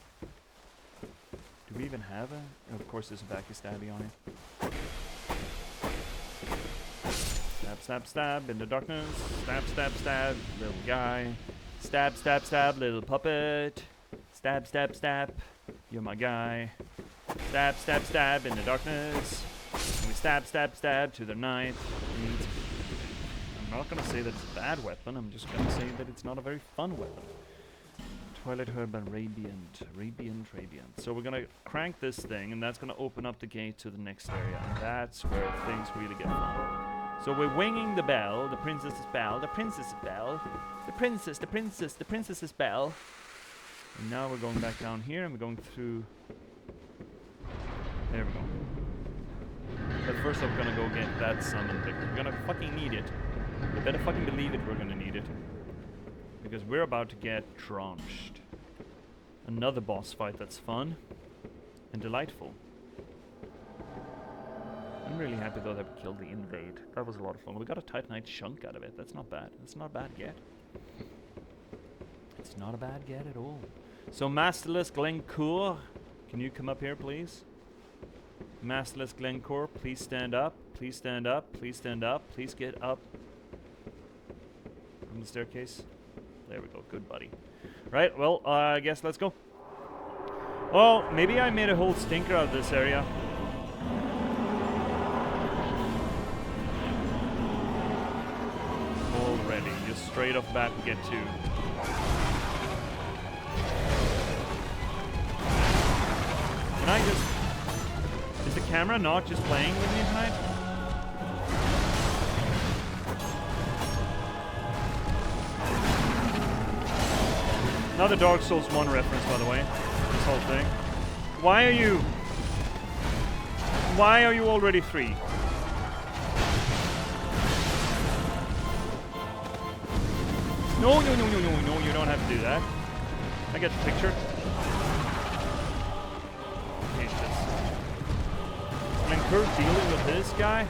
we even have a... Of course there's a backy stabby on it. Stab, stab, stab in the darkness. Stab, stab, stab, little guy. Stab, stab, stab, little puppet. Stab, stab, stab, you're my guy. Stab, stab, stab in the darkness. And we stab, stab, stab to the night. And I'm not gonna say that it's a bad weapon, I'm just gonna say that it's not a very fun weapon. Twilight Herb and Radiant. Radiant. So we're gonna crank this thing, and that's gonna open up the gate to the next area, and that's where things really get fun. So we're winging the bell, the princess's bell, the princess's bell, the princess's bell. And now we're going back down here and we're going through. There we go. But first I'm gonna go get that summon thing. We're gonna fucking need it. You better fucking believe it, we're gonna need it. Because we're about to get tronched. Another boss fight that's fun and delightful. I'm really happy though that we killed the invade. That was a lot of fun. We got a Titanite chunk out of it. That's not bad. That's not a bad get. It's not a bad get at all. So Masterless Glencore, can you come up here please? Masterless Glencore, please stand up. Please stand up. Please stand up. Please get up from the staircase. There we go. Good buddy. Right, well, I guess let's go. Well, maybe I made a whole stinker out of this area. Already, just straight off the bat we get two. Can I just... Is the camera not just playing with me tonight? Another Dark Souls 1 reference, by the way. This whole thing. Why are you already 3? No, you don't have to do that. I get the picture. Jesus. Lindberg dealing with this guy?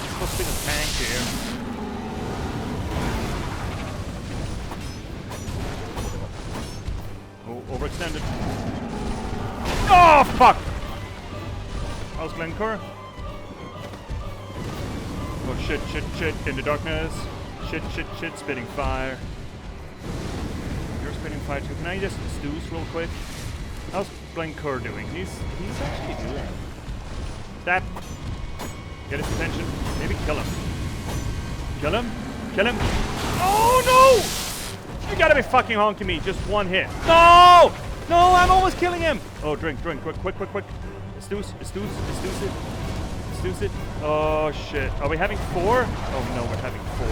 Supposed to be the tank here. Oh, overextended. Oh, fuck! How's Glencore? Oh, shit, in the darkness. Shit, spitting fire. You're spitting fire too. Can I just snooze real quick? How's Glencore doing? He's actually doing. That. Get his attention. Maybe kill him. Kill him? Kill him? Oh no! You gotta be fucking honking me. Just one hit. No! No, I'm almost killing him. Oh, drink. Quick. Snooze it. Oh shit. Are we having 4? Oh no, we're having 4.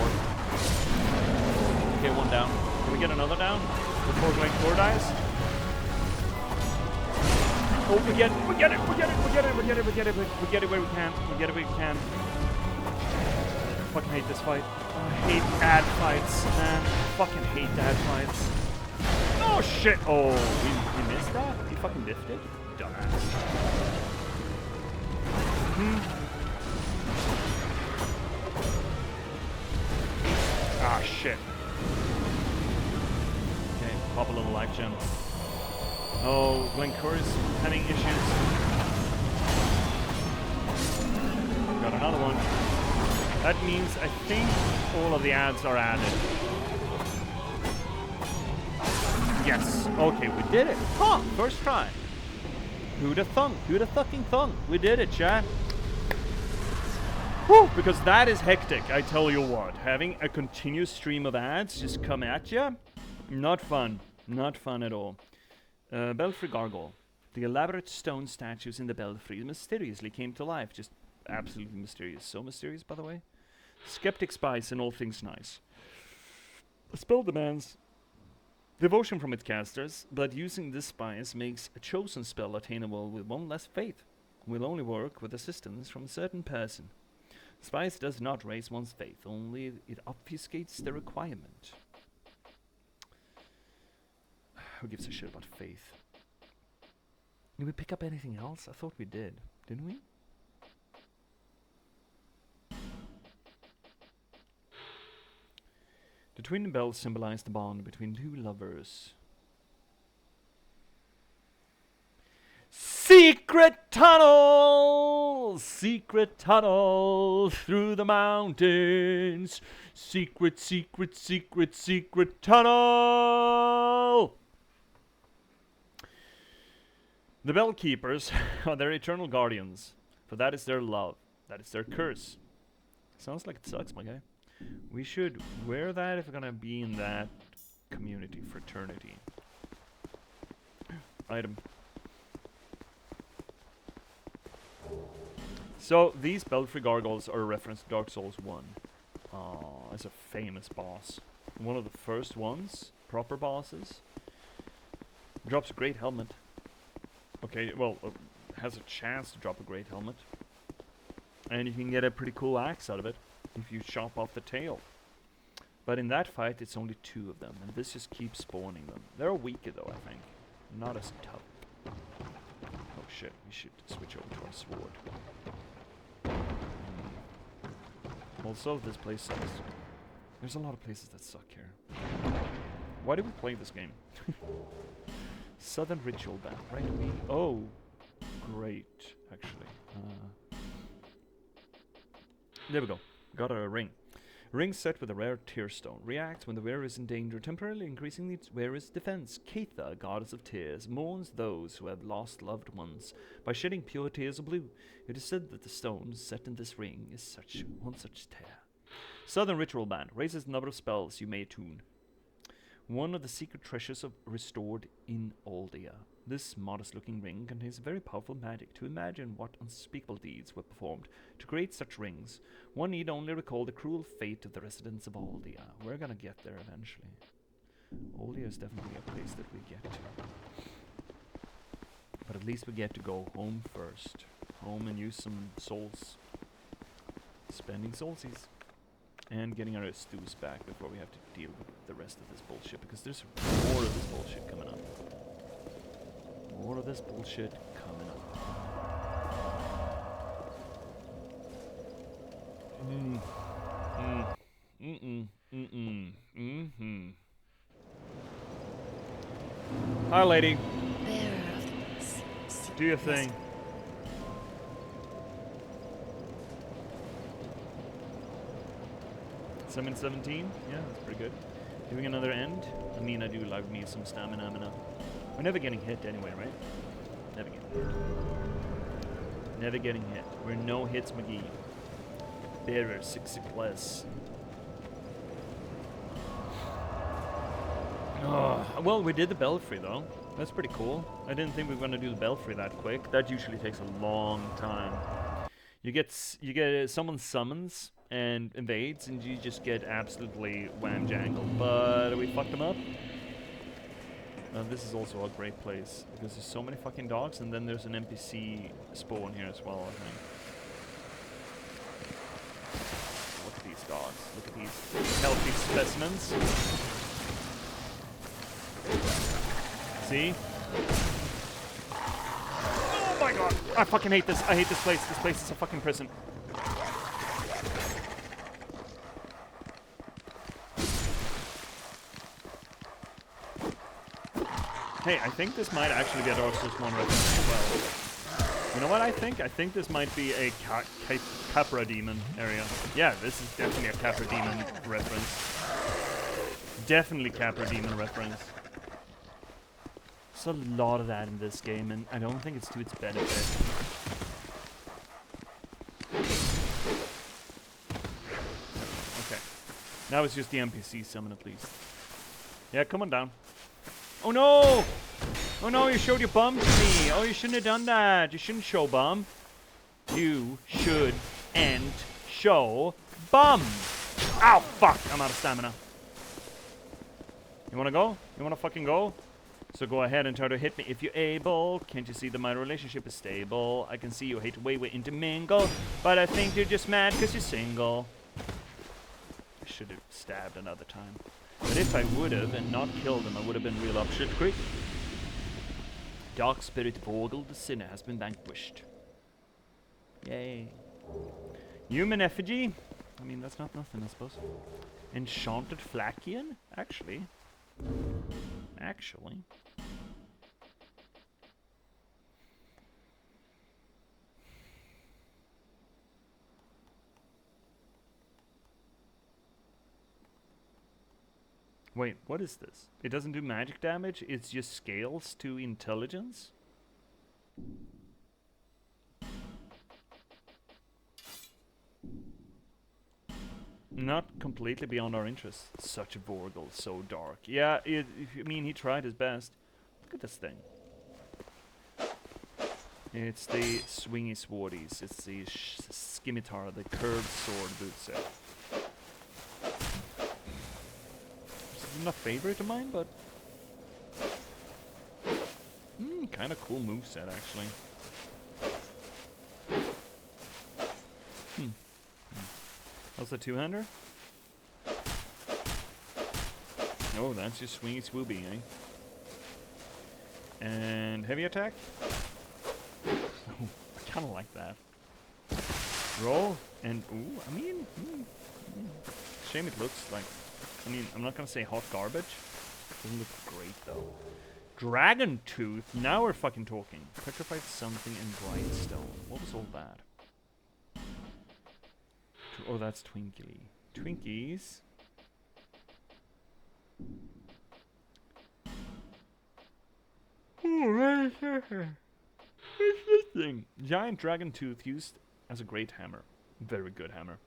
Okay, one down. Can we get another down before Glencore dies? Oh, we get it where we can. I fucking hate this fight. I hate ad fights, man. I fucking hate ad fights. Oh shit! Oh, we missed that? He fucking biffed it? Dumbass. Ah, shit. Okay, pop a little life gem. Oh, Glencore is having issues. Got another one. That means I think all of the ads are added. Yes. Okay, we did it. Huh, first try. Who'da fucking thunk? We did it, chat. Whew, because that is hectic, I tell you what. Having a continuous stream of ads just come at you, not fun. Not fun at all. Belfry Gargoyle. The elaborate stone statues in the belfry mysteriously came to life. Just absolutely mysterious. So mysterious, by the way. Skeptic spies and all things nice. A spell demands devotion from its casters, but using this spice makes a chosen spell attainable with one less faith. Will only work with assistance from a certain person. Spice does not raise one's faith, only it obfuscates the requirement. Who gives a shit about faith? Did we pick up anything else? I thought we did. Didn't we? The twin bells symbolize the bond between two lovers. Secret tunnel! Secret tunnel through the mountains. Secret tunnel! The bell keepers are their eternal guardians, for that is their love. That is their curse. Sounds like it sucks, my guy. We should wear that if we're gonna be in that community, fraternity. Item. So, these Belfry Gargoyles are a reference to Dark Souls 1. is a famous boss. One of the first ones, proper bosses. Drops a great helmet. Okay, well, has a chance to drop a great helmet. And you can get a pretty cool axe out of it if you chop off the tail. But in that fight, it's only 2 of them, and this just keeps spawning them. They're weaker though, I think. Not as tough. Oh shit, we should switch over to our sword. Also, this place sucks. There's a lot of places that suck here. Why did we play this game? Southern Ritual Band, right? Oh, great, actually. There we go. Got a ring. Ring set with a rare tearstone. Reacts when the wearer is in danger, temporarily increasing the wearer's defense. Keitha, goddess of tears, mourns those who have lost loved ones by shedding pure tears of blue. It is said that the stone set in this ring is one such tear. Southern Ritual Band raises the number of spells you may attune. One of the secret treasures of restored in Aldea. This modest-looking ring contains very powerful magic. To imagine what unspeakable deeds were performed to create such rings, one need only recall the cruel fate of the residents of Aldea. We're gonna get there eventually. Aldea is definitely a place that we get to. But at least we get to go home first. Home and use some souls. Spending soulsies. And getting our stews back before we have to deal with the rest of this bullshit. Because there's more of this bullshit coming up. More of this bullshit coming up. Hi, lady. Do your thing. Summon 17? Yeah, that's pretty good. Doing another end? I mean, I do love me some stamina. We're never getting hit anyway, right? Never getting hit. Never getting hit. We're no hits McGee. Bearer 60 plus. Oh, well, we did the belfry though. That's pretty cool. I didn't think we were gonna do the belfry that quick. That usually takes a long time. You get someone summons and invades, and you just get absolutely wham jangled. But we fucked them up. This is also a great place because there's so many fucking dogs, and then there's an NPC spawn here as well, I think. Look at these dogs. Look at these healthy specimens. See? Oh my god! I fucking hate this. I hate this place. This place is a fucking prison. Hey, I think this might actually be a Dark Souls 1 reference as well. You know what I think? I think this might be a Capra Demon area. Yeah, this is definitely a Capra Demon reference. Definitely Capra Demon reference. There's a lot of that in this game, and I don't think it's to its benefit. Okay. That was just the NPC summon at least. Yeah, come on down. Oh no! Oh no, you showed your bum to me! Oh, you shouldn't have done that! You shouldn't show bum. You should and show bum! Ow, fuck! I'm out of stamina. You wanna go? You wanna fucking go? So go ahead and try to hit me if you're able. Can't you see that my relationship is stable? I can see you hate way intermingle, but I think you're just mad because you're single. I should have stabbed another time. But if I would have and not killed him, I would have been real up shit quick. Dark Spirit Vogel, the sinner, has been vanquished. Yay. Human effigy? I mean, that's not nothing, I suppose. Enchanted Flakian? Actually. Wait, what is this? It doesn't do magic damage, it's just scales to intelligence? Not completely beyond our interest. Such a Vorgel, so dark. Yeah, I mean, he tried his best. Look at this thing. It's the swingy swordies. It's the scimitar, the curved sword boot set. not a favorite of mine, but kind of cool moveset actually. That's a two-hander? Oh, that's just swingy swoopy, eh? And heavy attack? Oh, I kind of like that. Roll, and ooh, I mean, shame it looks like, I mean, I'm not gonna say hot garbage. Doesn't look great though. Dragon Tooth, now we're fucking talking. Petrified something and bright stone. What was all that? Oh, that's Twinkly. Twinkies. Oh, what is this thing? Giant dragon tooth used as a great hammer. Very good hammer.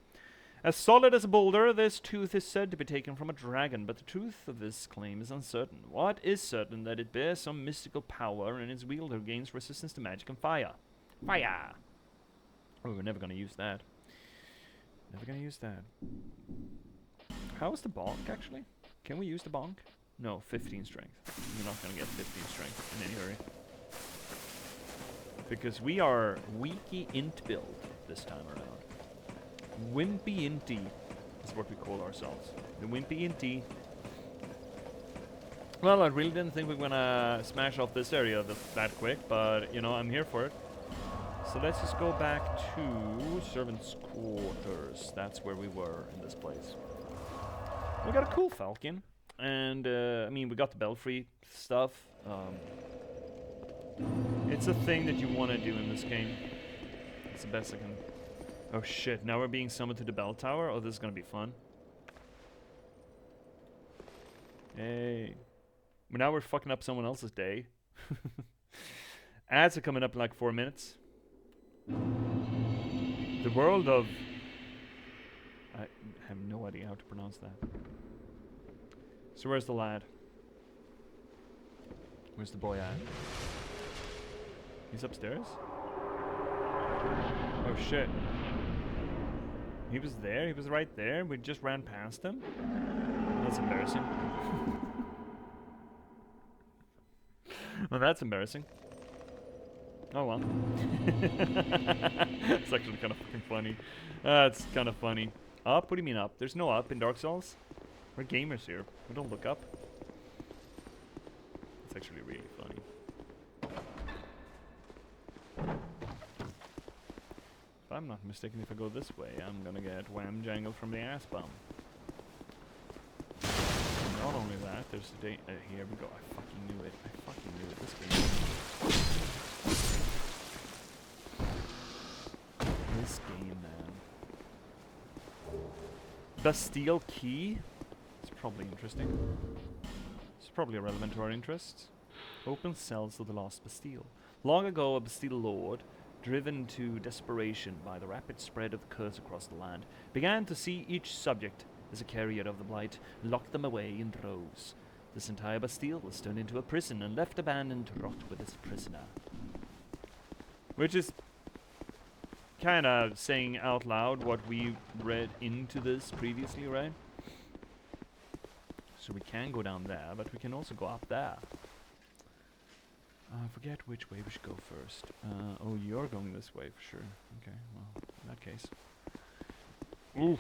As solid as a boulder, this tooth is said to be taken from a dragon, but the truth of this claim is uncertain. What is certain that it bears some mystical power and its wielder gains resistance to magic and fire. Fire! Oh, we're never gonna use that. Never gonna use that. How is the bonk, actually? Can we use the bonk? No, 15 strength. We're not gonna get 15 strength in any hurry. Because we are weaky int build this time around. Wimpy inty is what we call ourselves. The wimpy inty. Well, I really didn't think we were gonna smash off this area that quick, but, you know, I'm here for it. So let's just go back to servants' quarters. That's where we were in this place. We got a cool falcon, and I mean, we got the belfry stuff. It's a thing that you want to do in this game. It's the best I can. Oh shit! Now we're being summoned to the bell tower. Oh, this is gonna be fun. Hey, but now we're fucking up someone else's day. Ads are coming up in like 4 minutes. The world of... I have no idea how to pronounce that. So where's the lad? Where's the boy at? He's upstairs? Oh shit. He was there? He was right there? We just ran past him? That's embarrassing. Well, that's embarrassing. Oh well. It's actually kind of fucking funny. It's kind of funny. Up? What do you mean up? There's no up in Dark Souls. We're gamers here. We don't look up. It's actually really funny. If I'm not mistaken, if I go this way, I'm gonna get wham jangled from the ass bum. Not only that, there's the day. Here we go. I fucking knew it. I fucking knew it. This game. This game, man. Bastille Key. It's probably interesting. It's probably relevant to our interests. Open cells of the lost Bastille. Long ago, a Bastille lord, driven to desperation by the rapid spread of the curse across the land, began to see each subject as a carrier of the blight, locked them away in droves. This entire Bastille was turned into a prison and left abandoned to rot with its prisoner. Which is kind of saying out loud what we read into this previously, right? So we can go down there, but we can also go up there. I forget which way we should go first. Oh, you're going this way for sure. Okay, well, in that case. Oof.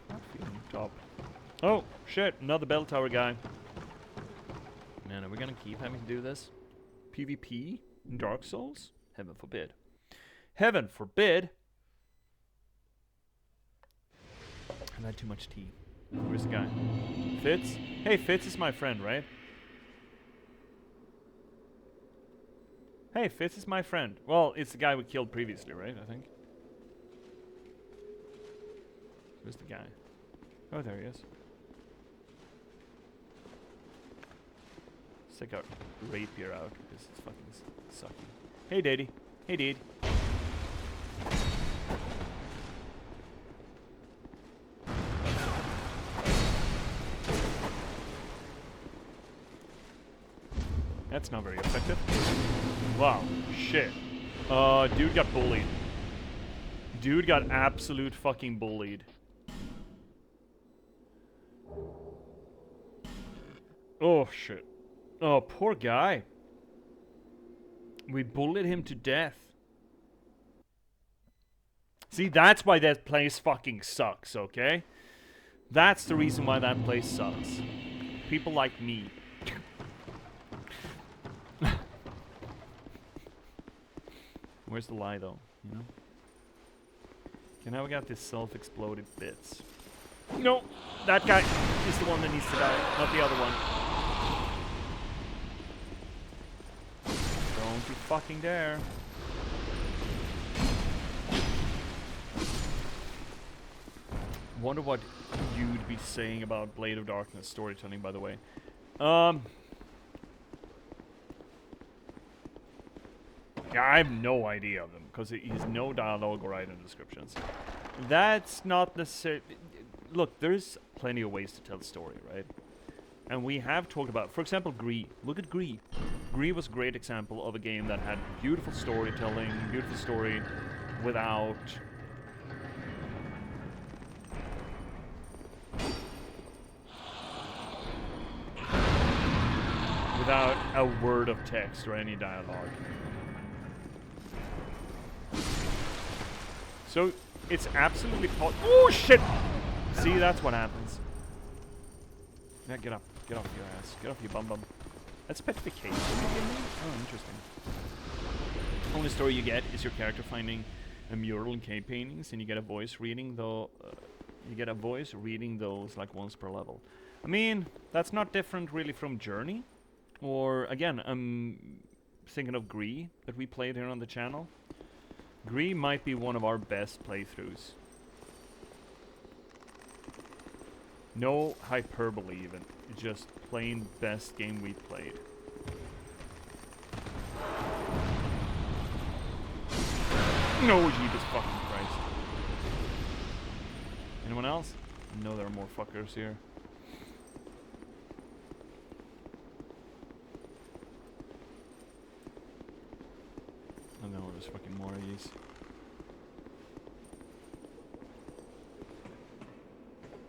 Not feeling top. Oh, shit, another bell tower guy. Man, are we gonna keep having to do this? PvP in Dark Souls? Heaven forbid. Heaven forbid! I've had too much tea. Where's the guy? Fitz? Hey, Fitz is my friend, right? Hey, Fitz is my friend. Well, it's the guy we killed previously, right? I think. Where's the guy? Oh, there he is. Let's take our rapier out because it's fucking sucky. Hey, Daddy. Hey, dude. That's not very effective. Wow, shit. Dude got bullied. Dude got absolute fucking bullied. Oh, shit. Oh, poor guy. We bullied him to death. See, that's why that place fucking sucks, okay? That's the reason why that place sucks. People like me. Where's the lie, though? You know? Okay, now we got this self-exploded bits. No! That guy is the one that needs to die, not the other one. Don't you fucking dare. Wonder what you'd be saying about Blade of Darkness storytelling, by the way. Yeah, I have no idea of them, because he's no dialogue or item descriptions. That's not necessarily... Look, there's plenty of ways to tell the story, right? And we have talked about, for example, Gree. Look at Gree. Gree was a great example of a game that had beautiful storytelling, beautiful story, without a word of text or any dialogue. So it's absolutely oh shit! See, that's what happens. Yeah, get up, get off your ass, get off your bum bum. That's petrification. Oh, interesting. Only story you get is your character finding a mural and cave paintings, and you get a voice reading those like once per level. I mean, that's not different really from Journey, or again, I'm thinking of Gree that we played here on the channel. Gree might be one of our best playthroughs. No hyperbole even. Just plain best game we played. No, Jesus fucking Christ. Anyone else? No, there are more fuckers here. Oh no, there's fucking more of these.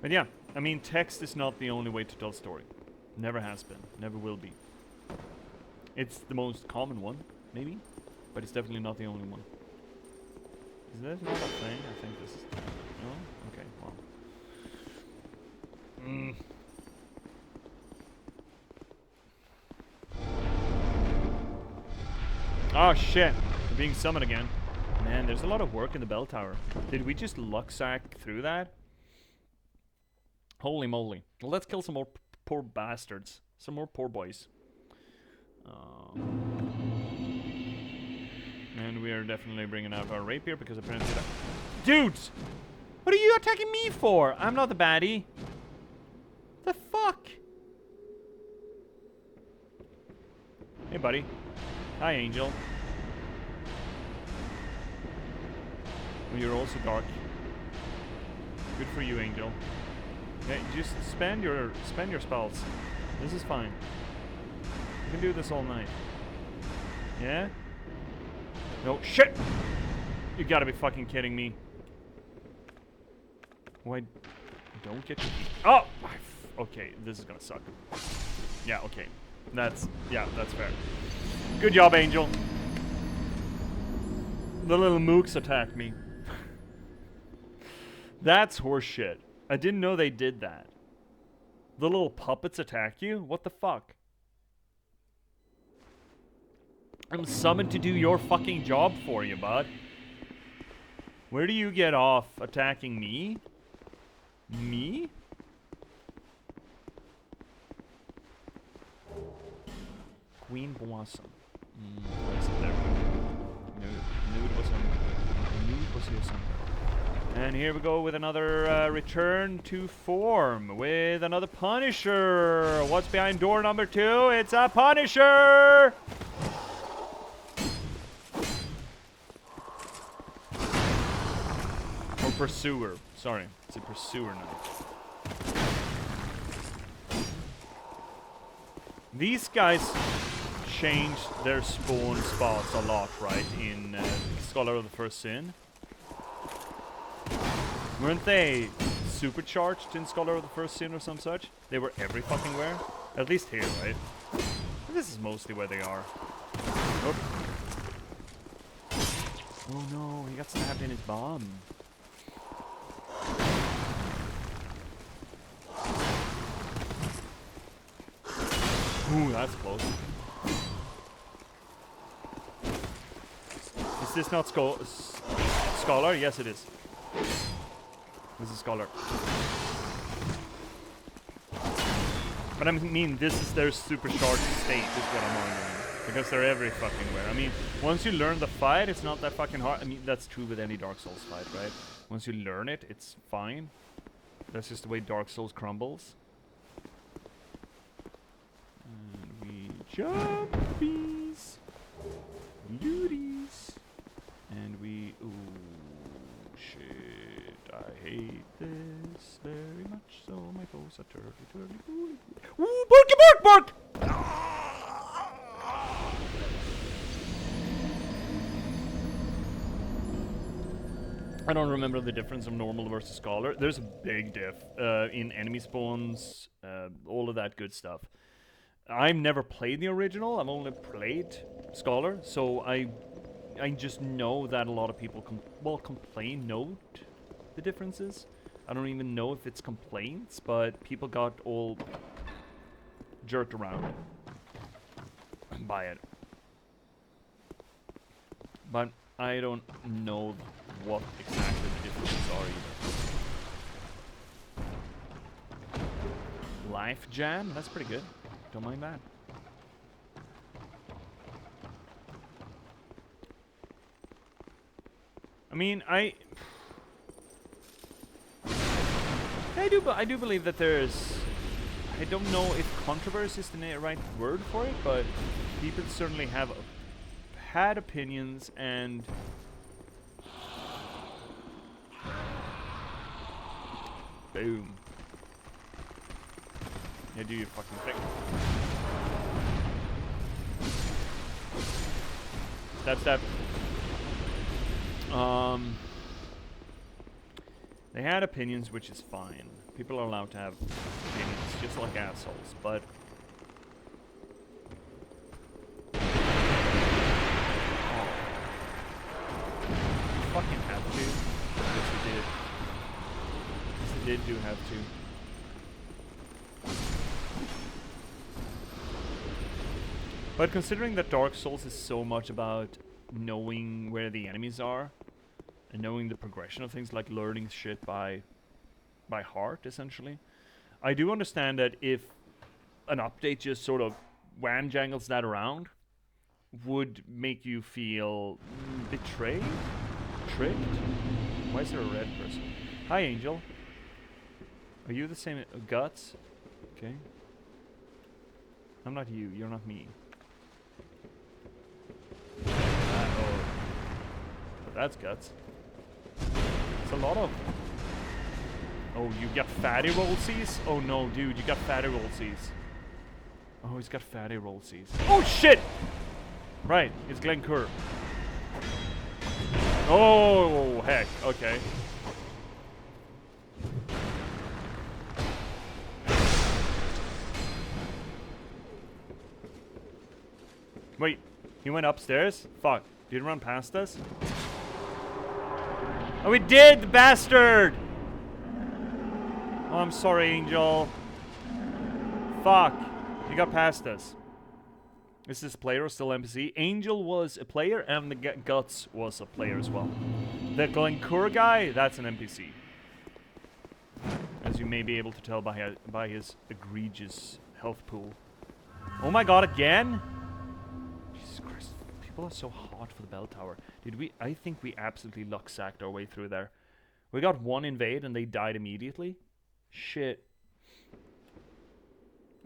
But yeah, I mean, text is not the only way to tell a story. Never has been, never will be. It's the most common one, maybe, but it's definitely not the only one. Is that not a thing? I think this is... No? Okay, well. Oh shit! We're being summoned again. Man, there's a lot of work in the bell tower. Did we just luck sack through that? Holy moly. Well, let's kill some more poor bastards. Some more poor boys. And we are definitely bringing out our rapier because apparently that... Dudes! What are you attacking me for? I'm not the baddie. The fuck? Hey, buddy. Hi, Angel. Well, you're also dark. Good for you, Angel. Yeah, just spend your spells. This is fine. You can do this all night. Yeah? No, shit! You gotta be fucking kidding me. Why don't get your feet? Oh! Okay, this is gonna suck. Yeah, okay. That's fair. Good job, Angel. The little mooks attacked me. That's horseshit. I didn't know they did that. The little puppets attack you? What the fuck? I'm summoned to do your fucking job for you, bud. Where do you get off attacking me? Me? Queen Blossom. Nude was here somewhere. And here we go with another return to form with another Punisher. What's behind door number 2? It's a Punisher! Or Pursuer. Sorry, it's a Pursuer knife. These guys changed their spawn spots a lot, right? In Scholar of the First Sin. Weren't they supercharged in Scholar of the First Sin or some such? They were every fucking where. At least here, right? This is mostly where they are. Oh, oh no, he got stabbed in his bum. Ooh, that's close. Is this not Scholar? Yes, it is. This is Scholar. But I mean, this is their supercharged state, is what I'm arguing. Because they're every fucking where. I mean, once you learn the fight, it's not that fucking hard. I mean, that's true with any Dark Souls fight, right? Once you learn it, it's fine. That's just the way Dark Souls crumbles. And we jumpies. Looties. And we... Ooh, shit. I hate this very much, so my toes are turly. Ooh, barky bark! I don't remember the difference of normal versus scholar. There's a big diff in enemy spawns, all of that good stuff. I've never played the original. I've only played scholar, so I just know that a lot of people note the differences. I don't even know if it's complaints, but people got all jerked around by it. But I don't know what exactly the differences are either. Life Jam? That's pretty good. Don't mind that. I mean, I do believe that there's... I don't know if controversy is the right word for it, but people certainly have had opinions and... Boom. Yeah, do your fucking thing. Step. They had opinions, which is fine. People are allowed to have opinions, just like assholes, but... Oh. You fucking have to. Yes, you did. Yes, you do have to. But considering that Dark Souls is so much about knowing where the enemies are, and knowing the progression of things, like learning shit by heart, essentially, I do understand that if an update just sort of wham-jangles that around, would make you feel betrayed? Tricked? Why is there a red person? Hi, Angel. Are you the same... Guts? Okay. I'm not you. You're not me. Oh. But that's Guts. It's a lot of... Oh, you got fatty rollsies? Oh no, dude, you got fatty rollsies. Oh, he's got fatty rollsies. Oh shit! Right, it's Glencoeur. Oh, heck, okay. Wait, he went upstairs? Fuck, did he run past us? Oh, he did, the bastard! Oh, I'm sorry, Angel. Fuck. He got past us. Is this player or still NPC? Angel was a player, and the Guts was a player as well. The Glencoeur guy, that's an NPC. As you may be able to tell by his egregious health pool. Oh my god, again? Jesus Christ. People are so hot for the bell tower. I think we absolutely luck-sacked our way through there. We got one invade, and they died immediately. Shit.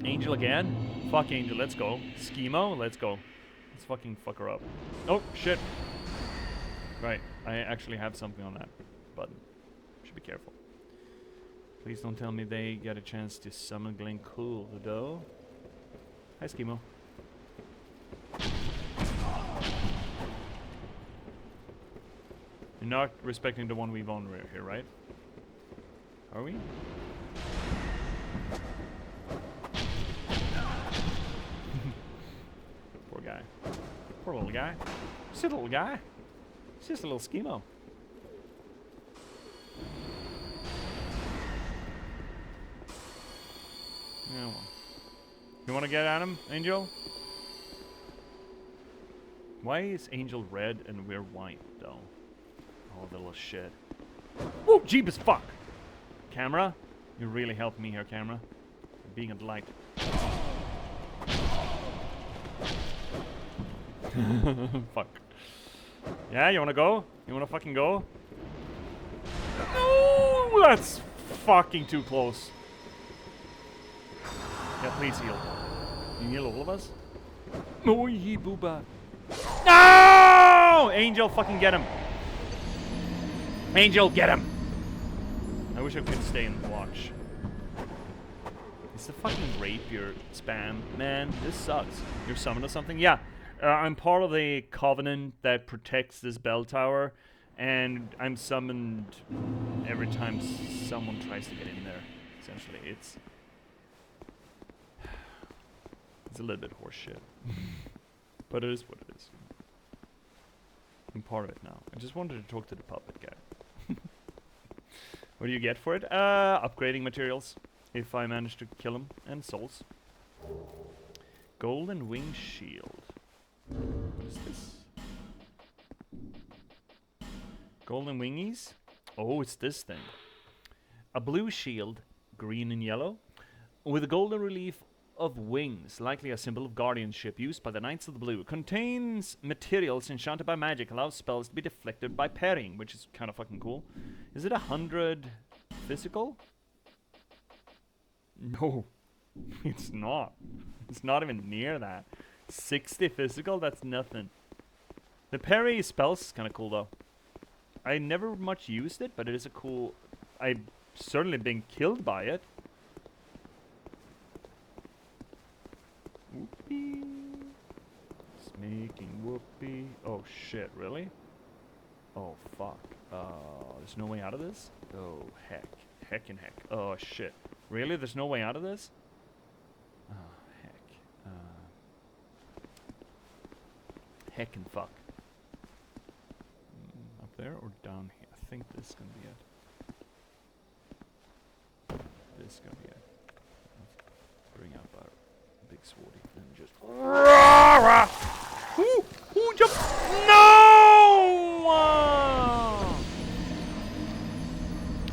Angel again? Fuck Angel, let's go. Schemo, let's go. Let's fucking fuck her up. Oh, shit. Right, I actually have something on that button. Should be careful. Please don't tell me they get a chance to summon Glencoeur, though. Hi, Schemo. You're not respecting the one we've on here, right? Are we? little guy. Just a little guy. It's just a little schemo. Yeah, well. You want to get at him, Angel? Why is Angel red and we're white, though? Oh, the little shit. Whoa, jeebus fuck! Camera? You really helped me here, camera. You're being a delight. Fuck. Yeah, you wanna go? You wanna fucking go? No, that's fucking too close. Yeah, please heal. You heal all of us? Oh, ye booba. No! Angel, fucking get him. Angel, get him. I wish I could stay and watch. It's the fucking rapier spam. Man, this sucks. You're summoned or something? Yeah. I'm part of the covenant that protects this bell tower, and I'm summoned every time someone tries to get in there. Essentially, it's a little bit horseshit, but it is what it is. I'm part of it now. I just wanted to talk to the puppet guy. What do you get for it? Upgrading materials, if I manage to kill him, and souls. Golden wing shield. What is this? Golden wingies? Oh, it's this thing. A blue shield, green and yellow, with a golden relief of wings, likely a symbol of guardianship used by the Knights of the Blue. Contains materials enchanted by magic, allows spells to be deflected by parrying, which is kind of fucking cool. Is it 100 physical? No, it's not. It's not even near that. 60 physical? That's nothing. The parry spells is kind of cool though. I never much used it, but it is a cool... I've certainly been killed by it. Whoopee. It's making whoopee. Oh shit, really? Oh fuck. There's no way out of this? Oh heck. Heck and heck. Oh shit. Really? There's no way out of this? Oh heck. Heck and fuck. Up there or down here? I think this is gonna be it. This is gonna be it. Let's bring up our big swordy and just ooh, jump. No!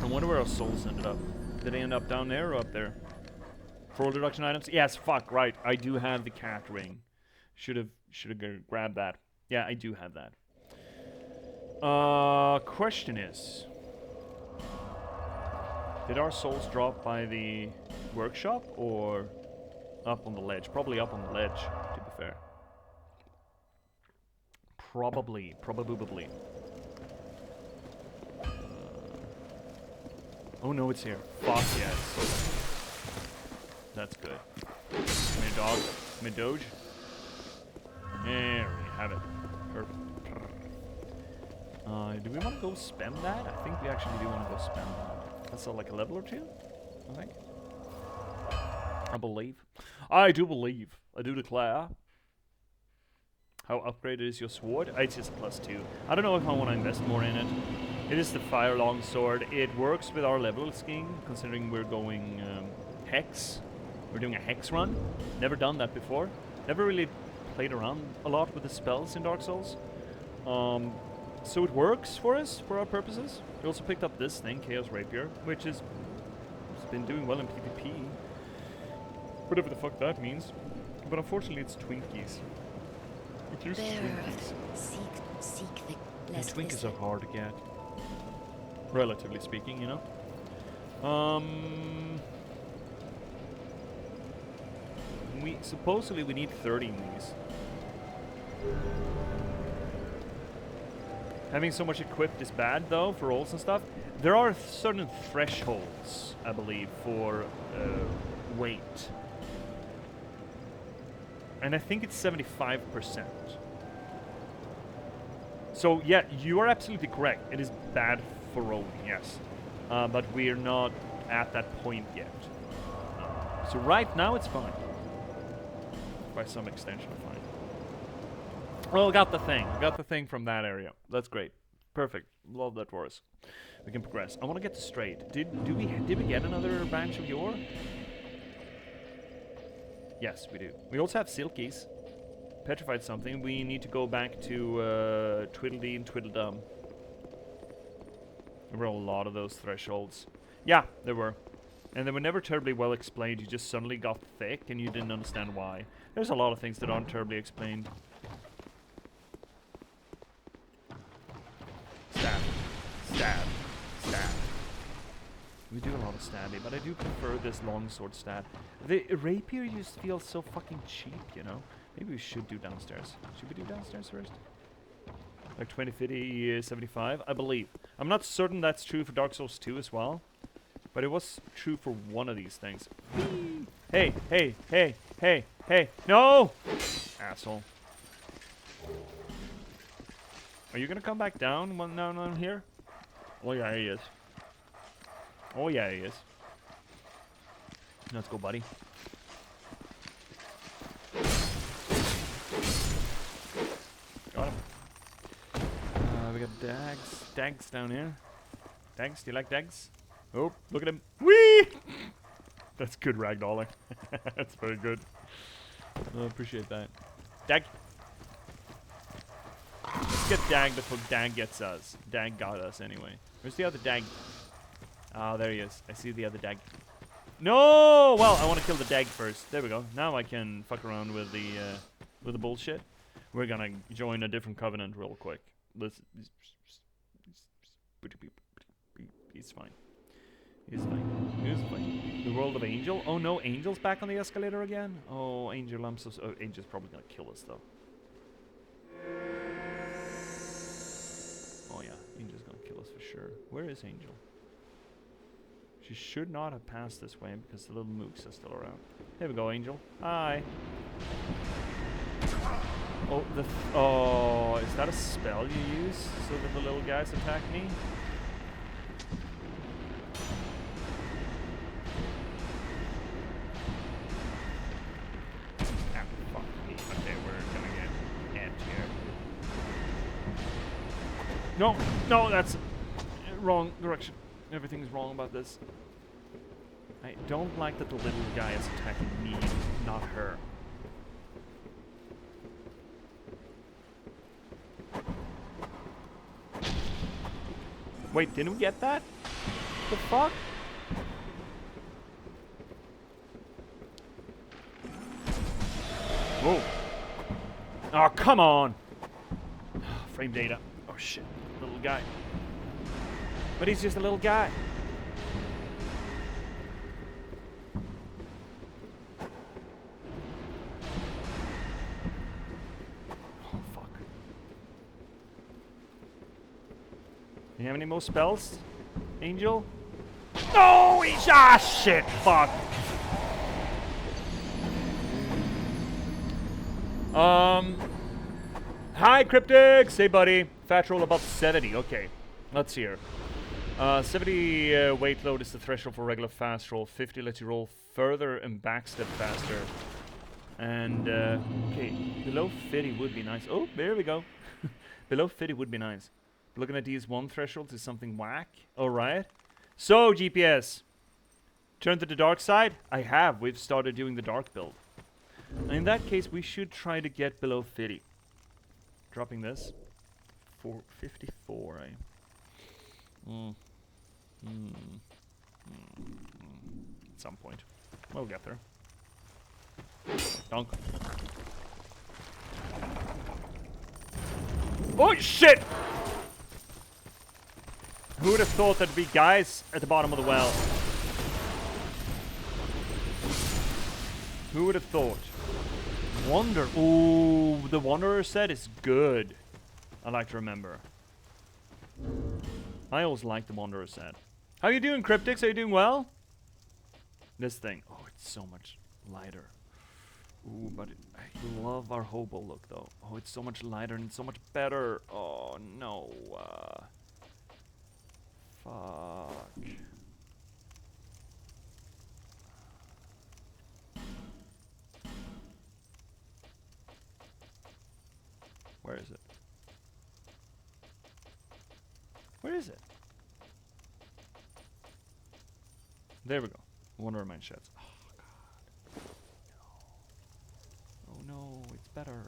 I wonder where our souls ended up. Did they end up down there or up there? For reduction items? Yes, fuck, right. I do have the cat ring. Should have grabbed that. Yeah, I do have that. Question is, did our souls drop by the workshop or up on the ledge? Probably up on the ledge, to be fair. Probably. Oh no, it's here. Fuck yes. That's good. Come here, dog. Come here, Doge. There we have it. Perfect. Do we want to go spend that? I think we actually do want to go spend that. That's like a level or two, I think. I believe. I do believe. I do declare. How upgraded is your sword? It's just +2. I don't know if I want to invest more in it. It is the fire longsword. It works with our level scheme, considering we're going hex. We're doing a hex run. Never done that before. Never really played around a lot with the spells in Dark Souls. So it works for us, for our purposes. We also picked up this thing, Chaos Rapier, which has been doing well in PvP. Whatever the fuck that means. But unfortunately it's Twinkies. It uses Twinkies. Seek the and Twinkies are hard to get. Relatively speaking, you know. Supposedly we need 30 in these. Having so much equipped is bad though for rolls and stuff. There are certain thresholds, I believe, for weight. And I think it's 75%. So yeah, you are absolutely correct. It is bad for rolling, yes. But we're not at that point yet. So right now it's fine. By some extension, fine. Oh, got the thing. Got the thing from that area. That's great. Perfect. Love that for us. We can progress. I want to get this straight. Did we get another branch of yore? Yes, we do. We also have silkies. Petrified something. We need to go back to Twiddledee and Twiddledum. There were a lot of those thresholds. Yeah, there were. And they were never terribly well explained. You just suddenly got thick and you didn't understand why. There's a lot of things that aren't terribly explained. Stab. Stab. Stab. We do a lot of stabbing, but I do prefer this longsword stab. The rapier just feels so fucking cheap, you know? Maybe we should do downstairs. Should we do downstairs first? Like 20, 50, 75? I believe. I'm not certain that's true for Dark Souls 2 as well. But it was true for one of these things. Hey, hey, hey, hey, hey. No! Asshole. Are you gonna come back down when now I'm here? Oh yeah, he is. Oh yeah, he is. Let's go, buddy. Got him. We got dags. Dags down here. Dags, do you like dags? Oh, look at him. Whee! That's good ragdolling. That's very good. I appreciate that. Dag. Let's get Dag before Dag gets us. Dag got us anyway. Where's the other Dag? Oh, there he is. I see the other Dag. No! Well, I want to kill the Dag first. There we go. Now I can fuck around with the bullshit. We're gonna join a different covenant real quick. Let's. He's fine. He's fine. He's fine. The world of Angel? Oh no, Angel's back on the escalator again? Oh, Angel, I'm so... Oh, Angel's probably gonna kill us, though. Oh yeah, Angel's gonna kill us for sure. Where is Angel? She should not have passed this way because the little mooks are still around. There we go, Angel. Hi. Oh, oh, is that a spell you use so that the little guys attack me? No, no, that's wrong direction. Everything's wrong about this. I don't like that the little guy is attacking me, not her. Wait, didn't we get that? The fuck? Whoa. Oh, come on. Frame data. Oh, shit. Little guy. But he's just a little guy. Oh, fuck. You have any more spells, Angel? No! He's... Ah, shit! Fuck. Hi, Cryptics! Hey, buddy. Fat roll above 70. Okay. Let's hear. 70 weight load is the threshold for regular fast roll. 50 lets you roll further and backstep faster. And, okay. Below 50 would be nice. Oh, there we go. Below 50 would be nice. Looking at these 1 thresholds is something whack. Alright. So, J.P.S. Turn to the dark side? I have. We've started doing the dark build. In that case, we should try to get below 50. Dropping this. 454, At some point. We'll get there. Dunk. Oh, shit! Who would have thought there'd be guys at the bottom of the well? Who would have thought? Wonder. Ooh, the Wanderer set is good. I like to remember. I always like the Wanderer set. How you doing, Cryptics? Are you doing well? This thing. Oh, it's so much lighter. Ooh, but I love our hobo look, though. Oh, it's so much lighter and so much better. Oh, no. Fuck. Where is it? Where is it? There we go. Wonder Remain Sheds. Oh, God. No. Oh, no. It's better.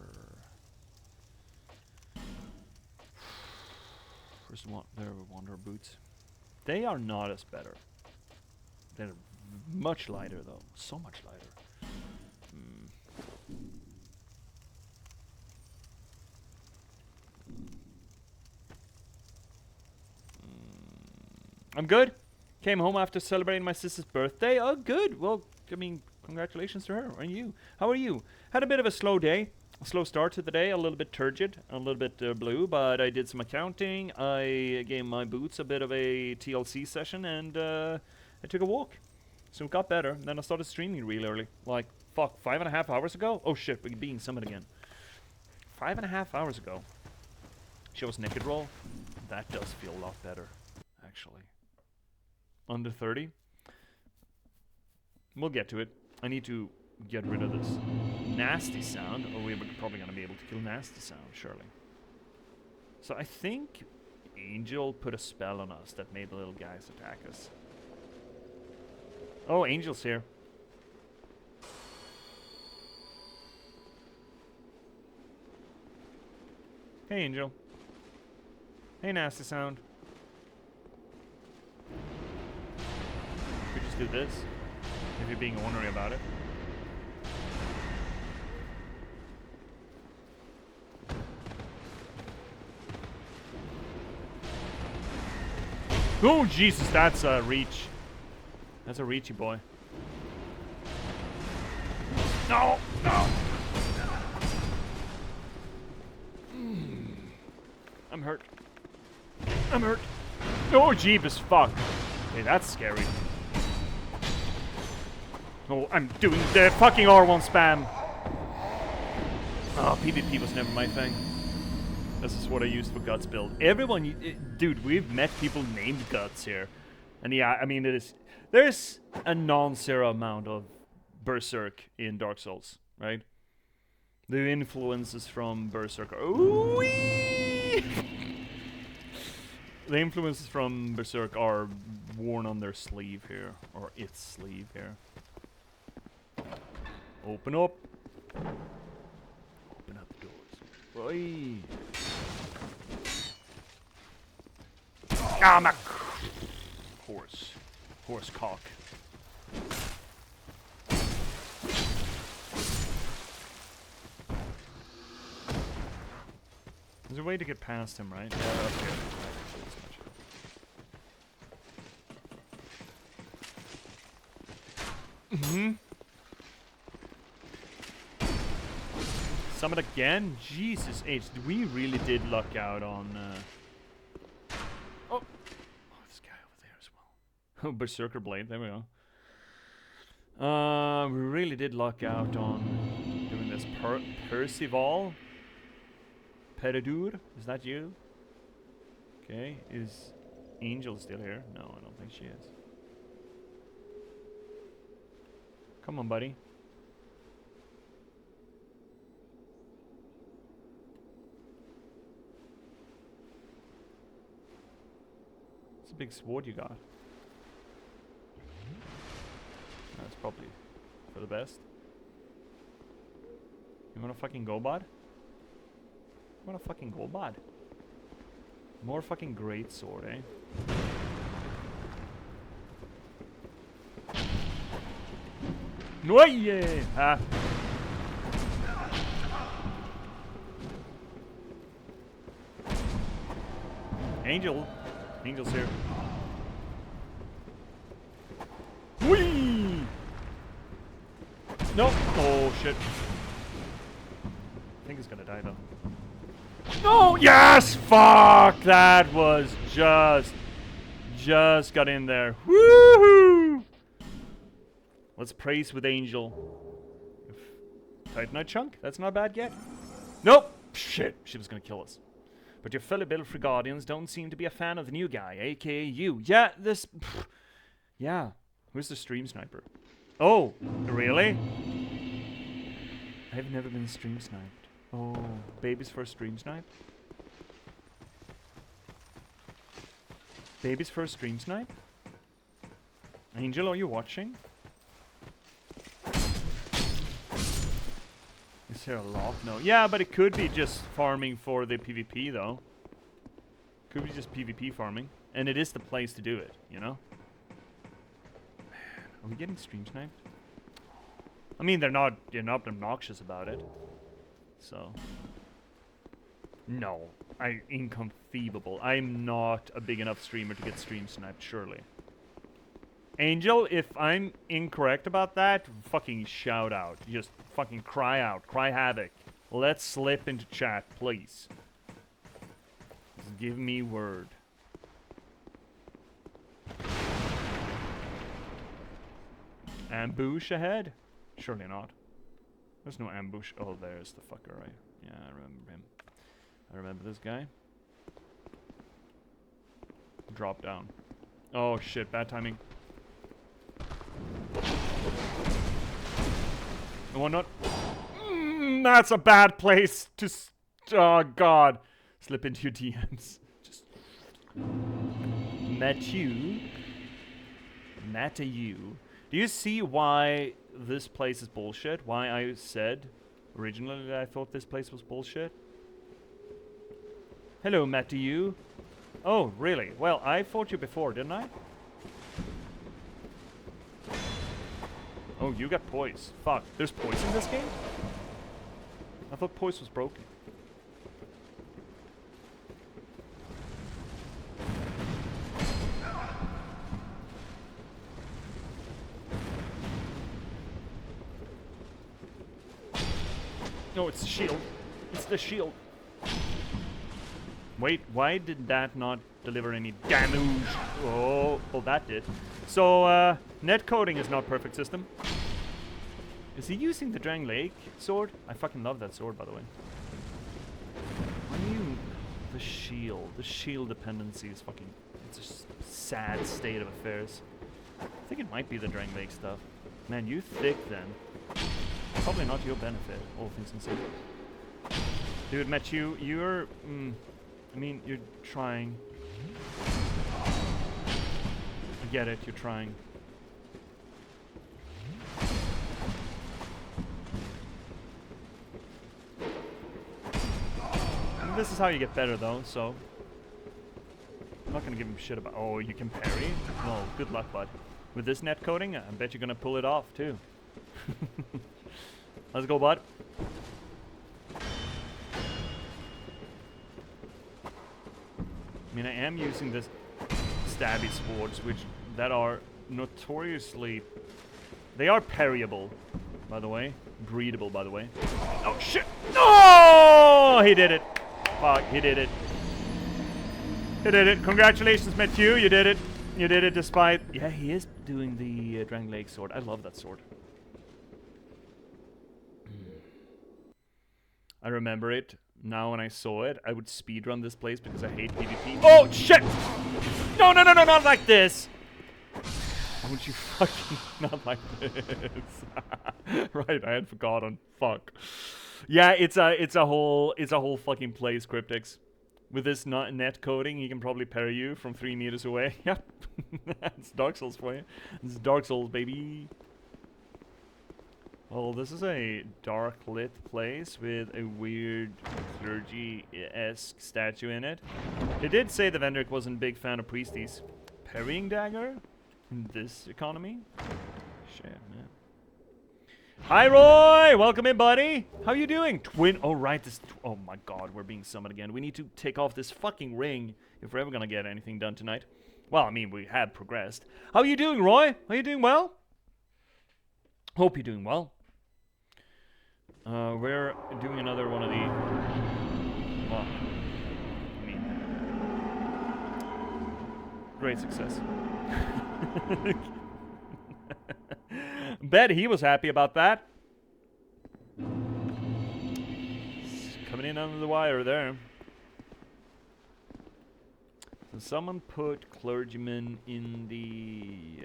First one. There are Wonder Boots. They are not as better. They're much lighter, though. So much lighter. I'm good. Came home after celebrating my sister's birthday. Oh, good. Well, I mean, congratulations to her and you. How are you? Had a bit of a slow day. A slow start to the day. A little bit turgid. A little bit blue. But I did some accounting. I gave my boots a bit of a TLC session. And I took a walk. So it got better. And then I started streaming real early. Like, fuck, 5.5 hours ago? Oh, shit. We're being summoned again. 5.5 hours ago. Shows Naked Roll. That does feel a lot better, actually. Under 30. We'll get to it. I need to get rid of this nasty sound, or we're probably going to be able to kill nasty sound, surely. So I think Angel put a spell on us that made the little guys attack us. Oh, Angel's here. Hey, Angel. Hey, nasty sound. We just do this, if you're being ornery about it. Oh, Jesus, that's a reach. That's a reachy boy. No, no. I'm hurt. I'm hurt. Oh, Jeebus, fuck. Okay, that's scary. Oh, I'm doing the fucking R1 spam. Oh, PvP was never my thing. This is what I used for Guts build. Everyone, dude, we've met people named Guts here. And yeah, I mean, there's a non-zero amount of Berserk in Dark Souls, right? The influences from Berserk are... Ooh-wee! The influences from Berserk are worn on their sleeve here, or its sleeve here. Open up. Open up the doors. Oi. Ah, my horse. Horse cock. There's a way to get past him, right? Yeah, up here. Mm-hmm. Summon again? Jesus H. We really did luck out on... Oh, this guy over there as well. Berserker Blade, there we go. We really did luck out on doing this. Percival? Peridur? Is that you? Okay, is Angel still here? No, I don't think she is. Come on, buddy. It's a big sword you got. That's probably for the best. You wanna fucking go, bud? You wanna fucking go, bud? More fucking great sword, eh? No, yeah! Ah. Angel's here. Whee! No! Oh shit. I think he's gonna die though. No! Yes! Fuck! That was just got in there. Woohoo! Let's praise with Angel. Titanite chunk? That's not bad yet. Nope! Shit, she was gonna kill us. But your fellow Belfry Guardians don't seem to be a fan of the new guy, aka you. Yeah, this... Yeah. Who's the stream sniper? Oh, really? I've never been stream sniped. Oh, baby's first stream snipe. Baby's first stream snipe. Angel, are you watching? Is there a lock? No. Yeah, but it could be just farming for the PvP though. Could be just PvP farming, and it is the place to do it. You know. Are we getting stream sniped? I mean, they're not obnoxious about it. So. No, inconceivable. I'm not a big enough streamer to get stream sniped, surely. Angel, if I'm incorrect about that, fucking shout out. Just fucking cry out. Cry havoc. Let's slip into chat, please. Just give me word. Ambush ahead? Surely not. There's no ambush. Oh, there's the fucker, right? Yeah, I remember him. I remember this guy. Drop down. Oh shit, bad timing. Oh, not. That's a bad place to. Oh god. Slip into your DMs. Just. Matthew. Do you see why this place is bullshit? Why I said originally that I thought this place was bullshit? Hello, Matthew. Oh, really? Well, I fought you before, didn't I? Oh, you got poise. Fuck. There's poise in this game? I thought poise was broken. No, it's the shield. It's the shield. Wait, why did that not deliver any damage? Oh, that did. So, netcoding is not perfect system. Is he using the Drang Lake sword? I fucking love that sword, by the way. Why are you... The shield dependency is fucking... It's a sad state of affairs. I think it might be the Drang Lake stuff. Man, you thick then. Probably not to your benefit, all things considered. Dude, Matthew, you're... I mean, you're trying. I get it, you're trying. I mean, this is how you get better, though, so... I'm not gonna give him shit about... Oh, you can parry? No, good luck, bud. With this netcoding, I bet you're gonna pull it off, too. Let's go, bud. I mean, I am using this stabby swords, which that are notoriously... They are parryable, by the way. Breedable, by the way. Oh, shit! No! He did it. Fuck, he did it. He did it. Congratulations, Matthew. You did it. You did it despite... Yeah, he is doing the Drang Lake sword. I love that sword. I remember it. Now when I saw it, I would speedrun this place because I hate PvP. Oh, shit! No, no, no, no, not like this! Why would you fucking not like this? Right, I had forgotten. Fuck. Yeah, it's a whole fucking place, Cryptix. With this net coding, he can probably parry you from 3 meters away. Yep. That's Dark Souls for you. This is Dark Souls, baby. Well, this is a dark lit place with a weird clergy-esque statue in it. They did say the Vendrick wasn't a big fan of priesties. Parrying dagger? In this economy? Shit, man. Hi, Roy! Welcome in, buddy! How you doing? Twin... Oh, right, this... Oh, my God, we're being summoned again. We need to take off this fucking ring if we're ever gonna get anything done tonight. Well, I mean, we have progressed. How you doing, Roy? Are you doing well? Hope you're doing well. We're doing another one of the... Well, I mean... Great success. Bet he was happy about that. Coming in under the wire there. So someone put clergyman in the...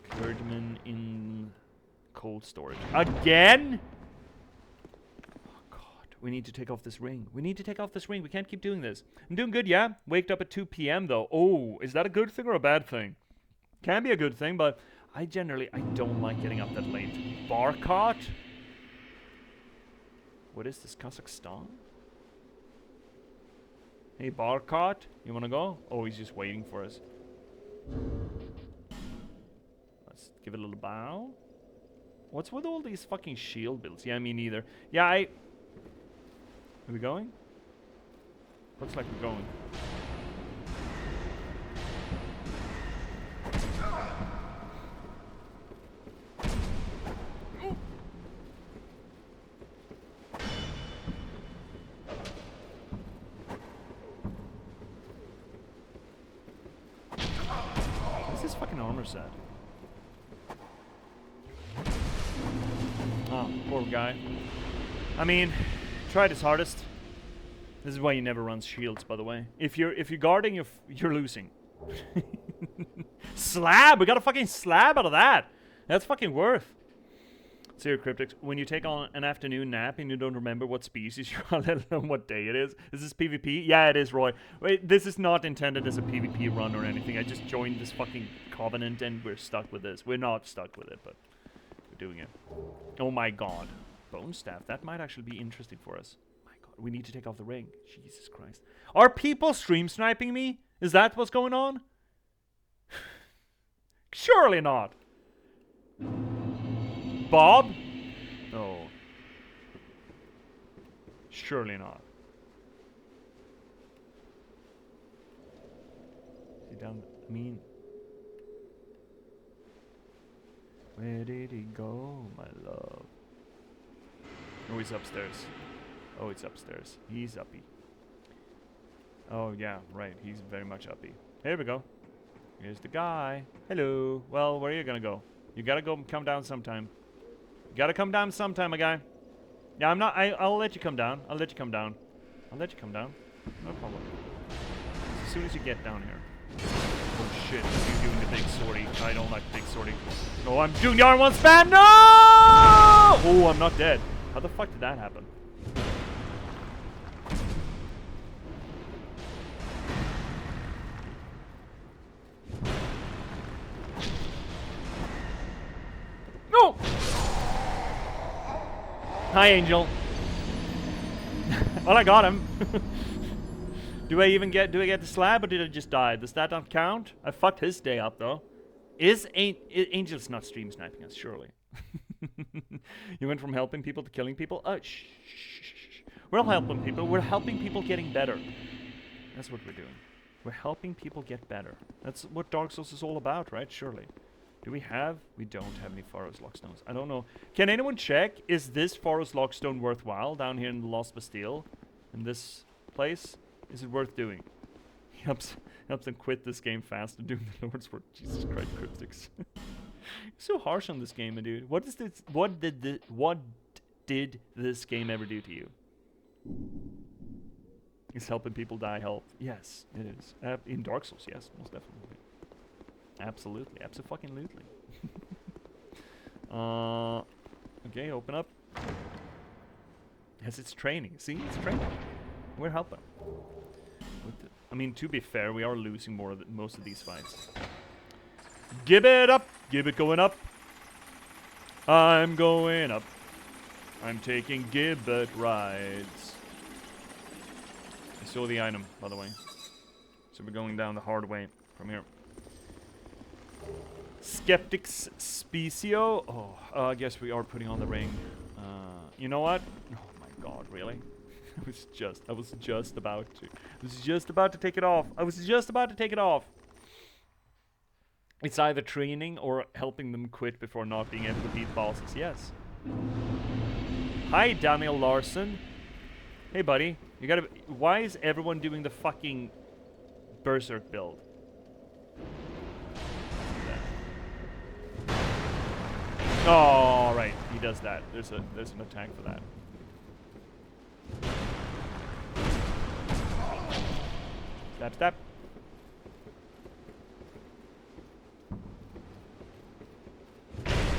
clergyman in... cold storage. Again? We need to take off this ring. We need to take off this ring. We can't keep doing this. I'm doing good, yeah? Waked up at 2 p.m. though. Oh, is that a good thing or a bad thing? Can be a good thing, but I don't like getting up that late. Barcott? What is this, Kazakhstan? Hey, Barcott, you wanna go? Oh, he's just waiting for us. Let's give it a little bow. What's with all these fucking shield builds? Yeah, me neither. Yeah, Are we going? Looks like we're going. What's this fucking armor set? Oh, poor guy. I mean, tried his hardest. This is why you never run shields, by the way. If you're guarding, you're losing. Slab! We got a fucking slab out of that! That's fucking worth. Serial Cryptics, when you take on an afternoon nap and you don't remember what species you are, let alone what day it is. Is this PvP? Yeah, it is, Roy. Wait, this is not intended as a PvP run or anything. I just joined this fucking covenant and we're stuck with this. We're not stuck with it, but we're doing it. Oh my god. Bone staff. That might actually be interesting for us. My god. We need to take off the ring. Jesus Christ. Are people stream sniping me? Is that what's going on? Surely not. Bob? No. Surely not. Is he down? I mean, where did he go, my love? Oh, he's upstairs. Oh, it's upstairs. He's uppy. Oh, yeah, right. He's very much uppy. Here we go. Here's the guy. Hello. Well, where are you gonna go? You gotta go come down sometime. You gotta come down sometime, my guy. Yeah, I'll let you come down. I'll let you come down. I'll let you come down. No problem. As soon as you get down here. Oh shit, you're doing the big sortie. I don't like big sortie. No, I'm doing the R1 spam. No! Oh, I'm not dead. How the fuck did that happen? No! Hi, Angel. Well, I got him. Do I get the slab or did I just die? Does that not count? I fucked his day up though. Angel's not stream sniping us, surely. You went from helping people to killing people? Shh. We're not helping people. We're helping people getting better. That's what we're doing. We're helping people get better. That's what Dark Souls is all about, right? Surely. Do we have? We don't have any Pharaoh's Lockstones. I don't know. Can anyone check? Is this Pharaoh's Lockstone worthwhile down here in the Lost Bastille? In this place? Is it worth doing? Helps them quit this game fast and do the Lord's work. Jesus Christ, Cryptics. So harsh on this game, my dude. What did this game ever do to you? Is helping people die help? Yes, it is. In Dark Souls, yes, most definitely. Absolutely, abso-fucking-lutely. Okay, open up. Yes, it's training. See, it's training. We're helping. I mean, to be fair, we are losing most of these fights. Give it up! Give it going up! I'm going up. I'm taking gibbet rides. I saw the item, by the way. So we're going down the hard way from here. Skeptics Specio. Oh, I guess we are putting on the ring. You know what? Oh my god, really? I was just about to take it off. I was just about to take it off. It's either training or helping them quit before not being able to beat bosses. Yes. Hi, Daniel Larson. Hey, buddy. You gotta. Why is everyone doing the fucking Berserk build? Oh, right. He does that. There's an attack for that. Step, step.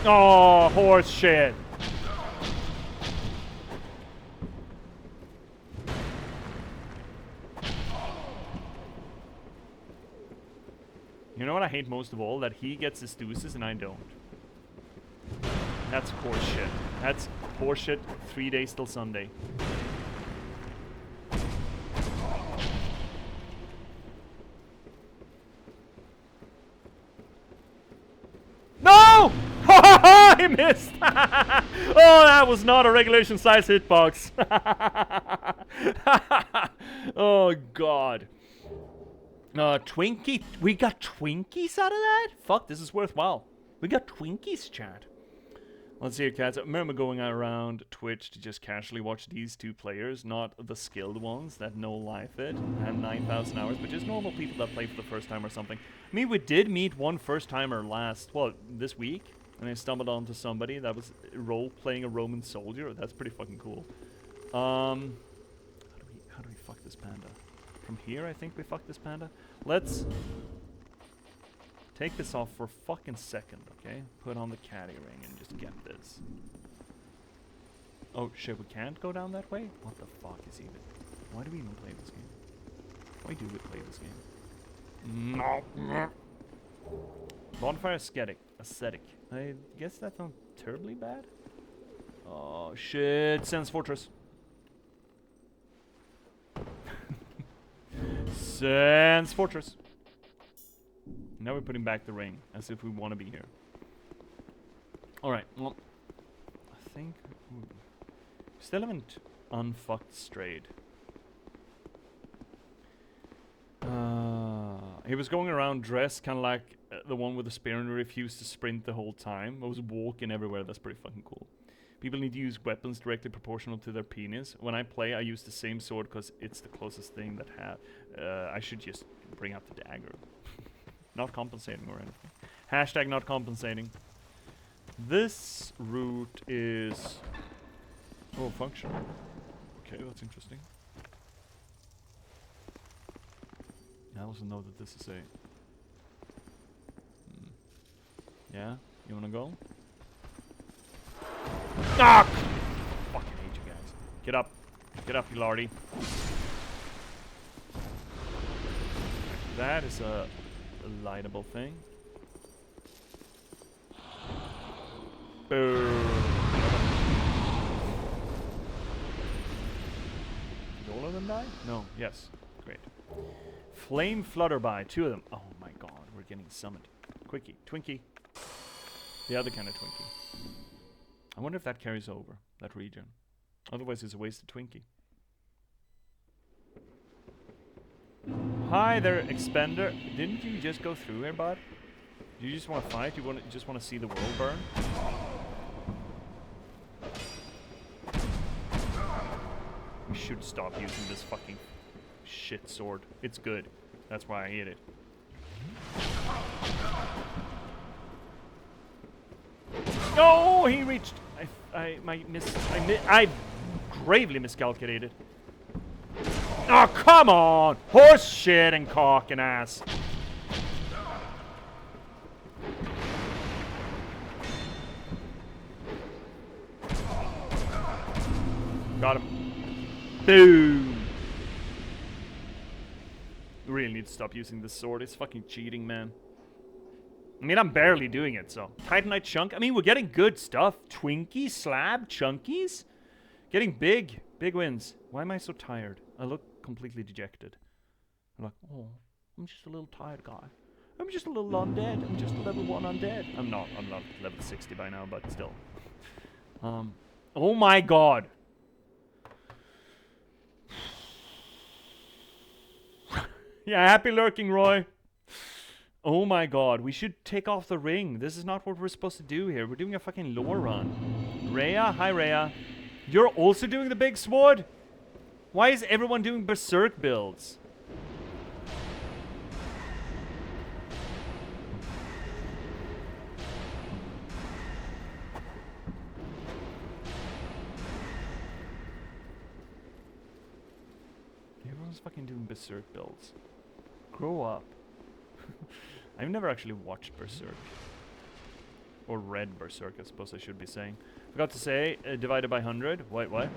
Oh, horse shit. I hate most of all? That he gets his deuces and I don't. That's horseshit. That's horseshit. 3 days till Sunday. No! I missed! Oh, that was not a regulation size hitbox. Oh, God. Twinkie. We got Twinkies out of that? Fuck, this is worthwhile. We got Twinkies, chat. Let's see here, cats. I remember going around Twitch to just casually watch these two players, not the skilled ones that know life it, and 9,000 hours, but just normal people that play for the first time or something. I mean, we did meet one first-timer this week, and I stumbled onto somebody that was role-playing a Roman soldier. That's pretty fucking cool. How do we fuck this panda? From here, I think we fuck this panda. Let's take this off for a fucking second, okay? Put on the caddy ring and just get this. Oh shit, we can't go down that way? What the fuck is even? Why do we even play this game? Why do we play this game? Bonfire aesthetic. I guess that's not terribly bad. Oh shit, Sense Fortress. Sense Fortress. Now we're putting back the ring, as if we want to be here. Alright, well, I think... still haven't unfucked strayed. He was going around dressed kind of like the one with the spear and refused to sprint the whole time. I was walking everywhere. That's pretty fucking cool. People need to use weapons directly proportional to their penis. When I play, I use the same sword because it's the closest thing that I should just bring out the dagger. Not compensating or anything. Hashtag not compensating. This route is... oh, functional. Okay, that's interesting. I also know that this is a... yeah? You wanna go? Ah! Fucking hate you guys. Get up. Get up, you lardy. That is a lightable thing. Boom. Did all of them die? No. Yes. Great. Flame Flutterby. 2 of them. Oh my god. We're getting summoned. Quickie. Twinkie. The other kind of Twinkie. I wonder if that carries over. That region. Otherwise it's a wasted Twinkie. Hi there, Expender. Didn't you just go through here, bud? Do you just want to fight? You just want to see the world burn? We should stop using this fucking shit sword. It's good. That's why I hate it. No, he reached. I gravely miscalculated. Oh, come on! Horse shit and cock and ass. Got him. Boom! We really need to stop using this sword. It's fucking cheating, man. I mean, I'm barely doing it, so. Titanite chunk. I mean, we're getting good stuff. Twinkies, slab, chunkies. Getting big wins. Why am I so tired? I look completely dejected. I'm like, oh, I'm just a little tired guy. I'm just a little undead. I'm just a level 1 undead. I'm not level 60 by now, but still. Oh my god. Yeah, happy lurking, Roy. Oh my god, we should take off the ring. This is not what we're supposed to do here. We're doing a fucking lore run. Rhea, hi Rhea. You're also doing the big sword? Why is everyone doing berserk builds? Everyone's fucking doing berserk builds. Grow up. I've never actually watched Berserk. Or read Berserk, I suppose I should be saying. Forgot to say, divided by 100. Wait, what?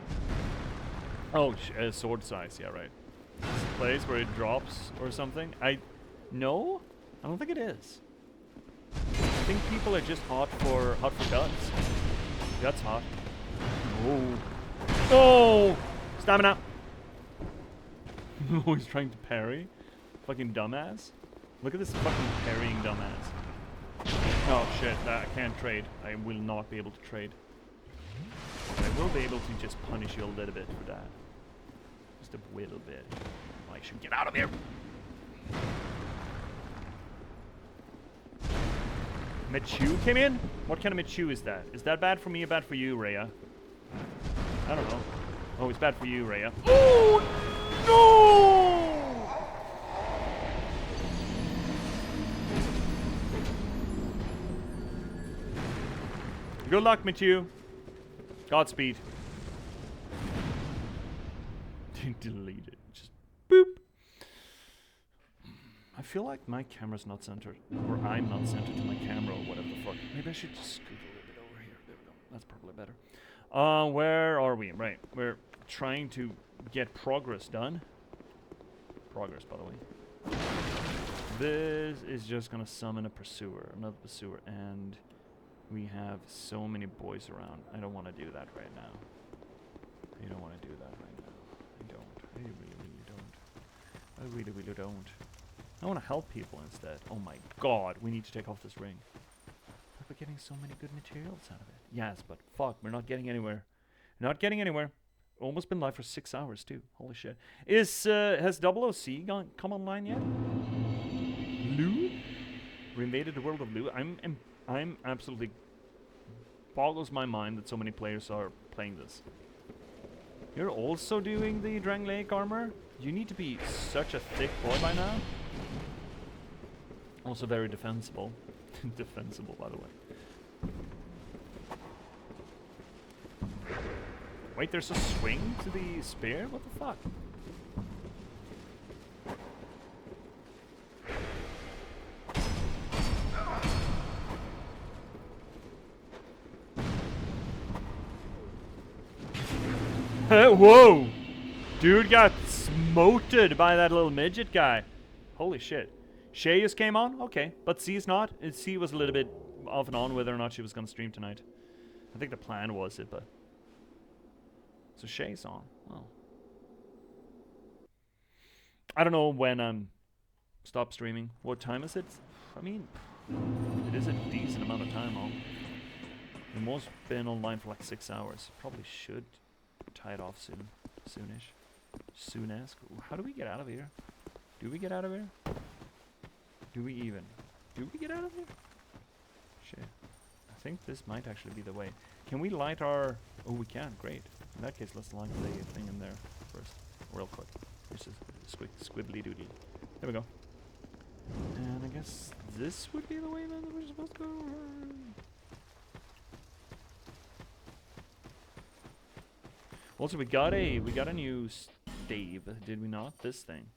Oh, sword size, yeah, right. This place where it drops or something. No? I don't think it is. I think people are just hot for guts. Guts hot. Oh. Oh! Stamina! Oh, he's trying to parry. Fucking dumbass. Look at this fucking parrying dumbass. Oh shit, I can't trade. I will not be able to trade. But I will be able to just punish you a little bit for that. Just a little bit. Oh, I should get out of here! Machu came in? What kind of Machu is that? Is that bad for me or bad for you, Rhea? I don't know. Oh, it's bad for you, Rhea. Oh, no! Good luck, Machu. Godspeed. Delete it. Just boop. I feel like my camera's not centered, or I'm not centered to my camera, or whatever the fuck. Maybe I should just scoot a little bit over here. There we go. That's probably better. Where are we? Right, we're trying to get progress done. Progress, by the way. This is just gonna summon a pursuer, another pursuer, and we have so many boys around. I don't want to do that right now. I don't want to do that right now. I don't. I really, really don't. I really, really don't. I want to help people instead. Oh my god, we need to take off this ring. But we're getting so many good materials out of it. Yes, but fuck, we're not getting anywhere. Not getting anywhere. Almost been live for 6 hours too. Holy shit. Has OOC come online yet? Lou? Reinvaded the world of Lou? I'm absolutely boggles my mind that so many players are playing this. You're also doing the Drang Lake armor? You need to be such a thick boy by now. Also very defensible. Defensible, by the way. Wait, there's a swing to the spear? What the fuck? Whoa! Dude got smoted by that little midget guy. Holy shit. Shay just came on? Okay. But C's not? C was a little bit off and on whether or not she was going to stream tonight. I think the plan was it, but... So Shay's on. Well. I don't know when I'm... Stop streaming. What time is it? I mean... It is a decent amount of time on. We've most been online for like 6 hours. Probably should tie it off soon. Soonish. Soon-esque. How do we get out of here? Do we get out of here? Do we even? Do we get out of here? Shit. I think this might actually be the way. Can we light our... Oh, we can. Great. In that case, let's light the thing in there first. Real quick. This is squibbly doodly. There we go. And I guess this would be the way then that we're supposed to go. Also, we got a new stave, did we not? This thing.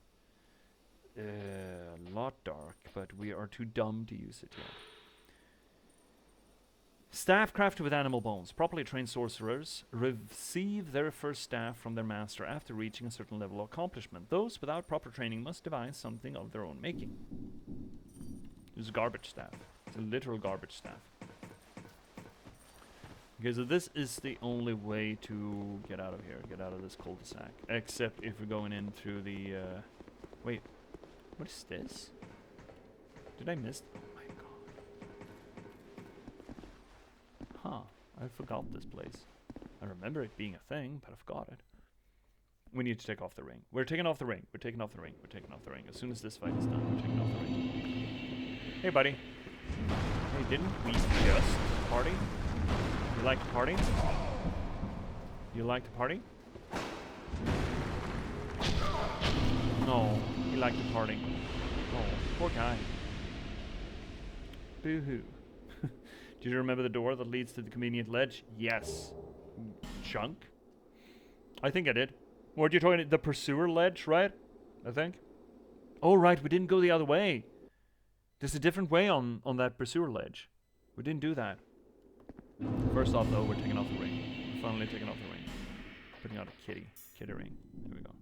A lot dark, but we are too dumb to use it yet. Staff crafted with animal bones. Properly trained sorcerers receive their first staff from their master after reaching a certain level of accomplishment. Those without proper training must devise something of their own making. It's a garbage staff. It's a literal garbage staff. Okay, so this is the only way to get out of here, get out of this cul-de-sac. Except if we're going in through the, wait, what is this? Did I miss? Oh my god. Huh, I forgot this place. I remember it being a thing, but I forgot it. We need to take off the ring. We're taking off the ring. We're taking off the ring. We're taking off the ring. As soon as this fight is done, we're taking off the ring. Hey, buddy. Hey, didn't we just party? You like to party? You like to party? No, he liked to party. Oh, poor guy. Boo-hoo. Do you remember the door that leads to the convenient ledge? Yes. Chunk? I think I did. What are you talking about? The pursuer ledge, right? I think. Oh, right, we didn't go the other way. There's a different way on that pursuer ledge. We didn't do that. First off, though, we're taking off the ring. We're finally taking off the ring. Putting out a kitty ring. There we go.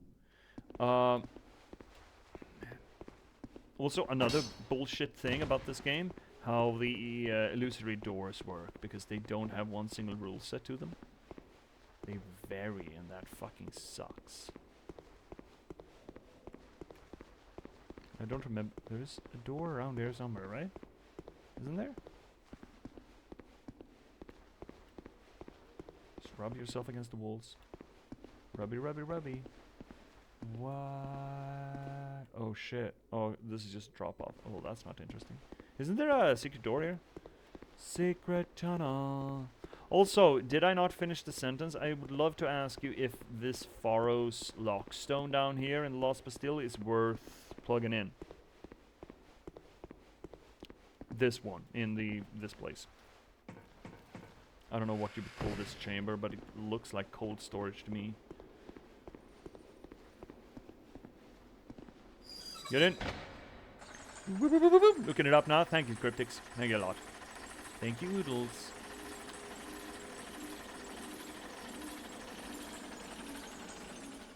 Also, another bullshit thing about this game, how the illusory doors work, because they don't have one single rule set to them. They vary, and that fucking sucks. I don't remember. There's a door around here somewhere, right? Isn't there? Just rub yourself against the walls. Rubby, rubby, rubby. What? Oh shit. Oh, this is just drop off. Oh, that's not interesting. Isn't there a secret door here? Secret tunnel. Also, did I not finish the sentence? I would love to ask you if this Pharos lockstone down here in the Lost Bastille is worth plugging in. This one, in this place. I don't know what you would call this chamber, but it looks like cold storage to me. Get in. Looking it up now. Thank you, Cryptics. Thank you a lot. Thank you, Oodles.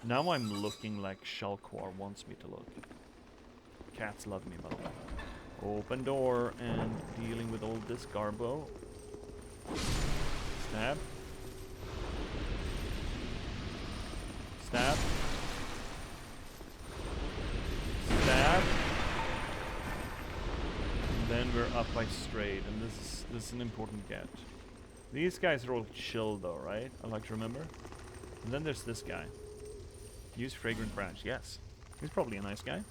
Now I'm looking like Shalquar wants me to look. Cats love me, by the way. Open door and dealing with all this garbo. Stab. Stab. Stab. And then we're up by straight, and this is an important get. These guys are all chill though, right? I like to remember. And then there's this guy. Use fragrant branch, yes. He's probably a nice guy.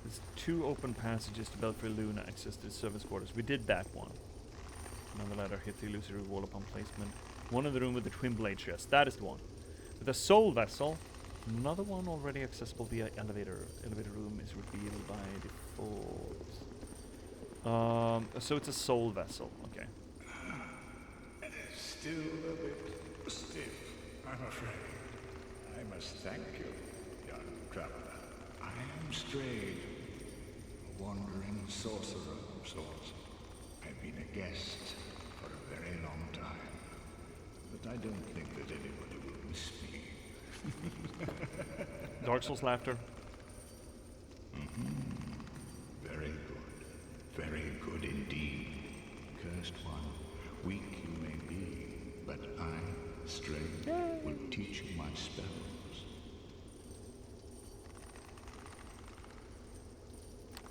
There's 2 open passages to Belfry Luna, access to service quarters. We did that one. Another ladder hit the illusory wall upon placement. One in the room with the twin blade chest. That is the one. With a soul vessel. Another one already accessible via elevator. Elevator room is revealed by default. So it's a soul vessel. Okay. Still a bit stiff, I'm afraid. I must thank you, young traveler. I am Strayed, a wandering sorcerer of sorts. I've been a guest for a very long time, but I don't think that anybody will miss me. Dark Souls laughter. Very good. Very good indeed. Cursed one, weak you may be, but I, Strayed, will teach you my spells.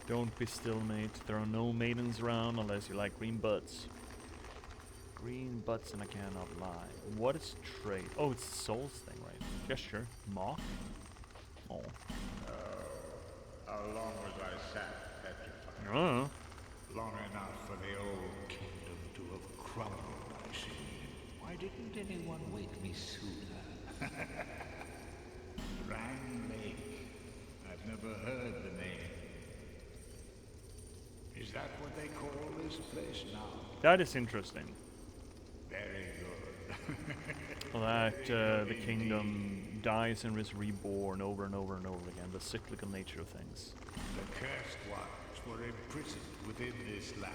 Don't be still, mate. There are no maidens around unless you like green butts. Green butts and I cannot lie. What is trade? Oh, it's the souls thing, right? Yeah, sure. Mock? Oh. How long was I sat petrified? I don't know. Long enough for the old kingdom to have crumbled, I see. Why didn't anyone wake me sooner? Drang Lake. I've never heard the name. Is that what they call this place now? That is interesting. Very good. That the kingdom dies and is reborn over and over and over again. The cyclical nature of things. The cursed ones were imprisoned within this land.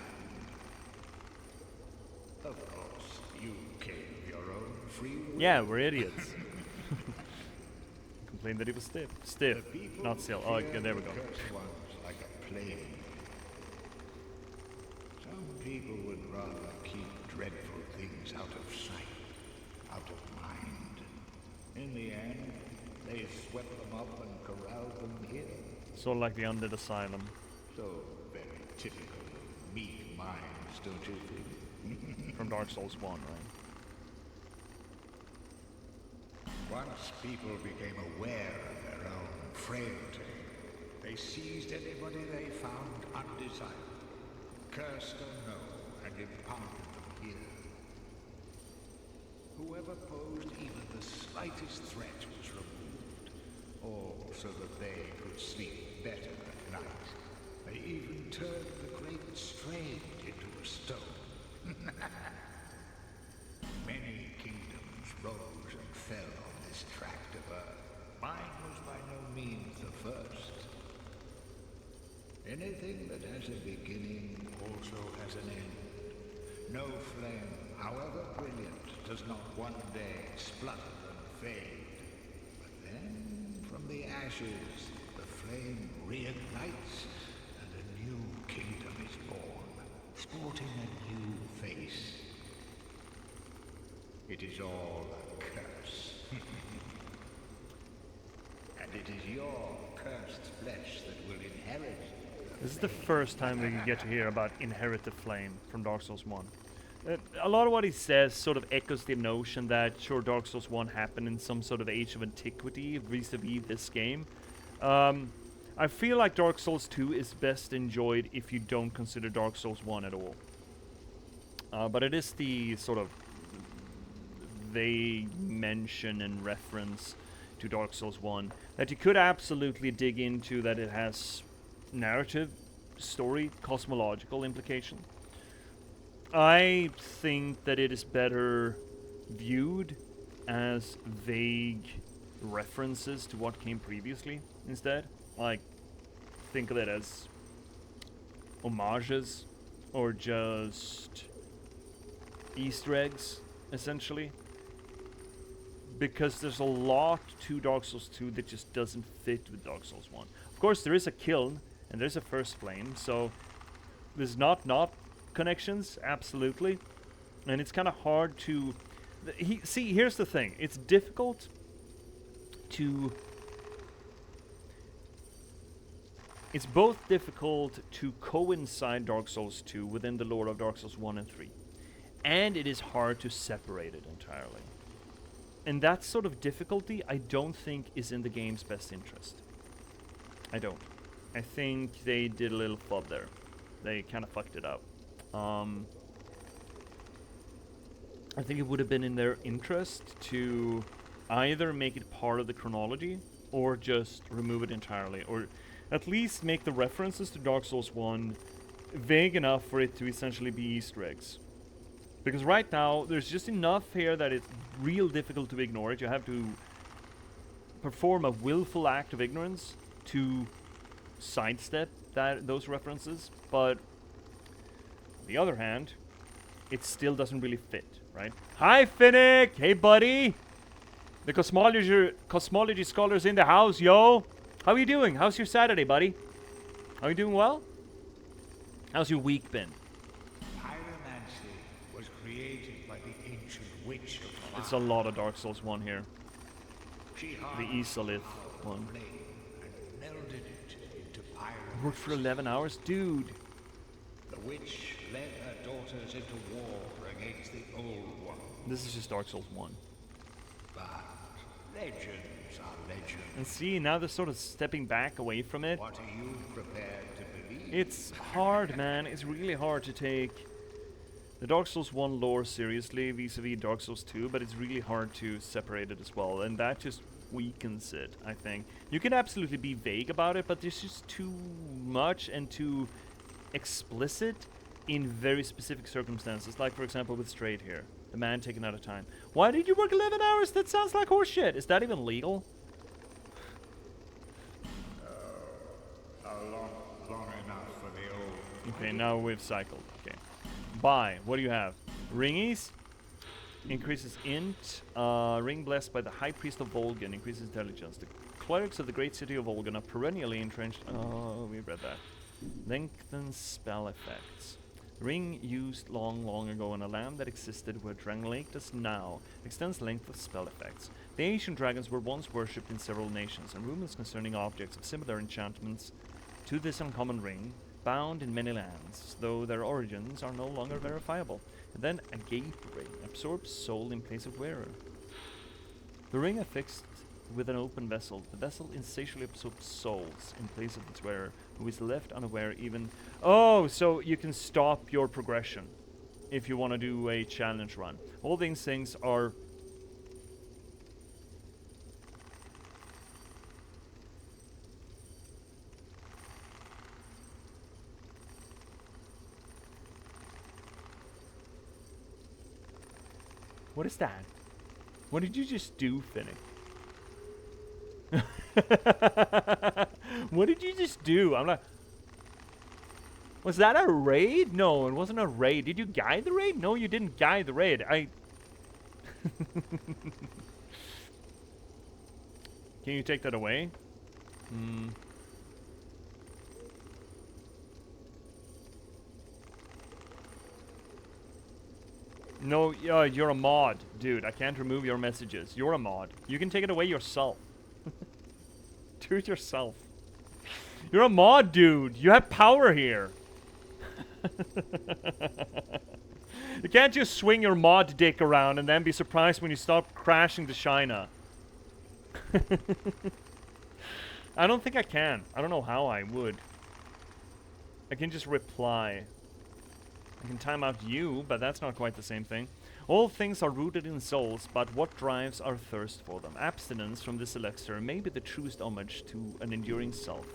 Of course, you came of your own free will. Yeah, we're idiots. Complained that he was stiff. Stiff, not still. Oh, okay, there we go. The cursed ones like a plague. Some people would rather keep dreadful things out of sight, out of mind. In the end, they swept them up and corralled them here. Sort of like the Undead Asylum. So very typical of meek minds, don't you think? From Dark Souls 1, right? Once people became aware of their own frailty, they seized anybody they found undesirable, cursed or no, and impounded them here. Whoever posed even the slightest threat was removed, all so that they could sleep better at night. They even turned the great Strayed into a stone. Many kingdoms rose and fell on this tract of earth. Mine was by no means the first. Anything that has a beginning also has an end. No flame, however brilliant, does not one day splutter and fade. From the ashes, the flame reignites, and a new kingdom is born, sporting a new face. It is all a curse. And it is your cursed flesh that will inherit. This is the first time we get to hear about Inherit the Flame from Dark Souls 1. A lot of what he says sort of echoes the notion that, sure, Dark Souls 1 happened in some sort of age of antiquity vis-a-vis this game. I feel like Dark Souls 2 is best enjoyed if you don't consider Dark Souls 1 at all. But it is the sort of vague mention and reference to Dark Souls 1 that you could absolutely dig into, that it has narrative, story, cosmological implication. I think that it is better viewed as vague references to what came previously instead. Like, think of it as homages or just Easter eggs, essentially. Because there's a lot to Dark Souls 2 that just doesn't fit with Dark Souls 1. Of course, there is a kiln and there's a first flame, so there's not connections, absolutely. And it's kind of hard to... see, here's the thing. It's difficult to... It's both difficult to coincide Dark Souls 2 within the lore of Dark Souls 1 and 3. And it is hard to separate it entirely. And that sort of difficulty, I don't think is in the game's best interest. I don't. I think they did a little flub there. They kind of fucked it up. I think it would have been in their interest to either make it part of the chronology or just remove it entirely, or at least make the references to Dark Souls 1 vague enough for it to essentially be Easter eggs. Because right now, there's just enough here that it's real difficult to ignore it. You have to perform a willful act of ignorance to sidestep those references, but on the other hand, it still doesn't really fit, right? Hi, Finnick! Hey, buddy! The cosmology scholars in the house, yo! How are you doing? How's your Saturday, buddy? Are you doing well? How's your week been? Pyromancy was created by the ancient witch of It's a lot of Dark Souls 1 here. The Isolith one. Worked for 11 hours? Dude. The witch led her daughters into war against the old one. This is just Dark Souls 1. But legends are legends. And see, now they're sort of stepping back away from it. What are you prepared to believe? It's hard, man. It's really hard to take the Dark Souls 1 lore seriously vis-a-vis Dark Souls 2, but it's really hard to separate it as well, and that just weakens it, I think. You can absolutely be vague about it, but there's just too much and too explicit in very specific circumstances, like for example with Straight here, the man taking out of time. Why did you work 11 hours? That sounds like horseshit. Is that even legal? Long enough for the old. Okay, now we've cycled. Okay. Buy. What do you have? Ringies? Increases int. Ring blessed by the High Priest of Volgan. Increases intelligence. The clerics of the great city of Volgan are perennially entrenched. Oh, we read that. Lengthens spell effects. Ring used long ago on a land that existed where Drang Lake does now. Extends length of spell effects. The ancient dragons were once worshipped in several nations, and rumors concerning objects of similar enchantments to this uncommon ring bound in many lands, though their origins are no longer verifiable. And then a gape ring absorbs soul in place of wearer. The ring affixed with an open vessel. The vessel insatiably absorbs souls in place of its wearer, who is left unaware even... Oh, so you can stop your progression if you want to do a challenge run. All these things are... What is that? What did you just do, Finnick? What did you just do? I'm like... Was that a raid? No, it wasn't a raid. Did you guide the raid? No, you didn't guide the raid. Can you take that away? No, you're a mod, dude. I can't remove your messages. You're a mod. You can take it away yourself. Do it yourself. You're a mod, dude. You have power here. You can't just swing your mod dick around and then be surprised when you stop crashing to China. I don't think I can. I don't know how I would. I can just reply. I can time out you, but that's not quite the same thing. All things are rooted in souls, but what drives our thirst for them? Abstinence from this elixir may be the truest homage to an enduring self.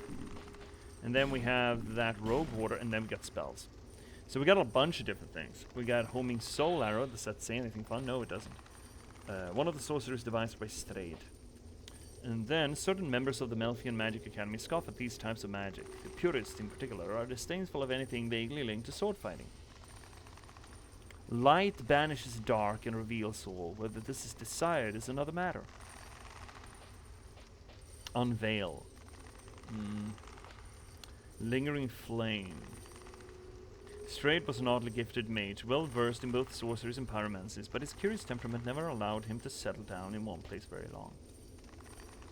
And then we have that rogue water, and then we got spells. So we got a bunch of different things. We got homing soul arrow. Does that say anything fun? No, it doesn't. One of the sorcerers devised by Strayed. And then certain members of the Melfian Magic Academy scoff at these types of magic. The purists in particular are disdainful of anything vaguely linked to sword fighting. Light banishes dark and reveals soul. Whether this is desired is another matter. Unveil. Lingering flame. Strayed was an oddly gifted mage, well versed in both sorceries and pyromancies, but his curious temperament never allowed him to settle down in one place very long.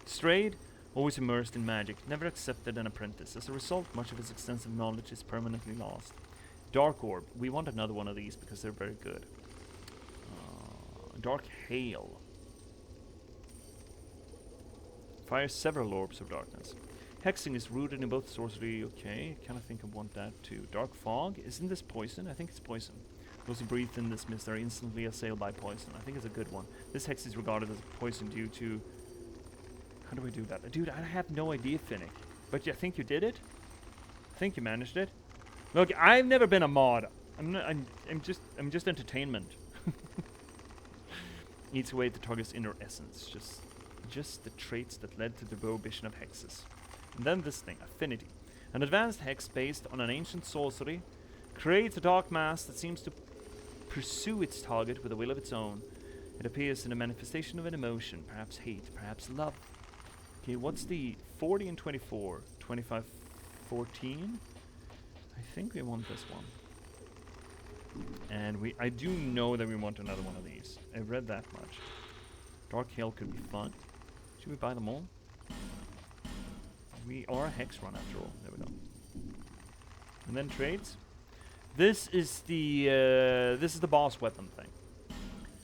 Strayed, always immersed in magic, never accepted an apprentice. As a result, much of his extensive knowledge is permanently lost. Dark Orb. We want another one of these because they're very good. Dark Hail. Fires several orbs of darkness. Hexing is rooted in both sorcery. Okay, kind of think I want that too. Dark Fog. Isn't this poison? I think it's poison. Those who breathe in this mist are instantly assailed by poison. I think it's a good one. This hex is regarded as poison due to... How do I do that? Dude, I have no idea, Finnick. But I think you did it? I think you managed it. Look, I've never been a mod. I'm just entertainment. Eats away at the target's inner essence. Just the traits that led to the prohibition of hexes. And then this thing, Affinity. An advanced hex based on an ancient sorcery creates a dark mass that seems to pursue its target with a will of its own. It appears in a manifestation of an emotion, perhaps hate, perhaps love. Okay, what's the 40 and 24? 25, 14? I think we want this one. And I do know that we want another one of these. I've read that much. Dark Hail could be fun. Should we buy them all? We are a hex run after all. There we go. And then trades. This is the boss weapon thing.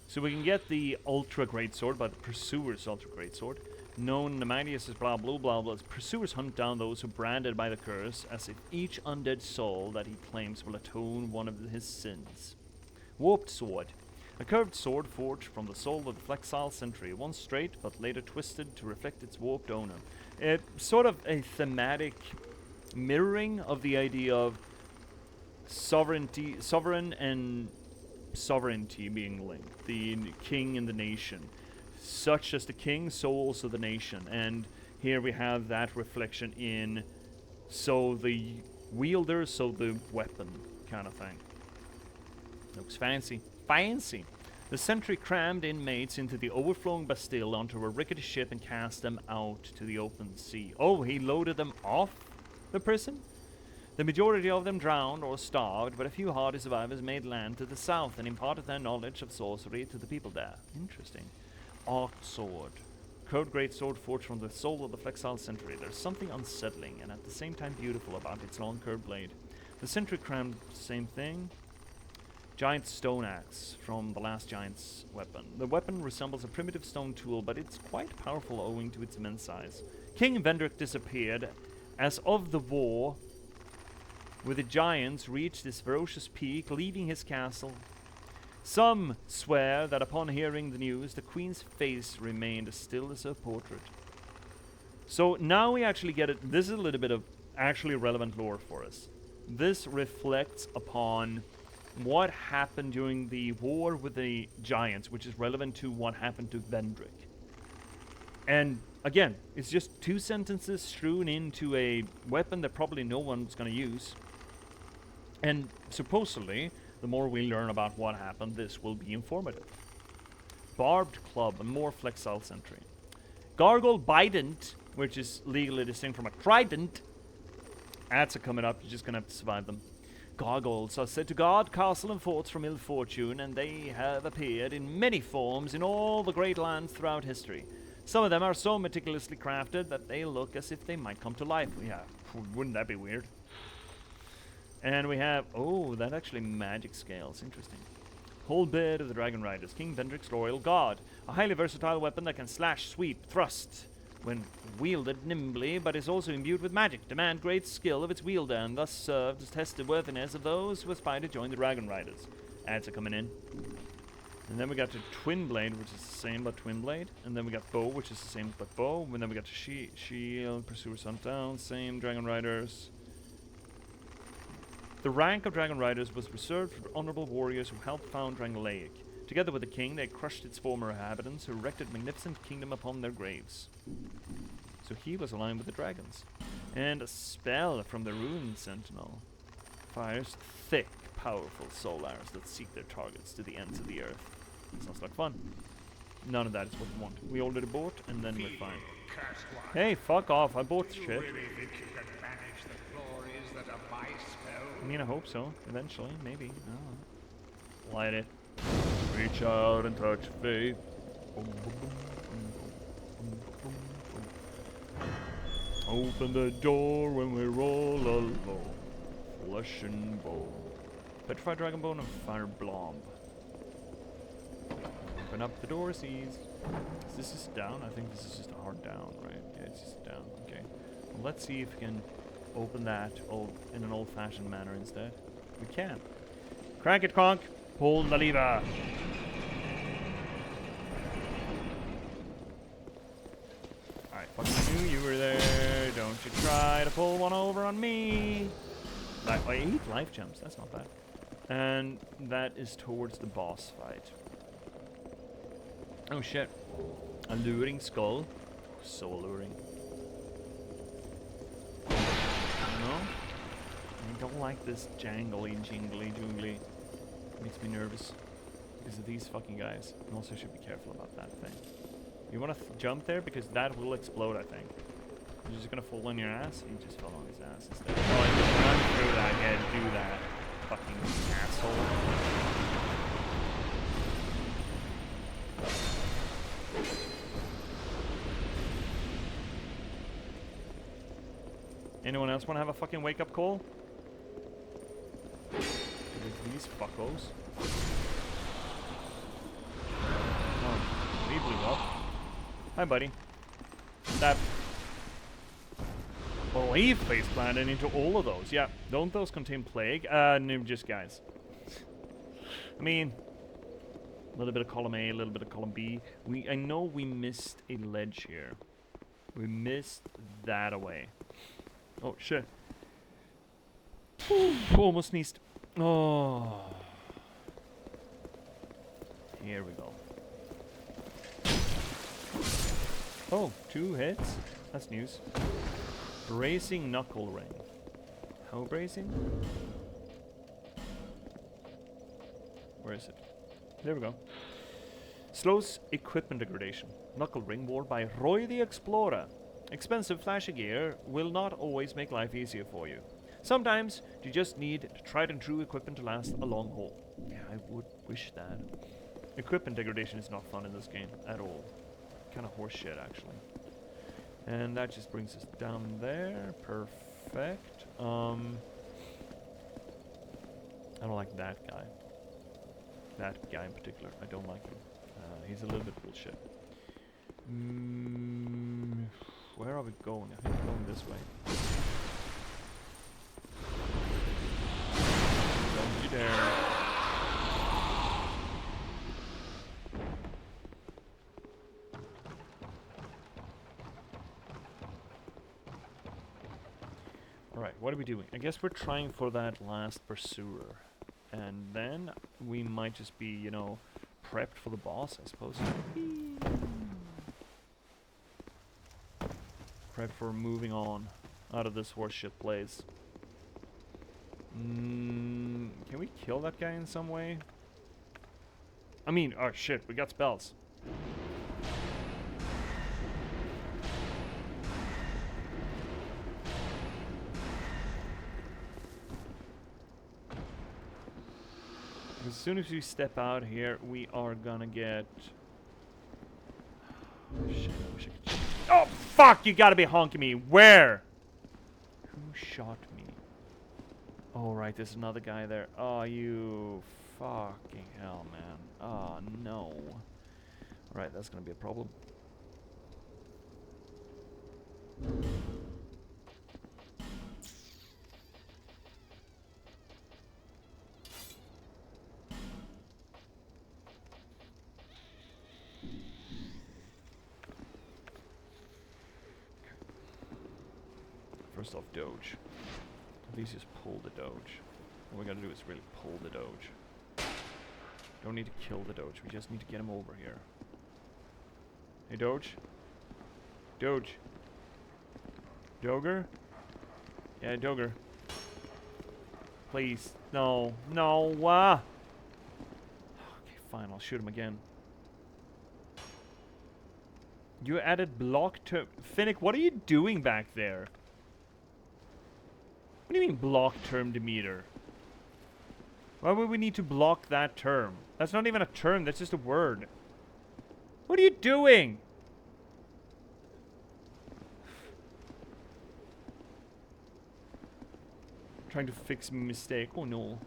So we can get the Ultra Greatsword by the Pursuer's Ultra Greatsword. Known Nemadius as blah blah blah blah. Pursuers hunt down those who are branded by the curse, as if each undead soul that he claims will atone one of his sins. Warped Sword. A curved sword forged from the soul of the flexile sentry, once straight but later twisted to reflect its warped owner. Sort of a thematic mirroring of the idea of sovereign and sovereignty being linked. The king and the nation. Such as the king, so also the nation. And here we have that reflection in so the wielder, so the weapon kind of thing. Looks fancy. Fancy! The sentry crammed inmates into the overflowing Bastille onto a rickety ship and cast them out to the open sea. Oh, he loaded them off the prison? The majority of them drowned or starved, but a few hardy survivors made land to the south and imparted their knowledge of sorcery to the people there. Interesting. Arc Sword. Curved great sword forged from the soul of the flexile sentry. There's something unsettling and at the same time beautiful about its long curved blade. The sentry crammed, same thing. Giant stone axe from the last giant's weapon. The weapon resembles a primitive stone tool, but it's quite powerful owing to its immense size. King Vendrick disappeared as of the war with the giants reached this ferocious peak, leaving his castle. Some swear that upon hearing the news, the queen's face remained as still as her portrait. So now we actually get it. This is a little bit of actually relevant lore for us. This reflects upon what happened during the war with the giants, which is relevant to what happened to Vendrick. And again, it's just 2 sentences strewn into a weapon that probably no one's going to use. And supposedly, the more we learn about what happened, this will be informative. Barbed Club, a more flexile sentry. Gargoyle Bident, which is legally distinct from a trident. Ads are coming up, you're just gonna have to survive them. Gargoyles are said to guard castle and forts from ill fortune, and they have appeared in many forms in all the great lands throughout history. Some of them are so meticulously crafted that they look as if they might come to life. Yeah, wouldn't that be weird? And we have, oh, that actually magic scales, interesting. Whole bit of the Dragon Riders, King Vendrick's Royal Guard. A highly versatile weapon that can slash, sweep, thrust when wielded nimbly, but is also imbued with magic. Demand great skill of its wielder, and thus serve to test the worthiness of those who aspire to join the Dragon Riders. Ads are coming in. And then we got to Twin Blade, which is the same but Twin Blade. And then we got Bow, which is the same but Bow. And then we got to Shield, Pursuer Sundown, same Dragon Riders. The rank of Dragon Riders was reserved for honorable warriors who helped found Drangleic. Together with the king, they crushed its former inhabitants, who erected magnificent kingdom upon their graves. So he was aligned with the dragons. And a spell from the Rune Sentinel. Fires thick, powerful soul arrows that seek their targets to the ends of the earth. Sounds like fun. None of that is what we want. We already bought, and then we're fine. Hey, fuck off, I bought shit. I mean, I hope so. Eventually, maybe. I don't know. Light it. Reach out and touch faith. Boom, boom, boom, boom, boom, boom, boom. Open the door when we roll along. Flesh and bone. Petrified Dragon Bone and Fire Blomb. Open up the door, sees. Is this just down? I think this is just a hard down, right? Yeah, it's just down. Okay. Well, let's see if we can open that in an old-fashioned manner instead. We can. Crank it, Kronk. Pull the lever. Alright, fucking knew you were there. Don't you try to pull one over on me. I 8 life gems. That's not bad. And that is towards the boss fight. Oh shit. Alluring skull. So alluring. No? I don't like this jangly, jingly, jungly. Makes me nervous. Because of these fucking guys. And also should be careful about that thing. You want to jump there? Because that will explode, I think. You're just gonna fall on your ass? He just fell on his ass instead. Oh, I just run through that, yeah, do that. Fucking asshole. Anyone else want to have a fucking wake-up call? Because these fuckos. Oh, he blew up. Hi, buddy. That. Well, he face planted into all of those. Yeah, don't those contain plague? No, just guys. I mean, a little bit of column A, a little bit of column B. I know we missed a ledge here. We missed that away. Oh, shit. Almost sneezed. Oh. Here we go. Oh, 2 hits? That's news. Bracing Knuckle Ring. How bracing? Where is it? There we go. Slows equipment degradation. Knuckle Ring worn by Roy the Explorer. Expensive flashy gear will not always make life easier for you. Sometimes you just need tried and true equipment to last a long haul. Yeah, I would wish that. Equipment degradation is not fun in this game at all. Kind of horseshit, actually. And that just brings us down there. Perfect. I don't like that guy. That guy in particular. I don't like him. He's a little bit bullshit. Where are we going? I think we're going this way. Don't you dare. Alright, what are we doing? I guess we're trying for that last pursuer. And then we might just be, you know, prepped for the boss, I suppose. Prepped for moving on out of this horseshit place. Can we kill that guy in some way? I mean, oh shit, we got spells. As soon as we step out here, we are gonna get... Oh, shit, I wish I could shoot. Oh, fuck! You gotta be honking me. Where? Who shot me? Oh, right, there's another guy there. Oh, you fucking hell, man. Oh, no. Alright, that's gonna be a problem. First off, Doge. At least just pull the Doge. What we gotta do is really pull the Doge. Don't need to kill the Doge, we just need to get him over here. Hey, Doge? Doge? Doger? Yeah, Doger. Please. No. No. Okay, fine, I'll shoot him again. You added block term. Finnick, what are you doing back there? What do you mean block term Demeter? Why would we need to block that term? That's not even a term, that's just a word. What are you doing? Trying to fix a mistake. Oh no.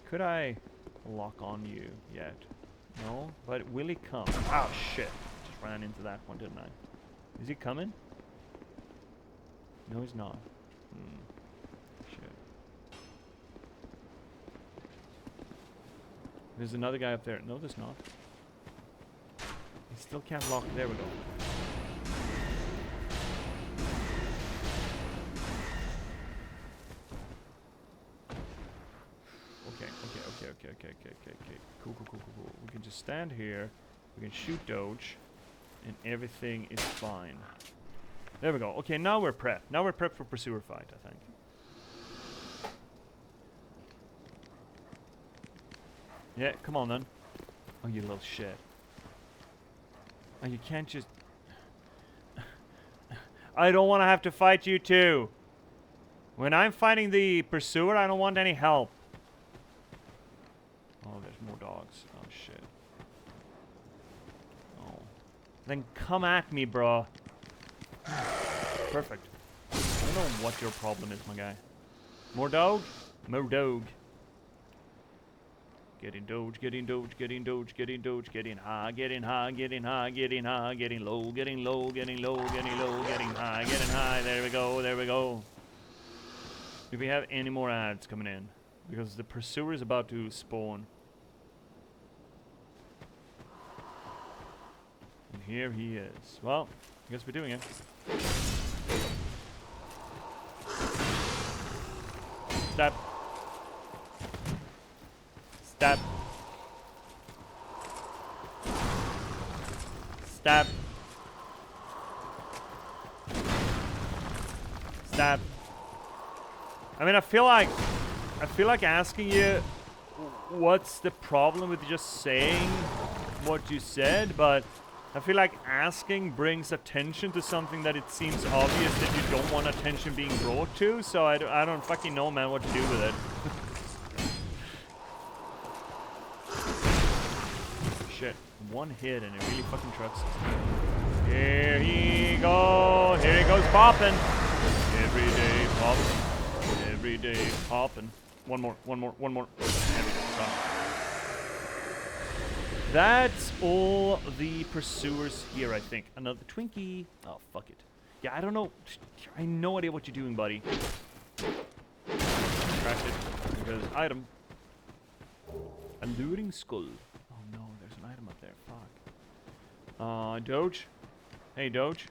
Could I lock on you yet? No? But will he come? Oh shit. Just ran into that one, didn't I? Is he coming? No, he's not. Shit. There's another guy up there. No, there's not. He still can't lock. There we go. Okay. Cool. We can just stand here. We can shoot Doge. And everything is fine. There we go. Okay, now we're prepped. Now we're prepped for pursuer fight, I think. Yeah, come on then. Oh, you little shit. Oh, you can't just... I don't want to have to fight you too. When I'm fighting the pursuer, I don't want any help. Oh, there's more dogs. Oh, shit. Oh. Then come at me, bro. Perfect. I don't know what your problem is, my guy. More dog? More dog. Getting Doge, getting Doge, getting Doge, getting Doge, getting high, getting high, getting high, getting high, getting low, getting low, getting low, getting low, getting high, getting high. There we go, there we go. Do we have any more ads coming in? Because the pursuer is about to spawn. And here he is. Well, I guess we're doing it. Step. Step. Step. Step. I mean, I feel like asking you what's the problem with just saying what you said, but I feel like asking brings attention to something that it seems obvious that you don't want attention being brought to, so I don't fucking know, man, what to do with it. Shit, one hit and it really fucking trucks. Here he goes. Here he goes popping. Every day popping. Every day popping. One more. There we go. Done. That's all the pursuers here, I think. Another Twinkie. Oh, fuck it. Yeah, I don't know. I have no idea what you're doing, buddy. Cracked it. Because item. Alluring skull. Oh no, there's an item up there. Fuck. Doge. Hey, Doge.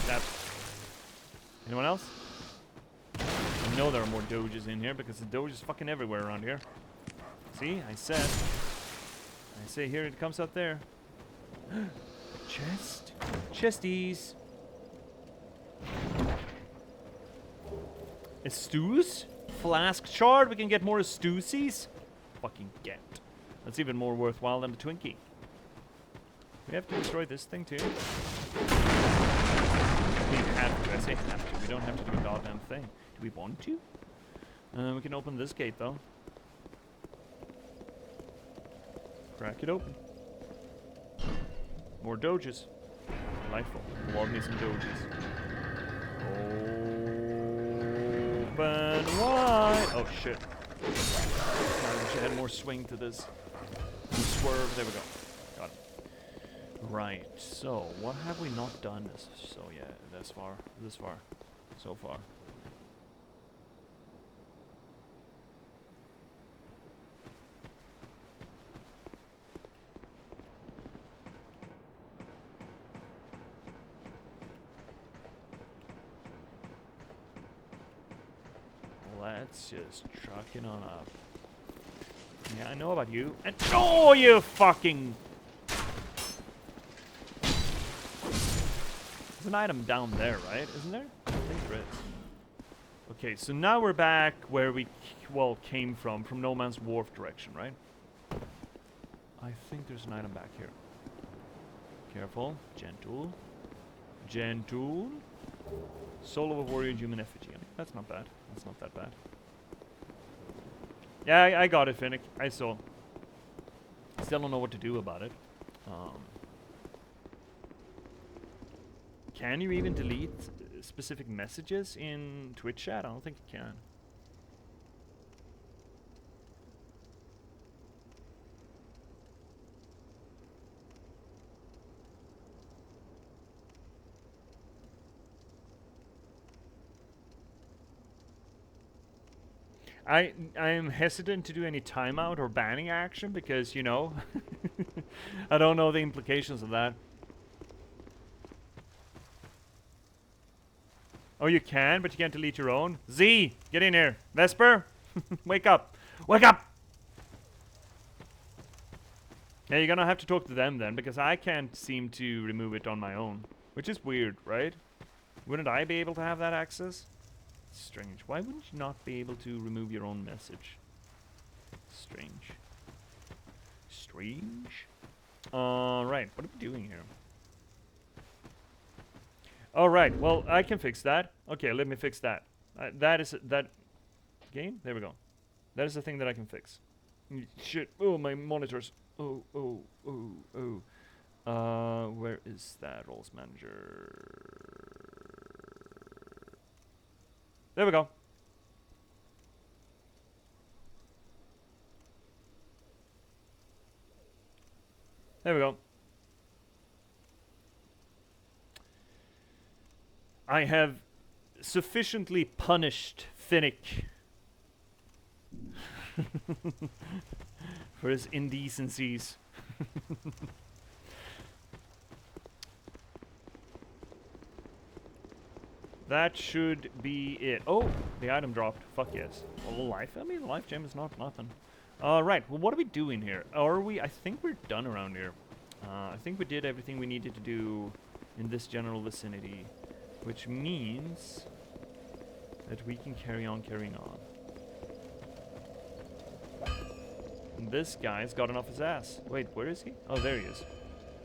That. Anyone else? I know there are more Doges in here because the Doge is fucking everywhere around here. See, I said. I say here it comes out there. Chest. Chesties. Stews? Flask shard? We can get more Stewsies? Fucking get. That's even more worthwhile than the Twinkie. We have to destroy this thing too. We have to. say have to. We don't have to do a goddamn thing. Do we want to? We can open this gate though. Crack it open. More doges. Delightful. Love me some doges. Open wide. Oh shit. I wish I had more swing to this. Swerve. There we go. Got it. Right. So, what have we not done? So yeah, this far. So far. Let's just truck it on up. Yeah, I know about you. And oh, you fucking! There's an item down there, right? Isn't there? I think there is. Okay, so now we're back where we, came from No Man's Wharf direction, right? I think there's an item back here. Careful. Gentle. Gentle. Soul of a warrior, human effigy. I mean, that's not bad. That's not that bad. Yeah, I got it, Finnick. I saw. Still don't know what to do about it. Can you even delete specific messages in Twitch chat? I don't think you can. I am hesitant to do any timeout or banning action because, you know, I don't know the implications of that. Oh, you can, but you can't delete your own? Z, get in here. Vesper, wake up. Wake up! Yeah, you're gonna have to talk to them then, because I can't seem to remove it on my own. Which is weird, right? Wouldn't I be able to have that access? Strange. Why wouldn't you not be able to remove your own message? Strange. Strange. Right. What are we doing here? Alright, well, I can fix that. Okay, let me fix that. That is that game? There we go. That is the thing that I can fix. Shit. Oh, my monitors. Oh. Where is that roles manager? There we go. There we go. I have sufficiently punished Finnick for his indecencies. That should be it. Oh, the item dropped. Fuck yes. A life. I mean, life gem is not nothing. Right. Well, what are we doing here? Are we? I think we're done around here. I think we did everything we needed to do in this general vicinity, which means that we can carry on carrying on. And this guy's gotten off his ass. Wait, where is he? Oh, there he is.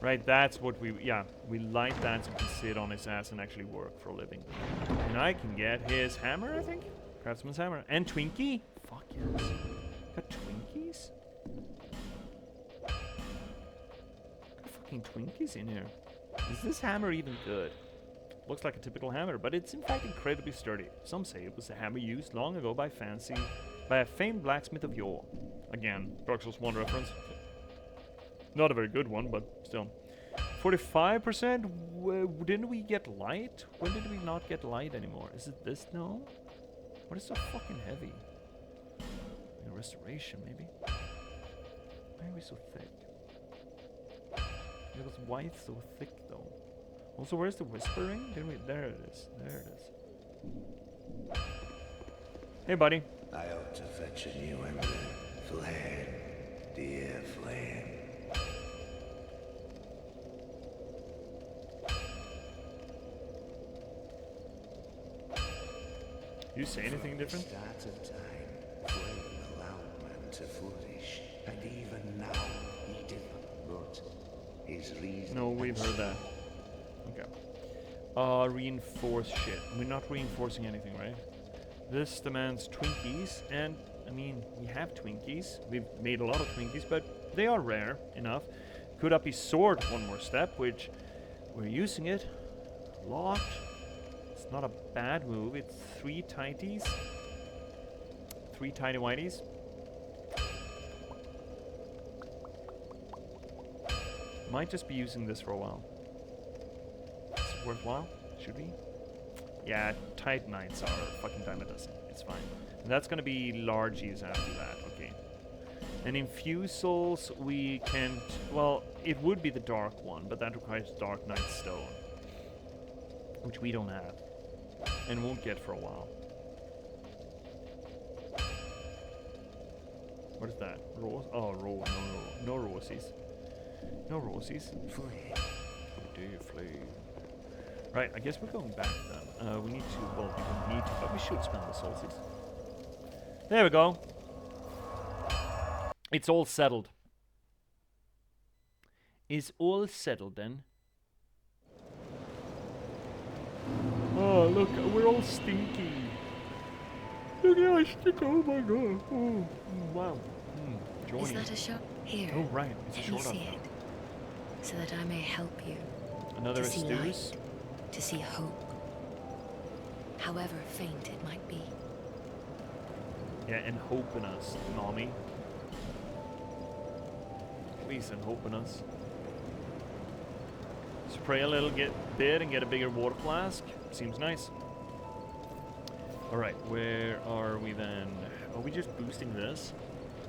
Right, that's what we... Yeah, we light that so we can sit on his ass and actually work for a living. And I can get his hammer, I think? Craftsman's hammer. And Twinkie? Fuck yes. Got Twinkies? Got fucking Twinkies in here. Is this hammer even good? Looks like a typical hammer, but it's in fact incredibly sturdy. Some say it was a hammer used long ago by a famed blacksmith of yore. Again, Dark Souls 1 reference. Not a very good one, but still. 45%? Didn't we get light? When did we not get light anymore? Is it this? No? What is so fucking heavy? Restoration, maybe? Why are we so thick? It was white so thick, though. Also, where's the whispering? Didn't we? There it is. There it is. Hey, buddy. I ought to fetch a new emblem. Flame, dear flame. You say anything different? Start of time, flame allowed man to flourish, and even now he did. But his reason. No, we've heard that. Okay. Reinforce shit. We're not reinforcing anything, right? This demands Twinkies, and I mean, we have Twinkies. We've made a lot of Twinkies, but they are rare enough. Could up his sword one more step, which we're using it a lot. It's not a bad move. It's 3 tighties. 3 tiny whiteys. Might just be using this for a while. Is it worthwhile? Should we? Yeah, Titanites are fucking dime a dozen. It's fine. And that's gonna be largies after that, okay. And infusals we can't... Well, it would be the dark one, but that requires Dark Knight Stone. Which we don't have. And won't get for a while. What is that? Rose? Oh, rose. No rosies. No rosies. Flame. Dear flame. Right, I guess we're going back then. We need to, well, we don't need to, but we should spend the sources. There we go. It's all settled. Is all settled then? Oh, look, we're all stinky. Look how I stink, oh my god. Oh, wow. Is that a shot? Here. Oh, right, it's a Let me short see it, so that I may help you. Another to see Astus? light, to see hope, however faint it might be. Yeah, and hope in us, mommy. Please, and hope in us. Spray a little bit and get a bigger water flask. Seems nice. Alright, where are we then? Are we just boosting this?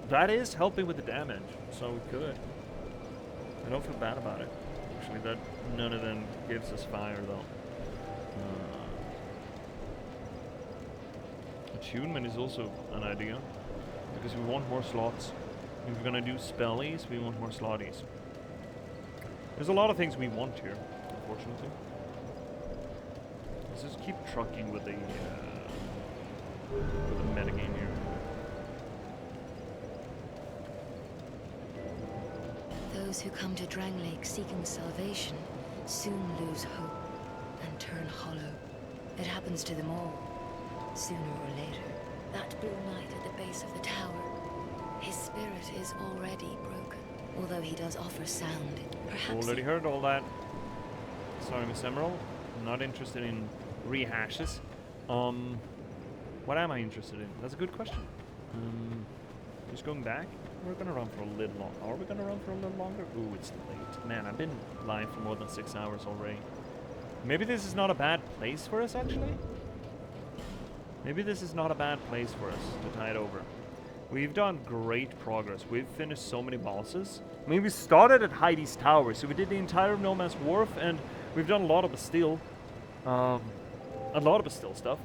That is helping with the damage, so we could. I don't feel bad about it. Actually, that none of them gives us fire, though. Attunement is also an idea, because we want more slots. If we're gonna do spellies, we want more slotties. There's a lot of things we want here, unfortunately. Let's just keep trucking with the metagame here. Those who come to Drang Lake seeking salvation soon lose hope and turn hollow. It happens to them all, sooner or later. That blue knight at the base of the tower, his spirit is already broken. Although he does offer sound, perhaps... Already heard all that. Sorry, Miss Emerald. I'm not interested in rehashes. What am I interested in? That's a good question. Just going back? We're gonna run for a little long. Are we gonna run for a little longer? Ooh, it's late. Man, I've been live for more than 6 hours already. Maybe this is not a bad place for us, actually? Maybe this is not a bad place for us to tide over. We've done great progress. We've finished so many bosses. I mean, we started at Heidi's Tower, so we did the entire No Man's Wharf, and we've done a lot of Bastille. A lot of Bastille stuff.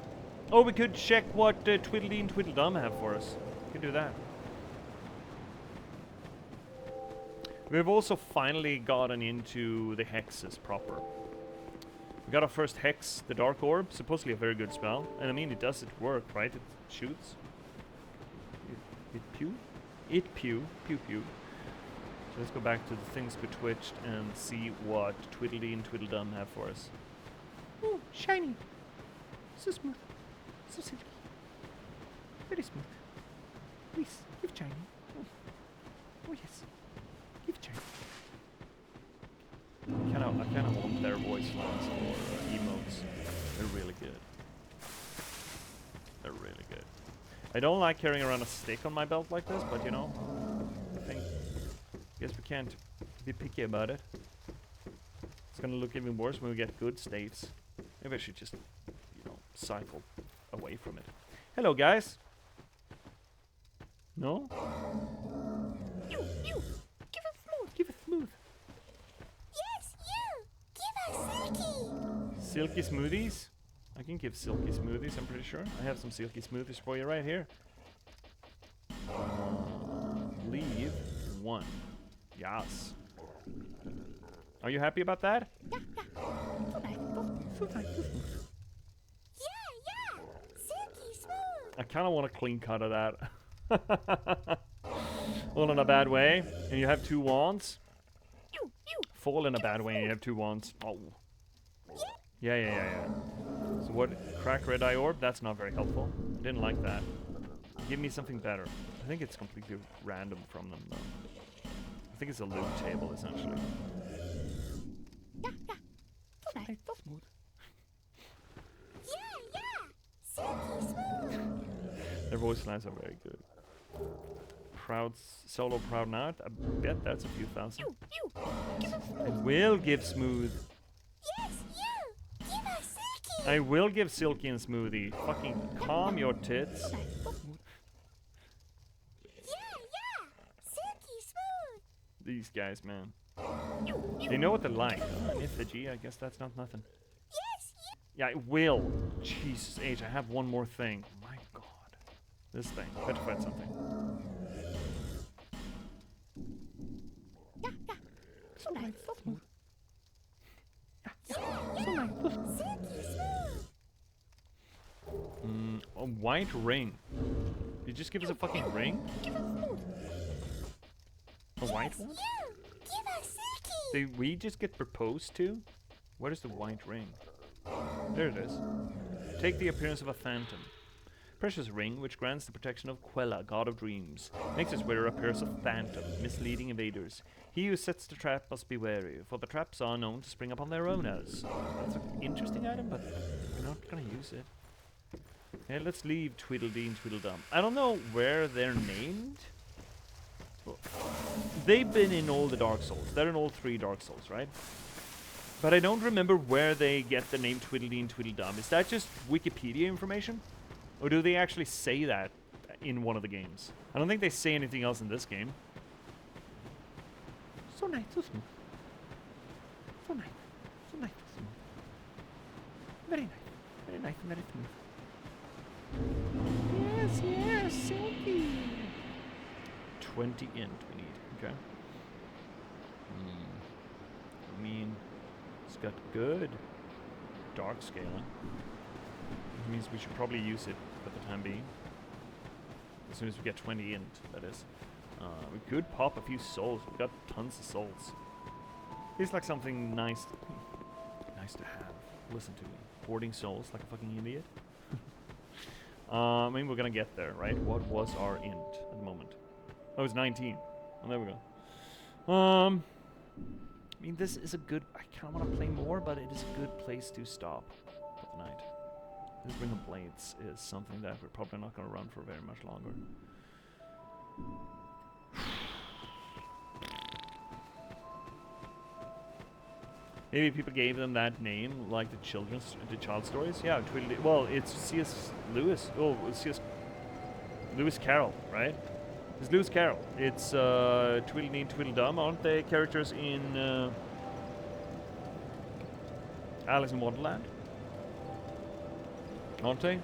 Oh, we could check what Tweedledee and Tweedledum have for us. We could do that. We've also finally gotten into the hexes proper. We got our first hex, the Dark Orb, supposedly a very good spell. And I mean, it does work, right? It shoots. It pew? It pew. Pew pew. So let's go back to the things betwitched and see what Tweedledee and Tweedledum have for us. Ooh, shiny. So smooth. So silky. Very smooth. Please, give shiny. Oh yes. Give shiny. I kind of want their voice lines or emotes. They're really good. They're really good. I don't like carrying around a stick on my belt like this, but you know, I guess we can't be picky about it. It's gonna look even worse when we get good staves. Maybe I should just, you know, cycle away from it. Hello, guys. No? You! Give us smooth! Give us smooth! Yes, you! Give us silky! Silky smoothies? I can give silky smoothies, I'm pretty sure. I have some silky smoothies for you right here. Leave 1. Yes. Are you happy about that? Yeah. So nice. So nice. Yeah. Silky smooth. I kind of want a clean cut of that. All in a bad way. And you have 2 wands. You. Fall in a bad way and you have 2 wands. Oh. Yeah. So what? Crack red eye orb? That's not very helpful. I didn't like that. Give me something better. I think it's completely random from them, though. I think it's a loot table, essentially. Nice, so smooth. Yeah. Silky smooth. Their voice lines are very good. Solo proud not. I bet that's a few thousand. You. Give us I smooth. will give Smooth. Yes, you. Give us Silky. I will give Silky and Smoothie. Fucking calm your tits. Nice, so smooth. Yeah. Silky smooth. These guys, man. You. They know what they're like. Oh, an effigy, I guess that's not nothing. Yes, you. Yeah, I will. Jesus H, I have one more thing. My god. This thing. Petrified something. Yeah. So nice, so smooth. Yeah. So nice, so smooth. Silky smooth. A white ring. You just give us a fucking ring? Give us smooth. A white one? You. Give us Silky. Did we just get proposed to? Where is the white ring? There it is. Take the appearance of a phantom. Precious ring, which grants the protection of Quella, god of dreams. Makes its wearer appear as a phantom, misleading invaders. He who sets the trap must be wary, for the traps are known to spring up on their owners. That's an interesting item, but we're not gonna use it. Okay, let's leave Tweedledee and Tweedledum. I don't know where they're named. Well, they've been in all the Dark Souls. They're in all 3 Dark Souls, right? But I don't remember where they get the name Tweedledee and Tweedledum. Is that just Wikipedia information? Or do they actually say that in one of the games? I don't think they say anything else in this game. So nice, so smooth. So nice, so smooth. Very nice, very smooth. Yes, Silky. 20 int we need, okay. I mean, it's got good dark scaling. Which means we should probably use it for the time being. As soon as we get 20 int, that is. We could pop a few souls. We got tons of souls. It's like something nice to have. Listen to me. Hoarding souls like a fucking idiot. I mean, we're gonna get there, right? What was our int at the moment? Oh, it's 19. Oh, there we go. I mean, this is a good... I kind of want to play more, but it is a good place to stop for the night. This Ring of Blades is something that we're probably not going to run for very much longer. Maybe people gave them that name, like the child stories. Yeah, Tweedledee. Well, it's C.S. Lewis. Oh, C.S. Lewis Carroll, right? It's Lewis Carroll. It's Tweedledee and Tweedledum, aren't they characters in Alice in Wonderland? Aren't they?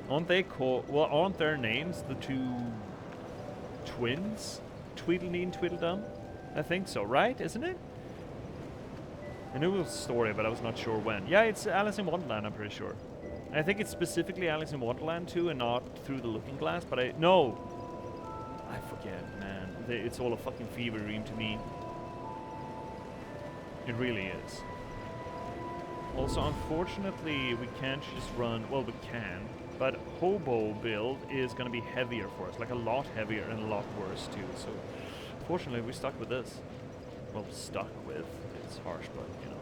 Aren't they called? Well, aren't their names the 2 twins? Tweedledee and Tweedledum? I think so, right? Isn't it? I knew it was a story, but I was not sure when. Yeah, it's Alice in Wonderland, I'm pretty sure. I think it's specifically Alice in Wonderland too, and not Through the Looking Glass, but I forget, man. It's all a fucking fever dream to me. It really is. Also, unfortunately, we can't just run... Well, we can, but Hobo build is going to be heavier for us. Like, a lot heavier and a lot worse, too. So, fortunately, we're stuck with this. Well, stuck with. It's harsh, but, you know.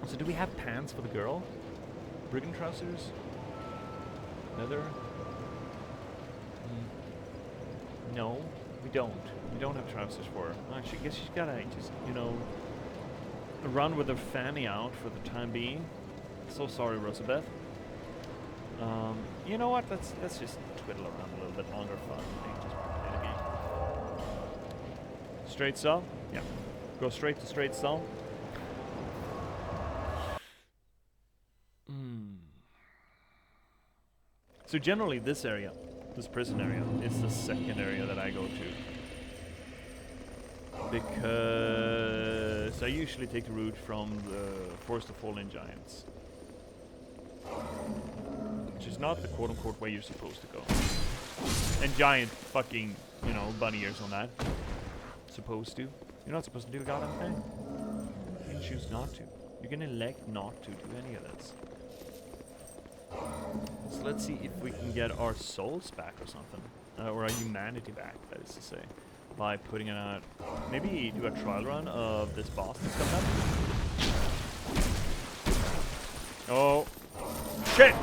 So, do we have pants for the girl? Brigand trousers? Leather? No, we don't. We don't have trousers for her. I guess she's gotta just, you know, run with her fanny out for the time being. So sorry, Rosabeth. You know what? Let's just twiddle around a little bit longer. Fun. Just play the game. Straight cell? Yeah. Go straight to straight cell. So generally, this area, this prison area, is the second area that I go to. Because I usually take the route from the Forest of Fallen Giants. Which is not the quote-unquote way you're supposed to go. And giant fucking, you know, bunny ears on that. Supposed to. You're not supposed to do a goddamn thing. You can choose not to. You can elect not to do any of this. So let's see if we can get our souls back or something. Or our humanity back, that is to say. By putting it out. Maybe do a trial run of this boss that's coming up. Oh. Shit!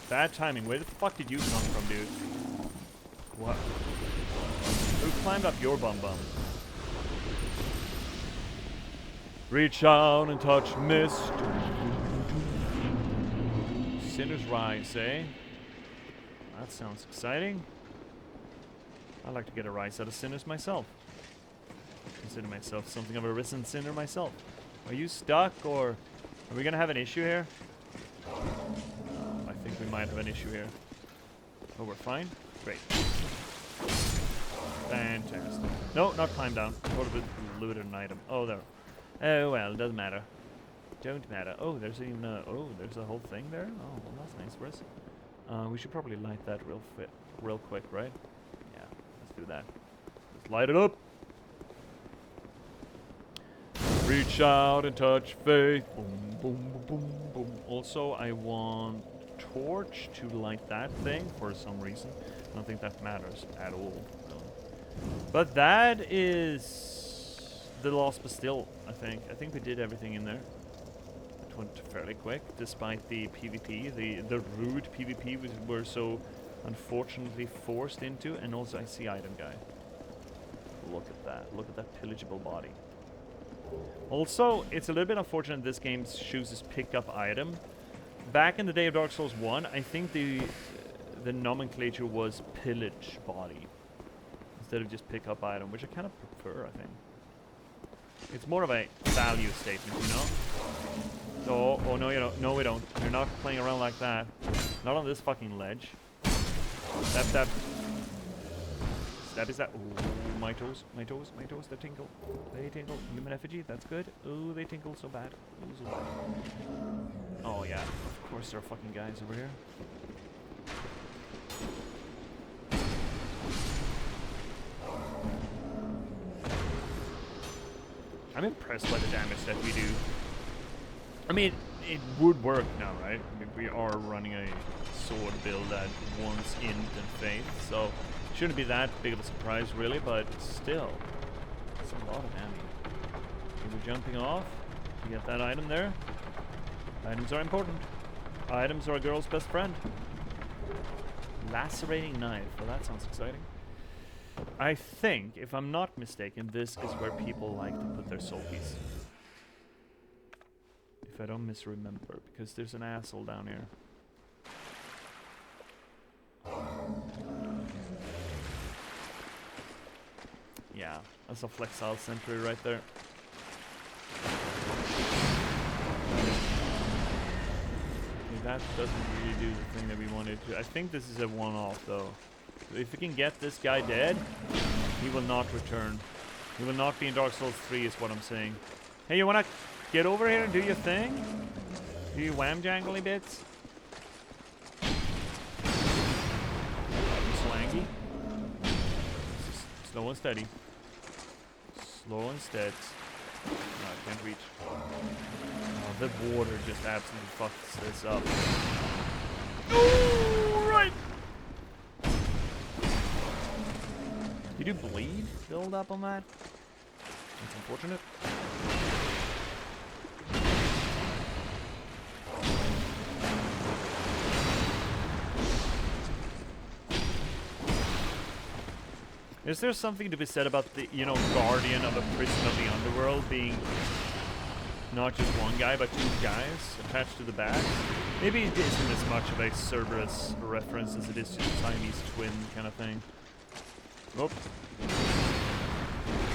Bad timing. Where the fuck did you come from, dude? What? Who climbed up your bum bum? Reach out and touch mist. Sinner's Rise, eh? That sounds exciting. I'd like to get a rise out of sinners myself. Consider myself something of a risen sinner myself. Are you stuck, or are we gonna have an issue here? I think we might have an issue here. Oh, we're fine? Great. Fantastic. No, not climb down. What if it looted an item? Oh, there. Oh, well, it doesn't matter. Don't matter. Oh, there's even a... Oh, there's a whole thing there? Oh, well, that's nice for us. We should probably light that real quick, right? Yeah, let's do that. Let's light it up! Reach out and touch faith. Boom, boom, boom, boom. Also, I want torch to light that thing for some reason. I don't think that matters at all. But that is the Lost Bastille, I think. I think we did everything in there. It went fairly quick, despite the PvP, the rude PvP we were so unfortunately forced into. And also, I see item guy. Look at that. Look at that pillageable body. Also, it's a little bit unfortunate this game chooses pick up item. Back in the day of Dark Souls 1, I think the nomenclature was pillage body instead of just pick up item, which I kind of prefer, I think. It's more of a value statement, you know? Oh no, you don't. No, we don't. You're not playing around like that. Not on this fucking ledge. Step, step. Step is that. Ooh, my toes, my toes, my toes, they tinkle. They tinkle. Human effigy, that's good. Ooh, they tinkle so bad. Ooh, so bad. Oh yeah, of course there are fucking guys over here. I'm impressed by the damage that we do. I mean, it would work now, right? I mean, we are running a sword build that wants int and faith, so it shouldn't be that big of a surprise, really, but still, it's a lot of damage. Okay, we're jumping off to get that item there. Items are important. Items are a girl's best friend. Lacerating knife. Well, that sounds exciting. I think, if I'm not mistaken, this is where people like to put their soul piece. If I don't misremember, because there's an asshole down here. Yeah, that's a flexile sentry right there. Okay, that doesn't really do the thing that we wanted to. I think this is a one-off, though. If we can get this guy dead, he will not return. He will not be in Dark Souls 3 is what I'm saying. Hey, you wanna get over here and do your thing? Do you wham jangly bits? Slangy. Slow and steady. Slow and steady. No, I can't reach. Oh, the water just absolutely fucks this up. Oh, right! Did you bleed build up on that? That's unfortunate. Is there something to be said about the, you know, guardian of a prison of the underworld being not just one guy, but two guys attached to the back? Maybe it isn't as much of a Cerberus reference as it is just a Siamese twin kind of thing. Oh.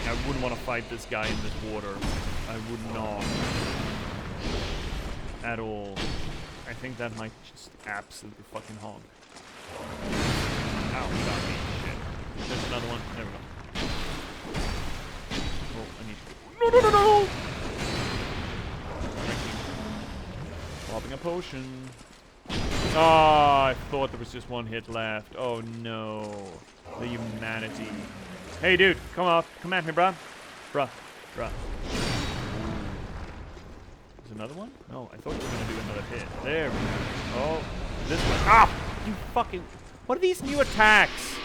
I wouldn't want to fight this guy in this water. I would not. At all. I think that might just absolutely fucking honk. Ow, got me. Shit. There's another one. There we go. Oh, I need to... No, no, no, no! Popping a potion. Ah, I thought there was just one hit left. Oh no. The humanity. Hey dude, come at me, bruh. Bruh. Drop. There's another one? No, I thought you were going to do another hit. There we go. Oh, this one. Ah! You fucking... What are these new attacks?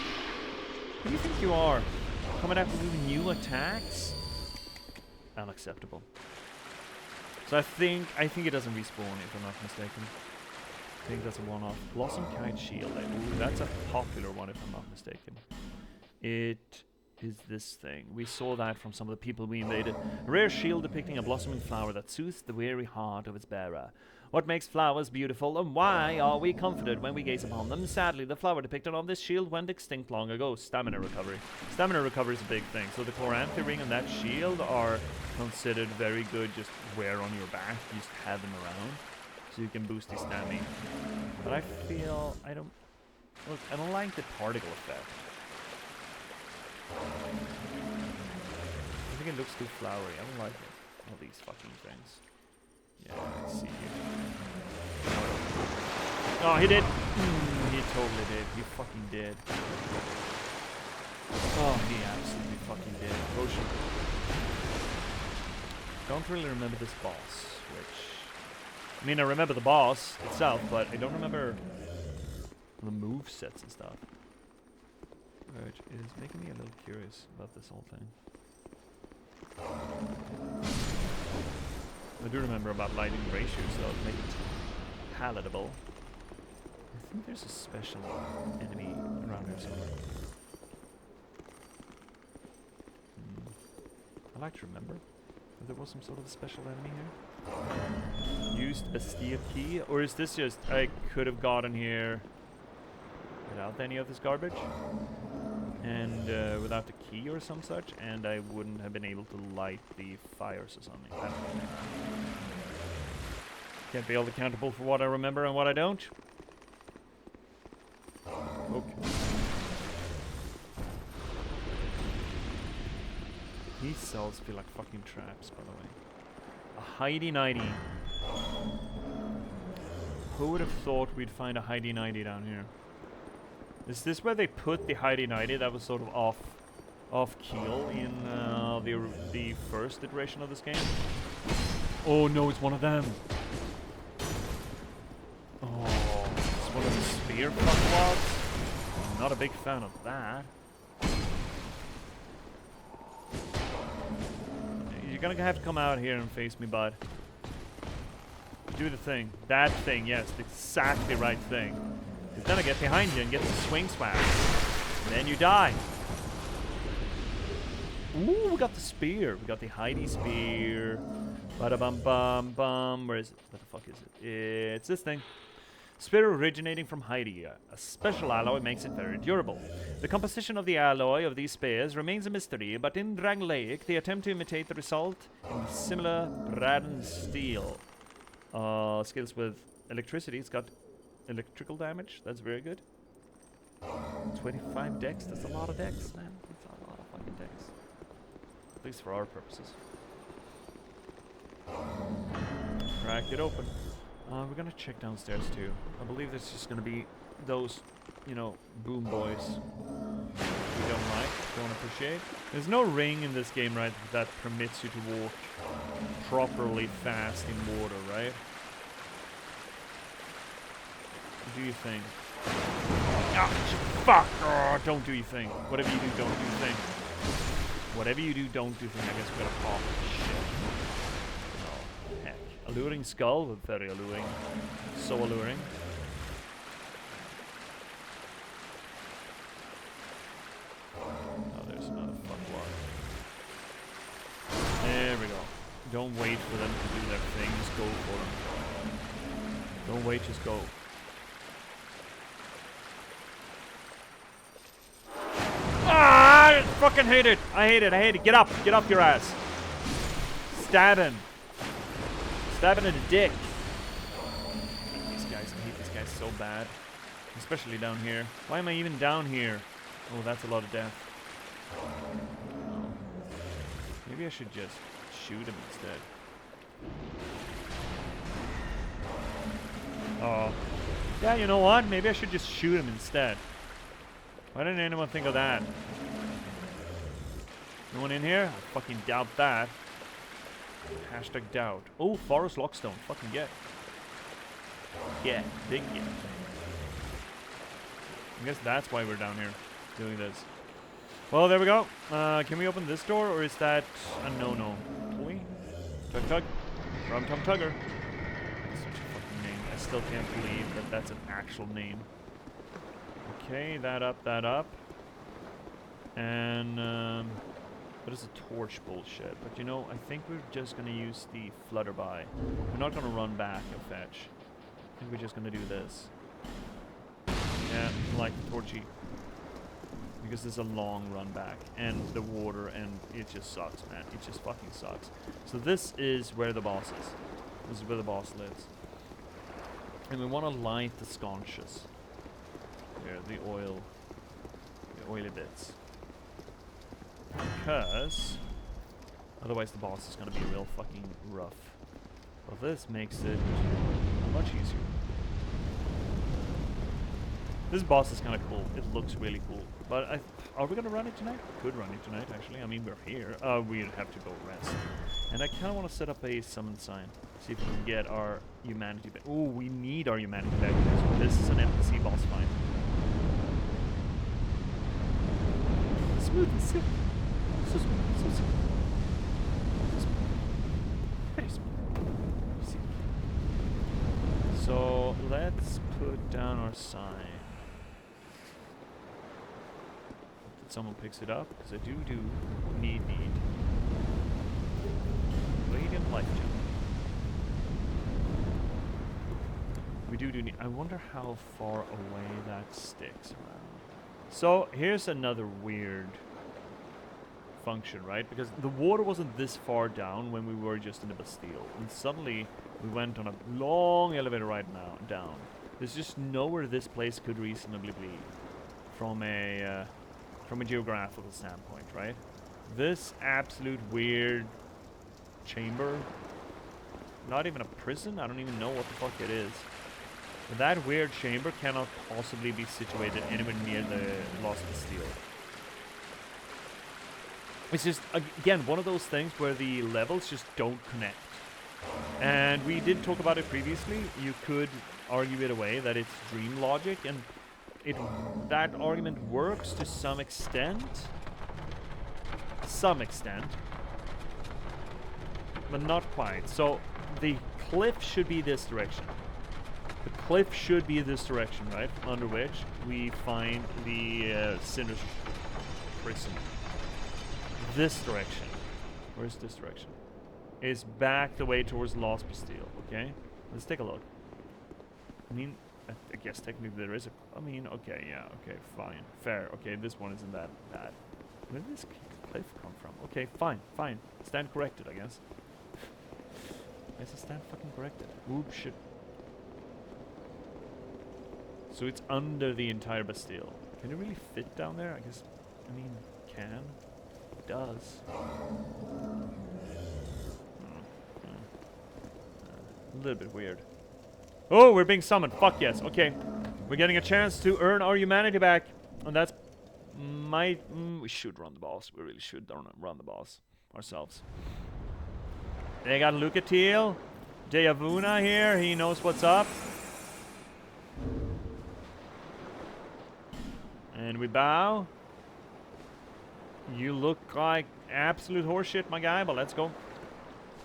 Who do you think you are? Coming out with new attacks? Unacceptable. So I think it doesn't respawn if I'm not mistaken. I think that's a one-off. Blossom Kite Shield. Ooh, that's a popular one if I'm not mistaken. It is this thing. We saw that from some of the people we invaded. A rare shield depicting a blossoming flower that soothes the weary heart of its bearer. What makes flowers beautiful, and why are we comforted when we gaze upon them? Sadly, the flower depicted on this shield went extinct long ago. Stamina recovery. Stamina recovery is a big thing. So the Chloranthy ring and that shield are considered very good just wear on your back. You just have them around, so you can boost the stamina. But I feel I don't like the particle effect. I think it looks too flowery. I don't like it. All these fucking things. Yeah, let's see here. Oh, he did. He totally did. He fucking did. Oh, he absolutely fucking did. Potion. Don't really remember this boss, which... I mean, I remember the boss itself, but I don't remember the move sets and stuff. Which is making me a little curious about this whole thing. I do remember about lighting ratios, though, to make it palatable. I think there's a special enemy around here somewhere. I like to remember that there was some sort of special enemy here. Used Bastille key, or is this just I could have gotten here without any of this garbage? And without the key or some such, and I wouldn't have been able to light the fires or something. I don't know. Can't be held accountable for what I remember and what I don't. Okay. These cells feel like fucking traps, by the way. A Heidi-Nighty. Who would have thought we'd find a Heidi-Nighty down here? Is this where they put the Heidi-Nighty that was sort of off keel in the first iteration of this game? Oh no, it's one of them. Oh, it's one of the spear fuckwads. I'm not a big fan of that. You're gonna have to come out here and face me, bud. Do the thing. That thing, yes, the exactly right thing. He's gonna get behind you and get the swing swag. And then you die. Ooh, we got the spear. We got the Heidi spear. Bada bum bum bum. Where is it? What the fuck is it? It's this thing. Spear originating from Heidi. A special alloy makes it very durable. The composition of the alloy of these spears remains a mystery, but in Drang Lake, they attempt to imitate the result in similar Braden steel. Skills with electricity. It's got electrical damage. That's very good. 25 dex. That's a lot of dex, man. That's a lot of fucking dex. At least for our purposes. Crack it open. We're gonna check downstairs too. I believe there's just gonna be those, you know, boom boys we don't appreciate. There's no ring in this game, right, that permits you to walk properly fast in water, right? What do you think? Ah, fuck! Oh, don't do your thing. Whatever you do, don't do your thing. Whatever you do, don't do your thing. I guess we're gonna pop. Shit. Oh, heck. Alluring skull, very alluring. So alluring. Oh, there's another fuckwad. There we go. Don't wait for them to do their thing. Just go for them. Don't wait, just go. Ah! I fucking hate it. I hate it. I hate it. Get up. Get up your ass. Stab him. Stab him in the dick. These guys, I hate these guys so bad. Especially down here. Why am I even down here? Oh, that's a lot of death. Maybe I should just shoot him instead. Oh. Yeah, you know what? Maybe I should just shoot him instead. Why didn't anyone think of that? No one in here? I fucking doubt that. Hashtag doubt. Oh, Forest Lockstone. Fucking get. Get. Big get. I guess that's why we're down here doing this. Well, there we go. Can we open this door, or is that a no-no? Can we? Tug Tug. Rum Tum Tugger. That's such a fucking name. I still can't believe that that's an actual name. Okay, that up, that up. And, what is a torch bullshit? But you know, I think we're just gonna use the Flutterby. We're not gonna run back and fetch. I think we're just gonna do this. Yeah, like the torchy. Because there's a long run back. And the water, and it just sucks, man. It just fucking sucks. So this is where the boss is. This is where the boss lives. And we want to light the sconces. Here, the oily bits. Because otherwise the boss is going to be real fucking rough. Well, this makes it much easier. This boss is kind of cool. It looks really cool. But are we going to run it tonight? Could run it tonight, actually. I mean, we're here. We'd have to go rest. And I kind of want to set up a summon sign. See if we can get our humanity back. Oh, we need our humanity back. This is an NPC boss fight. Smooth and simple. So smooth, so simple. So smooth. Very smooth. So let's put down our sign. Hope that someone picks it up, because I do need. Radiant life gem. We do need. I wonder how far away that sticks around. So here's another weird function, right? Because the water wasn't this far down when we were just in the Bastille, and suddenly we went on a long elevator ride down. There's just nowhere this place could reasonably be from a geographical standpoint, right? This absolute weird chamber, not even a prison. I don't even know what the fuck it is. But that weird chamber cannot possibly be situated anywhere near the Lost Bastille. It's just, again, one of those things where the levels just don't connect. And we did talk about it previously. You could argue it away that it's dream logic, and that argument works to some extent. But not quite. So the cliff should be this direction. The cliff should be this direction, right? Under which we find the Cinder's prison. This direction. Where's this direction? Is back the way towards Lost Bastille, okay? Let's take a look. I mean, I guess technically there is a... I mean, okay, yeah, okay, fine. Fair, okay, this one isn't that bad. Where did this cliff come from? Okay, fine. Stand corrected, I guess. I guess I stand fucking corrected. Oop, shit. So it's under the entire Bastille. Can it really fit down there? I guess, I mean, can. It does. A little bit weird. Oh, we're being summoned. Fuck yes. Okay. We're getting a chance to earn our humanity back. And that's... we should run the boss. We really should run the boss ourselves. They got Lucatiel. Deyavuna here. He knows what's up. And we bow. You look like absolute horseshit, my guy, but let's go.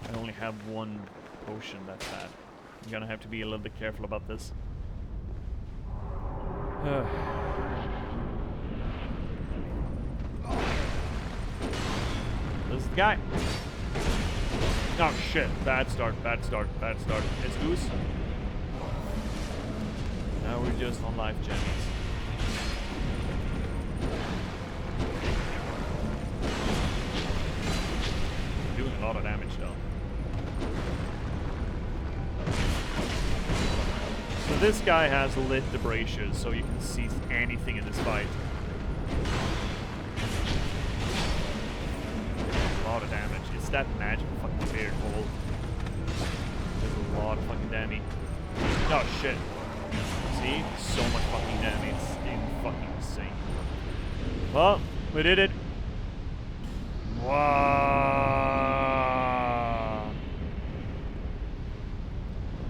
I only have one potion, that's bad. I'm gonna have to be a little bit careful about this. This is the guy. Oh shit, bad start. It's goose. Now we're just on life gems. Doing a lot of damage though. So this guy has lit the braziers, so you can see anything in this fight. A lot of damage. It's that magic fucking beard hole. There's a lot of fucking damage. Oh shit. See? So much fucking damage. It's fucking insane. Well, we did it. Wow.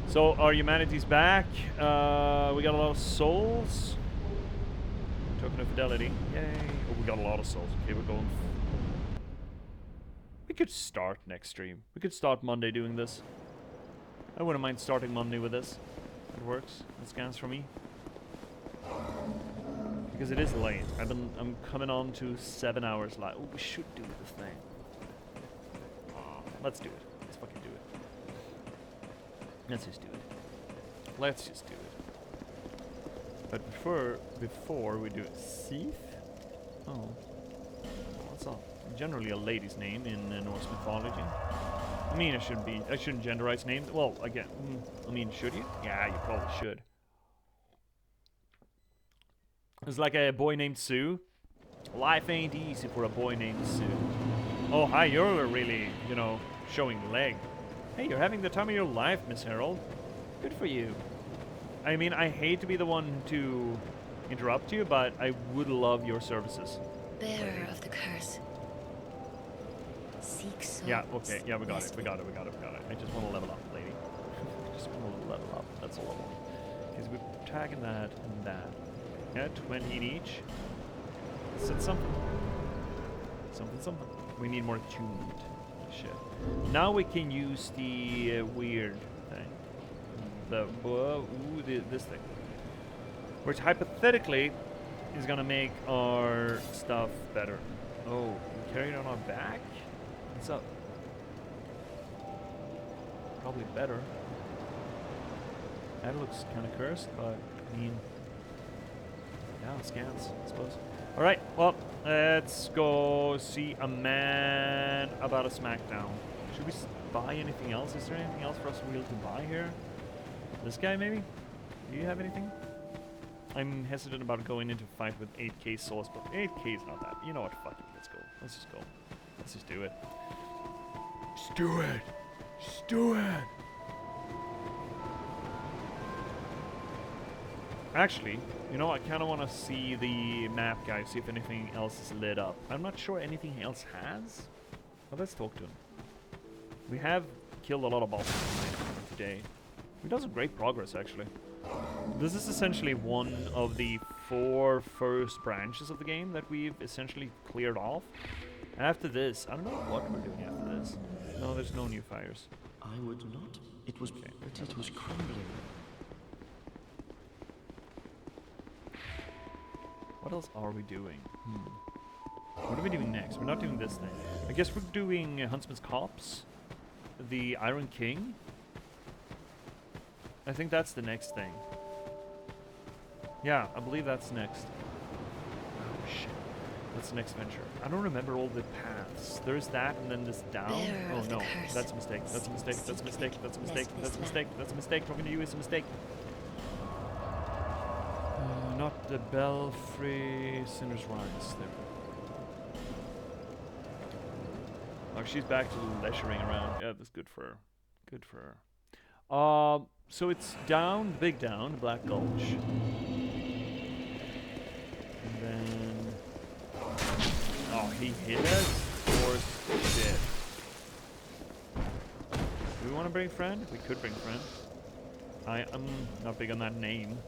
So our humanity's back. We got a lot of souls. Token of fidelity. Yay. Oh, we got a lot of souls. Okay, we're going. We could start next stream. We could start Monday doing this. I wouldn't mind starting Monday with this. It works. It scans for me. Because it is late. I'm coming on to 7 hours late. Oh, we should do this thing. Let's do it. Let's fucking do it. Let's just do it. Let's just do it. But before we do it, Sif? Oh. What's up? Generally a lady's name in Norse mythology. I mean, I shouldn't genderize names. Well, again, I mean, should you? Yeah, you probably should. There's like a boy named Sue. Life ain't easy for a boy named Sue. Oh, hi, you're really, you know, showing leg. Hey, you're having the time of your life, Miss Harold. Good for you. I mean, I hate to be the one to interrupt you, but I would love your services. Bearer of the curse. Seek souls. Yeah, okay, yeah, we got it. I just want to level up, lady. I just want to level up. That's all I want. Because we're tagging that and that. Yeah, 20 in each. Said something. Something. We need more tuned shit. Now we can use the weird thing. This thing. Which hypothetically is gonna make our stuff better. Oh, we carry it on our back? What's up? Probably better. That looks kind of cursed, but I mean, yeah, scans, I suppose. Alright, well, let's go see a man about a smackdown. Should we buy anything else? Is there anything else for us real to buy here? This guy, maybe? Do you have anything? I'm hesitant about going into a fight with 8k souls, but 8k is not that. You know what? Fuck it. Let's go. Let's just go. Let's just do it. Just do it. Just do it. Actually, you know, I kind of want to see the map, guys, see if anything else is lit up. I'm not sure anything else has. But let's talk to him. We have killed a lot of bosses today. We've done some great progress, actually. This is essentially one of the 4 first branches of the game that we've essentially cleared off. After this, I don't know what we're doing after this. No, there's no new fires. I would not. It was, okay. But it was crumbling. What else are we doing? What are we doing next? We're not doing this thing. I guess we're doing Huntsman's Copse, the Iron King. I think that's the next thing. Yeah, I believe that's next. Oh shit. That's the next venture. I don't remember all the paths. There's that and then this down. Oh no, that's a mistake. That's a mistake. That's a mistake. That's a mistake. That's a mistake. That's a mistake. Talking to you is a mistake. Not the Belfry Sinner's Rise. There. Oh, she's back to leisuring around. Yeah, that's good for her. Good for her. So it's down, the big down, the Black Gulch. And then... Oh, he hit us? Or shit. Do we want to bring friend? We could bring friend. I'm not big on that name.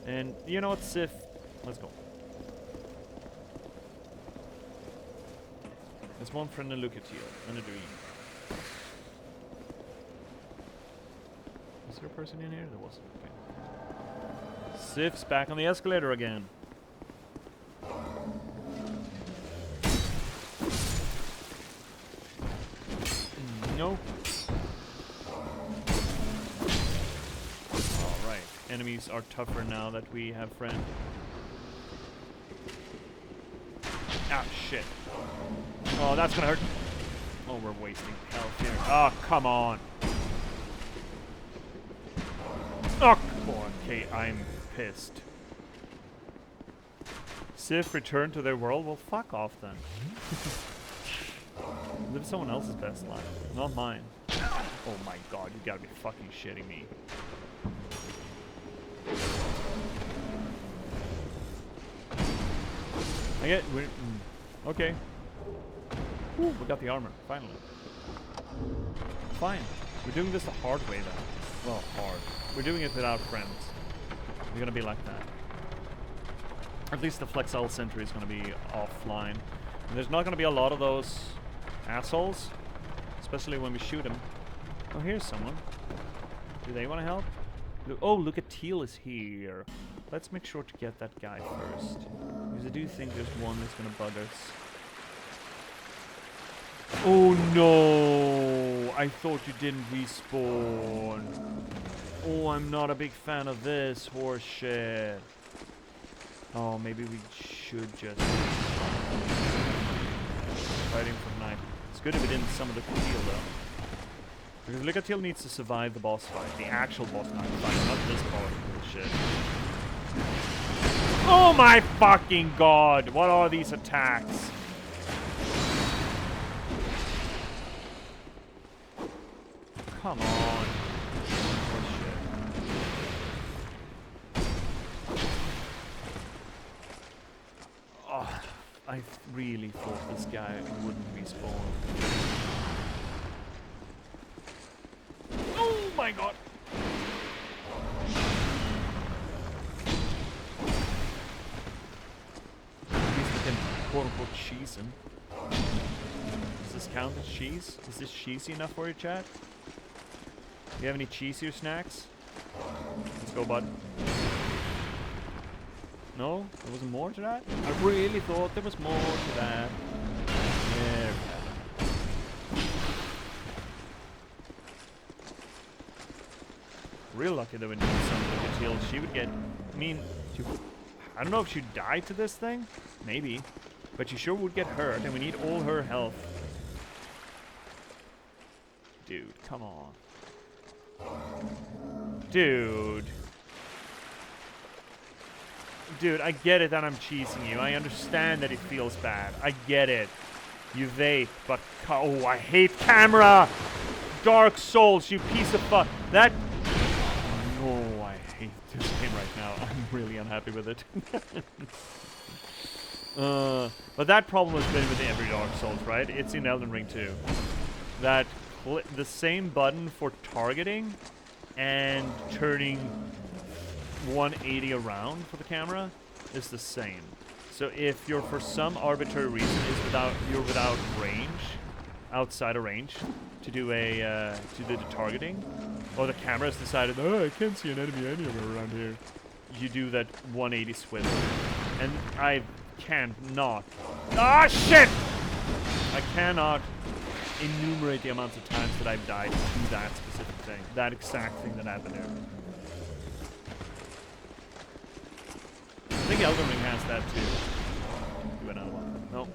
And you know what, Sif? Let's go. There's one friend in Lucatiel and a dream. Was there a person in here? There wasn't. Okay. Sif's back on the escalator again. Nope. Alright. Enemies are tougher now that we have friend. Ah, shit. Oh, that's gonna hurt. Oh, we're wasting health here. Oh, come on. Oh, come on. Okay, I'm pissed. Sif returned to their world? Well, fuck off then. Live someone else's best life, not mine. Oh my god, you gotta be fucking shitting me. I get... okay. Ooh, we got the armor, finally. Fine. We're doing this the hard way, though. Well, hard. We're doing it without friends. We're gonna be like that. At least the Flexel Sentry is gonna be offline. And there's not gonna be a lot of those assholes, especially when we shoot them. Oh, here's someone. Do they want to help? Oh, look at Teal is here. Let's make sure to get that guy first. Because I do think there's one that's gonna bug us. Oh no! I thought you didn't respawn. Oh, I'm not a big fan of this horse shit. Oh, maybe we should just fighting for night. It's good if we didn't summon the Teal though. Because look at Teal needs to survive the boss fight. The actual boss fight, not this part of the shit. Oh my fucking god! What are these attacks? Come on. Oh, I really thought this guy wouldn't respawn. Oh my god! At least we can quote-unquote cheese him. Does this count as cheese? Is this cheesy enough for you, chat? Do you have any cheesier snacks? Let's go, bud. No? There wasn't more to that? I really thought there was more to that. There we have it. Real lucky that we need something to heal. She would get... I mean... I don't know if she'd die to this thing. Maybe. But she sure would get hurt, and we need all her health. Dude, come on. Dude. Dude, I get it that I'm cheesing you. I understand that it feels bad. I get it. You vape, but... Oh, I hate camera! Dark Souls, you piece of fuck. That... Oh, I hate this game right now. I'm really unhappy with it. But that problem has been with every Dark Souls, right? It's in Elden Ring too. That the same button for targeting and turning 180 around for the camera is the same. So if you're for some arbitrary reason you're without range, outside of range, to do the targeting, or the camera has decided, oh, I can't see an enemy anywhere around here, you do that 180 swivel, and I cannot. Ah, shit! I cannot enumerate the amounts of times that I've died to that specific thing, that exact thing that happened here. I think Elden Ring has that too. Do another one. No.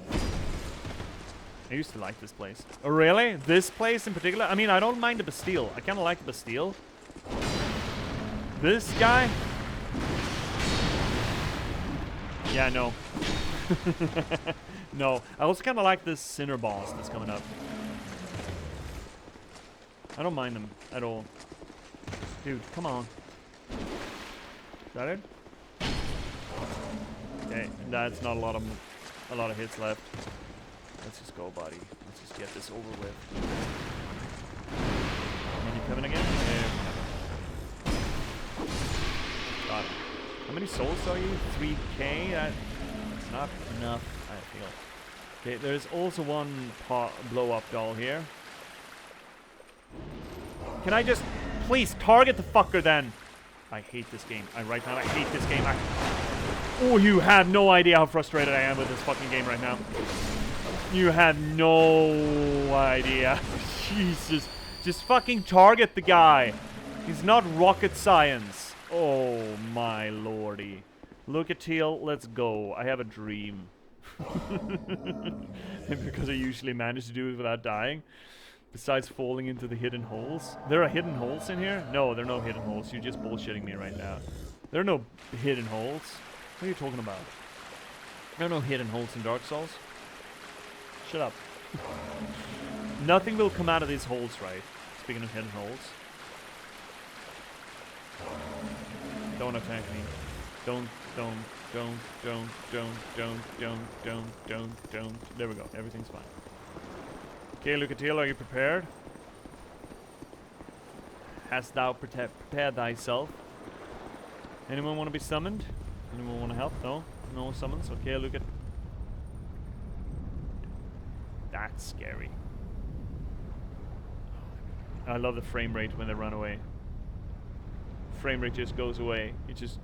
I used to like this place. Oh, really? This place in particular? I mean, I don't mind the Bastille. I kind of like the Bastille. This guy? Yeah, no. No. I also kind of like this Sinner boss that's coming up. I don't mind them at all. Dude, come on. Is that it? Okay, that's not a lot of hits left. Let's just go, buddy. Let's just get this over with. And you coming again? Yeah. Got it. How many souls are you? 3k? That's not enough, I feel. Okay, there's also one blow-up doll here. Can I just please target the fucker then? I hate this game. Right now I hate this game. Oh, you have no idea how frustrated I am with this fucking game right now. You have no idea. Jesus. Just fucking target the guy. He's not rocket science. Oh my lordy. Look at Teal. Let's go. I have a dream. Because I usually manage to do it without dying. Besides falling into the hidden holes. There are hidden holes in here? No, there are no hidden holes. You're just bullshitting me right now. There are no hidden holes. What are you talking about? There are no hidden holes in Dark Souls. Shut up. Nothing will come out of these holes, right? Speaking of hidden holes. Don't attack me. Don't. There we go. Everything's fine. Okay, Lucatiel, are you prepared? hast thou prepared thyself? Anyone want to be summoned? Anyone want to help? No? No summons? Okay, look at... That's scary. I love the frame rate when they run away. Frame rate just goes away. It just...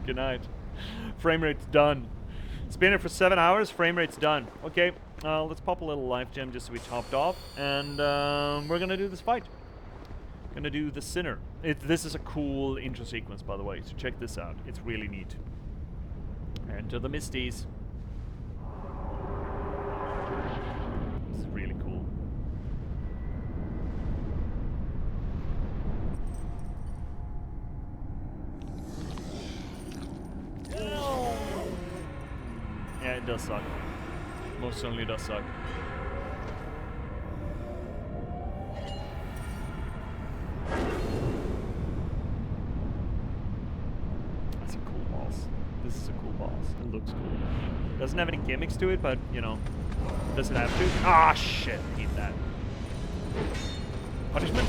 Good night. Frame rate's done. It's been here for 7 hours. Frame rate's done. Okay, let's pop a little life gem just so we topped off. And we're gonna do this fight. Gonna do the Sinner. This is a cool intro sequence, by the way, so check this out. It's really neat. Enter the Misties. This is really cool. Yeah, it does suck. Most certainly does suck. That's a cool boss. This is a cool boss. It looks cool. Doesn't have any gimmicks to it, but, you know, does it have to? Ah, shit. Hate that. Punishment?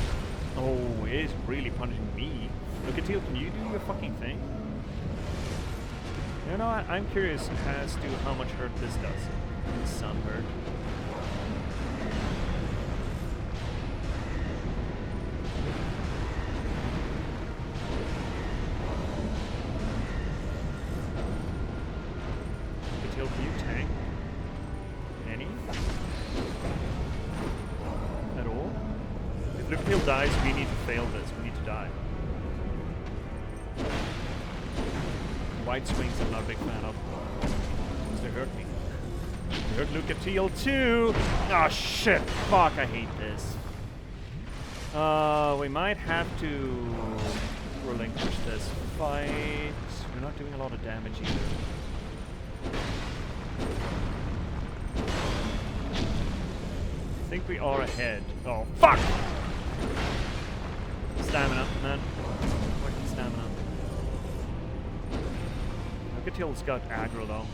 Oh, it is really punishing me. Look at Teal, can you do your fucking thing? You know, I'm curious as to how much hurt this does. Some hurt. Patil, can you tank? Any? At all? If Patil dies, we need to fail this. We need to die. White swings I'm not a big fan of. Because they hurt me. They hurt Lucatiel too! Oh shit! Fuck, I hate this. We might have to relinquish this fight. We're not doing a lot of damage either. I think we are ahead. Oh fuck! Stamina, man. Fucking stamina. Lucatiel's got aggro though.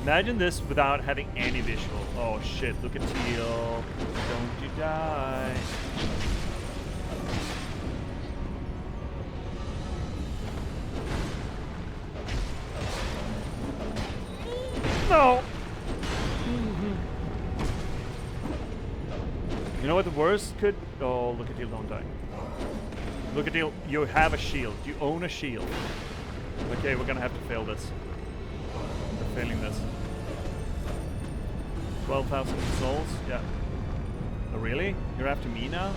Imagine this without having any visual. Oh shit, Lucatiel. Don't you die. No! You know what the worst could... Oh, Lucatiel, don't die. Lucatiel, you have a shield. You own a shield. Okay, we're gonna have to fail this. We're failing this. 12,000 souls? Yeah. Oh, really? You're after me now?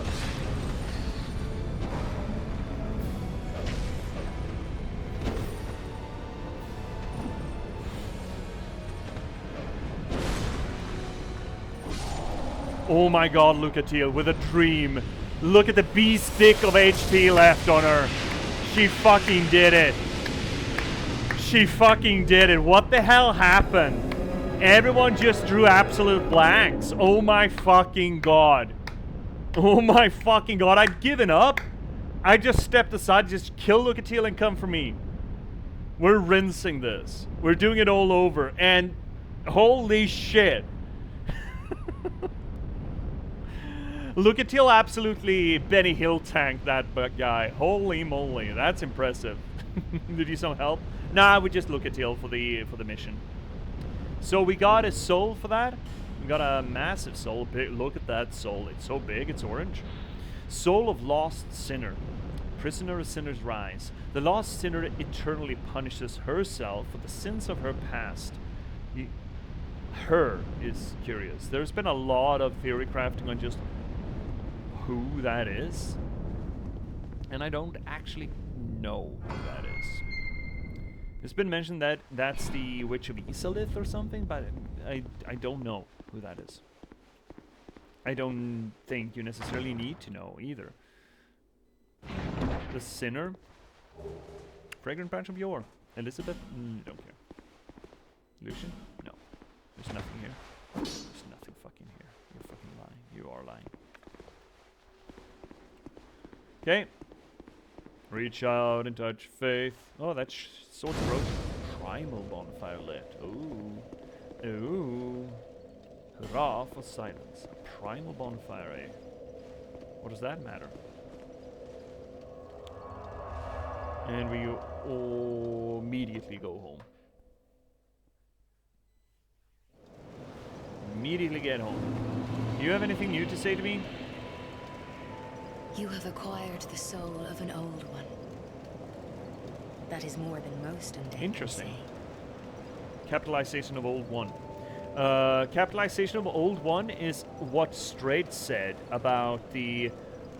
Oh my god, Lucatiel, with a dream. Look at the B-stick of HP left on her. She fucking did it. She fucking did it. What the hell happened? Everyone just drew absolute blanks. Oh my fucking god. Oh my fucking god. I'd given up. I just stepped aside, just kill Lucatiel and come for me. We're rinsing this. We're doing it all over. And holy shit. Lucatiel absolutely Benny Hill tanked that guy. Holy moly, that's impressive. Did you some help? Nah, we just Lucatiel for the mission. So we got a soul for that. We got a massive soul. Look at that soul. It's so big, it's orange. Soul of Lost Sinner. Prisoner of Sinner's Rise. The lost sinner eternally punishes herself for the sins of her past. Her is curious. There's been a lot of theory crafting on just who that is, and I don't actually know who that is. It's been mentioned that that's the Witch of Isalith or something, but I don't know who that is. I don't think you necessarily need to know either. The Sinner, Fragrant Branch of Yore, Elizabeth, don't care. Lucian, no, there's nothing here. There's nothing fucking here. You're fucking lying. You are lying. Okay. Reach out and touch faith. Oh, that's sword throat. Primal bonfire lit. Ooh. Ooh. Hurrah for silence. A primal bonfire, eh? What does that matter? And we immediately go home. Immediately get home. Do you have anything new to say to me? You have acquired the soul of an old one. That is more than most undead. Interesting. Capitalization of old one. Capitalization of old one is what Straight said about the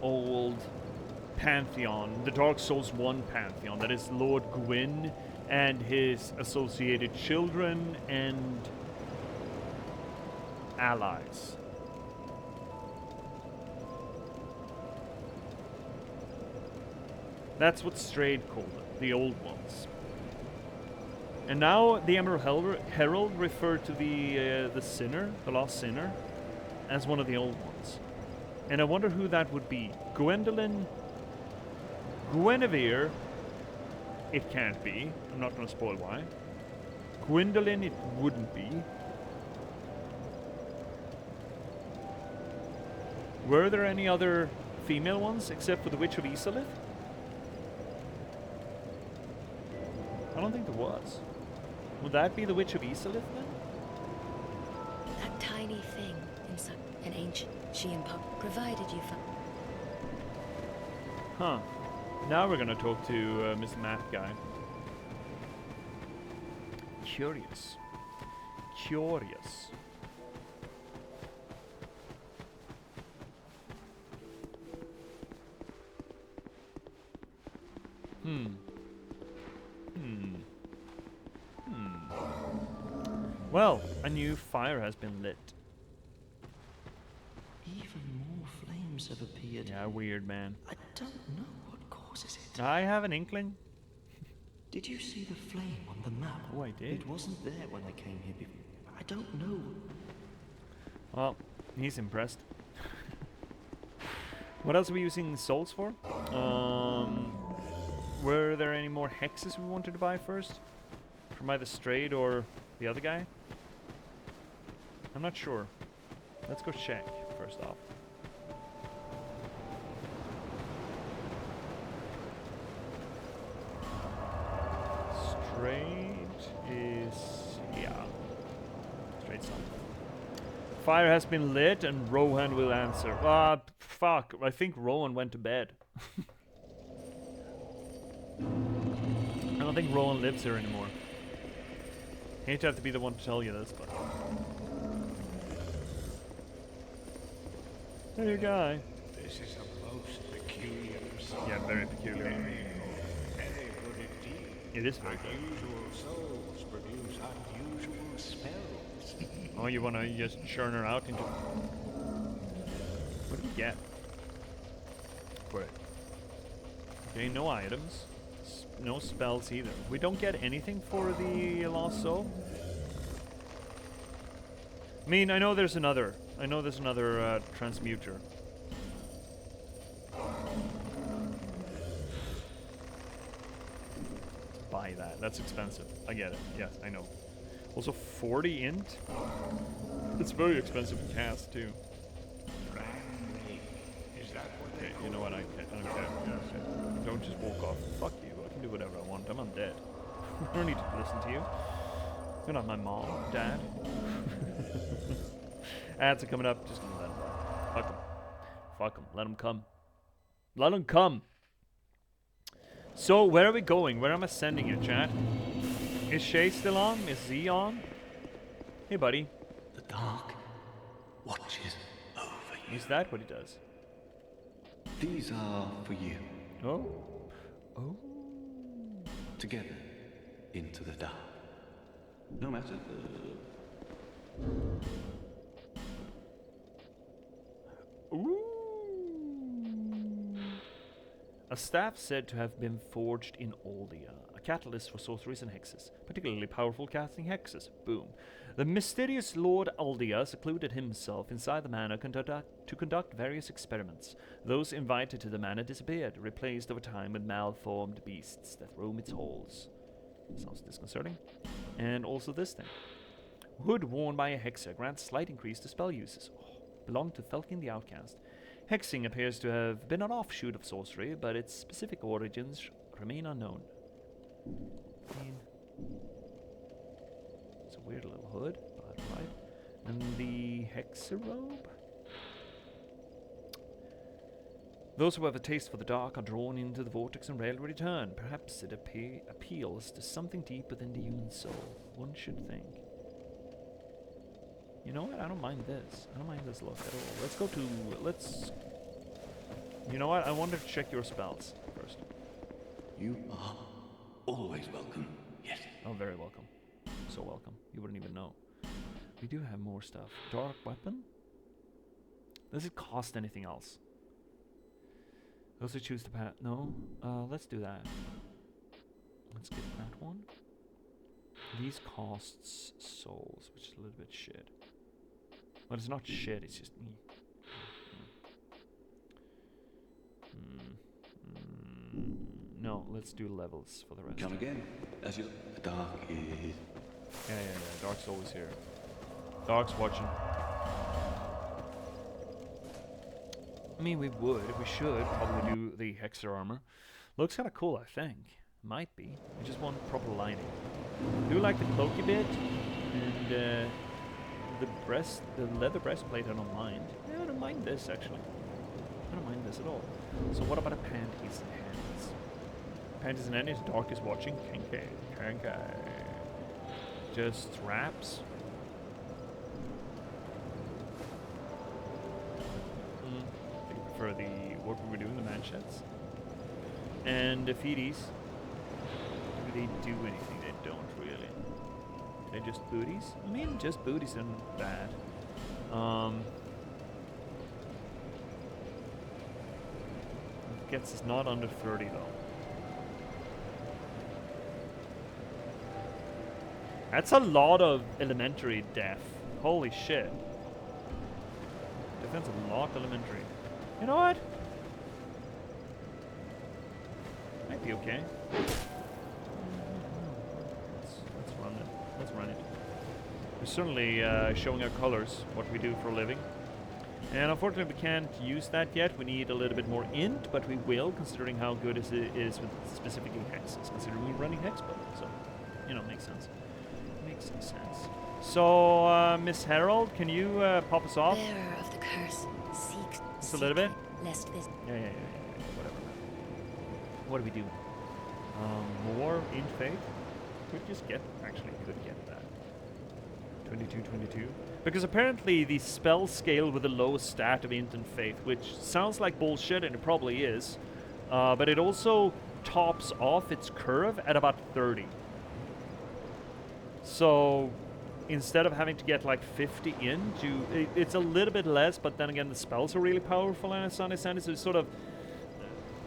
old pantheon, the Dark Souls 1 pantheon. That is Lord Gwyn and his associated children and allies. That's what Strayed called them, the old ones. And now the Emerald Herald referred to the sinner, the lost sinner, as one of the old ones. And I wonder who that would be. Gwendolyn, Guinevere, it can't be. I'm not going to spoil why. Gwendolyn, it wouldn't be. Were there any other female ones except for the Witch of Isalith? I don't think there was. Would that be the Witch of Isalith then? That tiny thing inside an ancient Shian-pop provided you from. Huh. Now we're gonna talk to Mr. Math guy. Curious. Curious. Well, a new fire has been lit. Even more flames have appeared. Yeah, weird, man. I don't know what causes it. I have an inkling. Did you see the flame on the map? Oh, I did. It wasn't there when I came here before. I don't know. Well, he's impressed. What else are we using souls for? Were there any more hexes we wanted to buy first? From either Strayed or the other guy? I'm not sure. Let's go check first off. Straight is... yeah. Straight something. Fire has been lit and Rohan will answer. Fuck. I think Rohan went to bed. I don't think Rohan lives here anymore. Hate to have to be the one to tell you this, but... Hey, guy. This is a most peculiar song. Yeah, very peculiar. Very good indeed. It is very good. Unusual souls produce unusual spells. Oh, you want to just churn her out into... What do we get for it? Okay, no items. No spells either. We don't get anything for the Lost Soul? I mean, I know there's another. I know there's another transmuter. Buy that. That's expensive. I get it. Yes, I know. Also, 40 int? It's very expensive to cast, too. Is that what Okay, you know what? I don't care. Yeah, don't just walk off. Fuck you. I can do whatever I want. I'm undead. I don't need to listen to you. You're not my mom, dad. Ads are coming up. Just gonna let them. Fuck them. Fuck them. Let them come. Let them come. So, where are we going? Where am I sending you, chat? Is Shay still on? Is Z on? Hey, buddy. The dark watches over you. Is that what he does? These are for you. Oh. Oh. Together into the dark. No matter Ooh. A staff said to have been forged in Oldia, a catalyst for sorceries and hexes, particularly powerful casting hexes. Boom. The mysterious Lord Aldia secluded himself inside the manor to conduct various experiments. Those invited to the manor disappeared, replaced over time with malformed beasts that roam its halls. Sounds disconcerting. And also this thing. Hood worn by a hexer grants slight increase to spell uses. Belonged to Felkin the Outcast. Hexing appears to have been an offshoot of sorcery, but its specific origins remain unknown. I mean, it's a weird little hood, but right. And the hexer robe? Those who have a taste for the dark are drawn into the vortex and rarely return. Perhaps it appeals to something deep within the human soul, one should think. You know what? I don't mind this. I don't mind this look at all. Let's go to... let's... You know what? I wanted to check your spells first. You are always welcome, yes. Oh, very welcome. So welcome. You wouldn't even know. We do have more stuff. Dark weapon? Does it cost anything else? Those who choose to pat... No? Let's do that. Let's get that one. These costs souls, which is a little bit shit. But it's not shit, it's just me. No, let's do levels for the rest. Come again. As your dark is... Yeah. Dark's always here. Dark's watching. I mean, we should probably do the Hexer armor. Looks kind of cool, I think. Might be. We just want proper lighting. I do like the cloaky bit, and the leather breastplate I don't mind. Yeah, I don't mind this, actually. I don't mind this at all. So what about the panties and hands? Panties and hands, Dark is watching. Kinky. Just straps. For the what we were doing, the manchettes and the feeties. Do they do anything? They don't really. They're just booties. I mean, just booties and bad. Gets us not under 30 though. That's a lot of elementary def. Holy shit. Defense a lot elementary. You know what? Might be okay. Let's run it. Let's run it. We're certainly showing our colors, what we do for a living. And unfortunately we can't use that yet. We need a little bit more int, but we will, considering how good it is with specifically hexes, considering we're running hex build. So, you know, makes sense. Makes some sense. So, Miss Harold, can you pop us off? Bearer of the curse, seek just a little bit? Lest this... Yeah, whatever. What do we do? More int faith? Could just get, actually, could get that. 22. Because apparently the spell scale with the lowest stat of int and faith, which sounds like bullshit, and it probably is, but it also tops off its curve at about 30. So instead of having to get like 50 int, it's a little bit less, but then again the spells are really powerful and so it's sort of,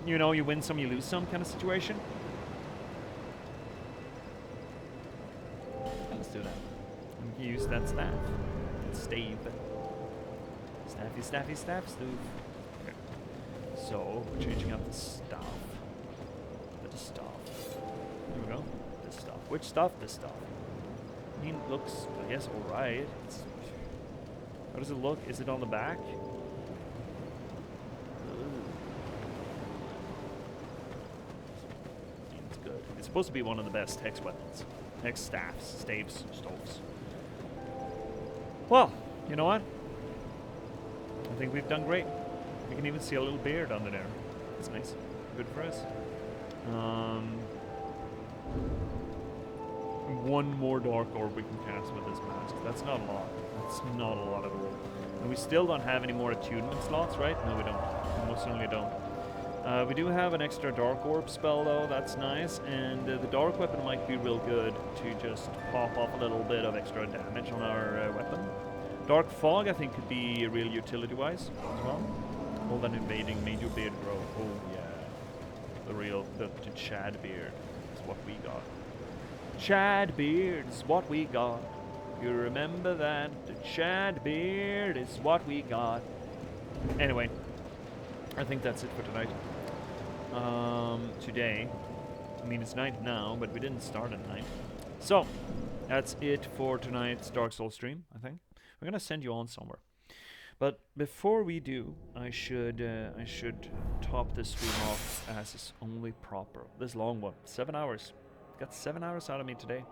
you know, you win some, you lose some kind of situation. Let's do that. We can use that staff. Stave. Staffy, stoof. Okay. So, we're changing up the stuff. The stuff. There we go. This stuff. Which stuff? This stuff. I mean, it looks, I guess, alright. How does it look? Is it on the back? It's good. It's supposed to be one of the best hex weapons. Hex staffs, staves, stoves. Well, you know what? I think we've done great. We can even see a little beard under there. That's nice. Good for us. One more dark orb we can cast with this mask. That's not a lot. That's not a lot at all. And we still don't have any more attunement slots, right? No, we don't. We most certainly don't. We do have an extra dark orb spell though. That's nice. And the dark weapon might be real good to just pop off a little bit of extra damage on our weapon. Dark fog I think could be real utility wise as well. All that invading made your beard grow. Oh yeah. The Chad beard is what we got. Chad beard is what we got. You remember that? The Chad beard is what we got. Anyway, I think that's it for tonight. Today, I mean it's night now, but we didn't start at night. So, that's it for tonight's Dark Souls stream, I think. We're gonna send you on somewhere. But before we do, I should top this stream off as is only proper. This long one, 7 hours. Got 7 hours out of me today.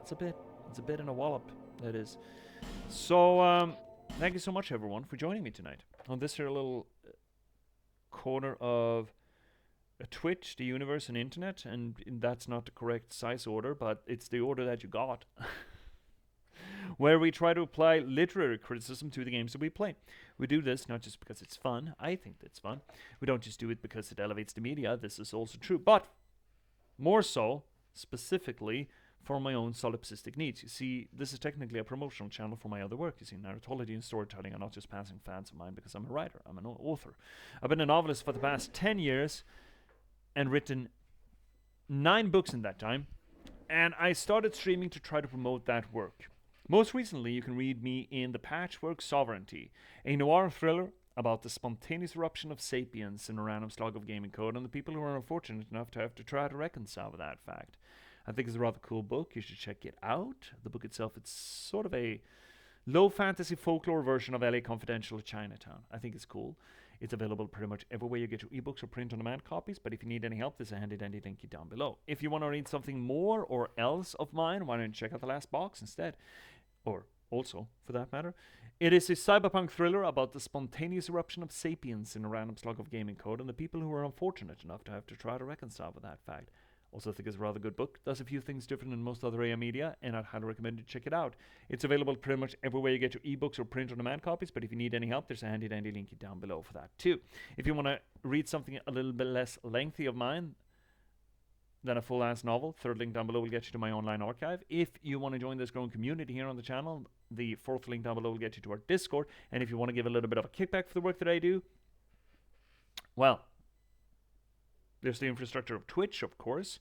It's a bit. It's a bit in a wallop, that is. So, thank you so much, everyone, for joining me tonight on this here little corner of Twitch, the universe, and internet. And that's not the correct size order, but it's the order that you got. Where we try to apply literary criticism to the games that we play. We do this not just because it's fun. I think it's fun. We don't just do it because it elevates the media. This is also true. But more so, specifically, for my own solipsistic needs. You see, this is technically a promotional channel for my other work. You see, narratology and storytelling are not just passing fads of mine because I'm a writer. I'm an author. I've been a novelist for the past 10 years and written 9 books in that time. And I started streaming to try to promote that work. Most recently, you can read me in The Patchwork Sovereignty, a noir thriller about the spontaneous eruption of sapience in a random slog of gaming code and the people who are unfortunate enough to have to try to reconcile with that fact. I think it's a rather cool book. You should check it out. The book itself, it's sort of a low fantasy folklore version of LA Confidential or Chinatown. I think it's cool. It's available pretty much everywhere you get your ebooks or print-on-demand copies, but if you need any help, there's a handy-dandy link down below. If you want to read something more or else of mine, why don't you check out The Last Box instead? Or also, for that matter. It is a cyberpunk thriller about the spontaneous eruption of sapience in a random slug of gaming code and the people who are unfortunate enough to have to try to reconcile with that fact. Also, I think it's a rather good book. Does a few things different than most other AI media, and I'd highly recommend you check it out. It's available pretty much everywhere you get your ebooks or print-on-demand copies, but if you need any help, there's a handy-dandy link down below for that too. If you want to read something a little bit less lengthy of mine than a full-ass novel, third link down below will get you to my online archive. If you want to join this growing community here on the channel, the fourth link down below will get you to our Discord. And if you want to give a little bit of a kickback for the work that I do, well, there's the infrastructure of Twitch, of course.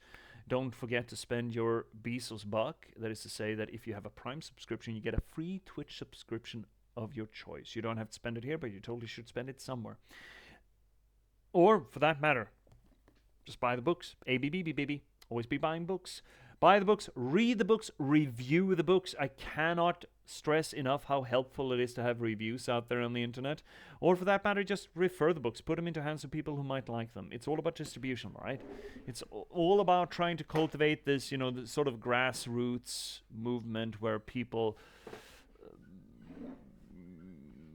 Don't forget to spend your Bezos buck. That is to say that if you have a Prime subscription, you get a free Twitch subscription of your choice. You don't have to spend it here, but you totally should spend it somewhere. Or, for that matter, just buy the books. ABB, baby. Always be buying books. Buy the books, read the books, review the books. I cannot stress enough how helpful it is to have reviews out there on the internet. Or for that matter, just refer the books. Put them into hands of people who might like them. It's all about distribution, right? It's all about trying to cultivate this, the sort of grassroots movement where people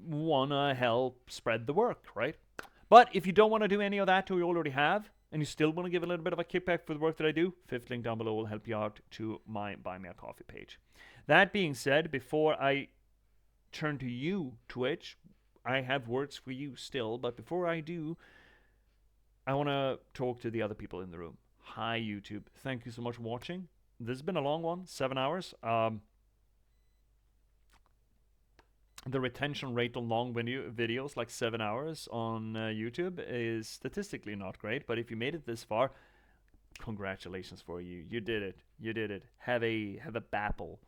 want to help spread the work, right? But if you don't want to do any of that, or you already have, and you still want to give a little bit of a kickback for the work that I do, fifth link down below will help you out to my Buy Me a Coffee page. That being said, before I turn to you, Twitch, I have words for you still, but before I do, I want to talk to the other people in the room. Hi, YouTube. Thank you so much for watching. This has been a long one, 7 hours. The retention rate on long videos, like 7 hours on YouTube, is statistically not great. But if you made it this far, congratulations for you. You did it. You did it. Have a babble.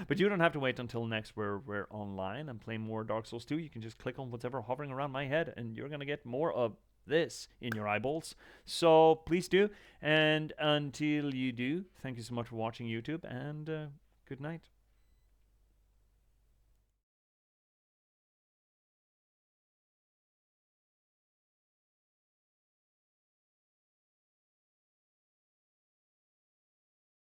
But you don't have to wait until next where we're online and play more Dark Souls 2. You can just click on whatever hovering around my head, and you're gonna get more of this in your eyeballs. So please do. And until you do, thank you so much for watching, YouTube, and good night.